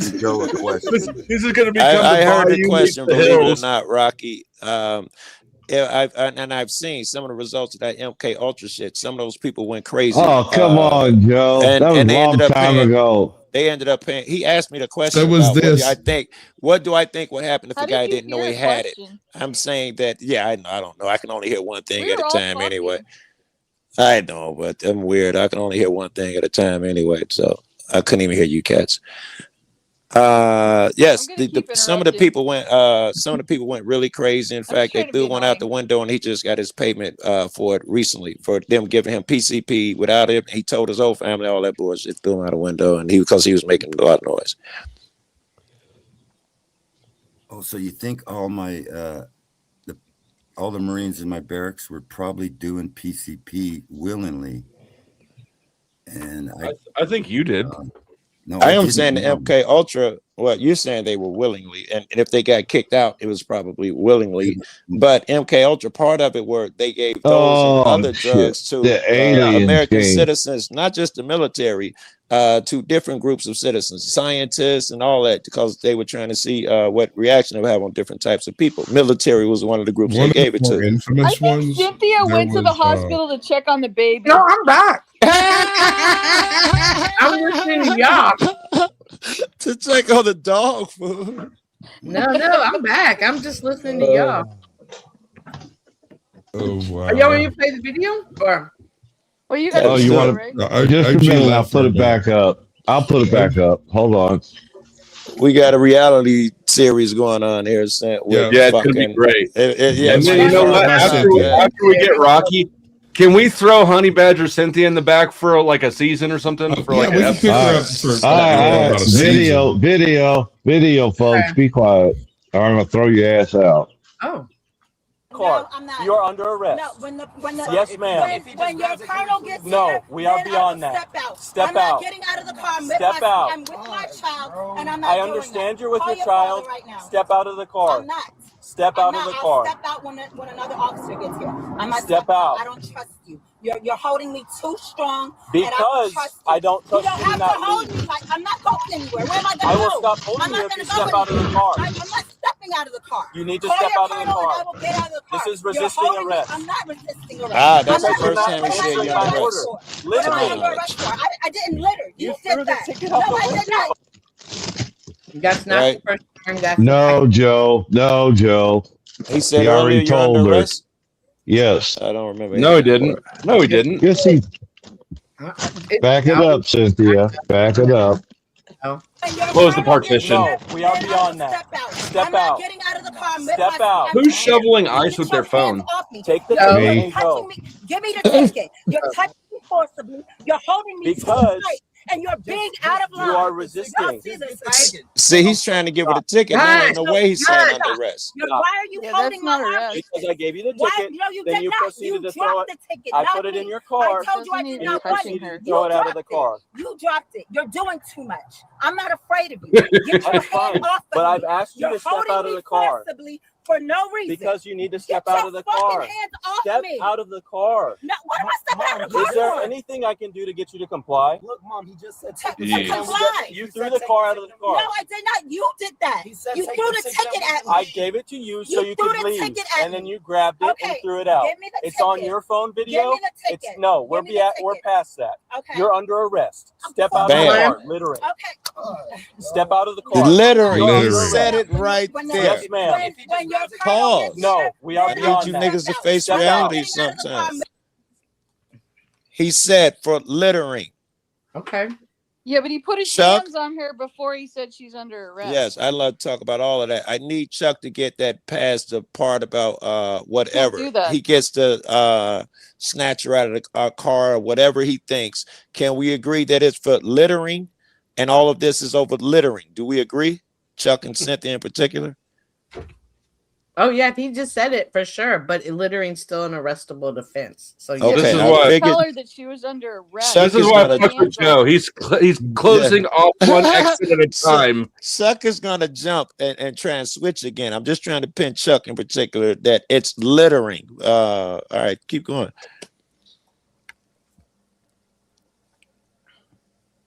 This is gonna be. I heard the question. Believe it or not, Rocky. I've seen some of the results of that MK Ultra shit. Some of those people went crazy. Oh, come on, Joe. That was a long time ago. They ended up paying. He asked me the question. So was about this. What do I think would happen if the guy didn't know he had it? question? I'm saying that. Yeah, I don't know. I can only hear one thing We at were a all time talking. anyway. I know, but I'm weird. I can only hear one thing at a time anyway. So I couldn't even hear you cats. Yes, some of the people went really crazy. In fact, they threw one out the window, and he just got his payment for it recently for them giving him PCP without it. He told his whole family all that bullshit, threw him out the window, and because he was making a lot of noise. Oh, so you think all my all the Marines in my barracks were probably doing PCP willingly? And I think you did. No, I am didn't saying the know. MK Ultra. Well, you're saying they were willingly, and if they got kicked out, it was probably willingly. But MK Ultra, part of it were they gave those and other drugs to American citizens, not just the military, to different groups of citizens, scientists, and all that, because they were trying to see what reaction they would have on different types of people. Military was one of the groups they gave it to. I think Cynthia went to the hospital to check on the baby. No, I'm back. I'm listening to y'all. To check on the dog food. No, I'm back. I'm just listening to y'all. Oh wow! Are y'all want to play the video or? Well, you got. Oh, you want to? Just a minute. I'll put it back up. I'll put it back up. Hold on. We got a reality series going on here. Yeah, it's gonna be great. And then you know what? After we get Rocky, can we throw Honey Badger Cynthia in the back for like a season or something? For like an episode? Video, folks. Be quiet, or I'm gonna throw your ass out. Oh. Car. You are under arrest. No, when the yes, ma'am. When your colonel gets No, here, we are then I beyond will that. Step out. Step I'm out. not getting out of the car. I'm with my child, and I'm not I doing understand that. you're with Call your father child. right now. Step out of the car. I'm not. Step out of the car. I'll step out when another officer gets here. I'm not Step out. I don't trust you. You're holding me too strong. Because I don't trust you. You don't have to hold me. Like, I'm not going anywhere. Where am I going to go? I will stop holding you if you step out of the car. I'm not stepping out of the car. You need to Call step your out of the colonel and car. I will get out of the car. This is You're resisting holding me. arrest. I'm not resisting arrest. Ah, that's I'm the first not time we resisting see you arrest. arrest. What am I Littering. under arrest for? I didn't litter. You threw did the that. ticket No, out the I did not. That's not Right. the first time that's No, Joe. No, Joe. He said He earlier already you're told under her. arrest. Yes. I don't remember. No, he didn't. No, he didn't. Yes, he. Back it up, Cynthia. Back it up. Close the partition. No, we are beyond that. Step out. Getting out of the car. Step out. Who's shoveling ice with their phone? Take the No. ticket Me. and go. Give me the ticket. You're touching me forcibly. You're holding me Because too tight, and you're being out of line. you are Y'all resisting. see this, right? See, he's trying to give her the ticket. There ain't no way he's saying under arrest. Why are you holding my arm? Because I gave you the Why? ticket, No, you then did you not. proceeded You to throw dropped it. the ticket. I not put it in me. your car. I told you I did and not you want proceeded it. to throw it out of dropped the car. You dropped it. You're doing too much. I'm not afraid of you. Get your That's fine. hand off of But me. I've asked you You're to step holding out of me the car. forcibly for no reason. Because you need to Get step your out of the fucking car. hands off Step me. out of the car. No, what am I stepping out of the car Is there for? anything I can do to get you to comply? Look, Mom, he just said To Jeez. comply. You threw the car out of the car. No, I did not. You did that. He said You take threw the the ticket ticket out. at me. I gave it to you so you threw could the leave, ticket at and then me. you grabbed it and Okay, threw it out. give me the It's on ticket. your phone Give video. me the ticket. It's no, Give me the we're ticket. past that. Okay. You're under arrest. Step out of the Bam. car, littering. Okay. Step out of the car. Littering. You're You under said arrest. it right there. Yes, ma'am. Pause. No, we are I need beyond you that. niggas to face Step reality out. sometimes. He said for littering. Okay. Yeah, but he put his Chuck? hands on her before he said she's under arrest. Yes, I'd love to talk about all of that. I need Chuck to get that past the part about whatever. do that. He gets to snatch her out of the car or whatever he thinks. Can we agree that it's for littering and all of this is over littering? Do we agree? Chuck and Cynthia in particular? Oh yeah, he just said it for sure, but littering's still an arrestable defense. So yeah. Okay, This is I why. figured- Tell her that she was under arrest. Chuck This is is why I gonna- fuck with Joe. He's closing off one exit at a time. Chuck is gonna jump and try and switch again. I'm just trying to pin Chuck in particular that it's littering. All right, keep going.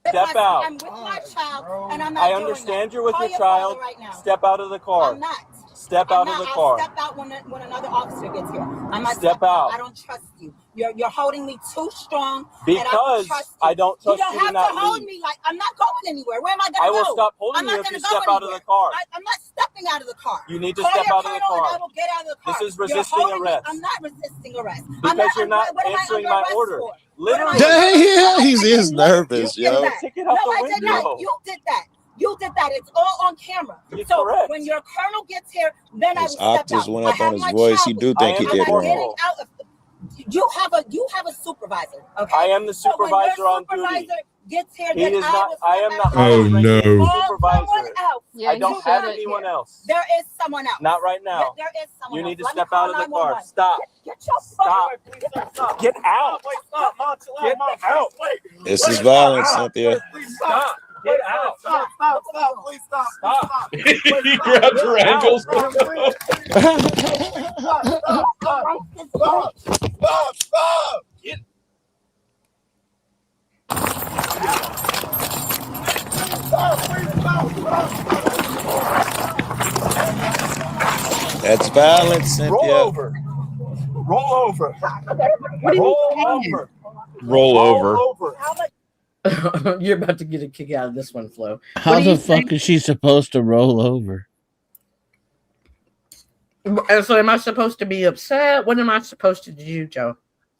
Step out. I'm with my child, and I'm not I doing understand that. you're with Call your father child. right now. Step out of the car. I'm not. Step I'm out not. of the I'll car. step out when another officer gets here. I might Step out. I don't trust you. You're holding me too strong. and I don't Because trust you. I don't trust you don't you to have not to hold leave. me like I'm not going anywhere. Where am I going I to go? will stop holding I'm you not if gonna you go step out of the anywhere. car. I'm not stepping out of the car. You need to Call step your out of the colonel and car. I will get out of the car. This is You're resisting holding me. arrest. I'm not resisting arrest. Because you're not what am I answering under my arrest order. for? Literally. Yeah, he's nervous, You did yo. that. Ticket No, out the I did not. window. You did that. You did that. It's all on camera. You're so correct. when your colonel gets here, then His I will step octaves out. went I up on have his my voice. He child do with think me. he I'm did not wrong. getting out of you have a supervisor. Okay. I am the So when supervisor your on duty. supervisor gets here, He then is I not. will I step am not out. Oh, hiring no. any Call supervisor. someone else. Yeah, I don't to have come anyone here. else. There is someone else. Not right now. There is someone You else. need to Let me step call out of the car. 911. Stop. Get your Stop. phone. Get out. Stop. Get out. This is violence, Cynthia. Stop. Get out. Stop. Please stop. Stop. He grabbed her ankles. Stop. Get That's violence, Cynthia. Roll over. Roll over. What are you Roll saying? over. Roll over. over. You're about to get a kick out of this one, Flo. How What do the you fuck is she supposed to roll over? So am I supposed to be upset? What am I supposed to do, Joe?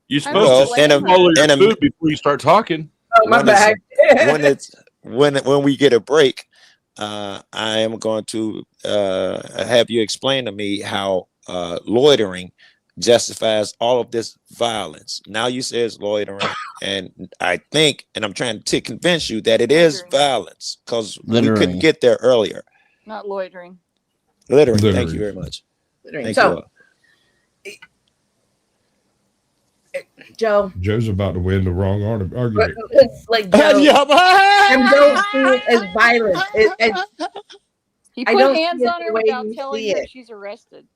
You're supposed to swallow your food before you start talking. Oh, my bad. When we get a break, I am going to have you explain to me how loitering justifies all of this violence. Now you say it's loitering, and I think, and I'm trying to convince you that it is violence because we couldn't Littering. get there earlier. Not loitering. Littering. Thank Littering. you very much. Littering. Thank So- you all. Joe. Joe's about to win the wrong argument. It's like Joe, I don't see it as violence. He I put don't hands see it on the her way without you telling see her it. she's arrested.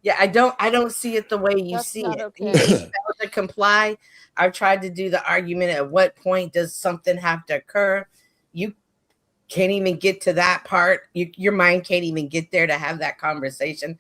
Yeah, I don't see it the way you That's see not it. okay. You failed to comply. I've tried to do the argument. At what point does something have to occur? You can't even get to that part. Your mind can't even get there to have that conversation.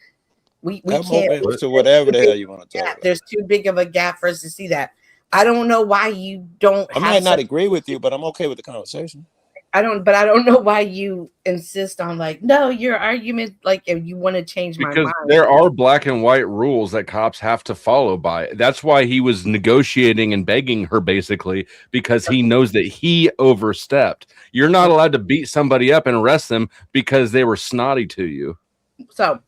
We I'm can't. open to whatever the hell you want to talk about. There's too big of a gap for us to see that. I don't know why you don't. I might not agree with you, but I'm okay with the conversation. I don't know why you insist on like, no, your argument, like if you want to change my Because mind. there are black and white rules that cops have to follow by. That's why he was negotiating and begging her basically, because he knows that he overstepped. You're not allowed to beat somebody up and arrest them because they were snotty to you. So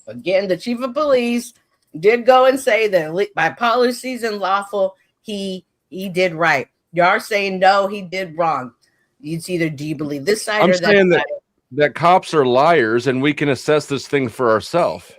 again, the chief of police did go and say that by policies and lawful, he did right. You are saying no, he did wrong. It's either do you believe this side I'm or that saying side. that cops are liars and we can assess this thing for ourselves.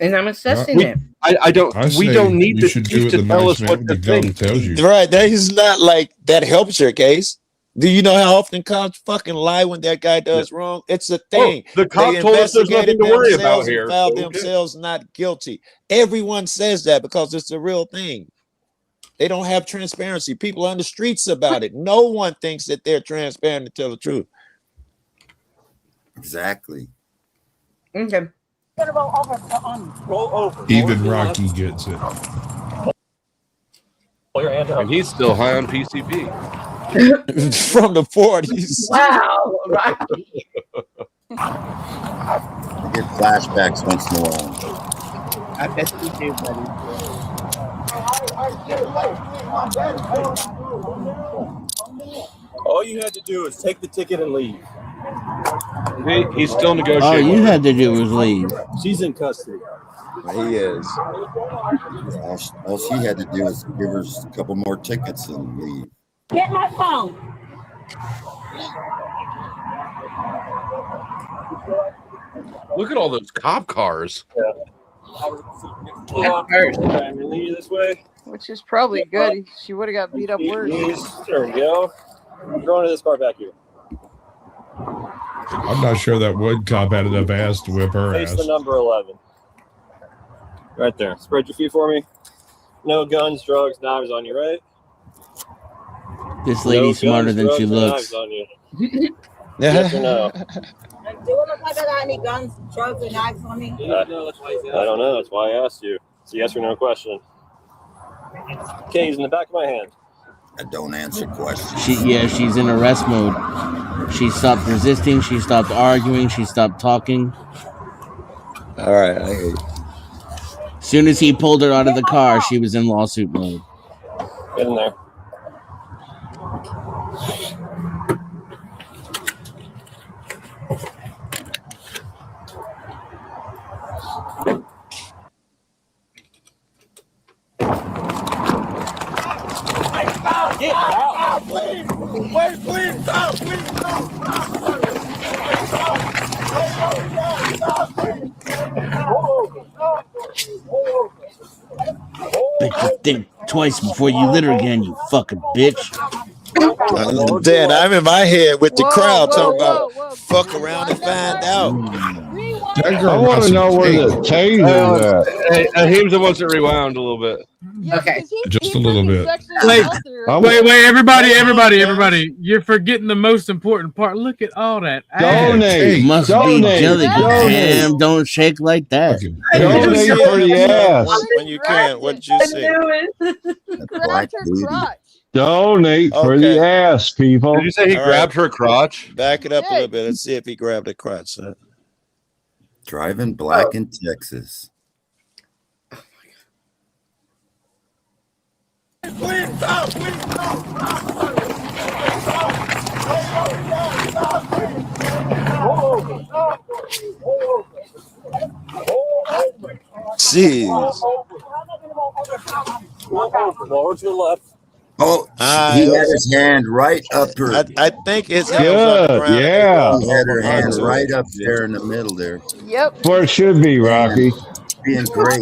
And I'm assessing it. I don't. We say don't need you the should chief do it to the tell nice us what way to the gun think. tells you. Right. That is not like that helps your case. Do you know how often cops fucking lie when that guy does wrong? It's a thing. the cop told us there's nothing to worry about themselves and here. Found Okay. themselves not guilty. Everyone says that because it's a real thing. They don't have transparency. People on the streets about it. No one thinks that they're transparent to tell the truth. Exactly. Okay. Roll over. Even Rocky gets it. Pull your hand up. And he's still high on PCP. from the 40s. Wow, Rocky. I get flashbacks once in a while. I bet you do, buddy. All you had to do is take the ticket and leave. He's still negotiating. All you had to do was leave. She's in custody. He is. Yeah, all she had to do was give her a couple more tickets and leave. Get my phone. Look at all those cop cars. This way. Which is probably good. She would have got beat up worse. There we go. I'm going to this car back here. I'm not sure that wood cop had enough ass to whip her Face ass. the number 11. Right there. Spread your feet for me. No guns, drugs, knives on you, right? This lady's smarter than she looks. Knives on you. Yes or no? Do it look like I got any guns, drugs, or knives on me? I don't know. That's why I asked you. It's a yes or no question. Keys in the back of my hand. I don't answer questions. She's in arrest mode. She stopped resisting. She stopped arguing. She stopped talking. All right. I hear you. As soon as he pulled her out of the car, she was in lawsuit mode. Get in there. Get out! Please! Wait, please stop! Please Bitch, you think twice before you litter again, you fucking bitch. Dad, I'm in my head with the crowd talking about fuck around and find out. I want to know where the taser is at. He wants it rewound a little bit. Okay. Just a little bit. Wait, everybody. You're forgetting the most important part. Look at all that. Donate. Must Donate. be jelly. Donate. Damn, don't shake like that. Donate for the ass. When you can, what did you say? Black lady. Donate for the ass, people. Did you say he grabbed her crotch? Back it up a little bit. Let's see if he grabbed the crotch. Driving black in Texas. Please stop! Please Jeez. Lower to the left. Oh, he had his hand right up her. I think it's Good, yeah. He had her hand right up there in the middle there. Yep. Where it should be, Rocky. Being great.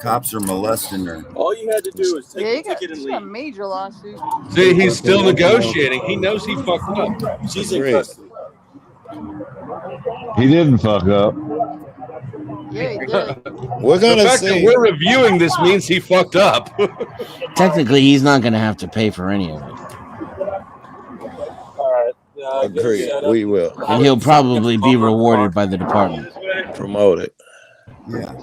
Cops are molesting her. All you had to do is Yeah, take the ticket and he got a leave. major lawsuit. See, he's still negotiating. He knows he fucked up. She's in custody. He didn't fuck up. Yeah, he did. We're The gonna fact that see. we're reviewing this means he fucked up. Technically, he's not going to have to pay for any of it. All right. Agree. We will And he'll probably be rewarded by the department. promote it. Yeah.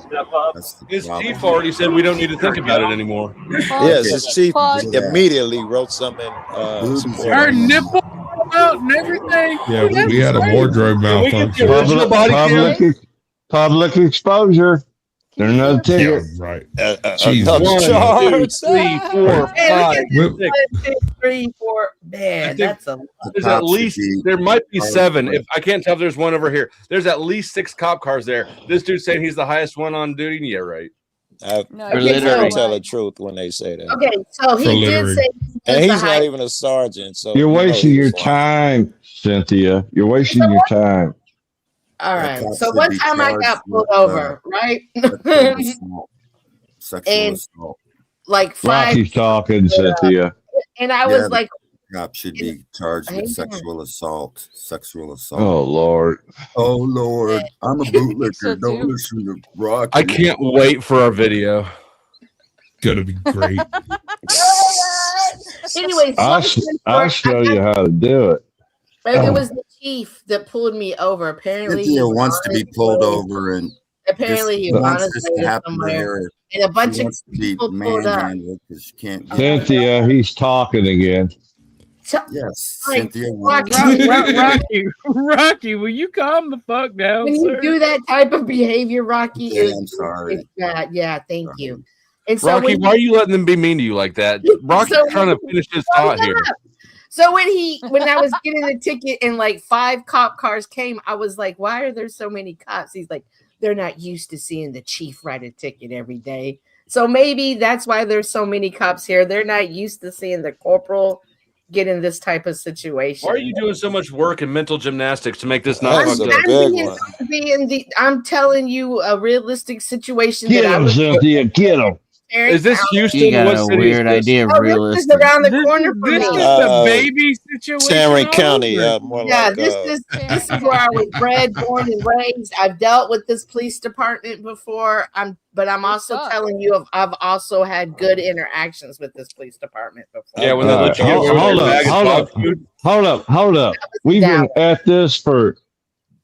That's the His problem. chief already said we don't need to think about it anymore. Yes, his chief Pause. immediately wrote something. Support. Her nipple out and everything. Yeah, we had a wardrobe Can we get malfunction. the original body cam? Public exposure. There's another Yeah, ticket. right. Jesus. One, Charge. 2, 3, 4, 5, 6. 1, 2, 3, 4. Man, that's a. There's at least there might be 7. If I can't tell if there's one over here. There's at least 6 cop cars there. This dude's saying he's the highest one on duty. Yeah, right. No, People tell the truth when they say that. Okay, so he did say. And he's not even a sergeant. So You're you know wasting he's your lying. time, Cynthia. You're wasting your time. All right. That cop So should one be time I got charged pulled with, over, right? Sexual And assault. like 5, Rocky's talking, Cynthia. and I was Yeah, like, Cop should be charged Hang with on. sexual assault. Sexual assault. Oh, Lord. Oh Lord, I'm a bootlicker. So Don't do- listen to Rocky. I can't wait for our video. Gonna be great. anyways, I'll show you how to do it. it was the chief that pulled me over. Apparently, Cynthia he's wants to be honest, pulled so- over and Apparently, he was on his this way to to happen to somewhere, her. and a bunch She of wants to be people pulled up. manhandled because she can't get Cynthia, he's talking again. Yes, Like, Cynthia. Rocky, will you calm the fuck down, when sir? you do that type of behavior, Rocky, Okay, I'm sorry. it's bad. Yeah, thank you. And so Rocky, why are you letting them be mean to you like that? Rocky's trying to finish his thought here. So when I was getting the ticket and like 5 cop cars came, I was like, why are there so many cops? He's like, they're not used to seeing the chief write a ticket every day. So maybe that's why there's so many cops here. They're not used to seeing the corporal get in this type of situation. Why are you doing so much work and mental gymnastics to make this not fucked up? I'm telling you a realistic situation. Get him, Cynthia. Get him. Is this Houston? You got What a city weird is this? idea of This is realistic. around the corner from This me. is the baby situation. Tarrant all County. over. More Yeah, like, this is where I was bred, born, and raised. I've dealt with this police department before. But I'm also telling you, I've also had good interactions with this police department before. Yeah, when they let you get away with their bag of dog food. Hold up. We've been at this for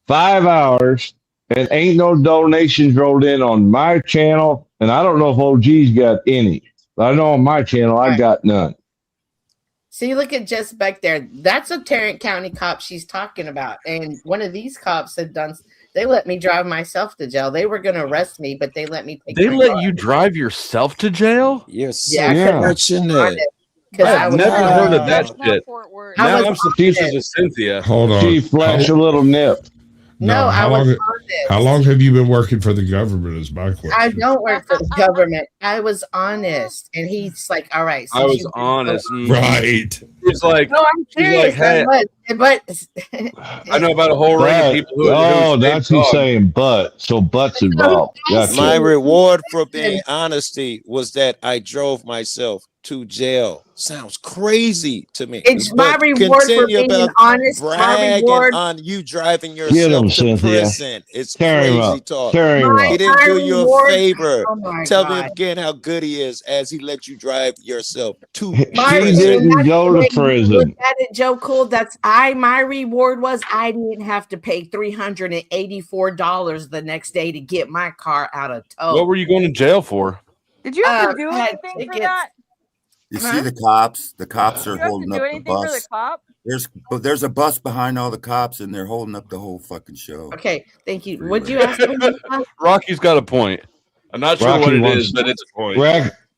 5 hours, and ain't no donations rolled in on my channel, and I don't know if OG's got any. I know on my channel, I got none. See, look at Jess back there. That's a Tarrant County cop she's talking about. And one of these cops had they let me drive myself to jail. They were going to arrest me, but they let me take They my let car. you drive yourself to jail? Yes. Yeah. I've never heard of that shit. Now I'm suspicious of Cynthia. Hold on. She flashed a little nip. No, I was honest. How long have you been working for the government is my question. I don't work for the government. I was honest. And he's like, all right. I was honest. Right. He's like, no, I'm serious. hey, but I know about a whole ring of people who Oh, that's he's saying but. So butts involved. Gotcha. My reward for being honesty was that I drove myself to jail. Sounds crazy to me. It's my reward for being honest. My Bragging reward on you driving Get him, yourself to Cynthia. prison. It's Tear him crazy up. talk. Tear him He up. didn't do you a reward- favor. Oh my Tell me God. again how good he is as he let you drive yourself to He prison. didn't go to prison. Look at it, Joe Cool. My reward was I didn't have to pay $384 the next day to get my car out of tow. What were you going to jail for? Did you have to do had anything for tickets. that? You see the cops? The cops Did are you have to holding do up the anything for the bus. cop? There's a bus behind all the cops, and they're holding up the whole fucking show. Okay, thank you. What'd you ask me? Rocky's got a point. I'm not sure Rocky what it wants- is, but it's a point.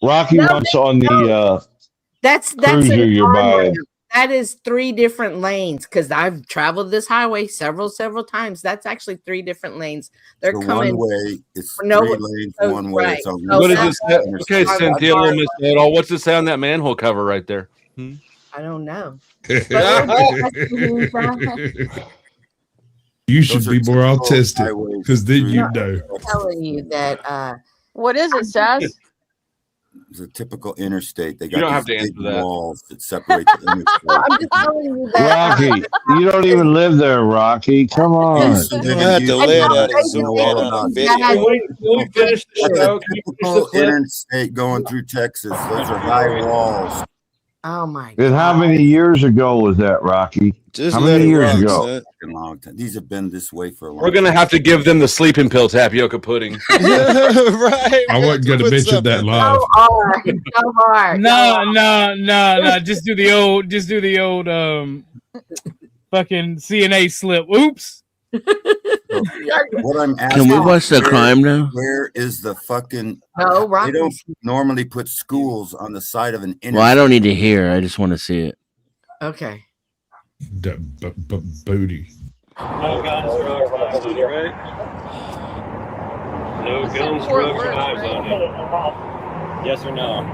Rocky wants on the That's cruiser an you're arm buying. ramp. That is 3 different lanes because I've traveled this highway several times. That's actually 3 different lanes. They're So coming one way, it's for no- 3 lanes one way. right. It's on So What is that's- this? Okay, Cynthia, little Miss Know-it-all. What's it say on that manhole cover right there? I don't know. You should be more autistic highways because then you No, know. I'm telling you that What is it, Sass? It's a typical interstate. They You got don't have these to big answer that. walls that separate the interstate. I'm just telling you that Rocky, you don't even live there, Rocky. Come on. You don't have to live that and zoom in on a video. Can we finish the That's show? a Can you finish the typical clip? interstate going through Texas. Those are high walls. Oh my And how many years ago was that, Rocky? Just How let many it years rock, ago? son. A long time. These have been this way for a long We're going to have to give them the sleeping pill tapioca pudding. Right. I wasn't going to Put mention that something. live. So hard. No. Just do the old fucking CNA slip. Oops. What I'm asking, Can we watch the crime now? Where is the fucking? No, They Rocky. don't normally put schools on the side of an interstate. Well, I don't need to hear. I just want to see it. Okay. Booty. No guns, drugs, knives on you, right? No guns, drugs, or knives on you. Yes or no?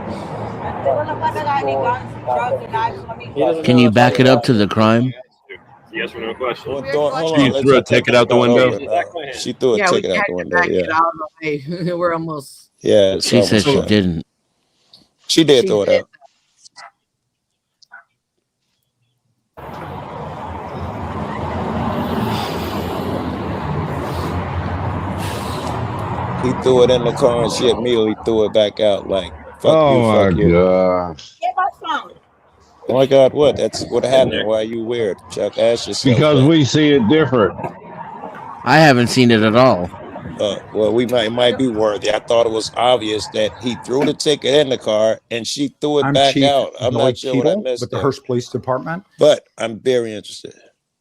Can you back it up to the crime? Yes or no question. Hold on, She let's threw a just take ticket out the window. She threw a Yeah, we ticket out had the to window. back it Yeah. all the way. We're almost. Yeah. it's She said almost she done. didn't. She did She throw it did. out. He threw it in the car and she immediately threw it back out like, fuck Oh you, my fuck you. gosh. Get my phone. Oh my God, what? That's what happened. Why are you weird? Chuck, ask yourself Because that. we see it different. I haven't seen it at all. well, it might be worthy. I thought it was obvious that he threw the ticket in the car and she threw it I'm back Chief out. I'm Billy not sure what I Cheadle missed with the there, Hearst Police Department. but I'm very interested.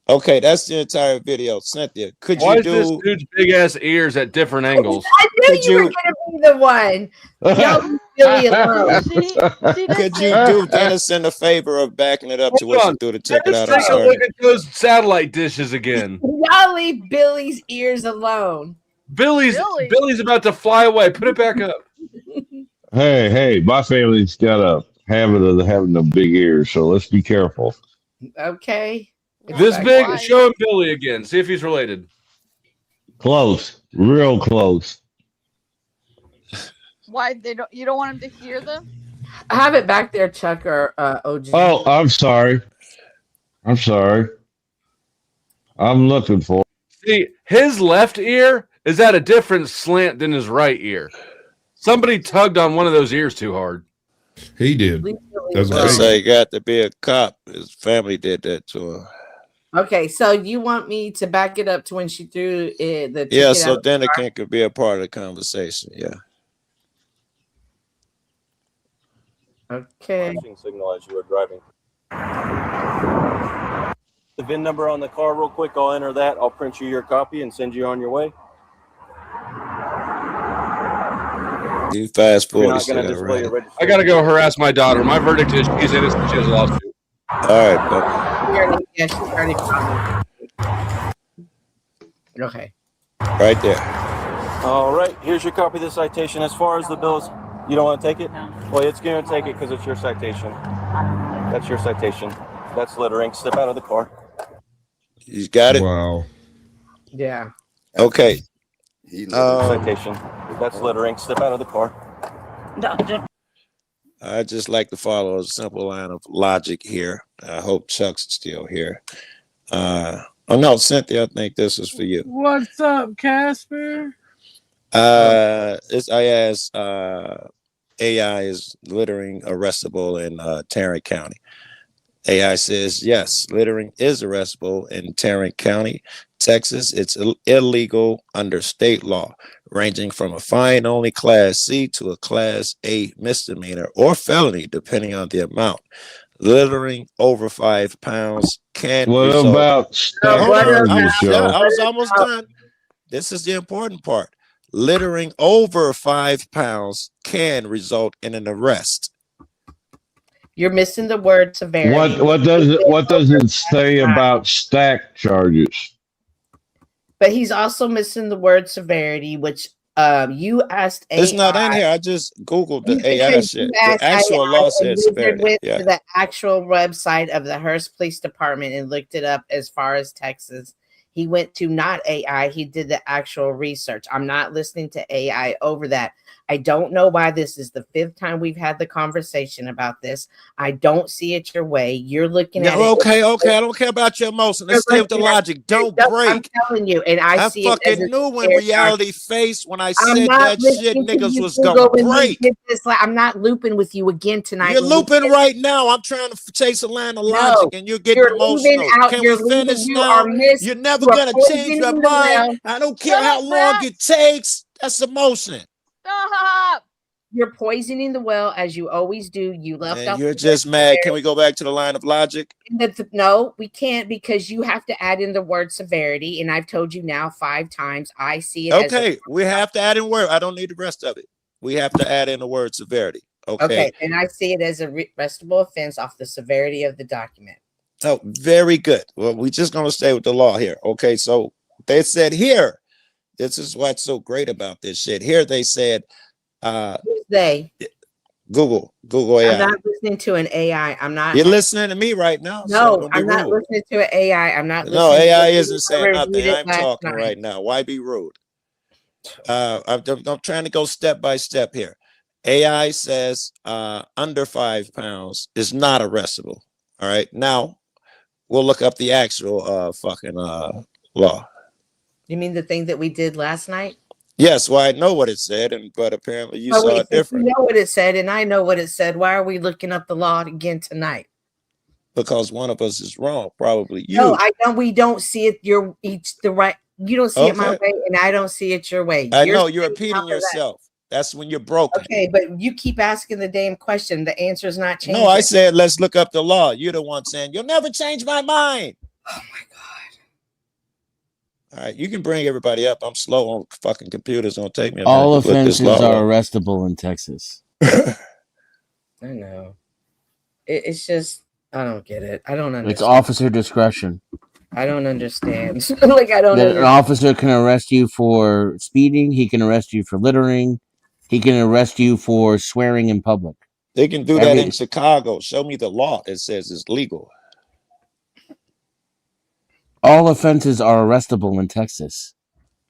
Okay, that's the entire video. Cynthia, could Why you is this do? dude's big ass ears at different angles? Oh, I knew you were gonna be the one. Y'all leave Billy alone. Could you do Dennison a favor of backing it up to where she threw the ticket Let's out and take a look started? at those satellite dishes again. Y'all leave Billy's ears alone. Billy's about to fly away. Put it back up. Hey, my family's got a habit of having them big ears, so let's be careful. Okay. This big, show him Billy again. See if he's related. Close, real close. Why you don't want him to hear them? I have it back there, Chuck or OG. Oh, I'm sorry. I'm looking for. See, his left ear is at a different slant than his right ear. Somebody tugged on one of those ears too hard. He did. That's how he got to be a cop. His family did that to him. Okay, so you want me to back it up to when she threw the ticket Yeah, so out? then it could be a part of the conversation. Yeah. Okay. Flashing signal as you were driving. The VIN number on the car real quick. I'll enter that. I'll print you your copy and send you on your way. You fast You're forward. not going to display your registration. I gotta go harass my daughter. My verdict is she's innocent. She has a lawsuit. All right, buddy. Yeah, she's already okay. Right there. All right, here's your copy of the citation. As far as the bills, you don't want to take it? Well, it's going to take it because it's your citation. That's your citation. That's littering. Step out of the car. You got it? Wow. Yeah. Okay. Citation. That's littering. Step out of the car. I just like to follow a simple line of logic here. I hope Chuck's still here. Oh no, Cynthia, I think this is for you. What's up, Casper? I asked AI is littering arrestable in Tarrant County. AI says yes, littering is arrestable in Tarrant County, Texas. It's illegal under state law, ranging from a fine only Class C to a Class A misdemeanor or felony, depending on the amount. Littering over 5 pounds can result. About I was almost done. This is the important part. Littering over 5 pounds can result in an arrest. You're missing the word severity. What does it say about stack charges? But he's also missing the word severity, which you asked AI. It's not in here. I just Googled the AI shit. The actual law said severity. Went Yeah. to the actual website of the Hearst Police Department and looked it up as far as Texas. He went to not AI. He did the actual research. I'm not listening to AI over that. I don't know why this is the 5th time we've had the conversation about this. I don't see it your way. You're looking at it. Okay. I don't care about your emotion. Let's stay with the logic. Don't break. I'm telling you, and I see fucking it as knew when reality faced when I said not that shit, listening to niggas you, was Google, gonna when we break. did this. I'm not looping with you again tonight. You're when we looping did- right now. I'm trying to chase a line of No, logic, and you're getting you're leaving emotional. out- Can you're we finish leaving- you now? are You're never you are gonna change your poisoning the well. mind. I don't care how long it takes. That's emotion. Stop. You're poisoning the well as you always do. You left And out. you're the just word mad. severity. Can we go back to the line of logic? No, we can't because you have to add in the word severity, and I've told you now 5 times. I see it. Okay, we have to add in word. I don't need the rest of it. We have to add in the word severity. Okay. And I see it as a arrestable offense off the severity of the document. Oh, very good. Well, we're just going to stay with the law here. Okay, so they said here, this is what's so great about this shit. Here they said, Who's they? Google AI. I'm not listening to an AI. I'm not. You're listening to me right now. No, so don't be I'm not rude. listening to an AI. I'm not listening. No, AI to isn't saying nothing. reviewed it I'm last talking night. right now. Why be rude? I'm trying to go step by step here. AI says under 5 pounds is not arrestable. All right. Now we'll look up the actual fucking law. You mean the thing that we did last night? Yes, well, I know what it said, but apparently you saw it Since different you know what it said, and I know what it said. Why are we looking up the law again tonight? because one of us is wrong. Probably you. No, I don't. We don't see it. You're each the right. you don't see it my way, and I don't see it your way. I know you're repeating yourself. That's when you're broken. Okay, but you keep asking the damn question. The answer is not changing. No, I said let's look up the law. You're the one saying you'll never change my mind. Oh my god! All right, you can bring everybody up. I'm slow on fucking computers. It'll take me a All minute to look this offenses law are up. arrestable in Texas. I know. It's just I don't get it. I don't understand. It's officer discretion. I don't understand. Like I don't. An officer can arrest you for speeding. He can arrest you for littering. He can arrest you for swearing in public. They can do that in Chicago. Show me the law that says it's legal. All offenses are arrestable in Texas.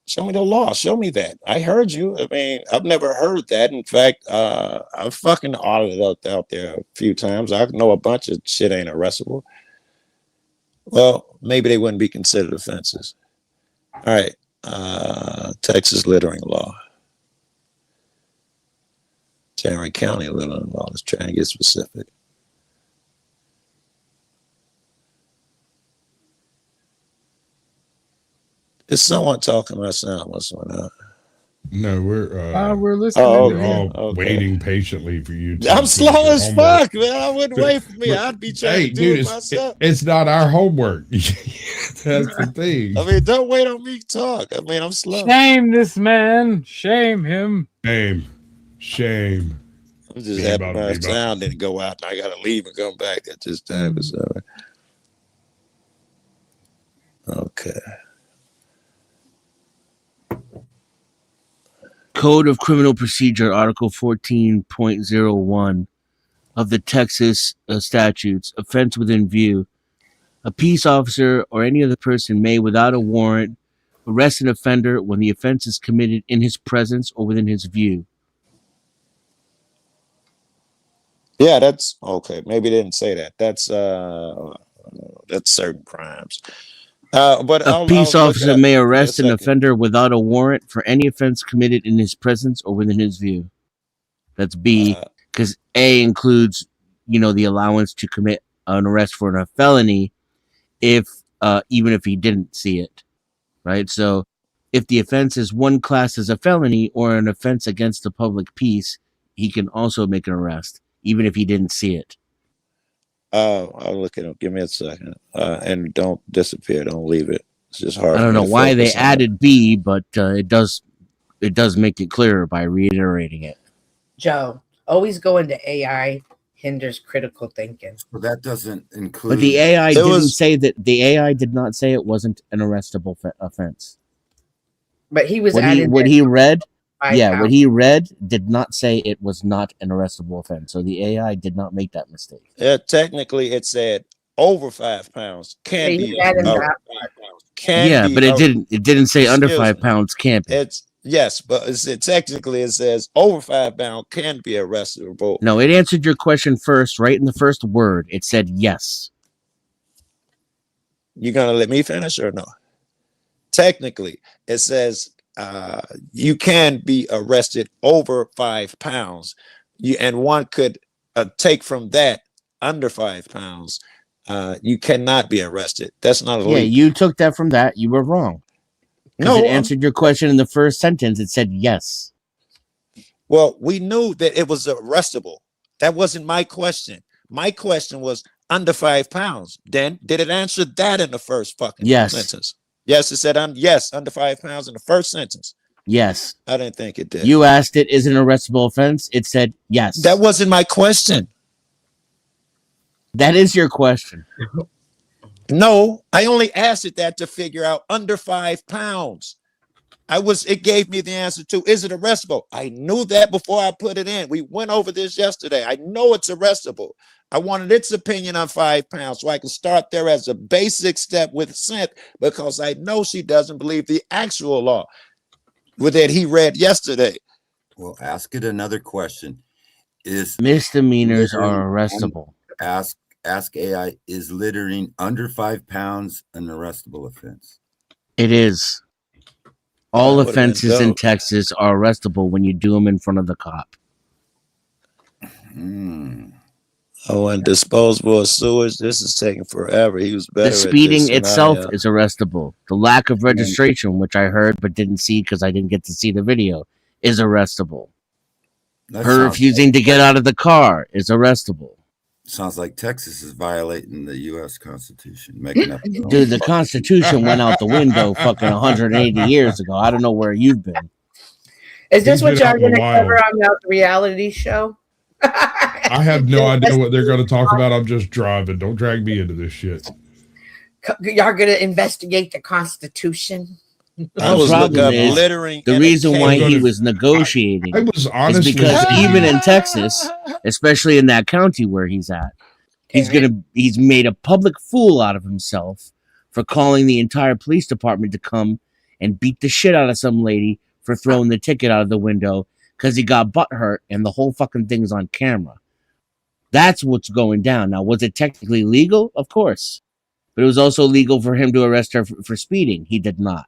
Show me the law. Show me that. I heard you. I mean, I've never heard that. In fact, I've fucking audited out there a few times. I know a bunch of shit ain't arrestable. Well, maybe they wouldn't be considered offenses. All right. Texas littering law. Tarrant County littering law. Let's try and get specific. Is someone talking my sound? What's going on? No, we're listening. We're all waiting patiently for you. I'm slow as fuck, man. I wouldn't wait for me. I'd be trying to do it myself. It's not our homework. That's the thing. I mean, don't wait on me to talk. I mean, I'm slow. Shame this man. Shame him. Shame. I'm just happy my sound didn't go out. And I got to leave and come back at this time. Okay. Code of Criminal Procedure, Article 14.01 of the Texas statutes, offense within view. A peace officer or any other person may, without a warrant, arrest an offender when the offense is committed in his presence or within his view. Yeah, that's okay. Maybe they didn't say that. That's certain crimes. But a peace officer may arrest an offender without a warrant for any offense committed in his presence or within his view. That's B, because A includes, the allowance to commit an arrest for a felony, if even if he didn't see it, right? So, if the offense is one class as a felony or an offense against the public peace, he can also make an arrest, even if he didn't see it. I'll look at it. Give me a second. And don't disappear. Don't leave it. It's just hard. I don't know why they added B, but it does make it clearer by reiterating it. Joe, always go into AI hinders critical thinking. Well, that doesn't include. But the AI didn't say that. The AI did not say it wasn't an arrestable offense. But he was what he read. Yeah, what he read did not say it was not an arrestable offense. So the AI did not make that mistake. Technically, it said over 5 pounds can be. But it didn't. It didn't say under 5 pounds can't be. But technically it says over 5 pounds can be arrestable. No, it answered your question first, right in the first word. It said yes. You gonna let me finish or no? Technically, it says. You can be arrested over 5 pounds. And one could take from that under 5 pounds. You cannot be arrested. That's not illegal. Yeah, you took that from that. You were wrong. No, it answered your question in the first sentence. It said yes. Well, we knew that it was arrestable. That wasn't my question. My question was under 5 pounds. Then did it answer that in the first fucking sentence? Yes, it said yes, under 5 pounds in the first sentence. Yes. I didn't think it did. You asked it, is it an arrestable offense? It said yes. That wasn't my question. That is your question. No, I only asked it that to figure out under 5 pounds. It gave me the answer to, is it arrestable? I knew that before I put it in. We went over this yesterday. I know it's arrestable. I wanted its opinion on 5 pounds so I can start there as a basic step with Seth, because I know she doesn't believe the actual law that he read yesterday. Well, ask it another question. Is misdemeanors are arrestable? Ask AI, is littering under 5 pounds an arrestable offense? It is. All offenses in Texas are arrestable when you do them in front of the cop. Oh, and disposable of sewage. This is taking forever. He was better The at speeding this than itself I am. is arrestable. The lack of registration, which I heard but didn't see because I didn't get to see the video, is arrestable. Her refusing to get out of the car is arrestable. Sounds like Texas is violating the U.S. Constitution, making up. Dude, the Constitution went out the window fucking 180 years ago. I don't know where you've been. Is this He's what been y'all out a going to while. cover on y'all reality show? I have no idea what they're going to talk about. I'm just driving. Don't drag me into this shit. Y'all going to investigate the Constitution? The problem is the reason why he was negotiating I was is honestly because thinking- even in Texas, especially in that county where he's at, he's made a public fool out of himself for calling the entire police department to come and beat the shit out of some lady for throwing the ticket out of the window because he got butthurt and the whole fucking thing's on camera. That's what's going down. Now, was it technically legal? Of course. But it was also legal for him to arrest her for speeding. He did not.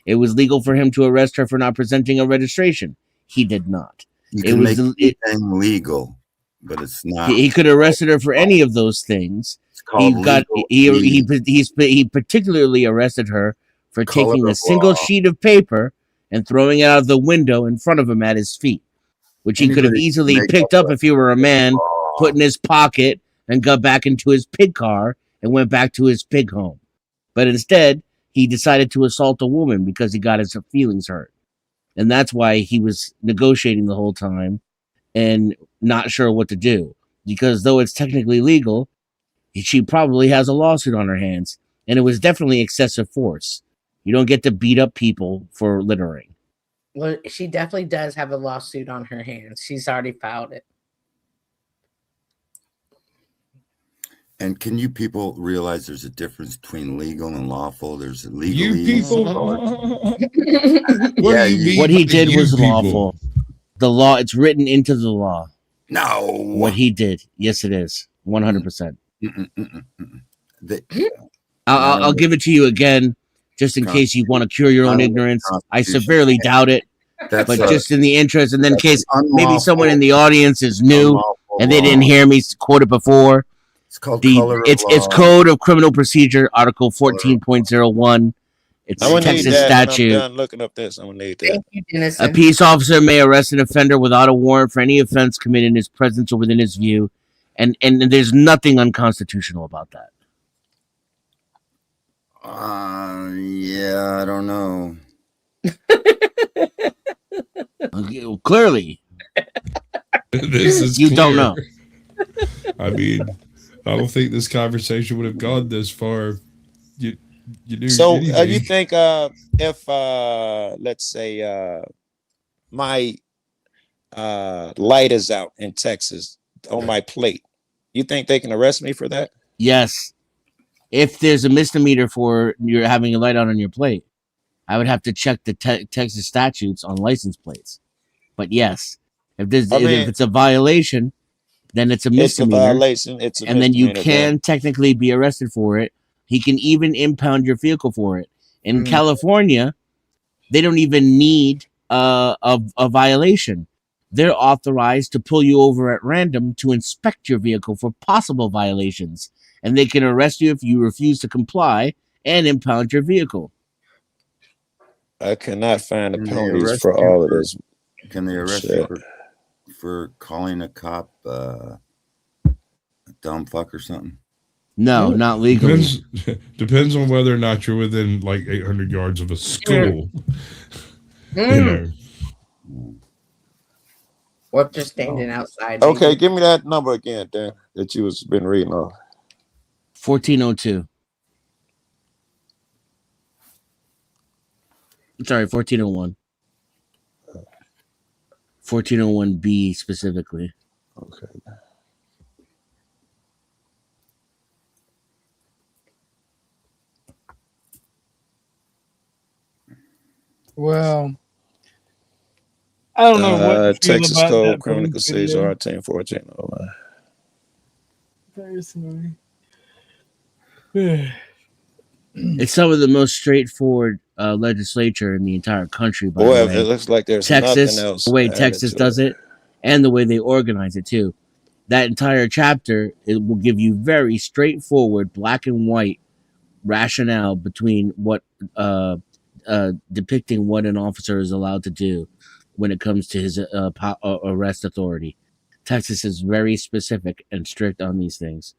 It was legal for him to arrest her for not presenting a registration. He did not. You It can was make anything legal, but it's not. he could have arrested her for any of those things. called He particularly arrested her for Color taking a of single law. sheet of paper and throwing it out of the window in front of him at his feet, which he could have Anybody easily make picked up if he were a man, put in his pocket, and got back into his pig car and went back to his pig home. But instead, he decided to assault a woman because he got his feelings hurt. And that's why he was negotiating the whole time and not sure what to do. Because though it's technically legal, she probably has a lawsuit on her hands. And it was definitely excessive force. You don't get to beat up people for littering. Well, she definitely does have a lawsuit on her hands. She's already filed it. And can you people realize there's a difference between legal and lawful? There's legal. You people. Yeah, you- What he did you was people? lawful. The law, it's written into the law. No. What he did. Yes, it is. 100%. I'll give it to you again, just in case you want to cure your own ignorance. I severely doubt it, That's but a- just in the interest, and then in case maybe unlawful- someone in the audience is new and they didn't hear me quote it before. It's called color of it's law. Code of Criminal Procedure, Article 14.01. It's I'm a gonna need Texas that when I'm statute. done looking up this. I'm gonna need that. Thank you, Dennis. A peace officer may arrest an offender without a warrant for any offense committed in his presence or within his view, and there's nothing unconstitutional about that. Yeah, I don't know. Okay, well, clearly, This is you don't clear. know. I mean, I don't think this conversation would have gone this far. You knew So anything. you think if let's say my light is out in Texas on my plate, you think they can arrest me for that? Yes. If there's a misdemeanor for you're having a light out on your plate, I would have to check the Texas statutes on license plates. But yes, if it's a violation, then it's a misdemeanor. It's a violation. It's a and then you misdemeanor, can technically be arrested for it. He can even impound your vehicle for it. In California, they don't even need a violation. They're authorized to pull you over at random to inspect your vehicle for possible violations, and they can arrest you if you refuse to comply and impound your vehicle. I cannot find the Can they penalties arrest for you all of for- this. Can they arrest shit. you for calling a cop a dumb fuck or something? No, not legally. Depends on whether or not you're within like 800 yards of a school. You know. Or just standing outside. Okay, give me that number again, Dan, that you was been reading off. 1402. Sorry, 1401. 1401B specifically. Okay. Well, I don't know what to feel Texas about Code that Criminal police Procedure video. 1814. Personally. It's some of the most straightforward legislature in the entire country. By Boy, the way, it looks like there's Texas, nothing else the way added Texas to does it. it, and the way they organize it too. that entire chapter, it will give you very straightforward black and white rationale between what depicting what an officer is allowed to do when it comes to his arrest authority. Texas is very specific and strict on these things.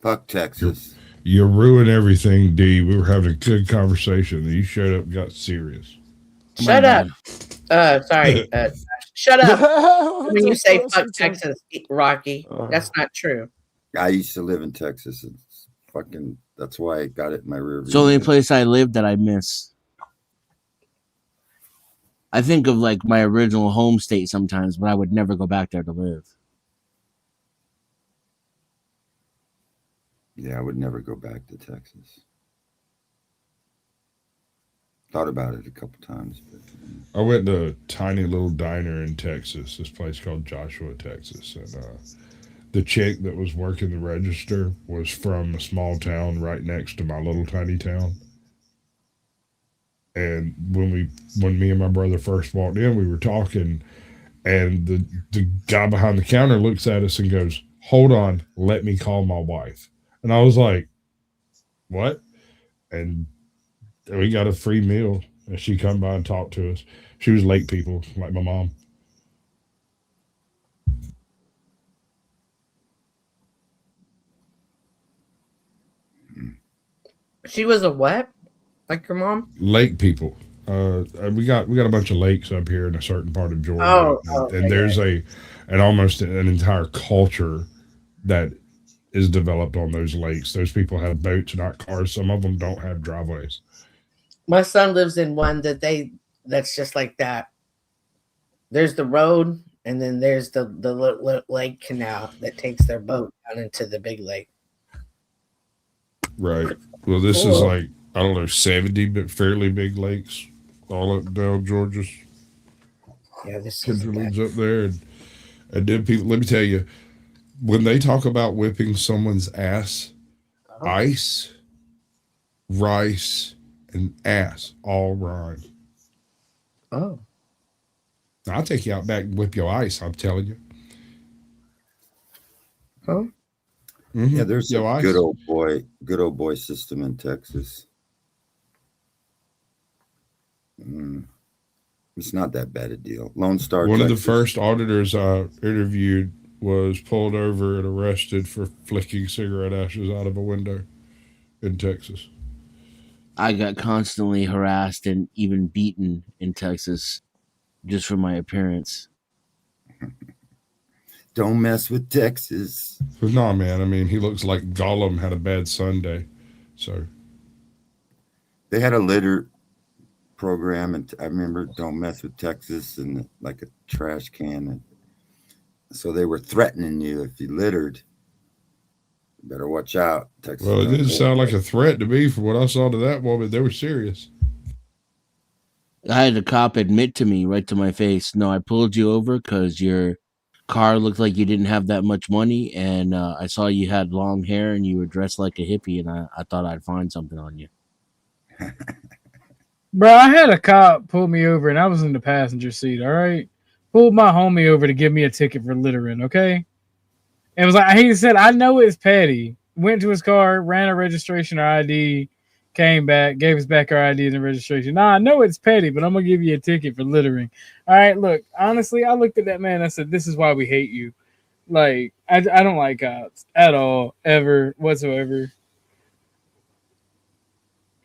Fuck Texas. You ruin everything, D. We were having a good conversation. You showed up and got serious. Shut up. Sorry. Shut up when you say fuck Texas, Rocky. That's not true. I used to live in Texas. It's fucking. That's why I got it in my rear view. It's the only place I live that I miss. I think of like my original home state sometimes, but I would never go back there to live. Yeah, I would never go back to Texas. Thought about it a couple times. But, I went to a tiny little diner in Texas, this place called Joshua, Texas. And the chick that was working the register was from a small town right next to my little tiny town. And when me and my brother first walked in, we were talking, and the guy behind the counter looks at us and goes, "Hold on, let me call my wife." And I was like, "What?" And we got a free meal, and she come by and talked to us. She was lake people, like my mom. She was a what? Like your mom? Lake people. We got a bunch of lakes up here in a certain part of Georgia, and there's an entire culture that is developed on those lakes. Those people have boats, not cars. Some of them don't have driveways. My son lives in one that's just like that. There's the road, and then there's the lake canal that takes their boat down into the big lake. Right. Well, this is like, I don't know, 70 but fairly big lakes all up down Georgia's. Yeah, this kids lives up there, and then people. Let me tell you, when they talk about whipping someone's ass, ice, rice, and ass all rhyme. Oh. I'll take you out back and whip your ice. I'm telling you. Huh? Mm-hmm. Yeah, there's a good old boy system in Texas. It's not that bad a deal. Lone Star. One Texas. of the first auditors I interviewed was pulled over and arrested for flicking cigarette ashes out of a window in Texas. I got constantly harassed and even beaten in Texas just for my appearance. Don't mess with Texas. But no, man. I mean, he looks like Gollum had a bad Sunday. So they had a litter program, and I remember "Don't mess with Texas" and like a trash can, and so they were threatening you if you littered. You better watch out, Texas. Well, it didn't sound like a threat to me from what I saw to that woman. They were serious. I had a cop admit to me right to my face, "No, I pulled you over because your car looked like you didn't have that much money, and I saw you had long hair and you were dressed like a hippie, and I thought I'd find something on you." Bro, I had a cop pull me over, and I was in the passenger seat, all right? Pulled my homie over to give me a ticket for littering, okay? And was like, he said, "I know it's petty." Went to his car, ran a registration or ID, came back, gave us back our ID and the registration. "Nah, I know it's petty, but I'm going to give you a ticket for littering." All right, look, honestly, I looked at that man and I said, "This is why we hate you." Like, I don't like cops at all, ever, whatsoever.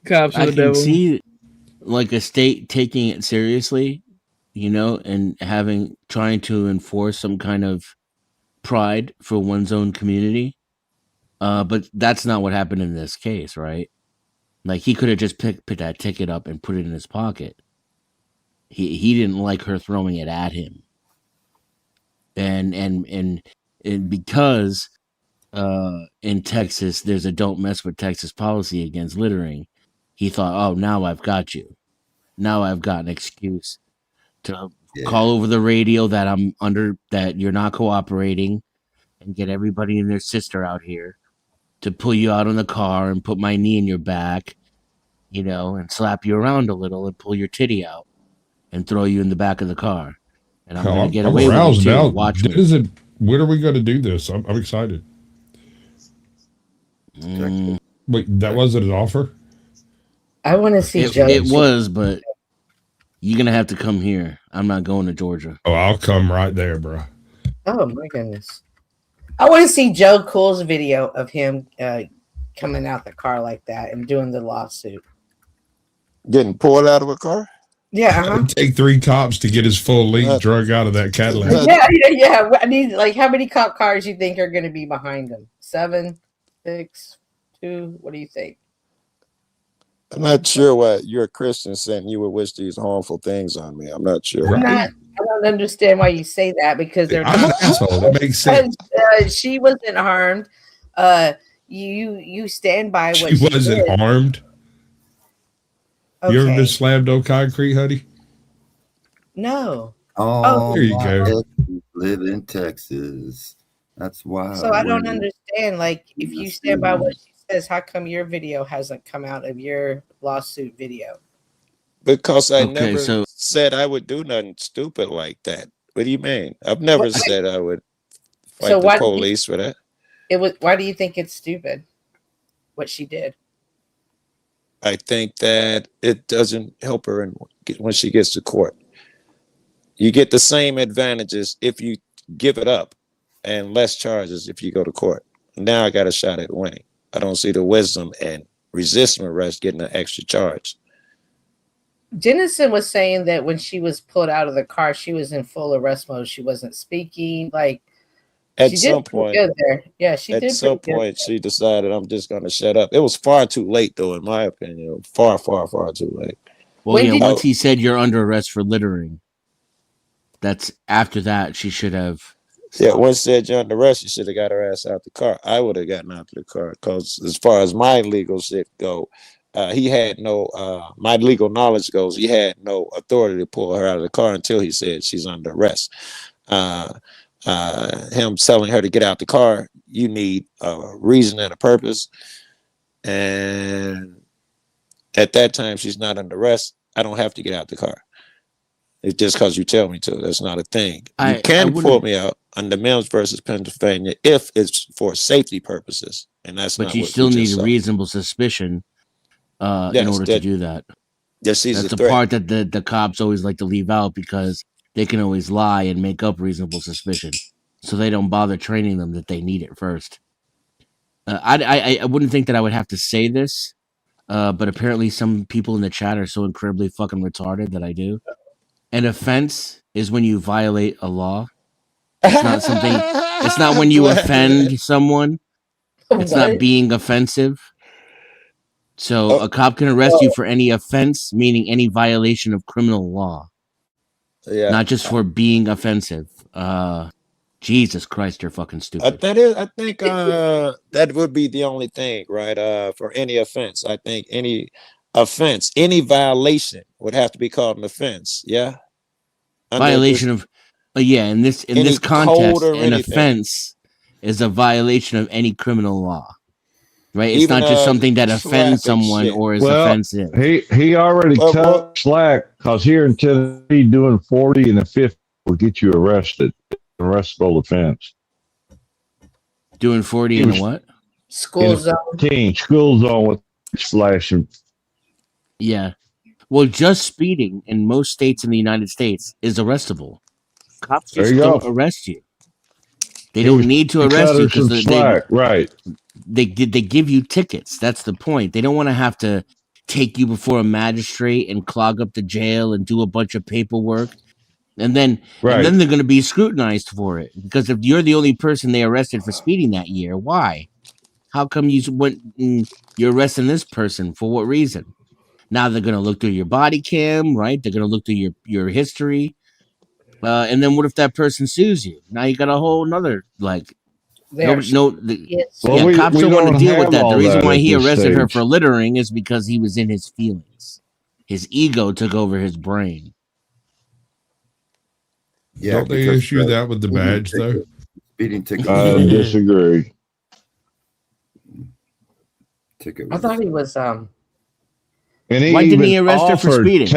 Cops are the devil. I can see like a state taking it seriously, and trying to enforce some kind of pride for one's own community. But that's not what happened in this case, right? Like, he could have just picked that ticket up and put it in his pocket. He didn't like her throwing it at him. And because in Texas there's a "don't mess with Texas" policy against littering, he thought, "Oh, now I've got you. Now I've got an excuse to call over the radio that you're not cooperating and get everybody and their sister out here to pull you out on the car and put my knee in your back, you know, and slap you around a little and pull your titty out and throw you in the back of the car. And I'm going to get away with it too. Now. Watch me. When are we going to do this? I'm excited. Wait, that wasn't an offer? I want to see Joe. It was, but you're going to have to come here. I'm not going to Georgia. Oh, I'll come right there, bro. Oh, my goodness. I want to see Joe Cool's video of him coming out the car like that and doing the lawsuit. Getting pulled out of a car? Yeah. It would take 3 cops to get his full length drug out of that Cadillac. Yeah. I need, like, how many cop cars you think are going to be behind him? 7, 6, 2? What do you think? I'm not sure why you're a Christian saying you would wish these harmful things on me. I'm not sure. I don't understand why you say that, because they're I'm an asshole. That makes sense. She wasn't harmed. You stand by what she wasn't did. harmed. Okay. You ever been slammed on concrete, honey? No. Oh, there you go. Live in Texas. That's wild. So I don't understand. Like, if you stand by what she says, how come your video hasn't come out of your lawsuit video? Because I never said I would do nothing stupid like that. What do you mean? I've never said I would fight the police for that. Why do you think it's stupid what she did? I think that it doesn't help her when she gets to court. You get the same advantages if you give it up and less charges if you go to court. Now I got a shot at winning. I don't see the wisdom and resisting arrest getting an extra charge. Jennison was saying that when she was pulled out of the car, she was in full arrest mode. She wasn't speaking. Like, at some point, yeah, she did. At some point, she decided, I'm just going to shut up. It was far too late, though, in my opinion. Far, far, far too late. Well, once he said you're under arrest for littering, that's after that she should have. Yeah, once said you're under arrest, you should have got her ass out the car. I would have gotten out of the car because, as far as my legal shit go, he had no. My legal knowledge goes, he had no authority to pull her out of the car until he said she's under arrest. Him telling her to get out the car, you need a reason and a purpose. And at that time, she's not under arrest. I don't have to get out the car. It's just because you tell me to. That's not a thing. You can pull me out under Mims versus Pennsylvania if it's for safety purposes, and that's. But not you what still need said. reasonable suspicion in order to do that. Yes, that's the part that the cops always like to leave out because they can always lie and make up reasonable suspicion, so they don't bother training them that they need it first. I wouldn't think that I would have to say this, but apparently some people in the chat are so incredibly fucking retarded that I do. An offense is when you violate a law. It's not something. It's not when you offend someone. It's not being offensive. So a cop can arrest you for any offense, meaning any violation of criminal law. Yeah. Not just for being offensive. Jesus Christ, you're fucking stupid. I think that would be the only thing, right? For any offense, I think any offense, any violation would have to be called an offense. Yeah. Violation of, in this context, an offense is a violation of any criminal law. Right? It's Even, not just something that offends someone shit. or is offensive. He already cut slack because here in Tennessee, doing 40 and a 50 will get you arrested. Arrestable offense. Doing 40 in a what? School zone. School zone with flashing. Yeah. Well, just speeding in most states in the United States is arrestable. Cops just don't arrest you. They don't need to arrest you because they give you tickets. That's the point. They don't want to have to take you before a magistrate and clog up the jail and do a bunch of paperwork. And then they're going to be scrutinized for it. Because if you're the only person they arrested for speeding that year, why? How come you're arresting this person? For what reason? Now they're going to look through your body cam, right? They're going to look through your history. And then what if that person sues you? Now you got a whole nother, like, cops don't want to deal with that. The reason why he arrested her for littering is because he was in his feelings. His ego took over his brain. Yeah, don't they issue that with the badge, though? Speeding ticket. I disagree. ticket. I thought he was And he Why didn't he even arrest her for offered, speeding?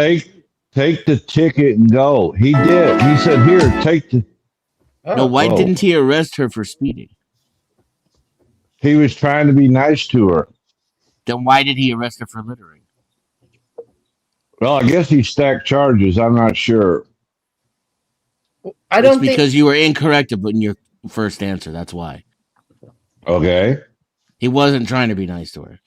take the ticket and go. He did. He said, "Here, take the." No, why Whoa. didn't he arrest her for speeding? He was trying to be nice to her. Then why did he arrest her for littering? Well, I guess he stacked charges. I'm not sure. I It's don't think because you were incorrect in your first answer. That's why. Okay. He wasn't trying to be nice to her.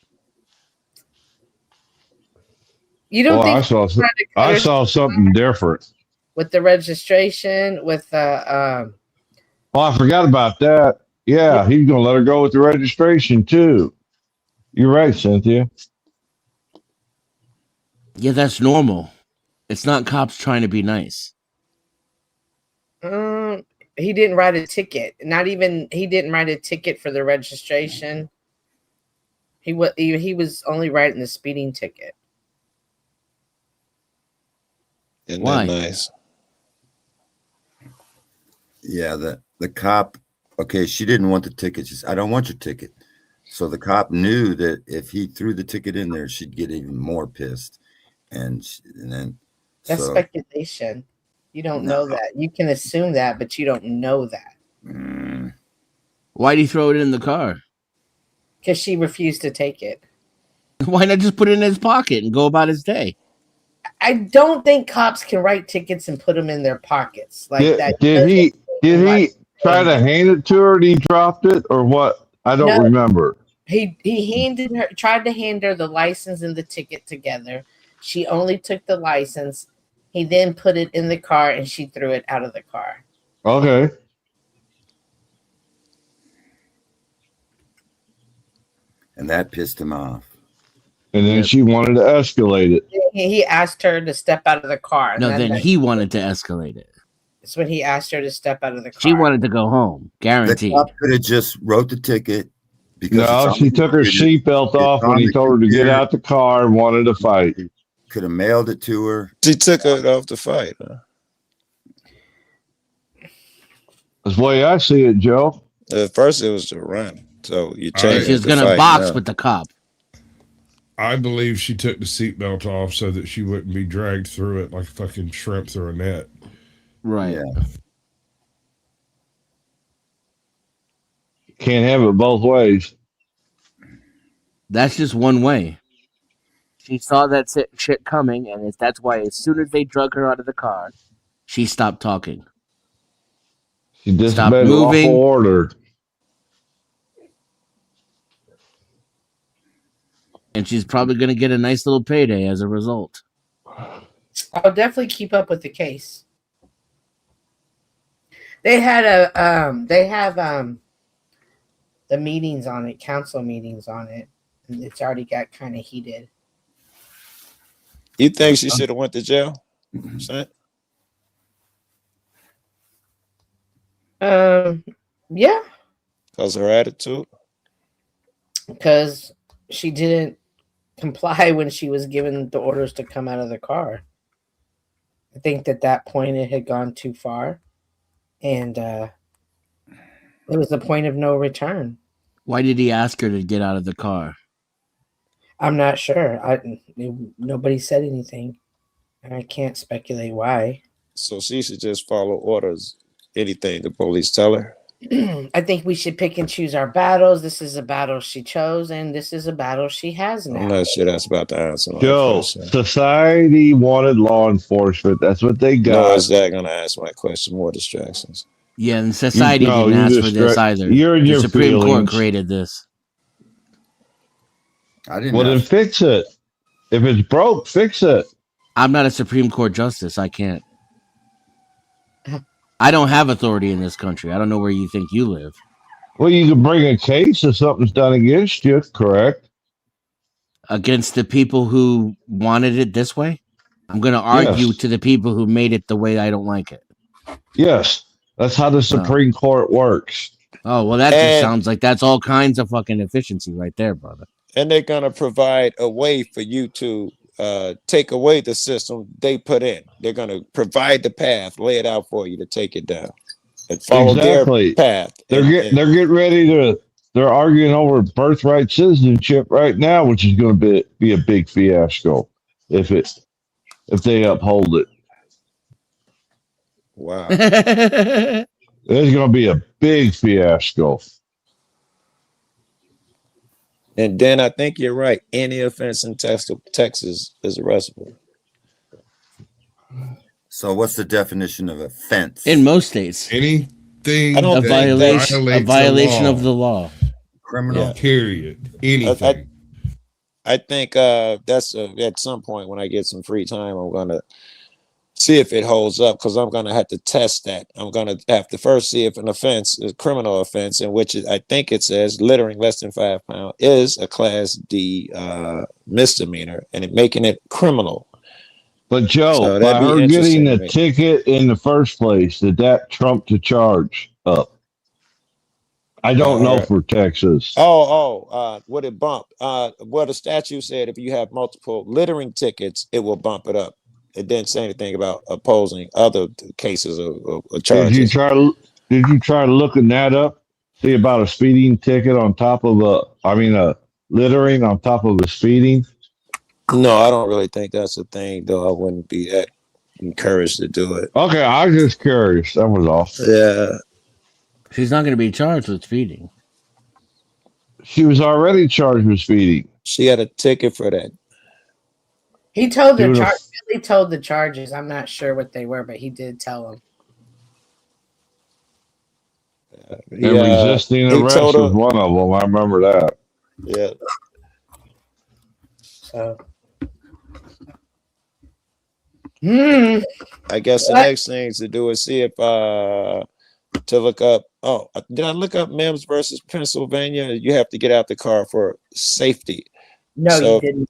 you don't Well, think I saw something different. with the registration with Oh, I forgot about that. Yeah, he's gonna let her go with the registration too. You're right, Cynthia. Yeah, that's normal. It's not cops trying to be nice. he didn't write a ticket. Not even he didn't write a ticket for the registration. He was only writing the speeding ticket. Isn't Why? that nice? Yeah, the cop. Okay, she didn't want the ticket. She said, "I don't want your ticket." So the cop knew that if he threw the ticket in there, she'd get even more pissed. And then That's speculation. You don't know that. You can assume that, but you don't know that. Why'd he throw it in the car? Because she refused to take it. Why not just put it in his pocket and go about his day? I don't think cops can write tickets and put them in their pockets like that. Did he try to hand it to her and he dropped it, or what? I don't remember. He tried to hand her the license and the ticket together. She only took the license. He then put it in the car and she threw it out of the car. Okay. And that pissed him off. And then she wanted to escalate it. He asked her to step out of the car. No, then he wanted to escalate it. That's when he asked her to step out of the car. She wanted to go home, guaranteed. The cop could have just wrote the ticket. No, she took her seatbelt off when he told her to get out the car and wanted to fight. Could have mailed it to her. She took it off the fight. Huh? That's the way I see it, Joe. At first, it was to run. So you changed. She was going to box with the cop. I believe she took the seatbelt off so that she wouldn't be dragged through it like fucking shrimp through a net. Right. Yeah. Can't have it both ways. That's just one way. She saw that shit coming, and that's why as soon as they drug her out of the car, she stopped talking. She just stopped moving. Lawful order. And she's probably going to get a nice little payday as a result. I'll definitely keep up with the case. They had the meetings on it, council meetings on it, and it's already got kind of heated. You think she should have went to jail? Yeah. Because her attitude? Because she didn't comply when she was given the orders to come out of the car. I think at that point it had gone too far. And it was the point of no return. Why did he ask her to get out of the car? I'm not sure. Nobody said anything. I can't speculate why. So she should just follow orders, anything the police tell her. I think we should pick and choose our battles. This is a battle she chose, and this is a battle she has now. I'm not sure that's about the answer. Joe, society wanted law enforcement. That's what they got. No, is that going to ask my question? More distractions. Yeah, and society didn't ask for this either. The Supreme Court created this. I didn't. Well, then fix it. If it's broke, fix it. I'm not a Supreme Court justice. I can't. I don't have authority in this country. I don't know where you think you live. Well, you can bring a case if something's done against you, correct? Against the people who wanted it this way? I'm going to argue to the people who made it the way I don't like it. Yes. That's how the Supreme Court works. Oh, well, that just sounds like that's all kinds of fucking efficiency right there, brother. And they're going to provide a way for you to take away the system they put in. They're going to provide the path, lay it out for you to take it down and follow their path. They're getting ready to They're arguing over birthright citizenship right now, which is going to be a big fiasco if they uphold it. Wow. There's going to be a big fiasco. And then I think you're right. Any offense in Texas is arrestable. So what's the definition of offense? in most states. Anything I don't A think violation violates of the law. Criminal Yeah. period. Anything. I think that's at some point when I get some free time, I'm gonna see if it holds up because I'm gonna have to test that. I'm gonna have to first see if an offense, a criminal offense, in which I think it says littering less than 5 pounds is a Class D misdemeanor, and it making it criminal. But Joe, So by that'd be her getting interesting to the me. ticket in the first place, did that trump the charge up? I don't know for Texas. Would it bump? What the statute said, if you have multiple littering tickets, it will bump it up. It didn't say anything about opposing other cases of charges. Did you try looking that up? See about a speeding ticket on top of a littering on top of a speeding? No, I don't really think that's a thing, though. I wouldn't be that encouraged to do it. Okay, I was just curious. That was all. Yeah. She's not going to be charged with speeding. She was already charged with speeding. She had a ticket for that. He told the Dude, charge. Billy told the charges. I'm not sure what they were, but he did tell them. And resisting arrest was one of them. I remember that. Yeah. So. I guess the next thing to do is see if to look up. Oh, did I look up Mims versus Pennsylvania? You have to get out the car for safety. No, you didn't.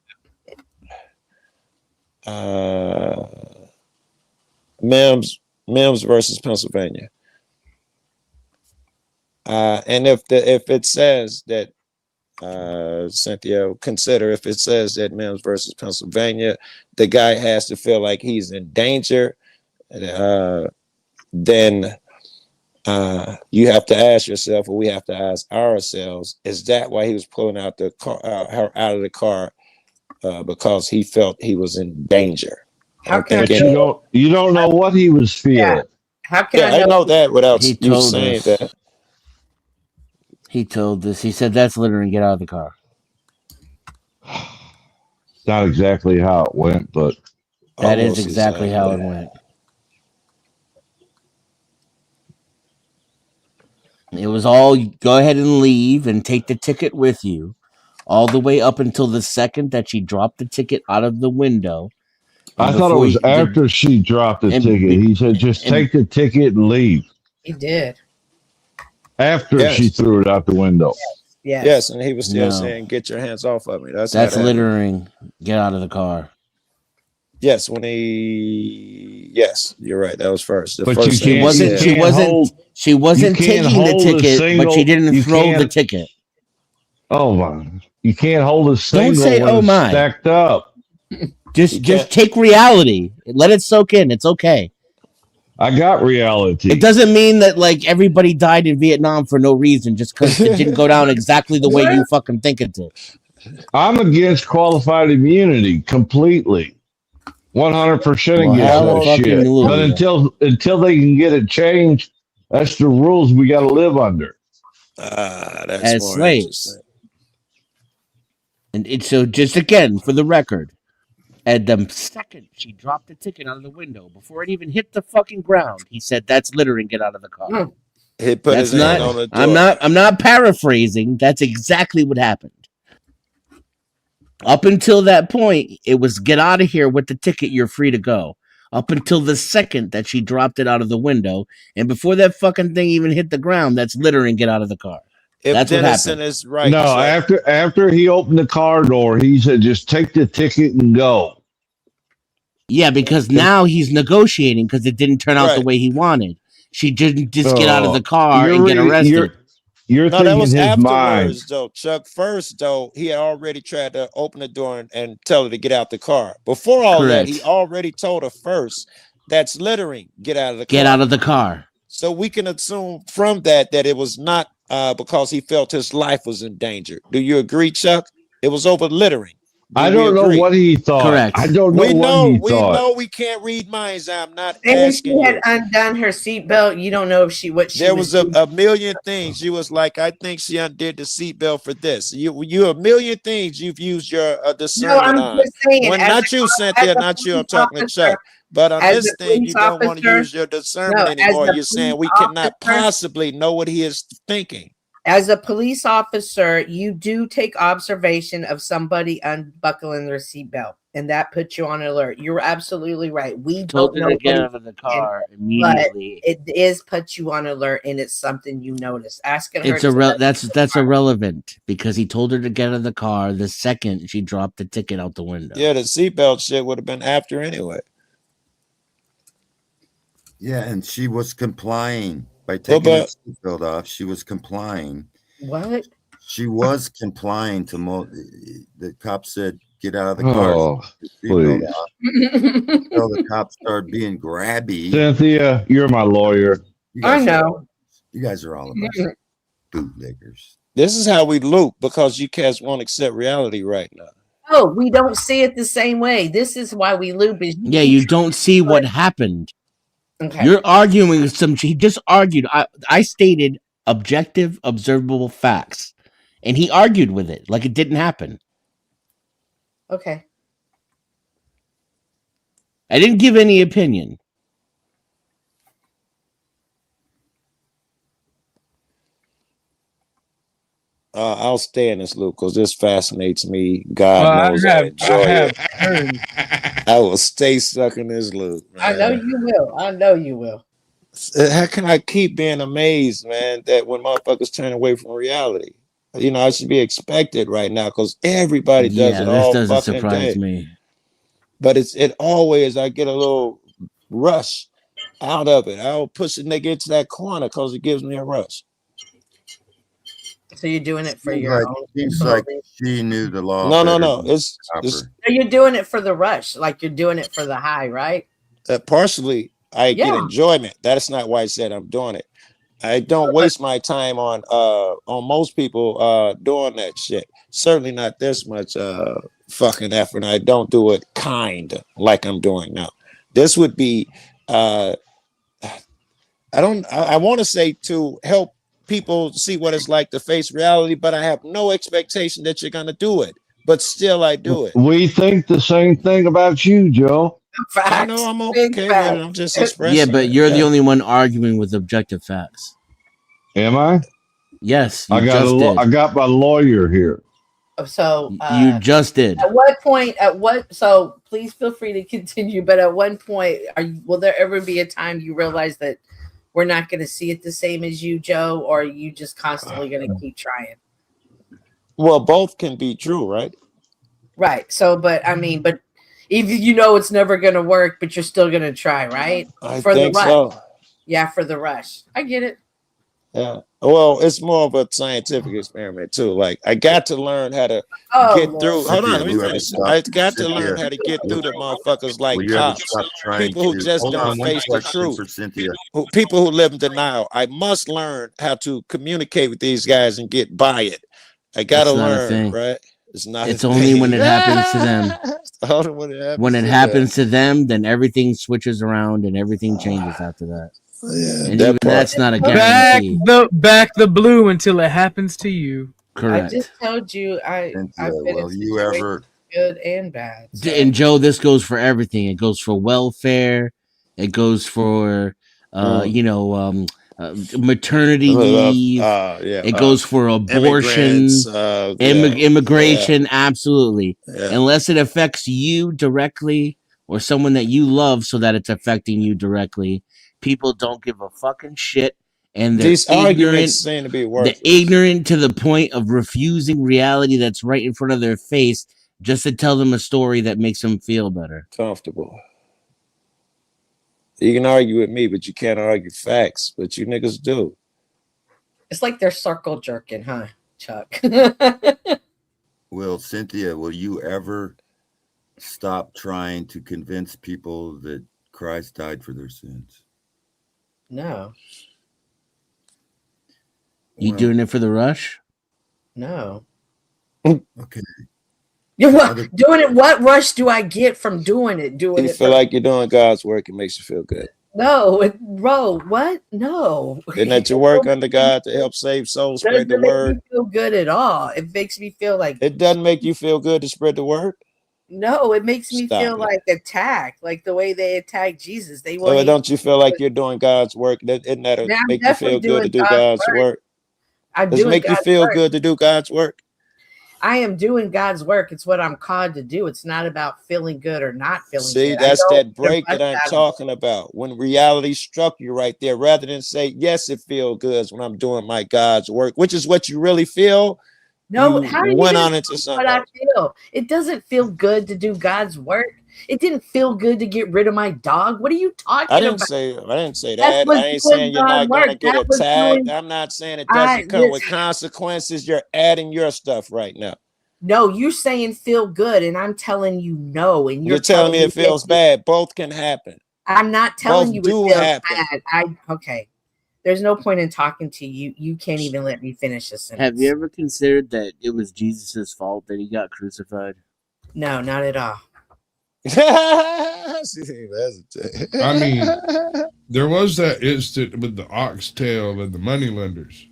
Mims versus Pennsylvania. And if it says that Cynthia, consider if it says that Mims versus Pennsylvania, the guy has to feel like he's in danger, then you have to ask yourself, or we have to ask ourselves, is that why he was pulling out the car out of the car because he felt he was in danger? You don't know what he was feeling. Yeah. How can I know that without He you told saying us. that. He told this. He said that's littering. Get out of the car. Not exactly how it went, but that is exactly how it went. It was all go ahead and leave and take the ticket with you, all the way up until the second that she dropped the ticket out of the window. I thought it was after she dropped the ticket. He said, just take the ticket and leave. He did. After she threw it out the window. Yes, and he was still saying, "Get your hands off of me." That's littering. Get out of the car. Yes, when he. Yes, you're right. That was first. But she wasn't taking the ticket, but she didn't throw the ticket. Oh my! You can't hold a single. Don't say, "Oh my!" Stacked up. Just take reality. Let it soak in. It's okay. I got reality. It doesn't mean that like everybody died in Vietnam for no reason, just because it didn't go down exactly the way you fucking think it did. I'm against qualified immunity completely, 100% against that shit. But until they can get it changed, that's the rules we got to live under. That's as more slaves. And so, just again for the record. At the second she dropped the ticket out of the window, before it even hit the fucking ground, he said, "That's littering. Get out of the car." He put his hand on the door. I'm not paraphrasing. That's exactly what happened. Up until that point, it was get out of here with the ticket. You're free to go. Up until the second that she dropped it out of the window, and before that fucking thing even hit the ground, that's littering. Get out of the car. That's what happened. Is right. No, after he opened the car door, he said, "Just take the ticket and go." Yeah, because now he's negotiating because it didn't turn out the way he wanted. She didn't just get out of the car and get arrested. You're No, that was thinking his afterwards, mind. though, Chuck. First, though, he had already tried to open the door and tell her to get out the car. Before all that, he already told her first, "That's littering. Get out of the car." Get out of the car. So we can assume from that it was not because he felt his life was in danger. Do you agree, Chuck? It was over littering. I don't know what he thought. Correct. I don't know what he thought. We can't read minds. I'm not And if asking she had you. undone her seatbelt, you don't know if she There was a million things. She was like, I think she undid the seatbelt for this. You a million things you've used your discernment on. just saying, When as not a- you, as Cynthia, a not you. I'm police talking to officer- Chuck. But on as this a thing, you police don't want to officer- use your discernment No, as anymore. a You're saying we police cannot officer- possibly know what he is thinking. As a police officer, you do take observation of somebody unbuckling their seatbelt, and that puts you on alert. You're absolutely right. We Told don't her know to get what out of the car but immediately. it is put you on alert, and it's something you notice. Asking her, It's that's irrelevant because he told her to get out of the car the second she dropped the ticket out the window. Yeah, the seatbelt shit would have been after anyway. Yeah, and she was complying by taking her seatbelt off. She was complying. What? She was complying to the cop said, "Get out of the car." Oh, Seatbelt please. off. Until the cops started being grabby. Cynthia, you're my lawyer. I know. You guys are all about bootlickers. This is how we loop because you cats won't accept reality right now. Oh, we don't see it the same way. This is why we loop. Is Yeah, you don't see what happened. Okay. You're arguing with some. He just argued. I stated objective, observable facts, and he argued with it like it didn't happen. Okay. I didn't give any opinion. I'll stay in this loop because this fascinates me. God knows I enjoy it. I will stay stuck in this loop. Man. I know you will. I know you will. How can I keep being amazed, man, that when motherfuckers turn away from reality? You know, I should be expected right now because everybody does it all this doesn't fucking surprise day. me. But it always, I get a little rush out of it. I'll push a nigga into that corner because it gives me a rush. So you're doing it for your own. Seems like she knew the law. No. It's So you're doing it for the rush, like you're doing it for the high, right? partially I get enjoyment. That's not why I said I'm doing it. I don't waste my time on most people doing that shit. Certainly not this much fucking effort. I don't do it like I'm doing now. This would be I want to say to help people see what it's like to face reality, but I have no expectation that you're gonna do it. But still I do it. We think the same thing about you, Joe. I know I'm okay with it. I'm just expressing. Yeah, but you're the only one arguing with objective facts. Am I? Yes, I got my lawyer here. So you just did. At what point? So please feel free to continue. But at one point, will there ever be a time you realize that we're not going to see it the same as you, Joe, or are you just constantly going to keep trying? Well, both can be true, right? Right. So, but if you know it's never going to work, but you're still going to try, right? I think the rush. so. Yeah, for the rush. I get it. Yeah. Well, it's more of a scientific experiment too. Like I got to learn how to get through. Hold on, let me finish. I got to learn how to get through the motherfuckers like cops, people who just don't face the truth, people who live in denial. I must learn how to communicate with these guys and get by it. I got to learn, right? It's not. It's only when it happens to them. When it happens to them, then everything switches around and everything changes after that. Yeah, and even that's not a guarantee. Back the blue until it happens to you. Correct. I just told you I've been good and bad. So. And Joe, this goes for everything. It goes for welfare. It goes for maternity leave. It goes for abortion, immigration. Absolutely. Yeah. Unless it affects you directly or someone that you love, so that it's affecting you directly. People don't give a fucking shit, and they're ignorant to the point of refusing reality that's right in front of their face just to tell them a story that makes them feel better. Comfortable. You can argue with me, but you can't argue facts, but you niggas do. It's like they're circle jerking, huh, Chuck? Well, Cynthia, will you ever stop trying to convince people that Christ died for their sins? No. You doing it for the rush? No. Okay. You what? Doing it? What rush do I get from doing it? Doing You it? feel like you're doing God's work. It makes you feel good. No, bro. What? No. Isn't that your work under God to help save souls, spread the Doesn't make word? me feel good at all. It makes me feel like It doesn't make you feel good to spread the word. no. It makes me Stop feel it. like attacked, like the way they attacked Jesus. They So want. don't you feel like you're doing God's work? Isn't that Yeah, I'm make you feel definitely good to doing do God's God's work. work? I'm Does it doing make you God's feel work. good to do God's work? I am doing God's work. It's what I'm called to do. It's not about feeling good or not feeling See, good. that's I don't that break that I'm out of talking about. When reality struck you right there, rather than say, yes, it feels good when I'm doing my God's work, which is what you really feel. No, you how are you went gonna on into tell me something what I else. feel? It doesn't feel good to do God's work. It didn't feel good to get rid of my dog. What are you talking I didn't about? say That that. was I ain't doing saying you're God's not work. gonna get That was attacked. doing. I'm not saying it doesn't come with consequences. You're adding your stuff right now. No, you're saying feel good, and I'm telling you no, and You're telling me it feels bad. Both can happen. I'm not telling Both you do it feels happen. bad. Okay. There's no point in talking to you. You can't even let me finish a sentence. Have you ever considered that it was Jesus' fault that he got crucified? No, not at all. I mean, there was that instant with the oxtail and the moneylenders.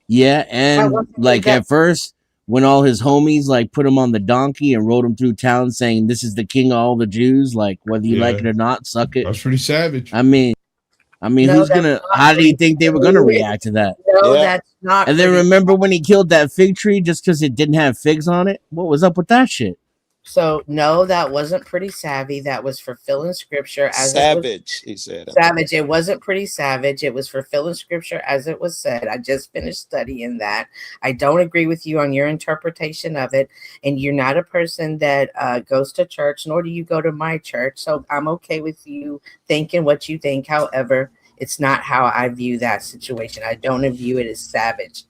Yeah, and like at first, when all his homies like put him on the donkey and rode him through town saying, "This is the king of all the Jews," like whether you like it or not, suck it. That's pretty savage. I mean, No, who's that's gonna? not How do you pretty think they were gonna react to that? No, that's not. And then pretty. remember when he killed that fig tree just because it didn't have figs on it? What was up with that shit? So no, that wasn't pretty savvy. That was fulfilling scripture as savage. He said savage. It wasn't pretty savage. It was fulfilling scripture as it was said. I just finished studying that. I don't agree with you on your interpretation of it, and you're not a person that goes to church, nor do you go to my church. So I'm okay with you thinking what you think. However, it's not how I view that situation. I don't view it as savage.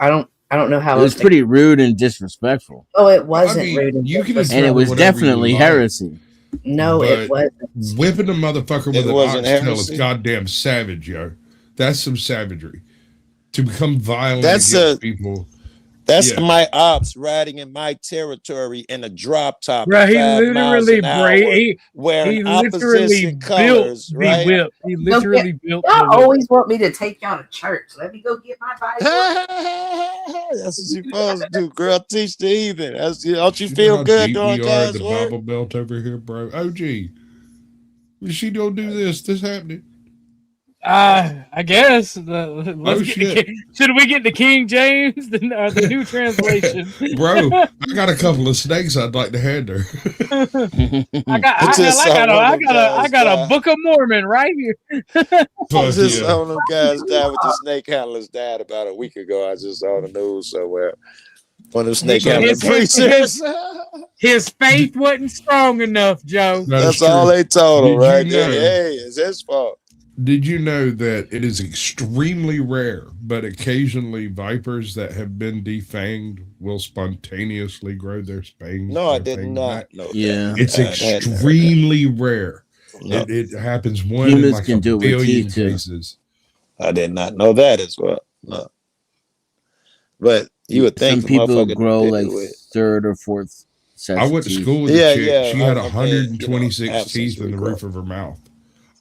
I don't know how It was pretty rude and disrespectful. Oh, it wasn't rude and and it was definitely heresy. No, it wasn't. Whipping a motherfucker with It an wasn't oxtail heresy? is goddamn savage, yo. That's some savagery. To become violent That's against people. That's Yeah. my ops riding in my territory in a drop top Bro, at he 5 miles literally an hour, wearing he literally opposition built colors, the right? whip. He literally built the Y'all whip. always want me to take y'all to church. Let me go get my Bible. That's what you're supposed to do, girl. Teach the heathen. Don't you You know feel how good deep doing we are in God's the work? Bible Belt over here, bro. OG. She don't do this. This happening. I guess. Should we get the King James, the new translation? Bro, I got a couple of snakes I'd like to hand her. I got a Book of Mormon right here. Just on them guys died with the snake handlers died about a week ago. I just saw the news somewhere. One of them snake handler preachers. His faith wasn't strong enough, Joe. That's all they told him, Did right you there. know- Hey, it's his fault. Did you know that it is extremely rare, but occasionally vipers that have been defanged will spontaneously grow their fangs? No, I did not know that. It's I hadn't heard that. extremely rare. No. It happens one Humans in like can a do it with billion teeth, too. cases. I did not know that as well. No. But you would think Some the people motherfucker grow did like do it. third or fourth sets I of went to teeth. school with a chick. She had I mean, 126 teeth in the roof of her mouth.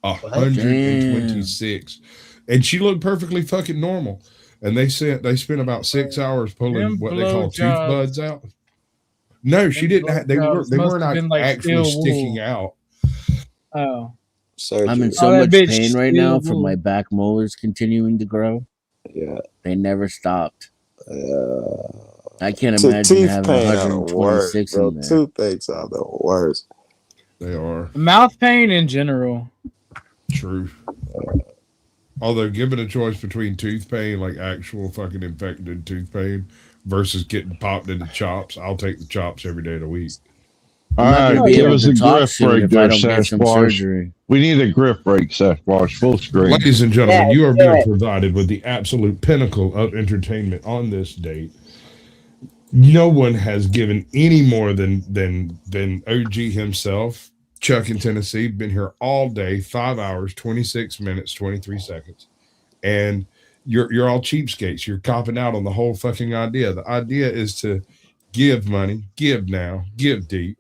126. And she looked perfectly fucking normal. And they spent about 6 hours pulling Them what they call tooth blowjobs. buds out. No, she didn't have, they blowjobs weren't must have been like actually steel sticking wool. out. Oh. I'm in Surgery. so Oh, that much bitch pain right still now from wool. my back molars continuing to grow. Yeah. They never stopped. I can't So imagine teeth having pain are the worst, 126 bro. in there. Toothaches are the worst. They are. Mouth pain in general. True. Although given a choice between tooth pain, like actual fucking infected tooth pain, versus getting popped into chops, I'll take the chops every day of the week. I'm not gonna be give able us to a talk grip soon break if there, I don't get some Sasquatch. surgery. We need a grip break, Sasquatch. Full screen. Ladies and gentlemen, Yeah, you are do being it. provided with the absolute pinnacle of entertainment on this date. No one has given any more than OG himself. Chuck in Tennessee, been here all day, 5 hours, 26 minutes, 23 seconds. And you're all cheapskates. You're copping out on the whole fucking idea. The idea is to give money, give now, give deep.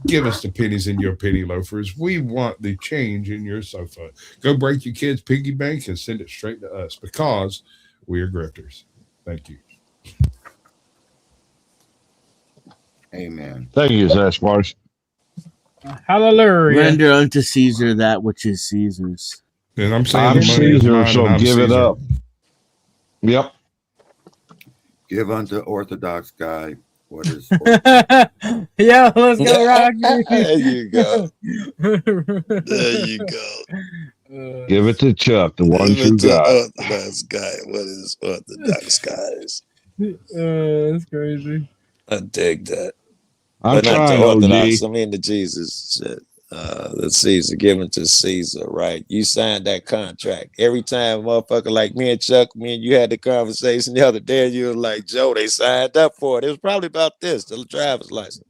Give us the pennies in your penny loafers. We want the change in your sofa. Go break your kids' piggy bank and send it straight to us because we are grifters. Thank you. Amen. Thank you, Sasquatch. Hallelujah. Render unto Caesar that which is Caesar's. And I'm saying I'm the money is Caesar, mine, so and I'm give it Caesar. up. Yep. Give unto Orthodox Guy what is. Yeah, let's go, Rocky. There you go. There you go. Give it to Chuck, the one Give true it to God. Orthodox Guy. What is Orthodox Guys? That's crazy. I dig that. I'm But not to trying, Orthodox. OG. I mean to Jesus. Shit. The Caesar, given to Caesar, right? You signed that contract. Every time, motherfucker, like me and Chuck, me and you had the conversation the other day, and you were like, Joe, they signed up for it. It was probably about this, the driver's license.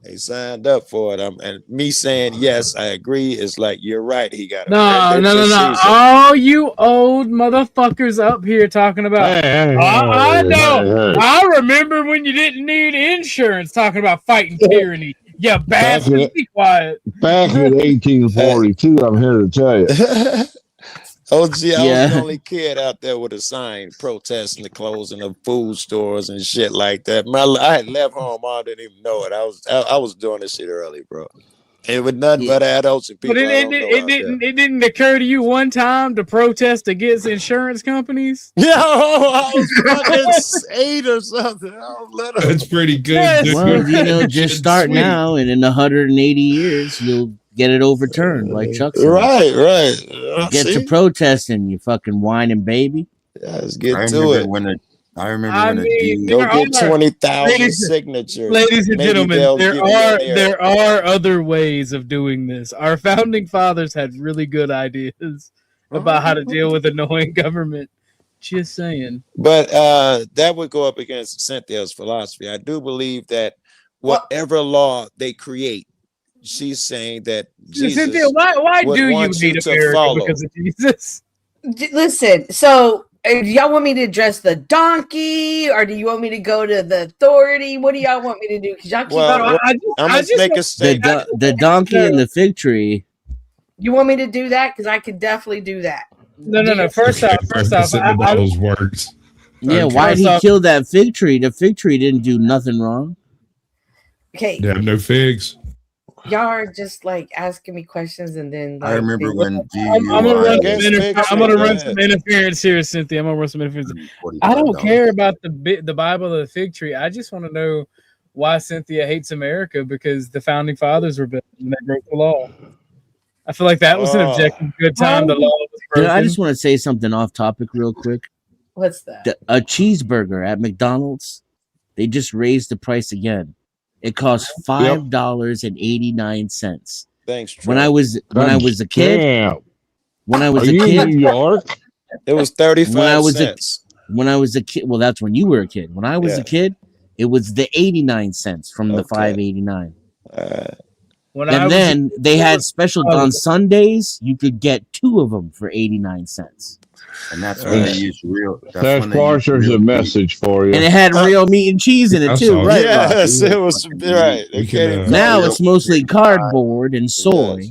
They signed up for it. And me saying, yes, I agree, is like, you're right. He got to No. Caesar. All you old motherfuckers up here talking about. I know. I remember when you didn't need insurance talking about fighting tyranny. You bastards, be quiet. Back in 1842, I'm here to tell you. OG, I was the only kid out there with a sign protesting the closing of food stores and shit like that. I had left home, I didn't even know it. I was doing this shit early, bro. It was nothing but adults and people. But it didn't occur to you one time to protest against insurance companies? Yeah, I was fucking 8 or something. I was little. That's pretty good. Yes. Well, just start now, and in 180 years, you'll get it overturned, like Chuck said. Right. Get to protesting, you fucking whining baby. Yeah, let's get to it. I remember go get 20,000 signatures. Ladies and Maybe gentlemen, there there are other ways of doing this. Our founding fathers had really good ideas about how to deal with annoying government. Just saying. But that would go up against Cynthia's philosophy. I do believe that whatever law they create, she's saying that Jesus Cynthia, why would do you want hate to America follow. because of Jesus? Listen, so do y'all want me to address the donkey, or do you want me to go to the authority? What do y'all want me to do? Because y'all keep the donkey and the fig tree. You want me to do that? Because I could definitely do that. No. First off, the Bible's words. Yeah, why did he kill that fig tree? The fig tree didn't do nothing wrong. Okay. They have no figs. Y'all are just like asking me questions, and then like, I remember when I'm gonna run some interference here, Cynthia. I'm gonna run some interference. I don't care about the Bible or the fig tree. I just want to know why Cynthia hates America because the founding fathers were built and they broke the law. I feel like that was an objective good time. The law was broken. I just want to say something off topic real quick. What's that? A cheeseburger at McDonald's, they just raised the price again. It costs $5.89. Thanks, Trump. When I was a kid, in New York, it was 35 cents. When I was a kid, well, that's when you were a kid. When I was a kid, it was the 89 cents from the 5.89. And then they had special on Sundays. You could get 2 of them for 89 cents. And that's when they use real. There's a message for you. And it had real meat and cheese in it too, right? Yes, it was right. Now it's mostly cardboard and soy,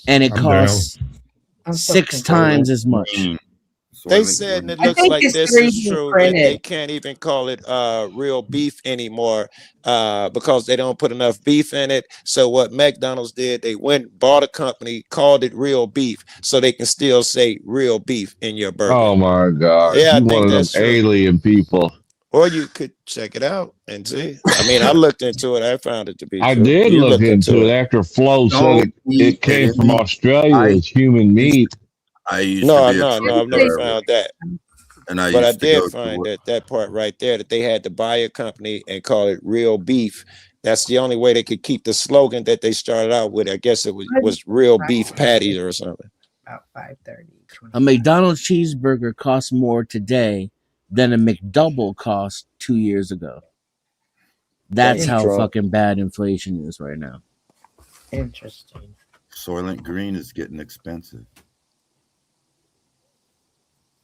and it costs 6 times as much. They said, and it looks like this is true, that they can't even call it real beef anymore because they don't put enough beef in it. So what McDonald's did, they went, bought a company, called it Real Beef, so they can still say real beef in your burger. Oh my God! Yeah, I you think one of that's them true. alien people. Or you could check it out and see. I mean, I looked into it. I found it to be true. I did You look looked into it after Flo said it came from Australia as human meat. No, I've never found that. But I did find that part right there, that they had to buy a company and call it Real Beef. That's the only way they could keep the slogan that they started out with. I guess it was Real Beef Patties or something. About 5:30. A McDonald's cheeseburger costs more today than a McDouble cost 2 years ago. That's how fucking bad inflation is right now. Interesting. Soylent Green is getting expensive.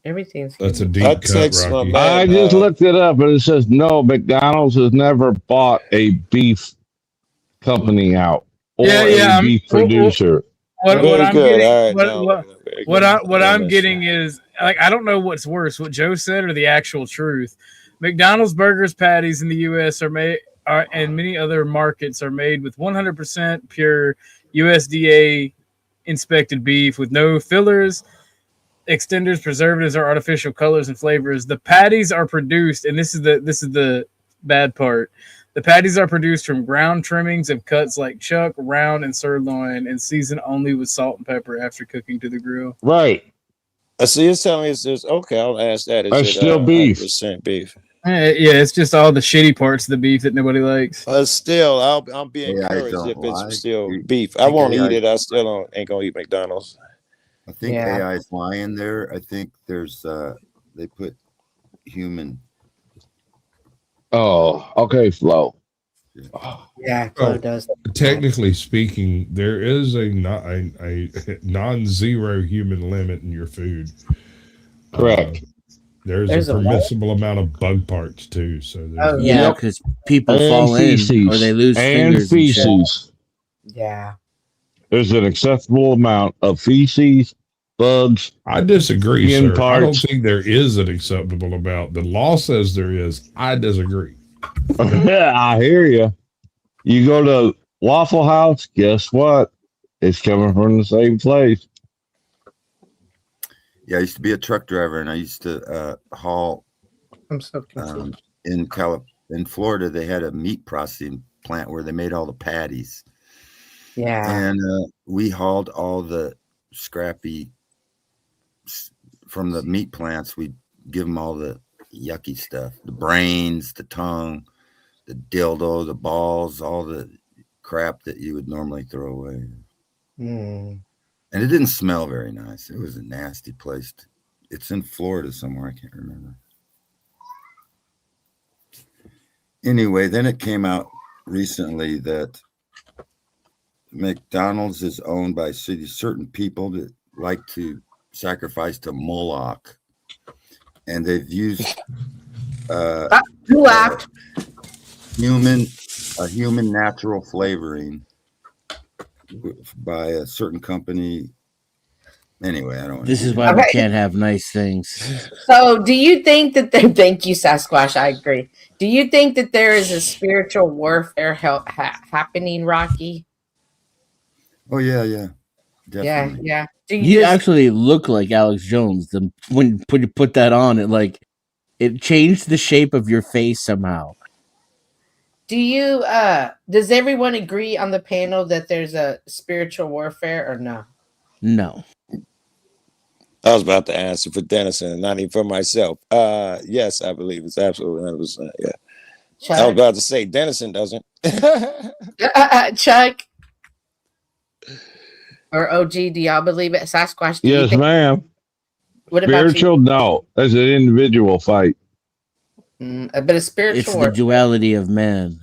Everything's That's a human. deep cut, Rocky. I just looked it up and it says no, McDonald's has never bought a beef company out or a beef producer. What I'm good. getting, All right, now, what I'm getting is like I don't know what's worse, what Joe said or the actual truth. McDonald's burgers patties in the U.S. and many other markets are made with 100% pure USDA inspected beef with no fillers, extenders, preservatives, or artificial colors and flavors. The patties are produced, and this is the bad part. The patties are produced from ground trimmings of cuts like chuck, round, and sirloin, and seasoned only with salt and pepper after cooking to the grill. Right. So you're telling me it's okay. I'll ask that. Is That's it still beef. 100% beef? Yeah, it's just all the shitty parts of the beef that nobody likes. Still, I'm being AI curious don't if lie. it's still You beef. I think won't AI eat it. I still ain't gonna eat McDonald's. I think Yeah. AI is lying there. I think there's they put human. Oh, okay, Flo. Yeah, Oh, Flo does. technically speaking, there is a non-zero human limit in your food. Correct. There's a permissible amount of bug parts too. So yeah, because people And fall feces. in or they lose and fingers feces. and shit. Yeah. There's an acceptable amount of feces, bugs. I disagree, skin sir. I don't parts. think there is an acceptable amount. The law says there is. I disagree. I hear you. You go to Waffle House, guess what? It's coming from the same place. Yeah, I used to be a truck driver, and I used to haul. I'm so confused. In Florida, they had a meat processing plant where they made all the patties. Yeah. And we hauled all the scrappy from the meat plants. We'd give them all the yucky stuff, the brains, the tongue, the dildo, the balls, all the crap that you would normally throw away. Mm. And it didn't smell very nice. It was a nasty place. It's in Florida somewhere. I can't remember. Anyway, then it came out recently that McDonald's is owned by certain people that like to sacrifice to Moloch. And they've used you laughed. Human natural flavoring by a certain company. Anyway, I don't. This is why we can't have nice things. So, do you think that there? Thank you, Sasquatch. I agree. Do you think that there is a spiritual warfare happening, Rocky? Oh yeah. Definitely. Yeah. Do You actually look like Alex Jones. When you put that on, it changed the shape of your face somehow. Do you? Does everyone agree on the panel that there's a spiritual warfare or no? No. I was about to answer for Dennison, not even for myself. Yes, I believe it's absolutely 100%. Yeah. Chuck? I was about to say Dennison doesn't. Chuck or OG, do y'all believe it? Sasquatch? Do you Yes, think- ma'am. What about you? Spiritual? No. That's an individual fight. But a spiritual It's the warfare. duality of man.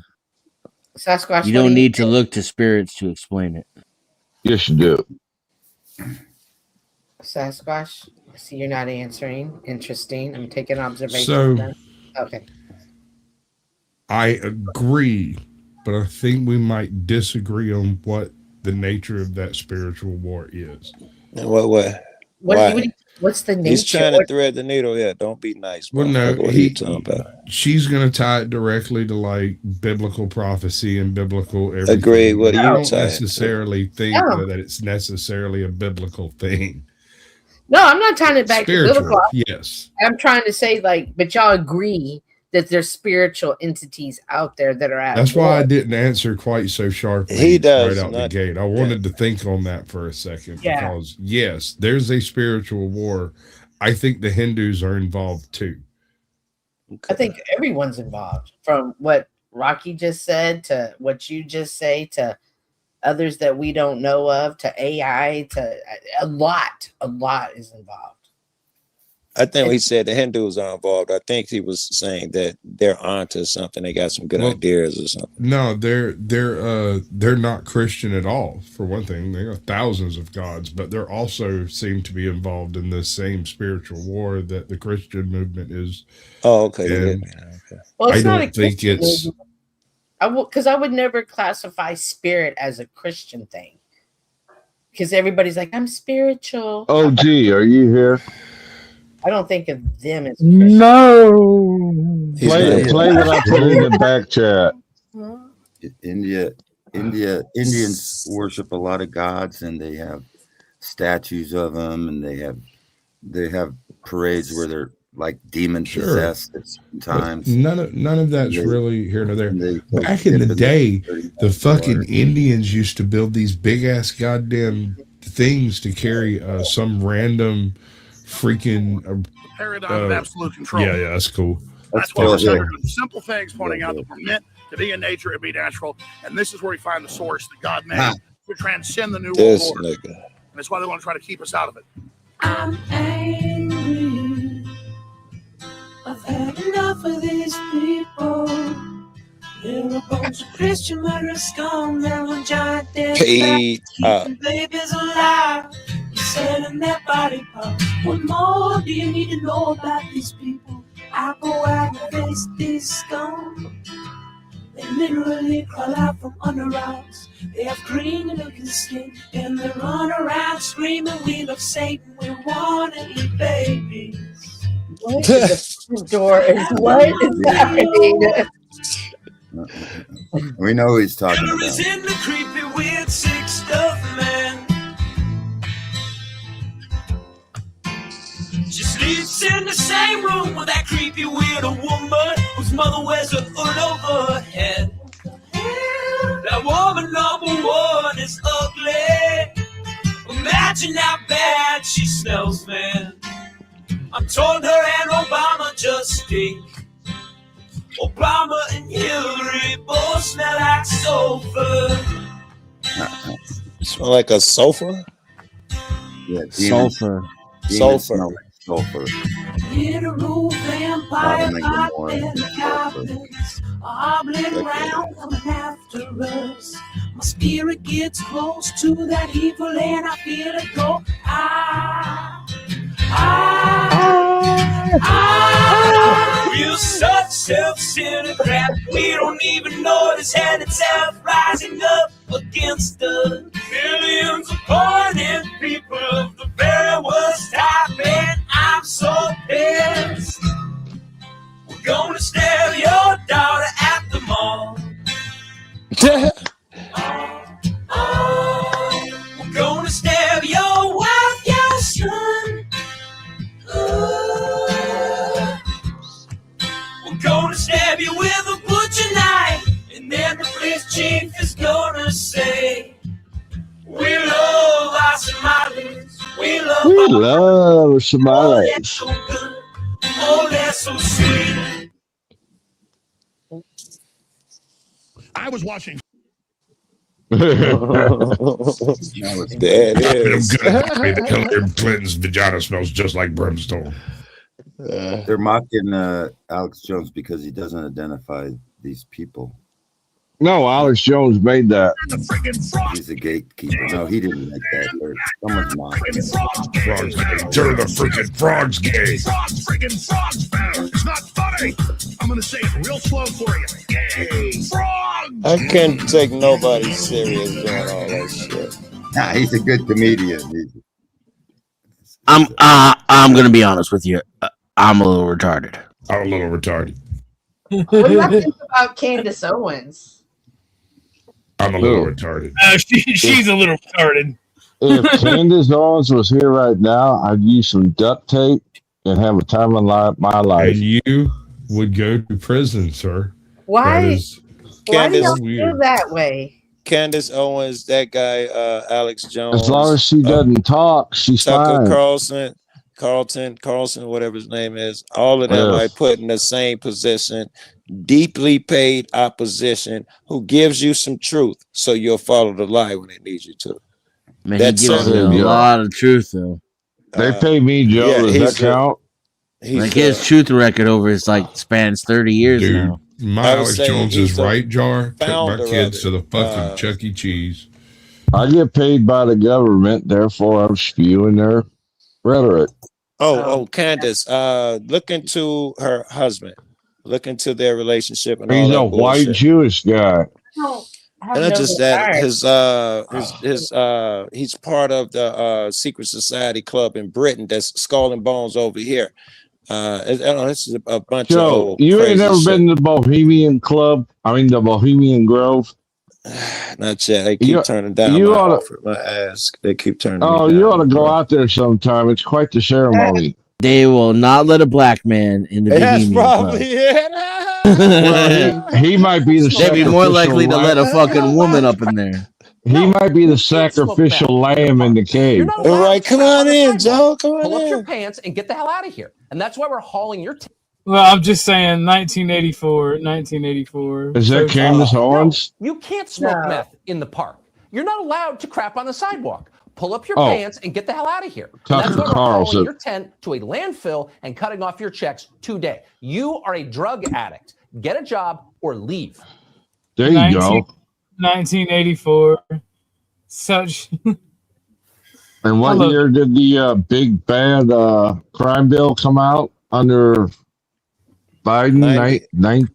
Sasquatch. You don't need to look to spirits to explain it. Yes, you do. Sasquatch. I see you're not answering. Interesting. I'm taking observations. So- then. Okay. I agree, but I think we might disagree on what the nature of that spiritual war is. What? What's the nature? He's trying to thread the needle. Yeah, don't be nice. Well, no, What are you talking about? she's going to tie it directly to like biblical prophecy and biblical everything. Agree. What I are you don't tying? necessarily think that it's necessarily a biblical thing. No, I'm not trying to back to Spiritual, biblical. yes. I'm trying to say but y'all agree that there's spiritual entities out there that are at That's war. why I didn't answer quite so sharply He does right out the not- gate. I wanted to think on that for a second Yeah. because yes, there's a spiritual war. I think the Hindus are involved too. I think everyone's involved, from what Rocky just said to what you just say to others that we don't know of to AI to a lot is involved. I think he said the Hindus are involved. I think he was saying that they're onto something. They got some good ideas or something. No, they're not Christian at all. For one thing, they have thousands of gods, but they're also seem to be involved in the same spiritual war that the Christian movement is. Oh, okay. And Well, it's I not don't think it's. Because I would never classify spirit as a Christian thing. Because everybody's like, I'm spiritual. Oh, gee, are you here? I don't think of them as No. Play what I put in the back chat. Indians worship a lot of gods, and they have statues of them, and they have parades where they're like demon possessed at times. None of that's really here nor there. Back in the day, the fucking Indians used to build these big ass goddamn things to carry some random freaking paradigm of absolute control. Yeah, that's cool. That's why we're centered on simple things, pointing out that we're meant to be in nature and be natural. And this is where we find the source that God made to transcend the new world order. And that's why they want to try to keep us out of it. I'm angry. I've had enough of these people. They're a bunch of Christian murderers, scum. They're one giant dead keeping babies alive. Selling their body parts. What more do you need to know about these people? I go out and face these scum. They literally crawl out from under rocks. They have green looking skin, and they run around screaming, we love Satan, we want to eat babies. What the door is what is happening? We know who he's talking Hillary about. is in the creepy, weird, sick stuff, man. She sleeps in the same room with that creepy, weird woman whose mother wears a hood over her head. That woman number one is ugly. Imagine how bad she smells, man. I'm told her and Obama just stink. Obama and Hillary both smell like sulfur. Smell like a sofa? Yeah, Sulfur. Sulfur. Sulfur. In a room, vampire and carpets hobbling around, coming after us. My spirit gets close to that evil, and I feel it go. We're such self-centered crap. We don't even notice hell itself rising up against us. Millions of pointed people of the very worst type, and I'm so pissed. We're gonna stab your daughter at the mall. We're gonna stab your wife, your son. We're gonna stab you with a butcher knife, and then the police chief is gonna say, we love our Somalis. We love Somalis. Oh, that's so sweet. I was watching. There it is. Hillary Clinton's vagina smells just like brimstone. They're mocking Alex Jones because he doesn't identify these people. No, Alex Jones made that. He's a gatekeeper. No, he didn't make that. Someone's mocking him. Frogs gay. Turn the freaking frogs gay. Frogs, friggin' frogs, man. It's not funny. I'm gonna say it real slow for you. Gay frogs. I can't take nobody serious doing all that shit. Nah, he's a good comedian. I'm gonna be honest with you. I'm a little retarded. I'm a little retarded. What do you think about Candace Owens? I'm a little retarded. She's a little retarded. If Candace Owens was here right now, I'd use some duct tape and have a time of my life. And you would go to prison, sir. Why? Why do y'all weird. feel that way? Candace Owens, that guy, Alex Jones. As long as she doesn't talk, she's Tucker fine. Carlson, whatever his name is. All of them I put in the same position. Deeply paid opposition who gives you some truth so you'll follow the lie when it needs you to. Man, he gives a lot of truth, though. They pay me, Joe. Does that count? Like his truth record over his spans 30 years Dude, now. my Alex Jones is right jar. Took my kids to the fucking Uh, Chuck E. Cheese. I get paid by the government, therefore I'm spewing their rhetoric. Oh, Candace, look into her husband. Look into their relationship and He's all a that white bullshit. Jewish guy. And not just that, he's part of the secret society club in Britain that's Skull and Bones over here. This is a bunch of Joe, old you ain't crazy never shit. been to the Bohemian Club? I mean, the Bohemian Grove? Not yet. They keep turning down my offer, my ask. They keep turning me down. You ought to go out there sometime. It's quite the ceremony. They will not let a black man in the That's Bohemian probably Club. it. Well, he might be the They'd be more likely to let a sacrificial fucking woman up in there. He might be the sacrificial lamb in the cave. All right, come on in, Joe. Come on Pull up in. your pants and get the hell out of here. And that's why we're hauling your. Well, I'm just saying, 1984. Is that Candace Owens? You can't smoke meth in the park. You're not allowed to crap on the sidewalk. Pull up your Oh. pants and get the hell out of here. And Tucker that's why we're Carlson. hauling your tent to a landfill and cutting off your checks today. You are a drug addict. Get a job or leave. There you go. 1984. Such. And what Hello. year did the big bad crime bill come out under Biden? 90,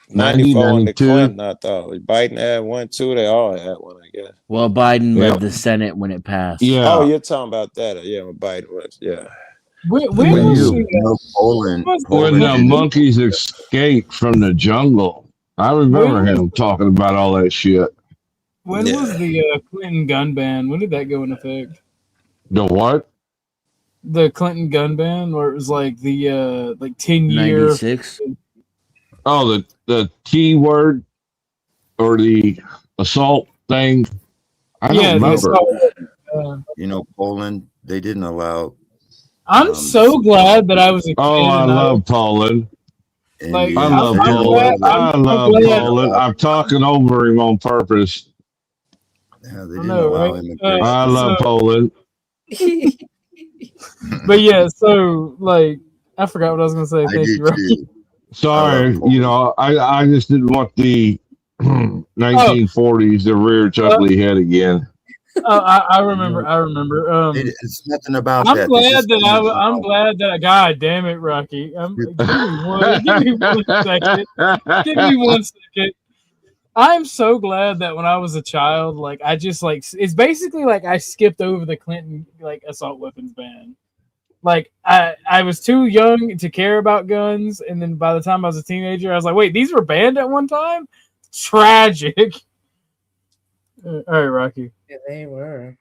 94 on the 92? Clinton, I thought. Biden had one too. They all had one, I guess. Well, Biden Yeah. led the Senate when it passed. Yeah. Oh, you're talking about that. Yeah, when Biden was. Yeah. When Poland. When the monkeys escaped from the jungle. I remember him talking about all that shit. When was the Clinton gun ban? When did that go into effect? The what? The Clinton gun ban, where it was like the 10-year. 96. Oh, the T word or the assault thing. I don't remember. Poland, they didn't allow. I'm so glad that I was a kid. Oh, I and love Poland. Like, I love I'm Poland. glad- I I'm love glad- Poland. I'm talking over him on purpose. Yeah, they I didn't know, allow right? immigration. I love Poland. But yeah, so like I forgot what I was gonna say. Thank you, Rocky. Sorry, I just didn't want the 1940s to rear its ugly head again. I remember. It's nothing about I'm that. glad that I'm glad that. God damn it, Rocky. Give me one second. Give me 1 second. I'm so glad that when I was a child, like I just it's basically like I skipped over the Clinton assault weapons ban. Like I was too young to care about guns, and then by the time I was a teenager, I was like, wait, these were banned at one time? Tragic. All right, Rocky. Yeah, they were.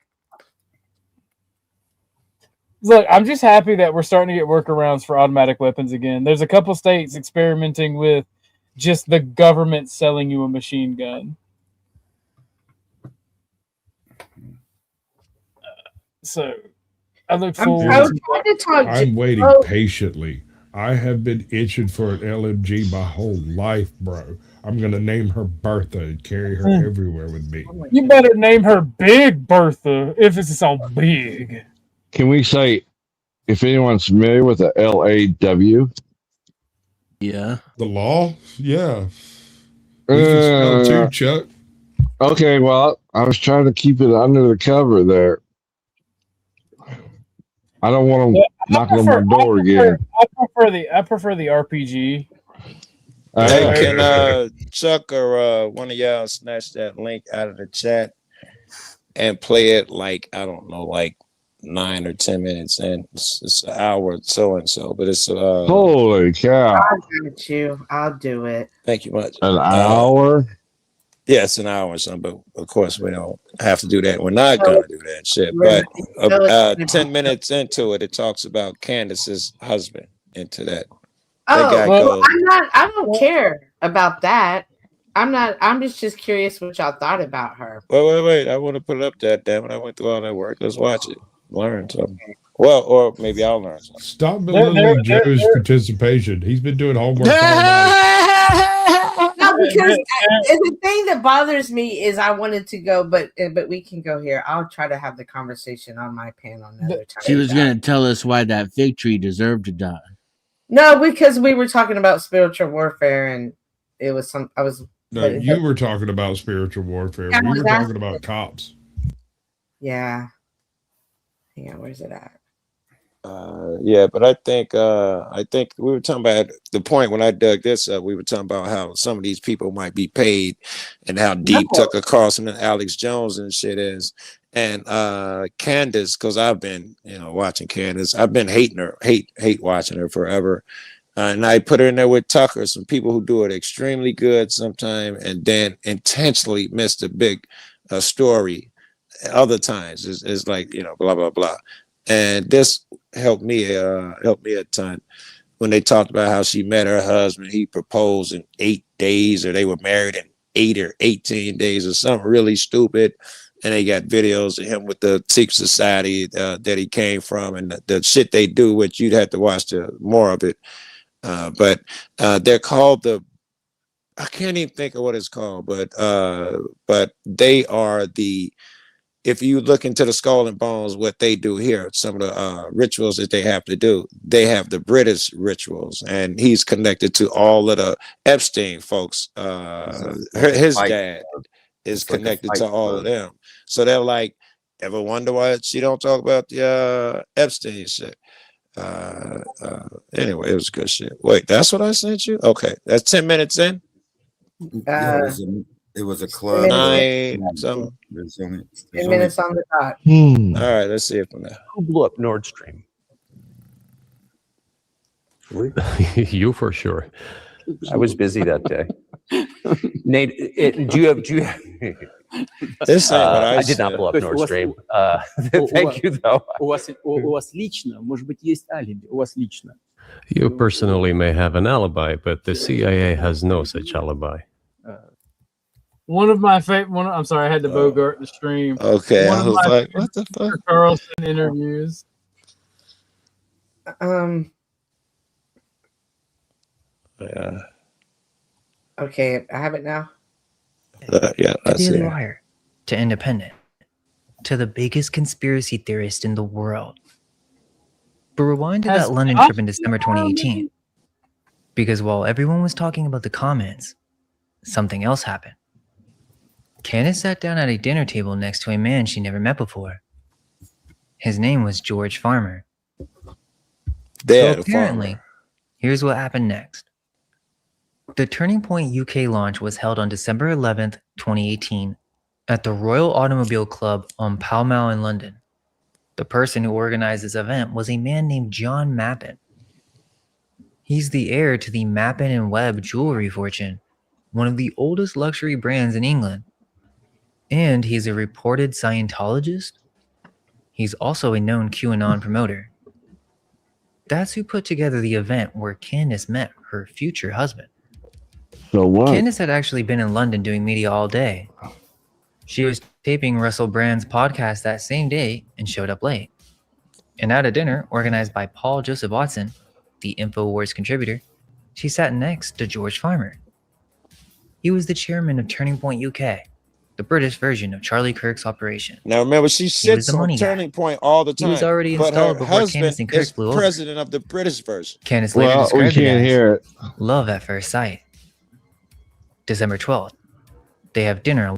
Look, I'm just happy that we're starting to get workarounds for automatic weapons again. There's a couple states experimenting with just the government selling you a machine gun. So I look forward I'm waiting patiently. I have been itching for an LMG my whole life, bro. I'm gonna name her Bertha and carry her everywhere with me. You better name her Big Bertha if it's so big. Can we say, if anyone's familiar with the LAW? Yeah. The law? Yeah. We can spell too, Chuck. Okay, well, I was trying to keep it under the cover there. I don't want them knocking on my door again. I prefer the RPG. Hey, can Chuck or one of y'all snatch that link out of the chat and play it like 9 or 10 minutes in? It's an hour so and so, but it's holy cow! I'll get you. I'll do it. Thank you much. An hour? Yeah, it's an hour or something, but of course we don't have to do that. We're not going to do that shit. But 10 minutes into it, it talks about Candace's husband into that. I don't care about that. I'm just curious what y'all thought about her. Wait. I want to put it up there, damn it. I went through all that work. Let's watch it. Learn something. Well, or maybe I'll learn something. Stop belittling Joe's participation. He's been doing homework all night. No, because the thing that bothers me is I wanted to go, but we can go here. I'll try to have the conversation on my panel another time. She was going to tell us why that fig tree deserved to die. No, because we were talking about spiritual warfare, and it was some. I was. No, you were talking about spiritual warfare. Yeah, We were that's talking about cops. Yeah. Hang on, where's it at? Yeah, but I think we were talking about the point when I dug this up. We were talking about how some of these people might be paid, and how deep Tucker Carlson and Alex Jones and shit is. And Candace, because I've been watching Candace, I've been hating her, hate watching her forever. And I put her in there with Tucker, some people who do it extremely good sometimes, and then intentionally miss the big story. Other times it's like blah blah blah. And this helped me a ton when they talked about how she met her husband. He proposed in 8 days, or they were married in 8 or 18 days, or something really stupid. And they got videos of him with the Sikh society that he came from, and the shit they do, which you'd have to watch more of it. But they're called I can't even think of what it's called, but they are if you look into the Skull and Bones, what they do here, some of the rituals that they have to do, they have the British rituals, and he's connected to all of the Epstein folks. His dad is connected to all of them. So they're like, ever wonder why she don't talk about the Epstein shit? Anyway, it was good shit. Wait, that's what I sent you? Okay, that's 10 minutes in. It was a club. 9 something. 10 minutes on the dot. All right, let's see it from there. Who blew up Nord Stream? You for sure. I was busy that day. Nate, do you have? This ain't what I did not blow up Nord Stream. Thank you, though. У вас лично, может быть, есть алиби. У вас лично. You personally may have an alibi, but the CIA has no such alibi. One of my favorite. I'm sorry, I had to bogart the stream. Okay, One I of was my like, what the fuck? Carlson interviews. Yeah. Okay, I have it now. Yeah, To Daily Wire, to Independent, to the biggest conspiracy theorist in the world. But rewind to that London trip in December 2018. Because while everyone was talking about the comments, something else happened. Candace sat down at a dinner table next to a man she never met before. His name was George Farmer. So apparently, here's what happened next. The Turning Point UK launch was held on December 11th, 2018, at the Royal Automobile Club on Pall Mall in London. The person who organized this event was a man named John Mappin. He's the heir to the Mappin and Webb jewelry fortune, one of the oldest luxury brands in England. And he's a reported Scientologist. He's also a known QAnon promoter. That's who put together the event where Candace met her future husband. So what? Candace had actually been in London doing media all day. She was taping Russell Brand's podcast that same day and showed up late. And at a dinner organized by Paul Joseph Watson, the InfoWars contributor, she sat next to George Farmer. He was the chairman of Turning Point UK, the British version of Charlie Kirk's operation. Now remember, she sits on money guy. Turning Point all the time. He was already but installed her before husband Candace and Kirk is flew over. president of the British version. Candace later Well, we described it can't as hear it. love at first sight. December 12th, they have dinner.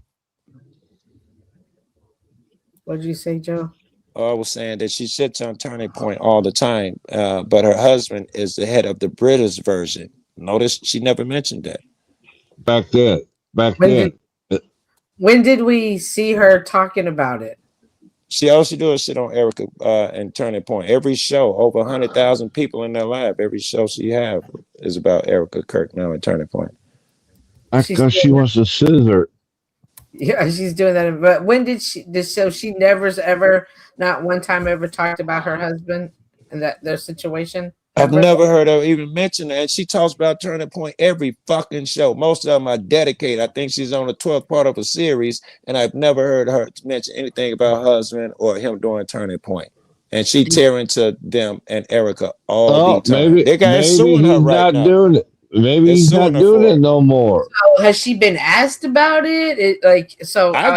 What did you say, Joe? I was saying that she sits on Turning Point all the time, but her husband is the head of the British version. Notice she never mentioned that. Back then. When did we see her talking about it? She also does shit on Erica and Turning Point. Every show, over 100,000 people in their lab. Every show she have is about Erica Kirk now at Turning Point. That's because she wants to scissor. Yeah, she's doing that. But when did she? So she never's ever, not one time ever talked about her husband and that their situation. I've never heard her even mention that. And she talks about Turning Point every fucking show. Most of them are dedicated. I think she's on the 12th part of a series, and I've never heard her mention anything about her husband or him doing Turning Point. And she tearing to them and Erica all the time. Maybe he's not doing it. Maybe he's not doing it no more. So has she been asked about it? I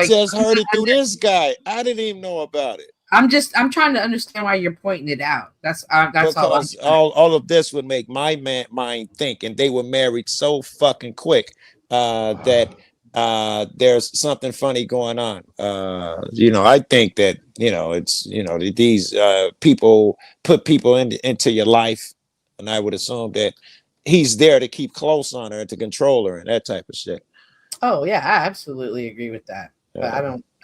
just heard it through this guy. I didn't even know about it. I'm trying to understand why you're pointing it out. That's all. Because all of this would make my mind think, and they were married so fucking quick that there's something funny going on. I think that it's these people put people into your life, and I would assume that he's there to keep close on her, to control her, and that type of shit. Oh yeah, I absolutely agree with that. But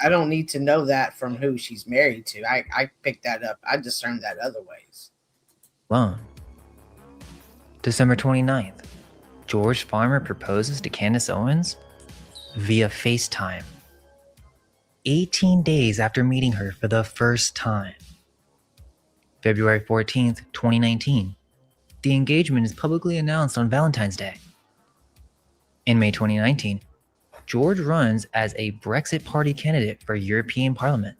I don't need to know that from who she's married to. I picked that up. I discerned that other ways. Alone. December 29th, George Farmer proposes to Candace Owens via FaceTime. 18 days after meeting her for the first time. February 14th, 2019. The engagement is publicly announced on Valentine's Day. In May 2019, George runs as a Brexit Party candidate for European Parliament.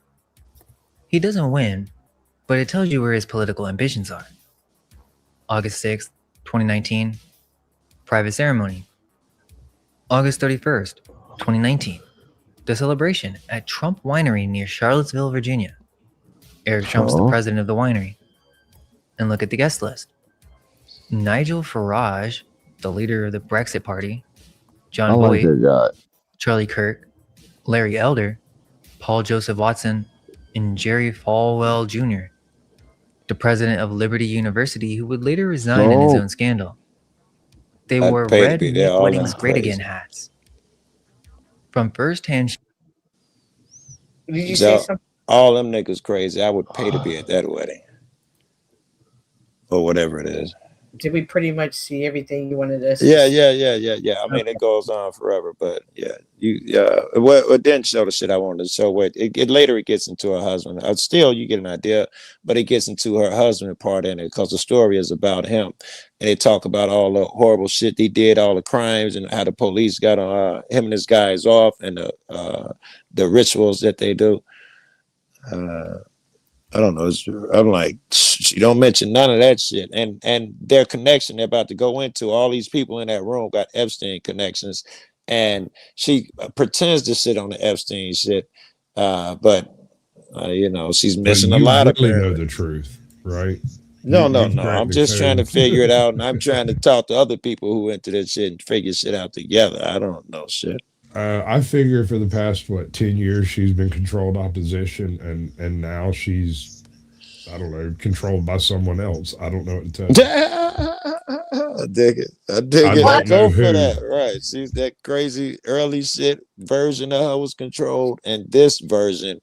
He doesn't win, but it tells you where his political ambitions are. August 6th, 2019, private ceremony. August 31st, 2019, the celebration at Trump Winery near Charlottesville, Virginia. Eric Trump's the president of the winery. And look at the guest list. Nigel Farage, the leader of the Brexit Party, John Boyd, Charlie Kirk, Larry Elder, Paul Joseph Watson, and Jerry Falwell Jr., the president of Liberty University, who would later resign in his own scandal. They wore red Make Weddings Great Again hats. From first-hand... Did you say something? All them niggas crazy. I would pay to be at that wedding. Or whatever it is. Did we pretty much see everything you wanted us? Yeah. I mean, it goes on forever, but it didn't show the shit I wanted to show. It later it gets into her husband. Still, you get an idea, but it gets into her husband part in it because the story is about him, and they talk about all the horrible shit he did, all the crimes, and how the police got on him and his guys off, and the rituals that they do. I don't know. I'm like, you don't mention none of that shit. And their connection they're about to go into, all these people in that room got Epstein connections. And she pretends to sit on the Epstein shit. But she's missing a lot of really know the truth, right? No. I'm just trying to figure it out. And I'm trying to talk to other people who into this shit and figure shit out together. I don't know shit. I figure for the past 10 years she's been controlled opposition, and now she's, I don't know, controlled by someone else. I don't know what to tell you. I dig it. I go for that. Right. She's that crazy early shit version of her was controlled, and this version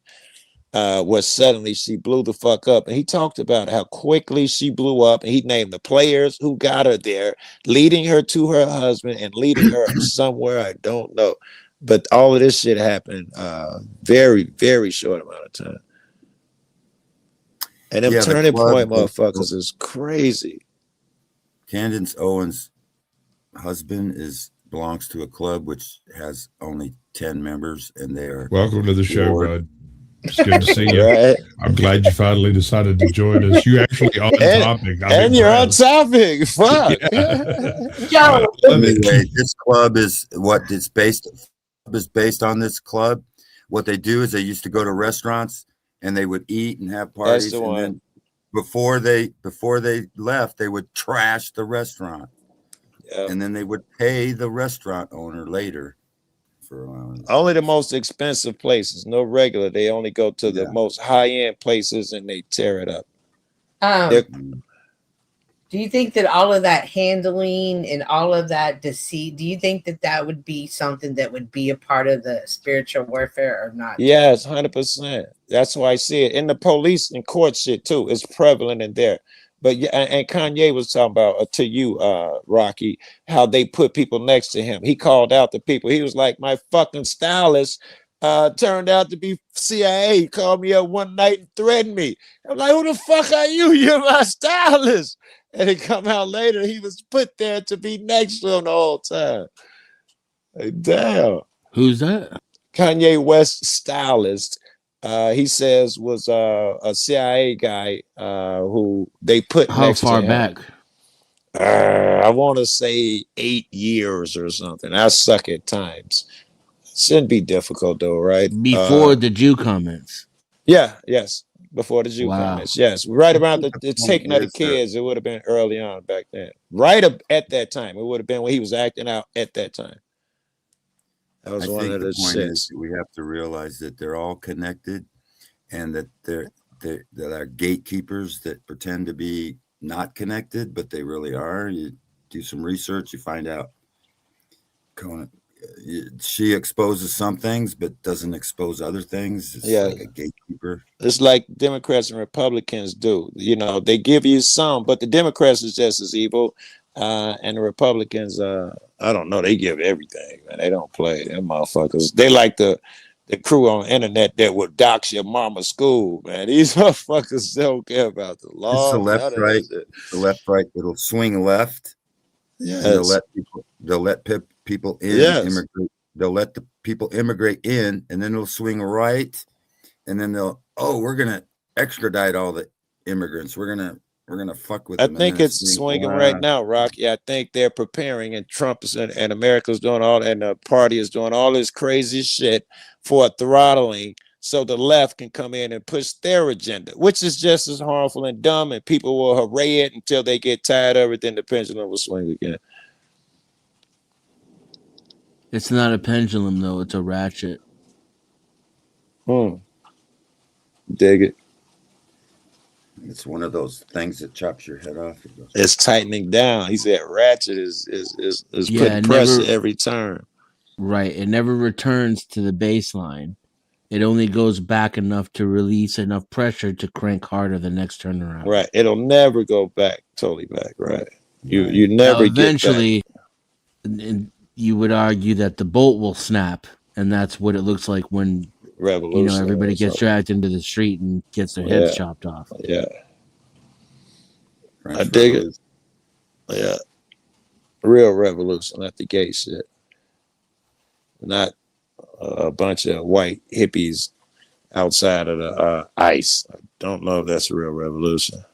was suddenly she blew the fuck up. And he talked about how quickly she blew up, and he named the players who got her there, leading her to her husband and leading her somewhere I don't know. But all of this shit happened very, very short amount of time. And them turning point motherfuckers is crazy. Candace Owens' husband belongs to a club which has only 10 members, and they are welcome to the show, bud. It's good to see you. Right. I'm glad you finally decided to join us. You actually on topic. And you're on topic. Fuck. Yo. Anyway, this club is based on this club. What they do is they used to go to restaurants and they would eat and have parties. That's the one. Then before they left, they would trash the restaurant. Yep. And then they would pay the restaurant owner later. Only the most expensive places, no regular. They only go to the most high-end places and they tear it up. Do you think that all of that handling and all of that deceit, do you think that would be something that would be a part of the spiritual warfare or not? Yes, 100%. That's why I see it in the police and court shit too. It's prevalent in there. But yeah, and Kanye was talking about to you, Rocky, how they put people next to him. He called out the people. He was like, my fucking stylist turned out to be CIA. He called me up one night and threatened me. I'm like, who the fuck are you? You're my stylist. And it come out later, he was put there to be next to him the whole time. Like, damn. Who's that? Kanye West stylist. He says was a CIA guy who they put next to him. How far back? I want to say 8 years or something. I suck at times. Shouldn't be difficult though, right? Before the Jew comments. Yeah, yes. before the Jew Wow. comments. Yes, right around the 20 taking of the years there. kids. It would have been early on back then. Right at that time, it would have been when he was acting out at that time. That was I one think of the the point is shits. that we have to realize that they're all connected, and that there are gatekeepers that pretend to be not connected, but they really are. You do some research, you find out she exposes some things but doesn't expose other things. It's like a gatekeeper. It's like Democrats and Republicans do. You know, they give you some, but the Democrats is just as evil. And the Republicans, I don't know, they give everything, man. They don't play. Them motherfuckers. They like the crew on the internet that would dox your mama's school, man. These motherfuckers don't care about the law. It's the left, right. The left, right. It'll swing left. Yes. And they'll let people in, immigrate. They'll let the people immigrate in, and then they'll swing right, and then we're gonna extradite all the immigrants. We're gonna fuck with them. I think it's swinging right now, Rocky. I think they're preparing, and Trump and America's doing all, and the party is doing all this crazy shit for a throttling, so the left can come in and push their agenda, which is just as harmful and dumb, and people will hooray it until they get tired of it, then the pendulum will swing again. It's not a pendulum, though. It's a ratchet. Dig it. It's one of those things that chops your head off. It's tightening down. He said ratchet is putting pressure every turn. Right. It never returns to the baseline. It only goes back enough to release enough pressure to crank harder the next turnaround. Right. It'll never go back, totally back. Right. You never eventually, get back. And you would argue that the bolt will snap, and that's what it looks like when revolution, everybody gets dragged into the street and gets their heads chopped off. Yeah. I dig it. Yeah. Real revolution, not the gay shit. Not a bunch of white hippies outside of the ICE. I don't know if that's a real revolution.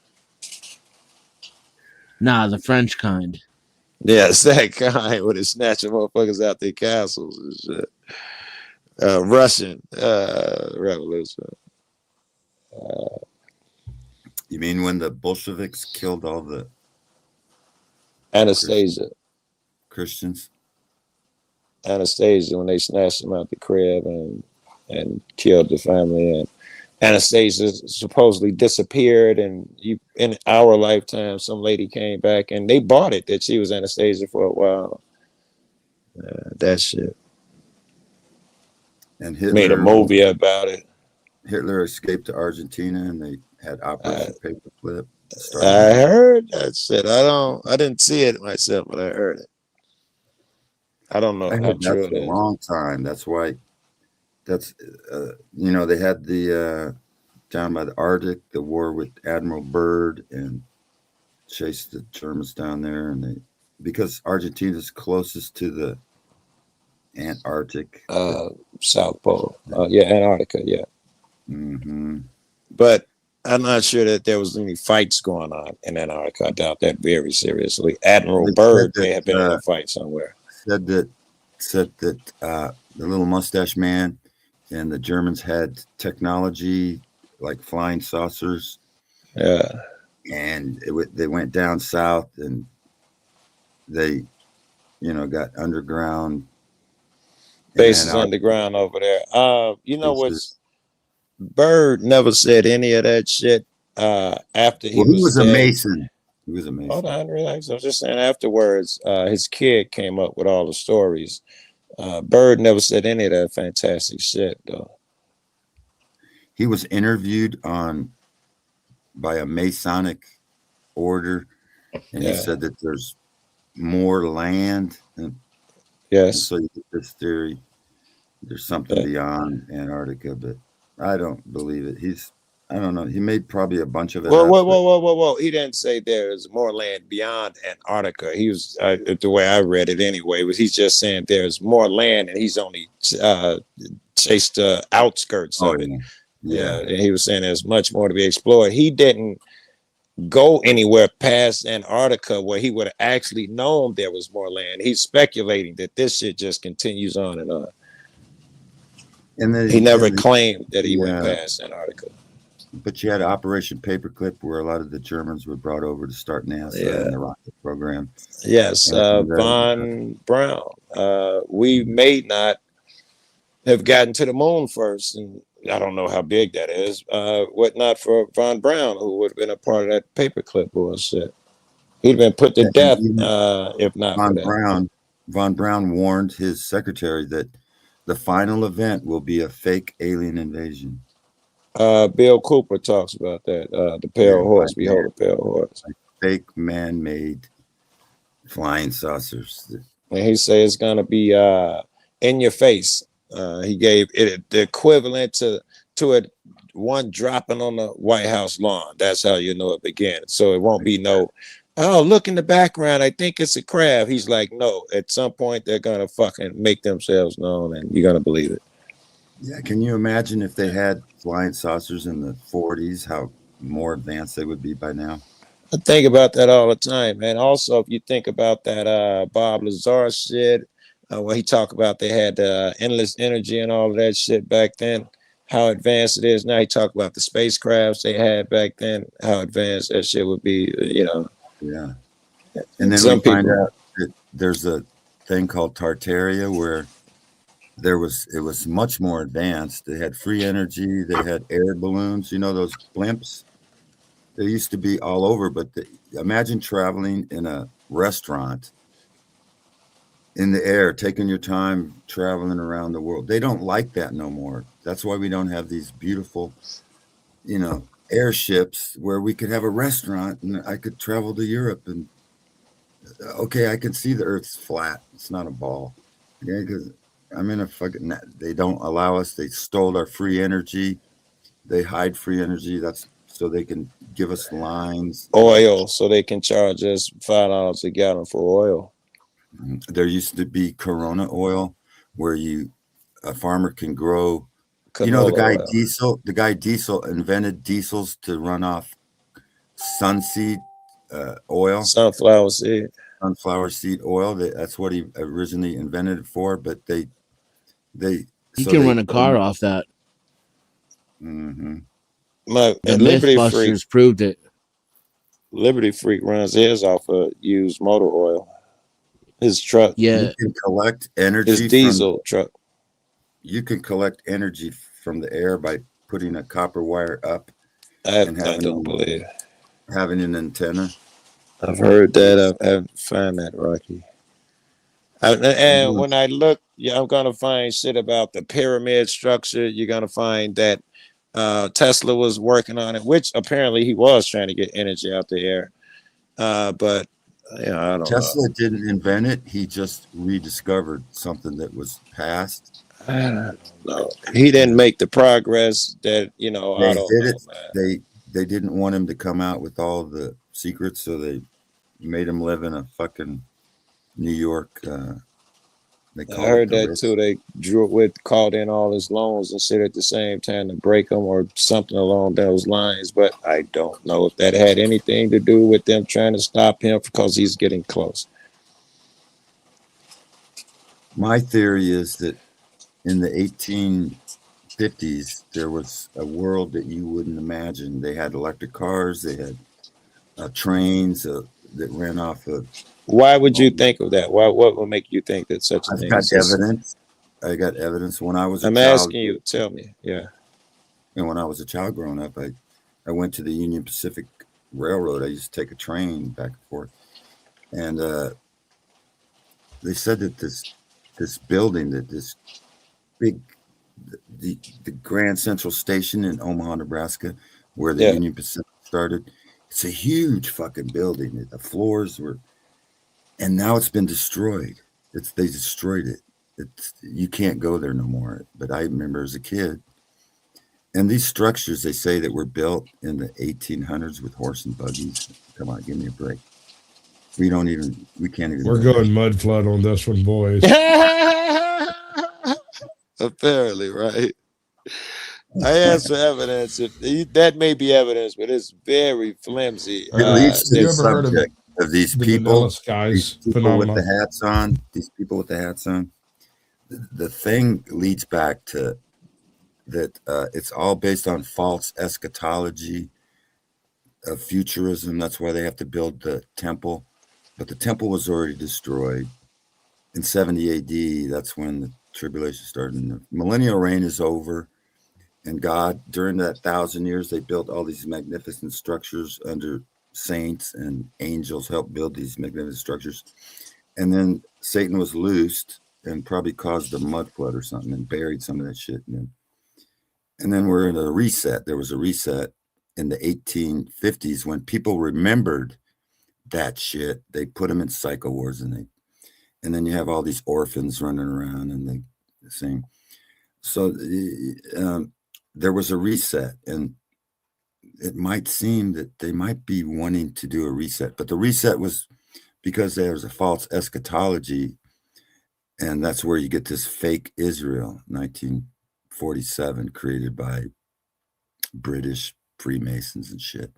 Nah, the French kind. Yeah, it's that kind where they snatching motherfuckers out their castles and shit. Russian revolution. You mean when the Bolsheviks killed all the Anastasia Christians? Anastasia, when they snatched him out the crib and killed the family, and Anastasia supposedly disappeared, and in our lifetime, some lady came back and they bought it that she was Anastasia for a while. That shit. And Hitler made a movie about it. Hitler escaped to Argentina, and they had Operation Paperclip. I heard that shit. I didn't see it myself, but I heard it. I don't know. I heard that for a long time. That's why. That's they had the down by the Arctic, the war with Admiral Byrd, and chased the Germans down there, and because Argentina's closest to the Antarctic, South Pole, Antarctica, yeah. Mm-hmm. But I'm not sure that there was any fights going on in Antarctica. I doubt that very seriously. Admiral Byrd may have been in a fight somewhere. Said that the little mustache man and the Germans had technology like flying saucers. Yeah. And they went down south, and they, got underground bases underground over there. What's Byrd never said any of that shit after he was a dead. Mason. He was a Mason. Hold on, relax. I was just saying afterwards, his kid came up with all the stories. Byrd never said any of that fantastic shit, though. He was interviewed by a Masonic order, and he said that there's more land. And so you get this theory, there's something beyond Antarctica, but I don't believe it. I don't know. He made probably a bunch of it. Whoa. He didn't say there's more land beyond Antarctica. He was, the way I read it anyway, he's just saying there's more land, and he's only chased the outskirts of it. Yeah. And he was saying there's much more to be explored. He didn't go anywhere past Antarctica where he would have actually known there was more land. He's speculating that this shit just continues on and on. And then he never claimed that he went past Antarctica. But you had Operation Paperclip, where a lot of the Germans were brought over to start NASA and the rocket program. Yes, Von Braun. We may not have gotten to the moon first, and I don't know how big that is. What not for Von Braun, who would have been a part of that paperclip bullshit. He'd been put to death if not for that. Von Braun warned his secretary that the final event will be a fake alien invasion. Bill Cooper talks about that. The pale horse, behold the pale horse. Like fake man-made flying saucers. And he says it's gonna be in your face. He gave it the equivalent to it one dropping on the White House lawn. That's how you know it began. So it won't be no, oh, look in the background, I think it's a crab. He's like, no, at some point they're gonna fucking make themselves known and you're gonna believe it. Yeah, can you imagine if they had flying saucers in the 40s, how more advanced they would be by now? I think about that all the time, man. Also, if you think about that Bob Lazar shit, where he talked about they had endless energy and all of that shit back then, how advanced it is now. He talked about the spacecrafts they had back then, how advanced that shit would be, you know. Yeah. And then we find out that there's a thing called Tartaria where it was much more advanced. They had free energy. They had air balloons. You know those blimps? They used to be all over. But imagine traveling in a restaurant in the air, taking your time traveling around the world. They don't like that no more. That's why we don't have these beautiful, you know, airships where we could have a restaurant and I could travel to Europe and okay, I can see the Earth's flat. It's not a ball. Yeah, because I'm in a fucking. They don't allow us. They stole our free energy. They hide free energy. That's so they can give us lines. Oil, so they can charge us $5 a gallon for oil. There used to be Corona oil, where a farmer can grow. You know, the guy Diesel invented diesels to run off sunseed oil, sunflower seed oil. That's what he originally invented it for. But you can run a car off that. Mm-hmm. The Liberty Freak proved it. Liberty Freak runs his off of used motor oil. His truck. Yeah. You can collect energy. His diesel truck. You can collect energy from the air by putting a copper wire up. I don't believe it. Having an antenna. I've heard that. I haven't found that, Rocky. And when I look, I'm going to find shit about the pyramid structure. You're going to find that Tesla was working on it, which apparently he was trying to get energy out the air. But I don't know. Tesla didn't invent it. He just rediscovered something that was past. I don't know. He didn't make the progress that, They did it. They didn't want him to come out with all the secrets, so they made him live in a fucking New York. I heard that too. They called in all his loans and shit at the same time to break them or something along those lines. But I don't know if that had anything to do with them trying to stop him because he's getting close. My theory is that in the 1850s, there was a world that you wouldn't imagine. They had electric cars. They had trains that ran off of. Why would you think of that? What would make you think that such a thing? I've got evidence. I got evidence when I was. I'm asking you. Tell me. Yeah. And when I was a child growing up, I went to the Union Pacific Railroad. I used to take a train back and forth, and they said that this building, that this big, the Grand Central Station in Omaha, Nebraska, where the Union Pacific started, it's a huge fucking building. The floors were. And now it's been destroyed. They destroyed it. You can't go there no more. But I remember as a kid. And these structures, they say that were built in the 1800s with horse and buggies. Come on, give me a break. We can't even. We're going mud flood on this one, boys. Apparently, right? I have some evidence. That may be evidence, but it's very flimsy. It leads to the subject of these people with the hats on. These people with the hats on. The thing leads back to that it's all based on false eschatology of futurism. That's why they have to build the temple. But the temple was already destroyed in 70 AD. That's when the tribulation started. And the millennial reign is over. And God, during that 1,000 years, they built all these magnificent structures under saints, and angels helped build these magnificent structures. And then Satan was loosed and probably caused a mud flood or something and buried some of that shit. And then we're in a reset. There was a reset in the 1850s when people remembered that shit. They put them in psycho wards, and then you have all these orphans running around and they sing. So there was a reset, and it might seem that they might be wanting to do a reset, but the reset was because there was a false eschatology, and that's where you get this fake Israel, 1947, created by British Freemasons and shit,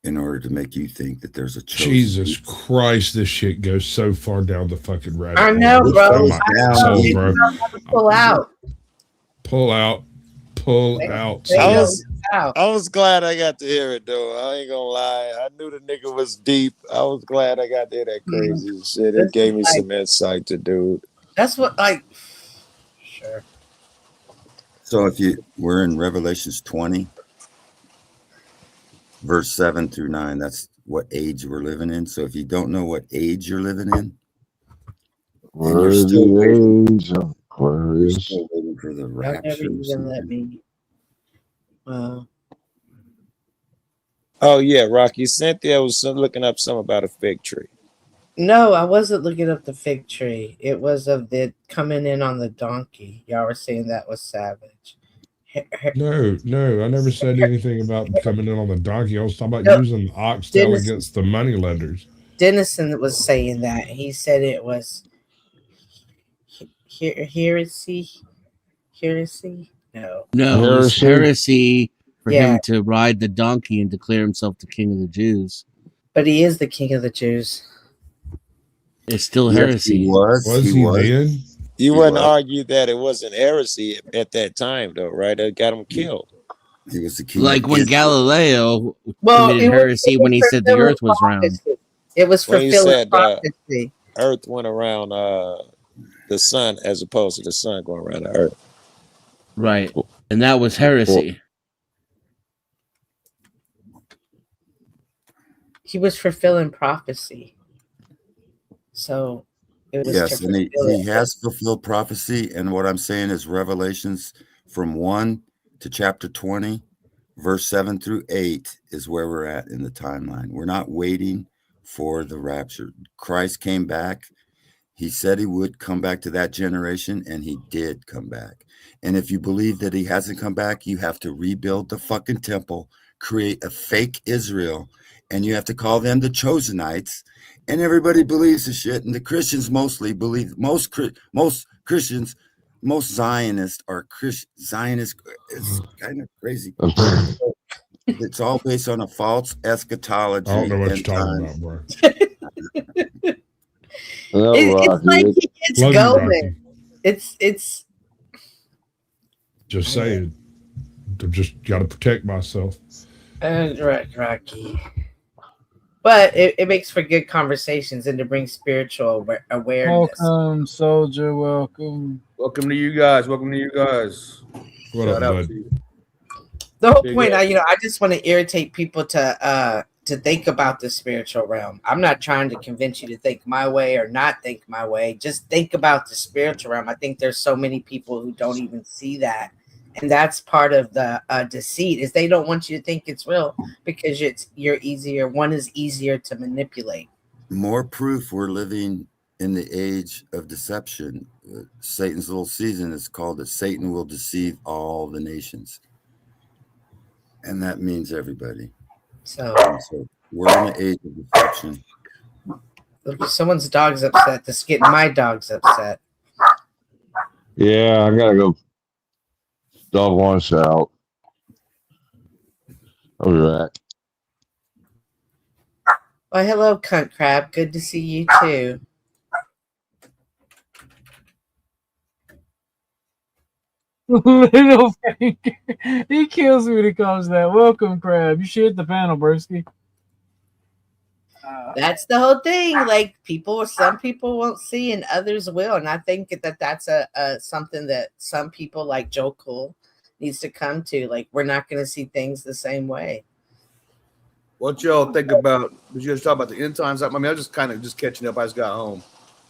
in order to make you think that there's a chosen Jesus people. Christ, this shit goes so far down the fucking rabbit hole. I know, bro. Pull out. Pull out. I was glad I got to hear it though. I ain't gonna lie. I knew the nigga was deep. I was glad I got to hear that crazy shit. It gave me some insight to dude. That's what sure. So we're in Revelations 20, verse 7 through 9. That's what age we're living in. So if you don't know what age you're living in, and you're still waiting for the rapture. Let me. Oh yeah, Rocky. Cynthia was looking up something about a fig tree. No, I wasn't looking up the fig tree. It was of the coming in on the donkey. Y'all were saying that was savage. No, I never said anything about coming in on the donkey. I was talking about using the oxtail against the money lenders. Dennison was saying that. He said it was heresy. No, it was heresy for him to ride the donkey and declare himself the king of the Jews. But he is the king of the Jews. It's still heresy. He was then? You wouldn't argue that it wasn't heresy at that time, though, right? It got him killed. He was the king. Like when Galileo committed heresy when he said the earth was round. It was fulfilling prophecy. Earth went around the sun as opposed to the sun going around the earth. Right. And that was heresy. He was fulfilling prophecy. So it was yes, and he has fulfilled prophecy. And what I'm saying is Revelations from 1 to chapter 20, verse 7 through 8 is where we're at in the timeline. We're not waiting for the rapture. Christ came back. He said he would come back to that generation, and he did come back. And if you believe that he hasn't come back, you have to rebuild the fucking temple, create a fake Israel, and you have to call them the Chosenites. And everybody believes the shit. And the Christians mostly believe, most Christians, most Zionists are Zionists. It's kind of crazy. It's all based on a false eschatology. I don't know what you're talking about, bro. It's like he gets going. It's just saying. I just got to protect myself. Rocky. But it makes for good conversations and to bring spiritual awareness. Welcome, soldier. Welcome. Welcome to you guys. What Shout up, bud? The whole point, I just want to irritate people to think about the spiritual realm. I'm not trying to convince you to think my way or not think my way. Just think about the spiritual realm. I think there's so many people who don't even see that. And that's part of the deceit is they don't want you to think it's real because one is easier to manipulate. More proof we're living in the age of deception. Satan's little season is called that Satan will deceive all the nations. And that means everybody. So we're in the age of deception. If someone's dog's upset, that's getting my dog's upset. Yeah, I gotta go. Dog wants out. I'll be back. Well, hello, Cunt Crab. Good to see you too. Little finger. He kills me when he calls that. Welcome, Crab. You should hit the panel, Broski. That's the whole thing. Like some people won't see and others will. And I think that that's a something that some people like Joe Cool needs to come to. Like, we're not going to see things the same way. What y'all think about? Did you guys talk about the end times? I mean, I'm just kind of just catching up. I just got home.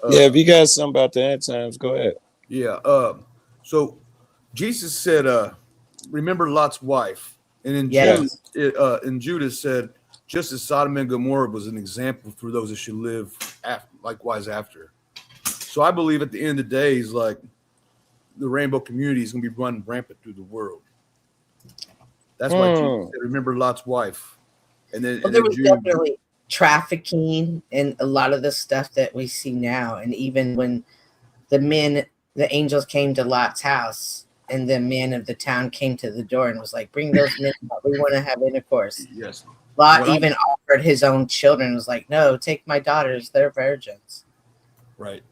Yeah, if you got something about the end times, go ahead. Yeah. So Jesus said, "Remember Lot's wife," and in Judas said, "Just as Sodom and Gomorrah was an example for those that should live likewise after." So I believe at the end of the day, is like the rainbow community is going to be running rampant through the world. That's why Jesus said, "Remember Lot's wife." And then, there was definitely trafficking and a lot of the stuff that we see now. And even when the angels came to Lot's house, and the men of the town came to the door and was like, "Bring those men out. We want to have intercourse." Yes. Lot even offered his own children. Was like, "No, take my daughters. They're virgins." Right.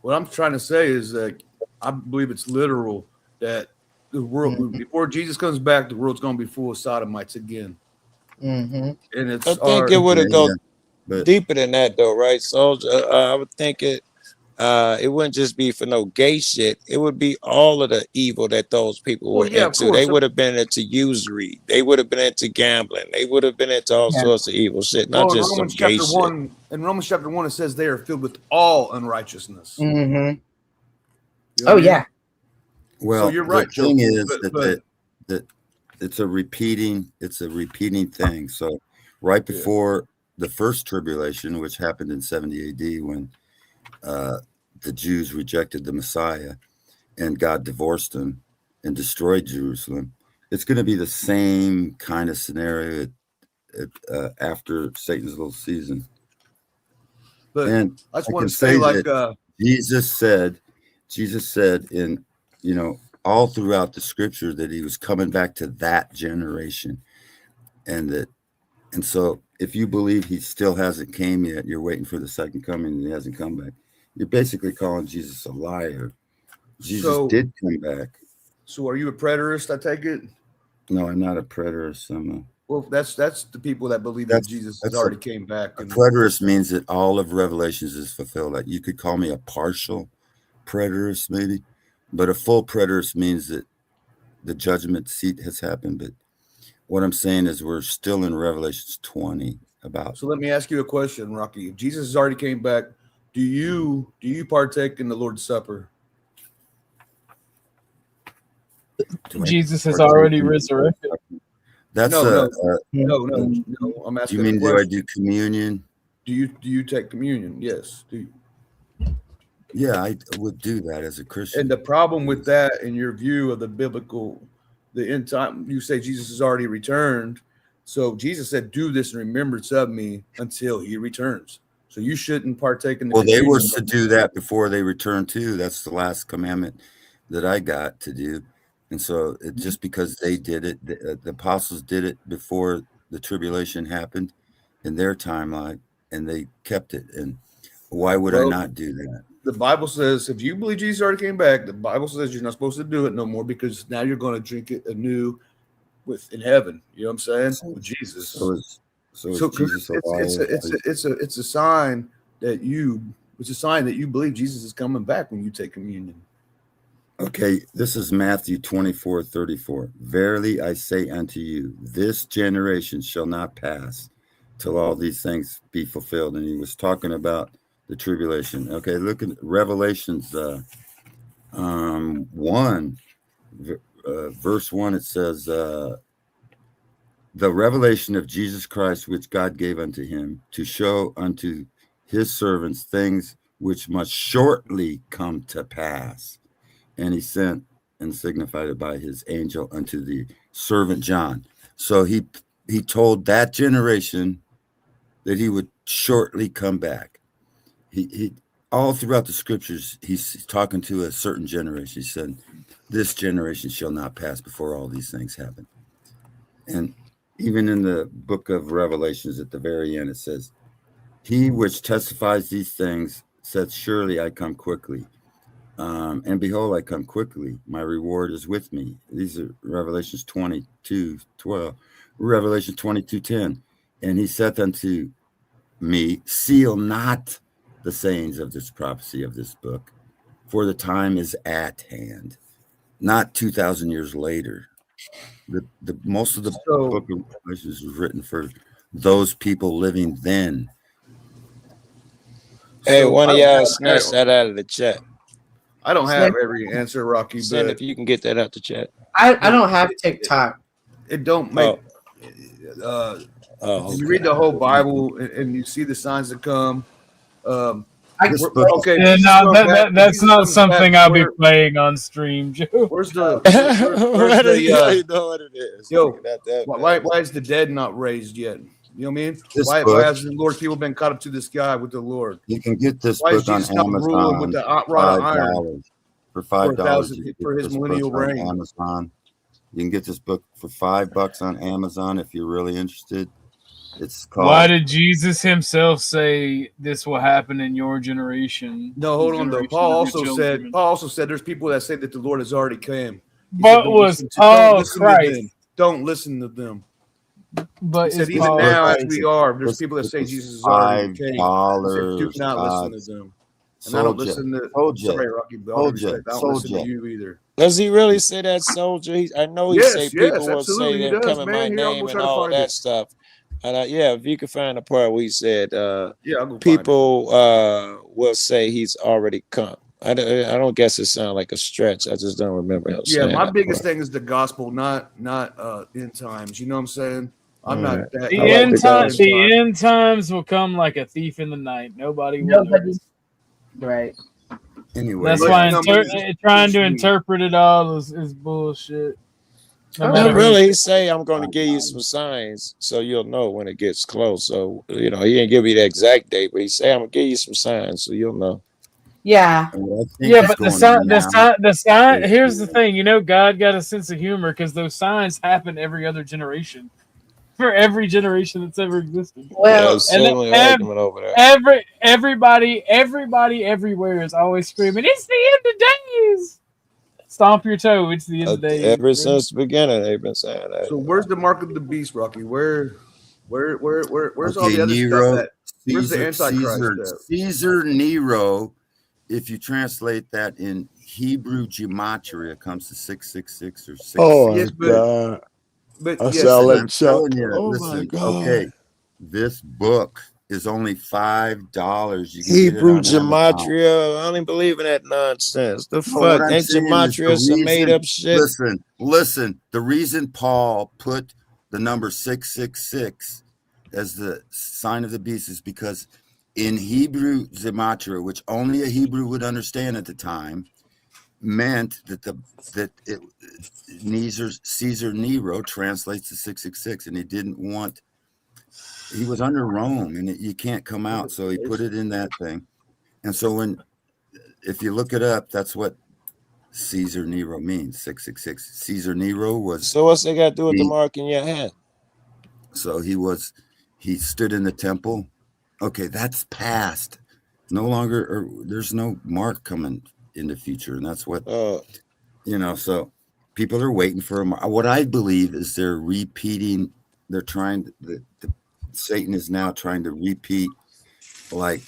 What I'm trying to say is that I believe it's literal that the world, before Jesus comes back, the world's going to be full of sodomites again. Mm-hmm. And it's I think it would go deeper than that, though, right? So I would think it wouldn't just be for no gay shit. It would be all of the evil that those people were into. They would have been into usury. They would have been into gambling. They would have been into all sorts of evil shit, not just some gay shit. In Romans chapter 1, it says they are filled with all unrighteousness. Mm-hmm. You know yeah. Well, so you're right. The thing is that it's a repeating thing. So right before the first tribulation, which happened in 70 AD when the Jews rejected the Messiah and God divorced them and destroyed Jerusalem, it's going to be the same kind of scenario after Satan's little season. But and I just want to say, like, Jesus said in, all throughout the scripture that he was coming back to that generation, and so if you believe he still hasn't came yet, you're waiting for the second coming and he hasn't come back, you're basically calling Jesus a liar. Jesus did come back. So are you a preterist, I take it? No, I'm not a preterist. Well, that's the people that believe that Jesus has already came back. A preterist means that all of Revelations is fulfilled. Like, you could call me a partial preterist, maybe, but a full preterist means that the judgment seat has happened. But what I'm saying is we're still in Revelations 20 about. So let me ask you a question, Rocky. If Jesus has already came back, do you partake in the Lord's Supper? Jesus has already resurrected. That's no. I'm asking. Do you mean do I do communion? Do you take communion? Yes. Do you? Yeah, I would do that as a Christian. And the problem with that, in your view of the end time, you say Jesus has already returned. So Jesus said, "Do this in remembrance of me until he returns." So you shouldn't partake in the communion. They were to do that before they return too. That's the last commandment that I got to do. And so just because they did it, the apostles did it before the tribulation happened in their timeline, and they kept it. And why would I not do that? The Bible says if you believe Jesus already came back, the Bible says you're not supposed to do it no more, because now you're going to drink it anew in heaven. You know what I'm saying? With Jesus. So Jesus it's a sign that you believe Jesus is coming back when you take communion. Okay, this is Matthew 24:34. Verily I say unto you, this generation shall not pass till all these things be fulfilled. And he was talking about the tribulation. Okay, look at Revelations 1, verse 1. It says, the revelation of Jesus Christ, which God gave unto him, to show unto his servants things which must shortly come to pass. And he sent and signified it by his angel unto the servant John. So he told that generation that he would shortly come back. He all throughout the scriptures, he's talking to a certain generation. He said, this generation shall not pass before all these things happen. And even in the book of Revelations at the very end, it says, he which testifies these things said, surely I come quickly. And behold, I come quickly. My reward is with me. These are Revelations 22:12, Revelation 22:10. And he saith unto me, seal not the sayings of this prophecy of this book, for the time is at hand, not 2,000 years later. The most of the book of Revelations was written for those people living then. Hey, one of y'all snatch that out of the chat. I don't have every answer, Rocky. Send but if you can get that out the chat. I don't have TikTok. It don't make. Okay. You read the whole Bible and you see the signs that come. Okay, Yeah, no, that's not something I'll be playing on stream, Joe. Where's the? Where does you know what it is? Yo, why is the dead not raised yet? You know what I mean? Why has the Lord people been caught up to the sky with the Lord? You can get this Why book on is Jesus not ruling with Amazon the rod of iron for $5 for his millennial reign? Amazon. You can get this book for $5 on Amazon if you're really interested. It's called. Why did Jesus himself say this will happen in your generation? No, hold on though. Paul also said there's people that say that the Lord has already came. But was Paul Christ? Don't listen to them. But he said even now, as we are, there's people that say Jesus is already came. Do not listen to them. And I don't listen to. Sorry, Rocky, but I don't listen to you either. Does he really say that, soldier? I know he say people will say that come in my name and all that stuff. And if you can find a part where he said, people will say he's already come. I don't guess it sounds like a stretch. I just don't remember him saying my that biggest part. thing is the gospel, not end times. You know what I'm saying? I'm not that. The end times will come like a thief in the night. Nobody will. Right. Anyway, that's why trying to interpret it all is bullshit. No, really, he say I'm going to give you some signs so you'll know when it gets close. So he didn't give me the exact date, but he say I'm gonna give you some signs so you'll know. Yeah. Yeah, but the sign. Here's the thing, God got a sense of humor because those signs happen every other generation, for every generation that's ever existed. Well, over there. Everybody everywhere is always screaming, "It's the end of days!" Stomp your toe. It's the end of days. Ever since the beginning, they've been saying that. So where's the mark of the beast, Rocky? Where's all the other Nero, stuff? Where's the Antichrist stuff? Caesar Nero. If you translate that in Hebrew gematria, it comes to 666 or 6. Oh my God! But I'm telling you, listen, okay, this book is only $5. You can Hebrew get it on gematria. I don't believe in that nonsense. The fuck? Ain't gematria some made up shit? Listen. The reason Paul put the number 666 as the sign of the beast is because in Hebrew gematria, which only a Hebrew would understand at the time, meant that Caesar Nero translates to 666, and he didn't want. He was under Rome, and you can't come out, so he put it in that thing. And so if you look it up, that's what Caesar Nero means, 666. Caesar Nero was. So what's that got to do with the mark in your hand? So he stood in the temple. Okay, that's past. No longer, or there's no mark coming in the future, and that's what So people are waiting for a mark. What I believe is they're repeating. They're trying. Satan is now trying to repeat like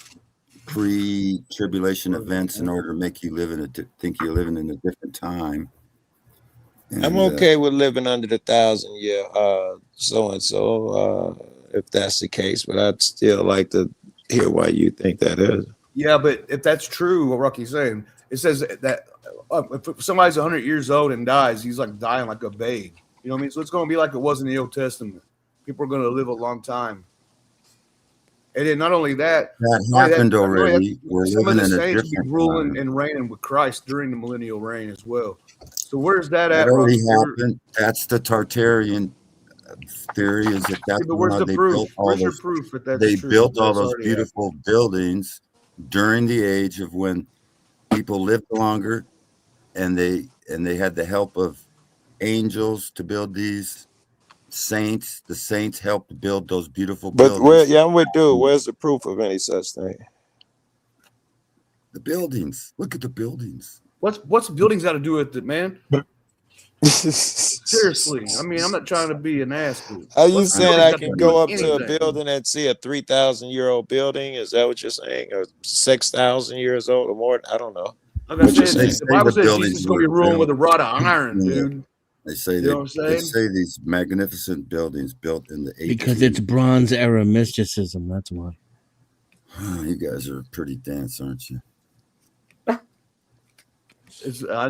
pre-tribulation events in order to make you think you're living in a different time. And, I'm okay with living under the 1,000-year so and so if that's the case, but I'd still like to hear why you think that is. Yeah, but if that's true, what Rocky's saying, it says that if somebody's 100 years old and dies, he's like dying like a babe. You know what I mean? So it's going to be like it was in the Old Testament. People are going to live a long time. And then not only that, happened already. We're some living of the in a saints will be different ruling time. and reigning with Christ during the millennial reign as well. So where's that That at? already Rocky? happened. That's the Tartarian theory. Is that that's but where's how the they proof? built all Where's your those? proof that that's They true? built all That's those already beautiful buildings during the age of when people lived longer, and they had the help of angels to build these saints. The saints helped build those beautiful But buildings. I'm with dude. Where's the proof of any such thing? The buildings. Look at the buildings. What's buildings got to do with it, man? Seriously, I mean, I'm not trying to be an ass. Are you saying I can go up to a building and see a 3,000-year-old building? Is that what you're saying? Or 6,000 years old or more? I don't know. Like I said, the Bible says Jesus is going to be ruling with a rod of iron, dude. They say they say these magnificent buildings built in the 18th. Because it's Bronze Era mysticism. That's why. You guys are pretty dense, aren't you?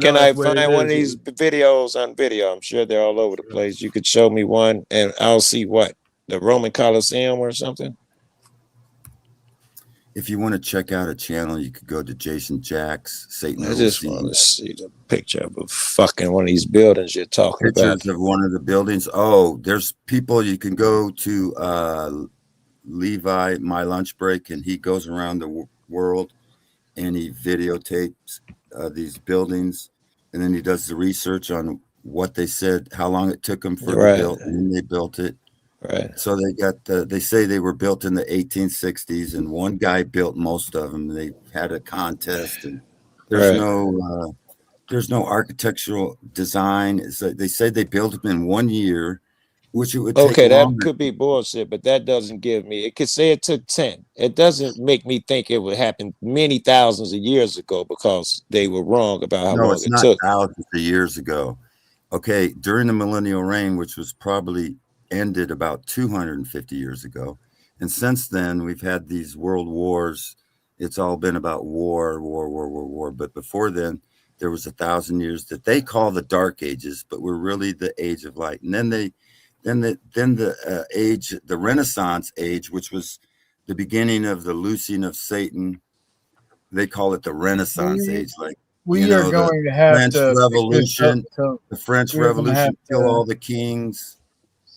Can I find one of these videos on video? I'm sure they're all over the place. You could show me one, and I'll see what, the Roman Colosseum or something. If you want to check out a channel, you could go to Jason Jack's Satan. I just want to see the picture of a fucking one of these buildings you're talking Pictures about. of one of the buildings. Oh, there's people. You can go to Levi, My Lunch Break, and he goes around the world and he videotapes these buildings, and then he does the research on what they said, how long it took them for the build, and then they built it. Right. So they got they say they were built in the 1860s, and one guy built most of them. They had a contest, and there's no architectural design. It's like they said they built them in 1 year, which it would take Okay, that longer. could be bullshit, but that doesn't give me. It could say it took 10. It doesn't make me think it would happen many thousands of years ago because they were wrong about how No, long it's it not took. thousands of years ago. Okay, during the millennial reign, which was probably ended about 250 years ago, and since then we've had these world wars. It's all been about war. But before then, there was 1,000 years that they call the Dark Ages, but we're really the Age of Light. And then the age, the Renaissance age, which was the beginning of the loosing of Satan. They call it the Renaissance age, like we are going to have French to Revolution. The French we're gonna have Revolution kill to- all the kings.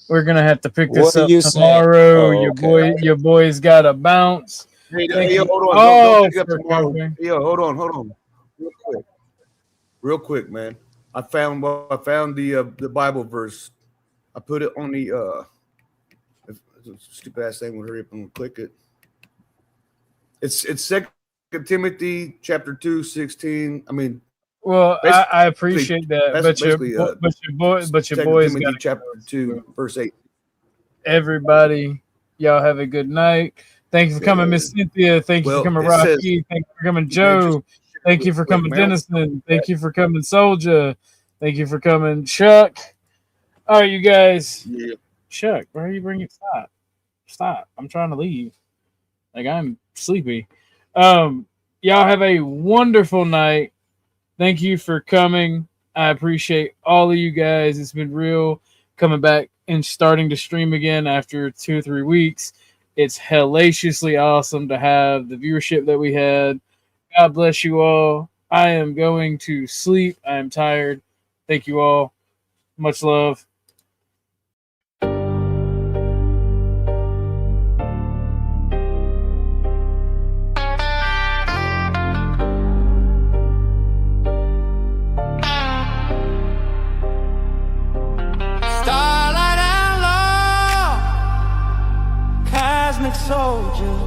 We're gonna have to pick What this are up you saying? tomorrow. Oh, your boy's got to bounce. Thank Yo, you hold on. all Don't pick up for tomorrow. coming. Yo, hold on. Real quick, man. I found the Bible verse. I put it on the stupid ass thing. We'll hurry up and click it. It's 2 Timothy chapter 2:16. I mean, Well, I appreciate that, but your 2 boys Timothy got chapter 2 verse 8. everybody. Y'all have a good night. Thank you for coming, Miss Cynthia. Thank you for coming, it says- Rocky. Thank you for coming, Joe. Thank you for coming, Dennison. Thank you for coming, Soldier. Thank you for coming, Chuck. All right, you guys. Yeah. Chuck, where are you bringing? Stop. I'm trying to leave. Like, I'm sleepy. Y'all have a wonderful night. Thank you for coming. I appreciate all of you guys. It's been real coming back and starting to stream again after 2 or 3 weeks. It's hellaciously awesome to have the viewership that we had. God bless you all. I am going to sleep. I am tired. Thank you all. Much love. Starlight outlaw, cosmic soldier.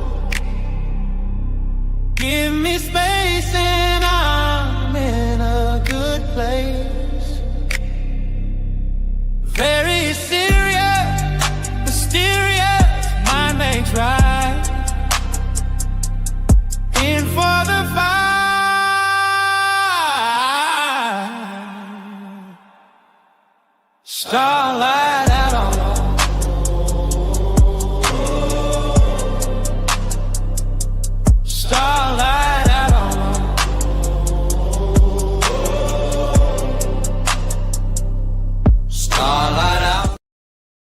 Give me space and I'm in a good place. Very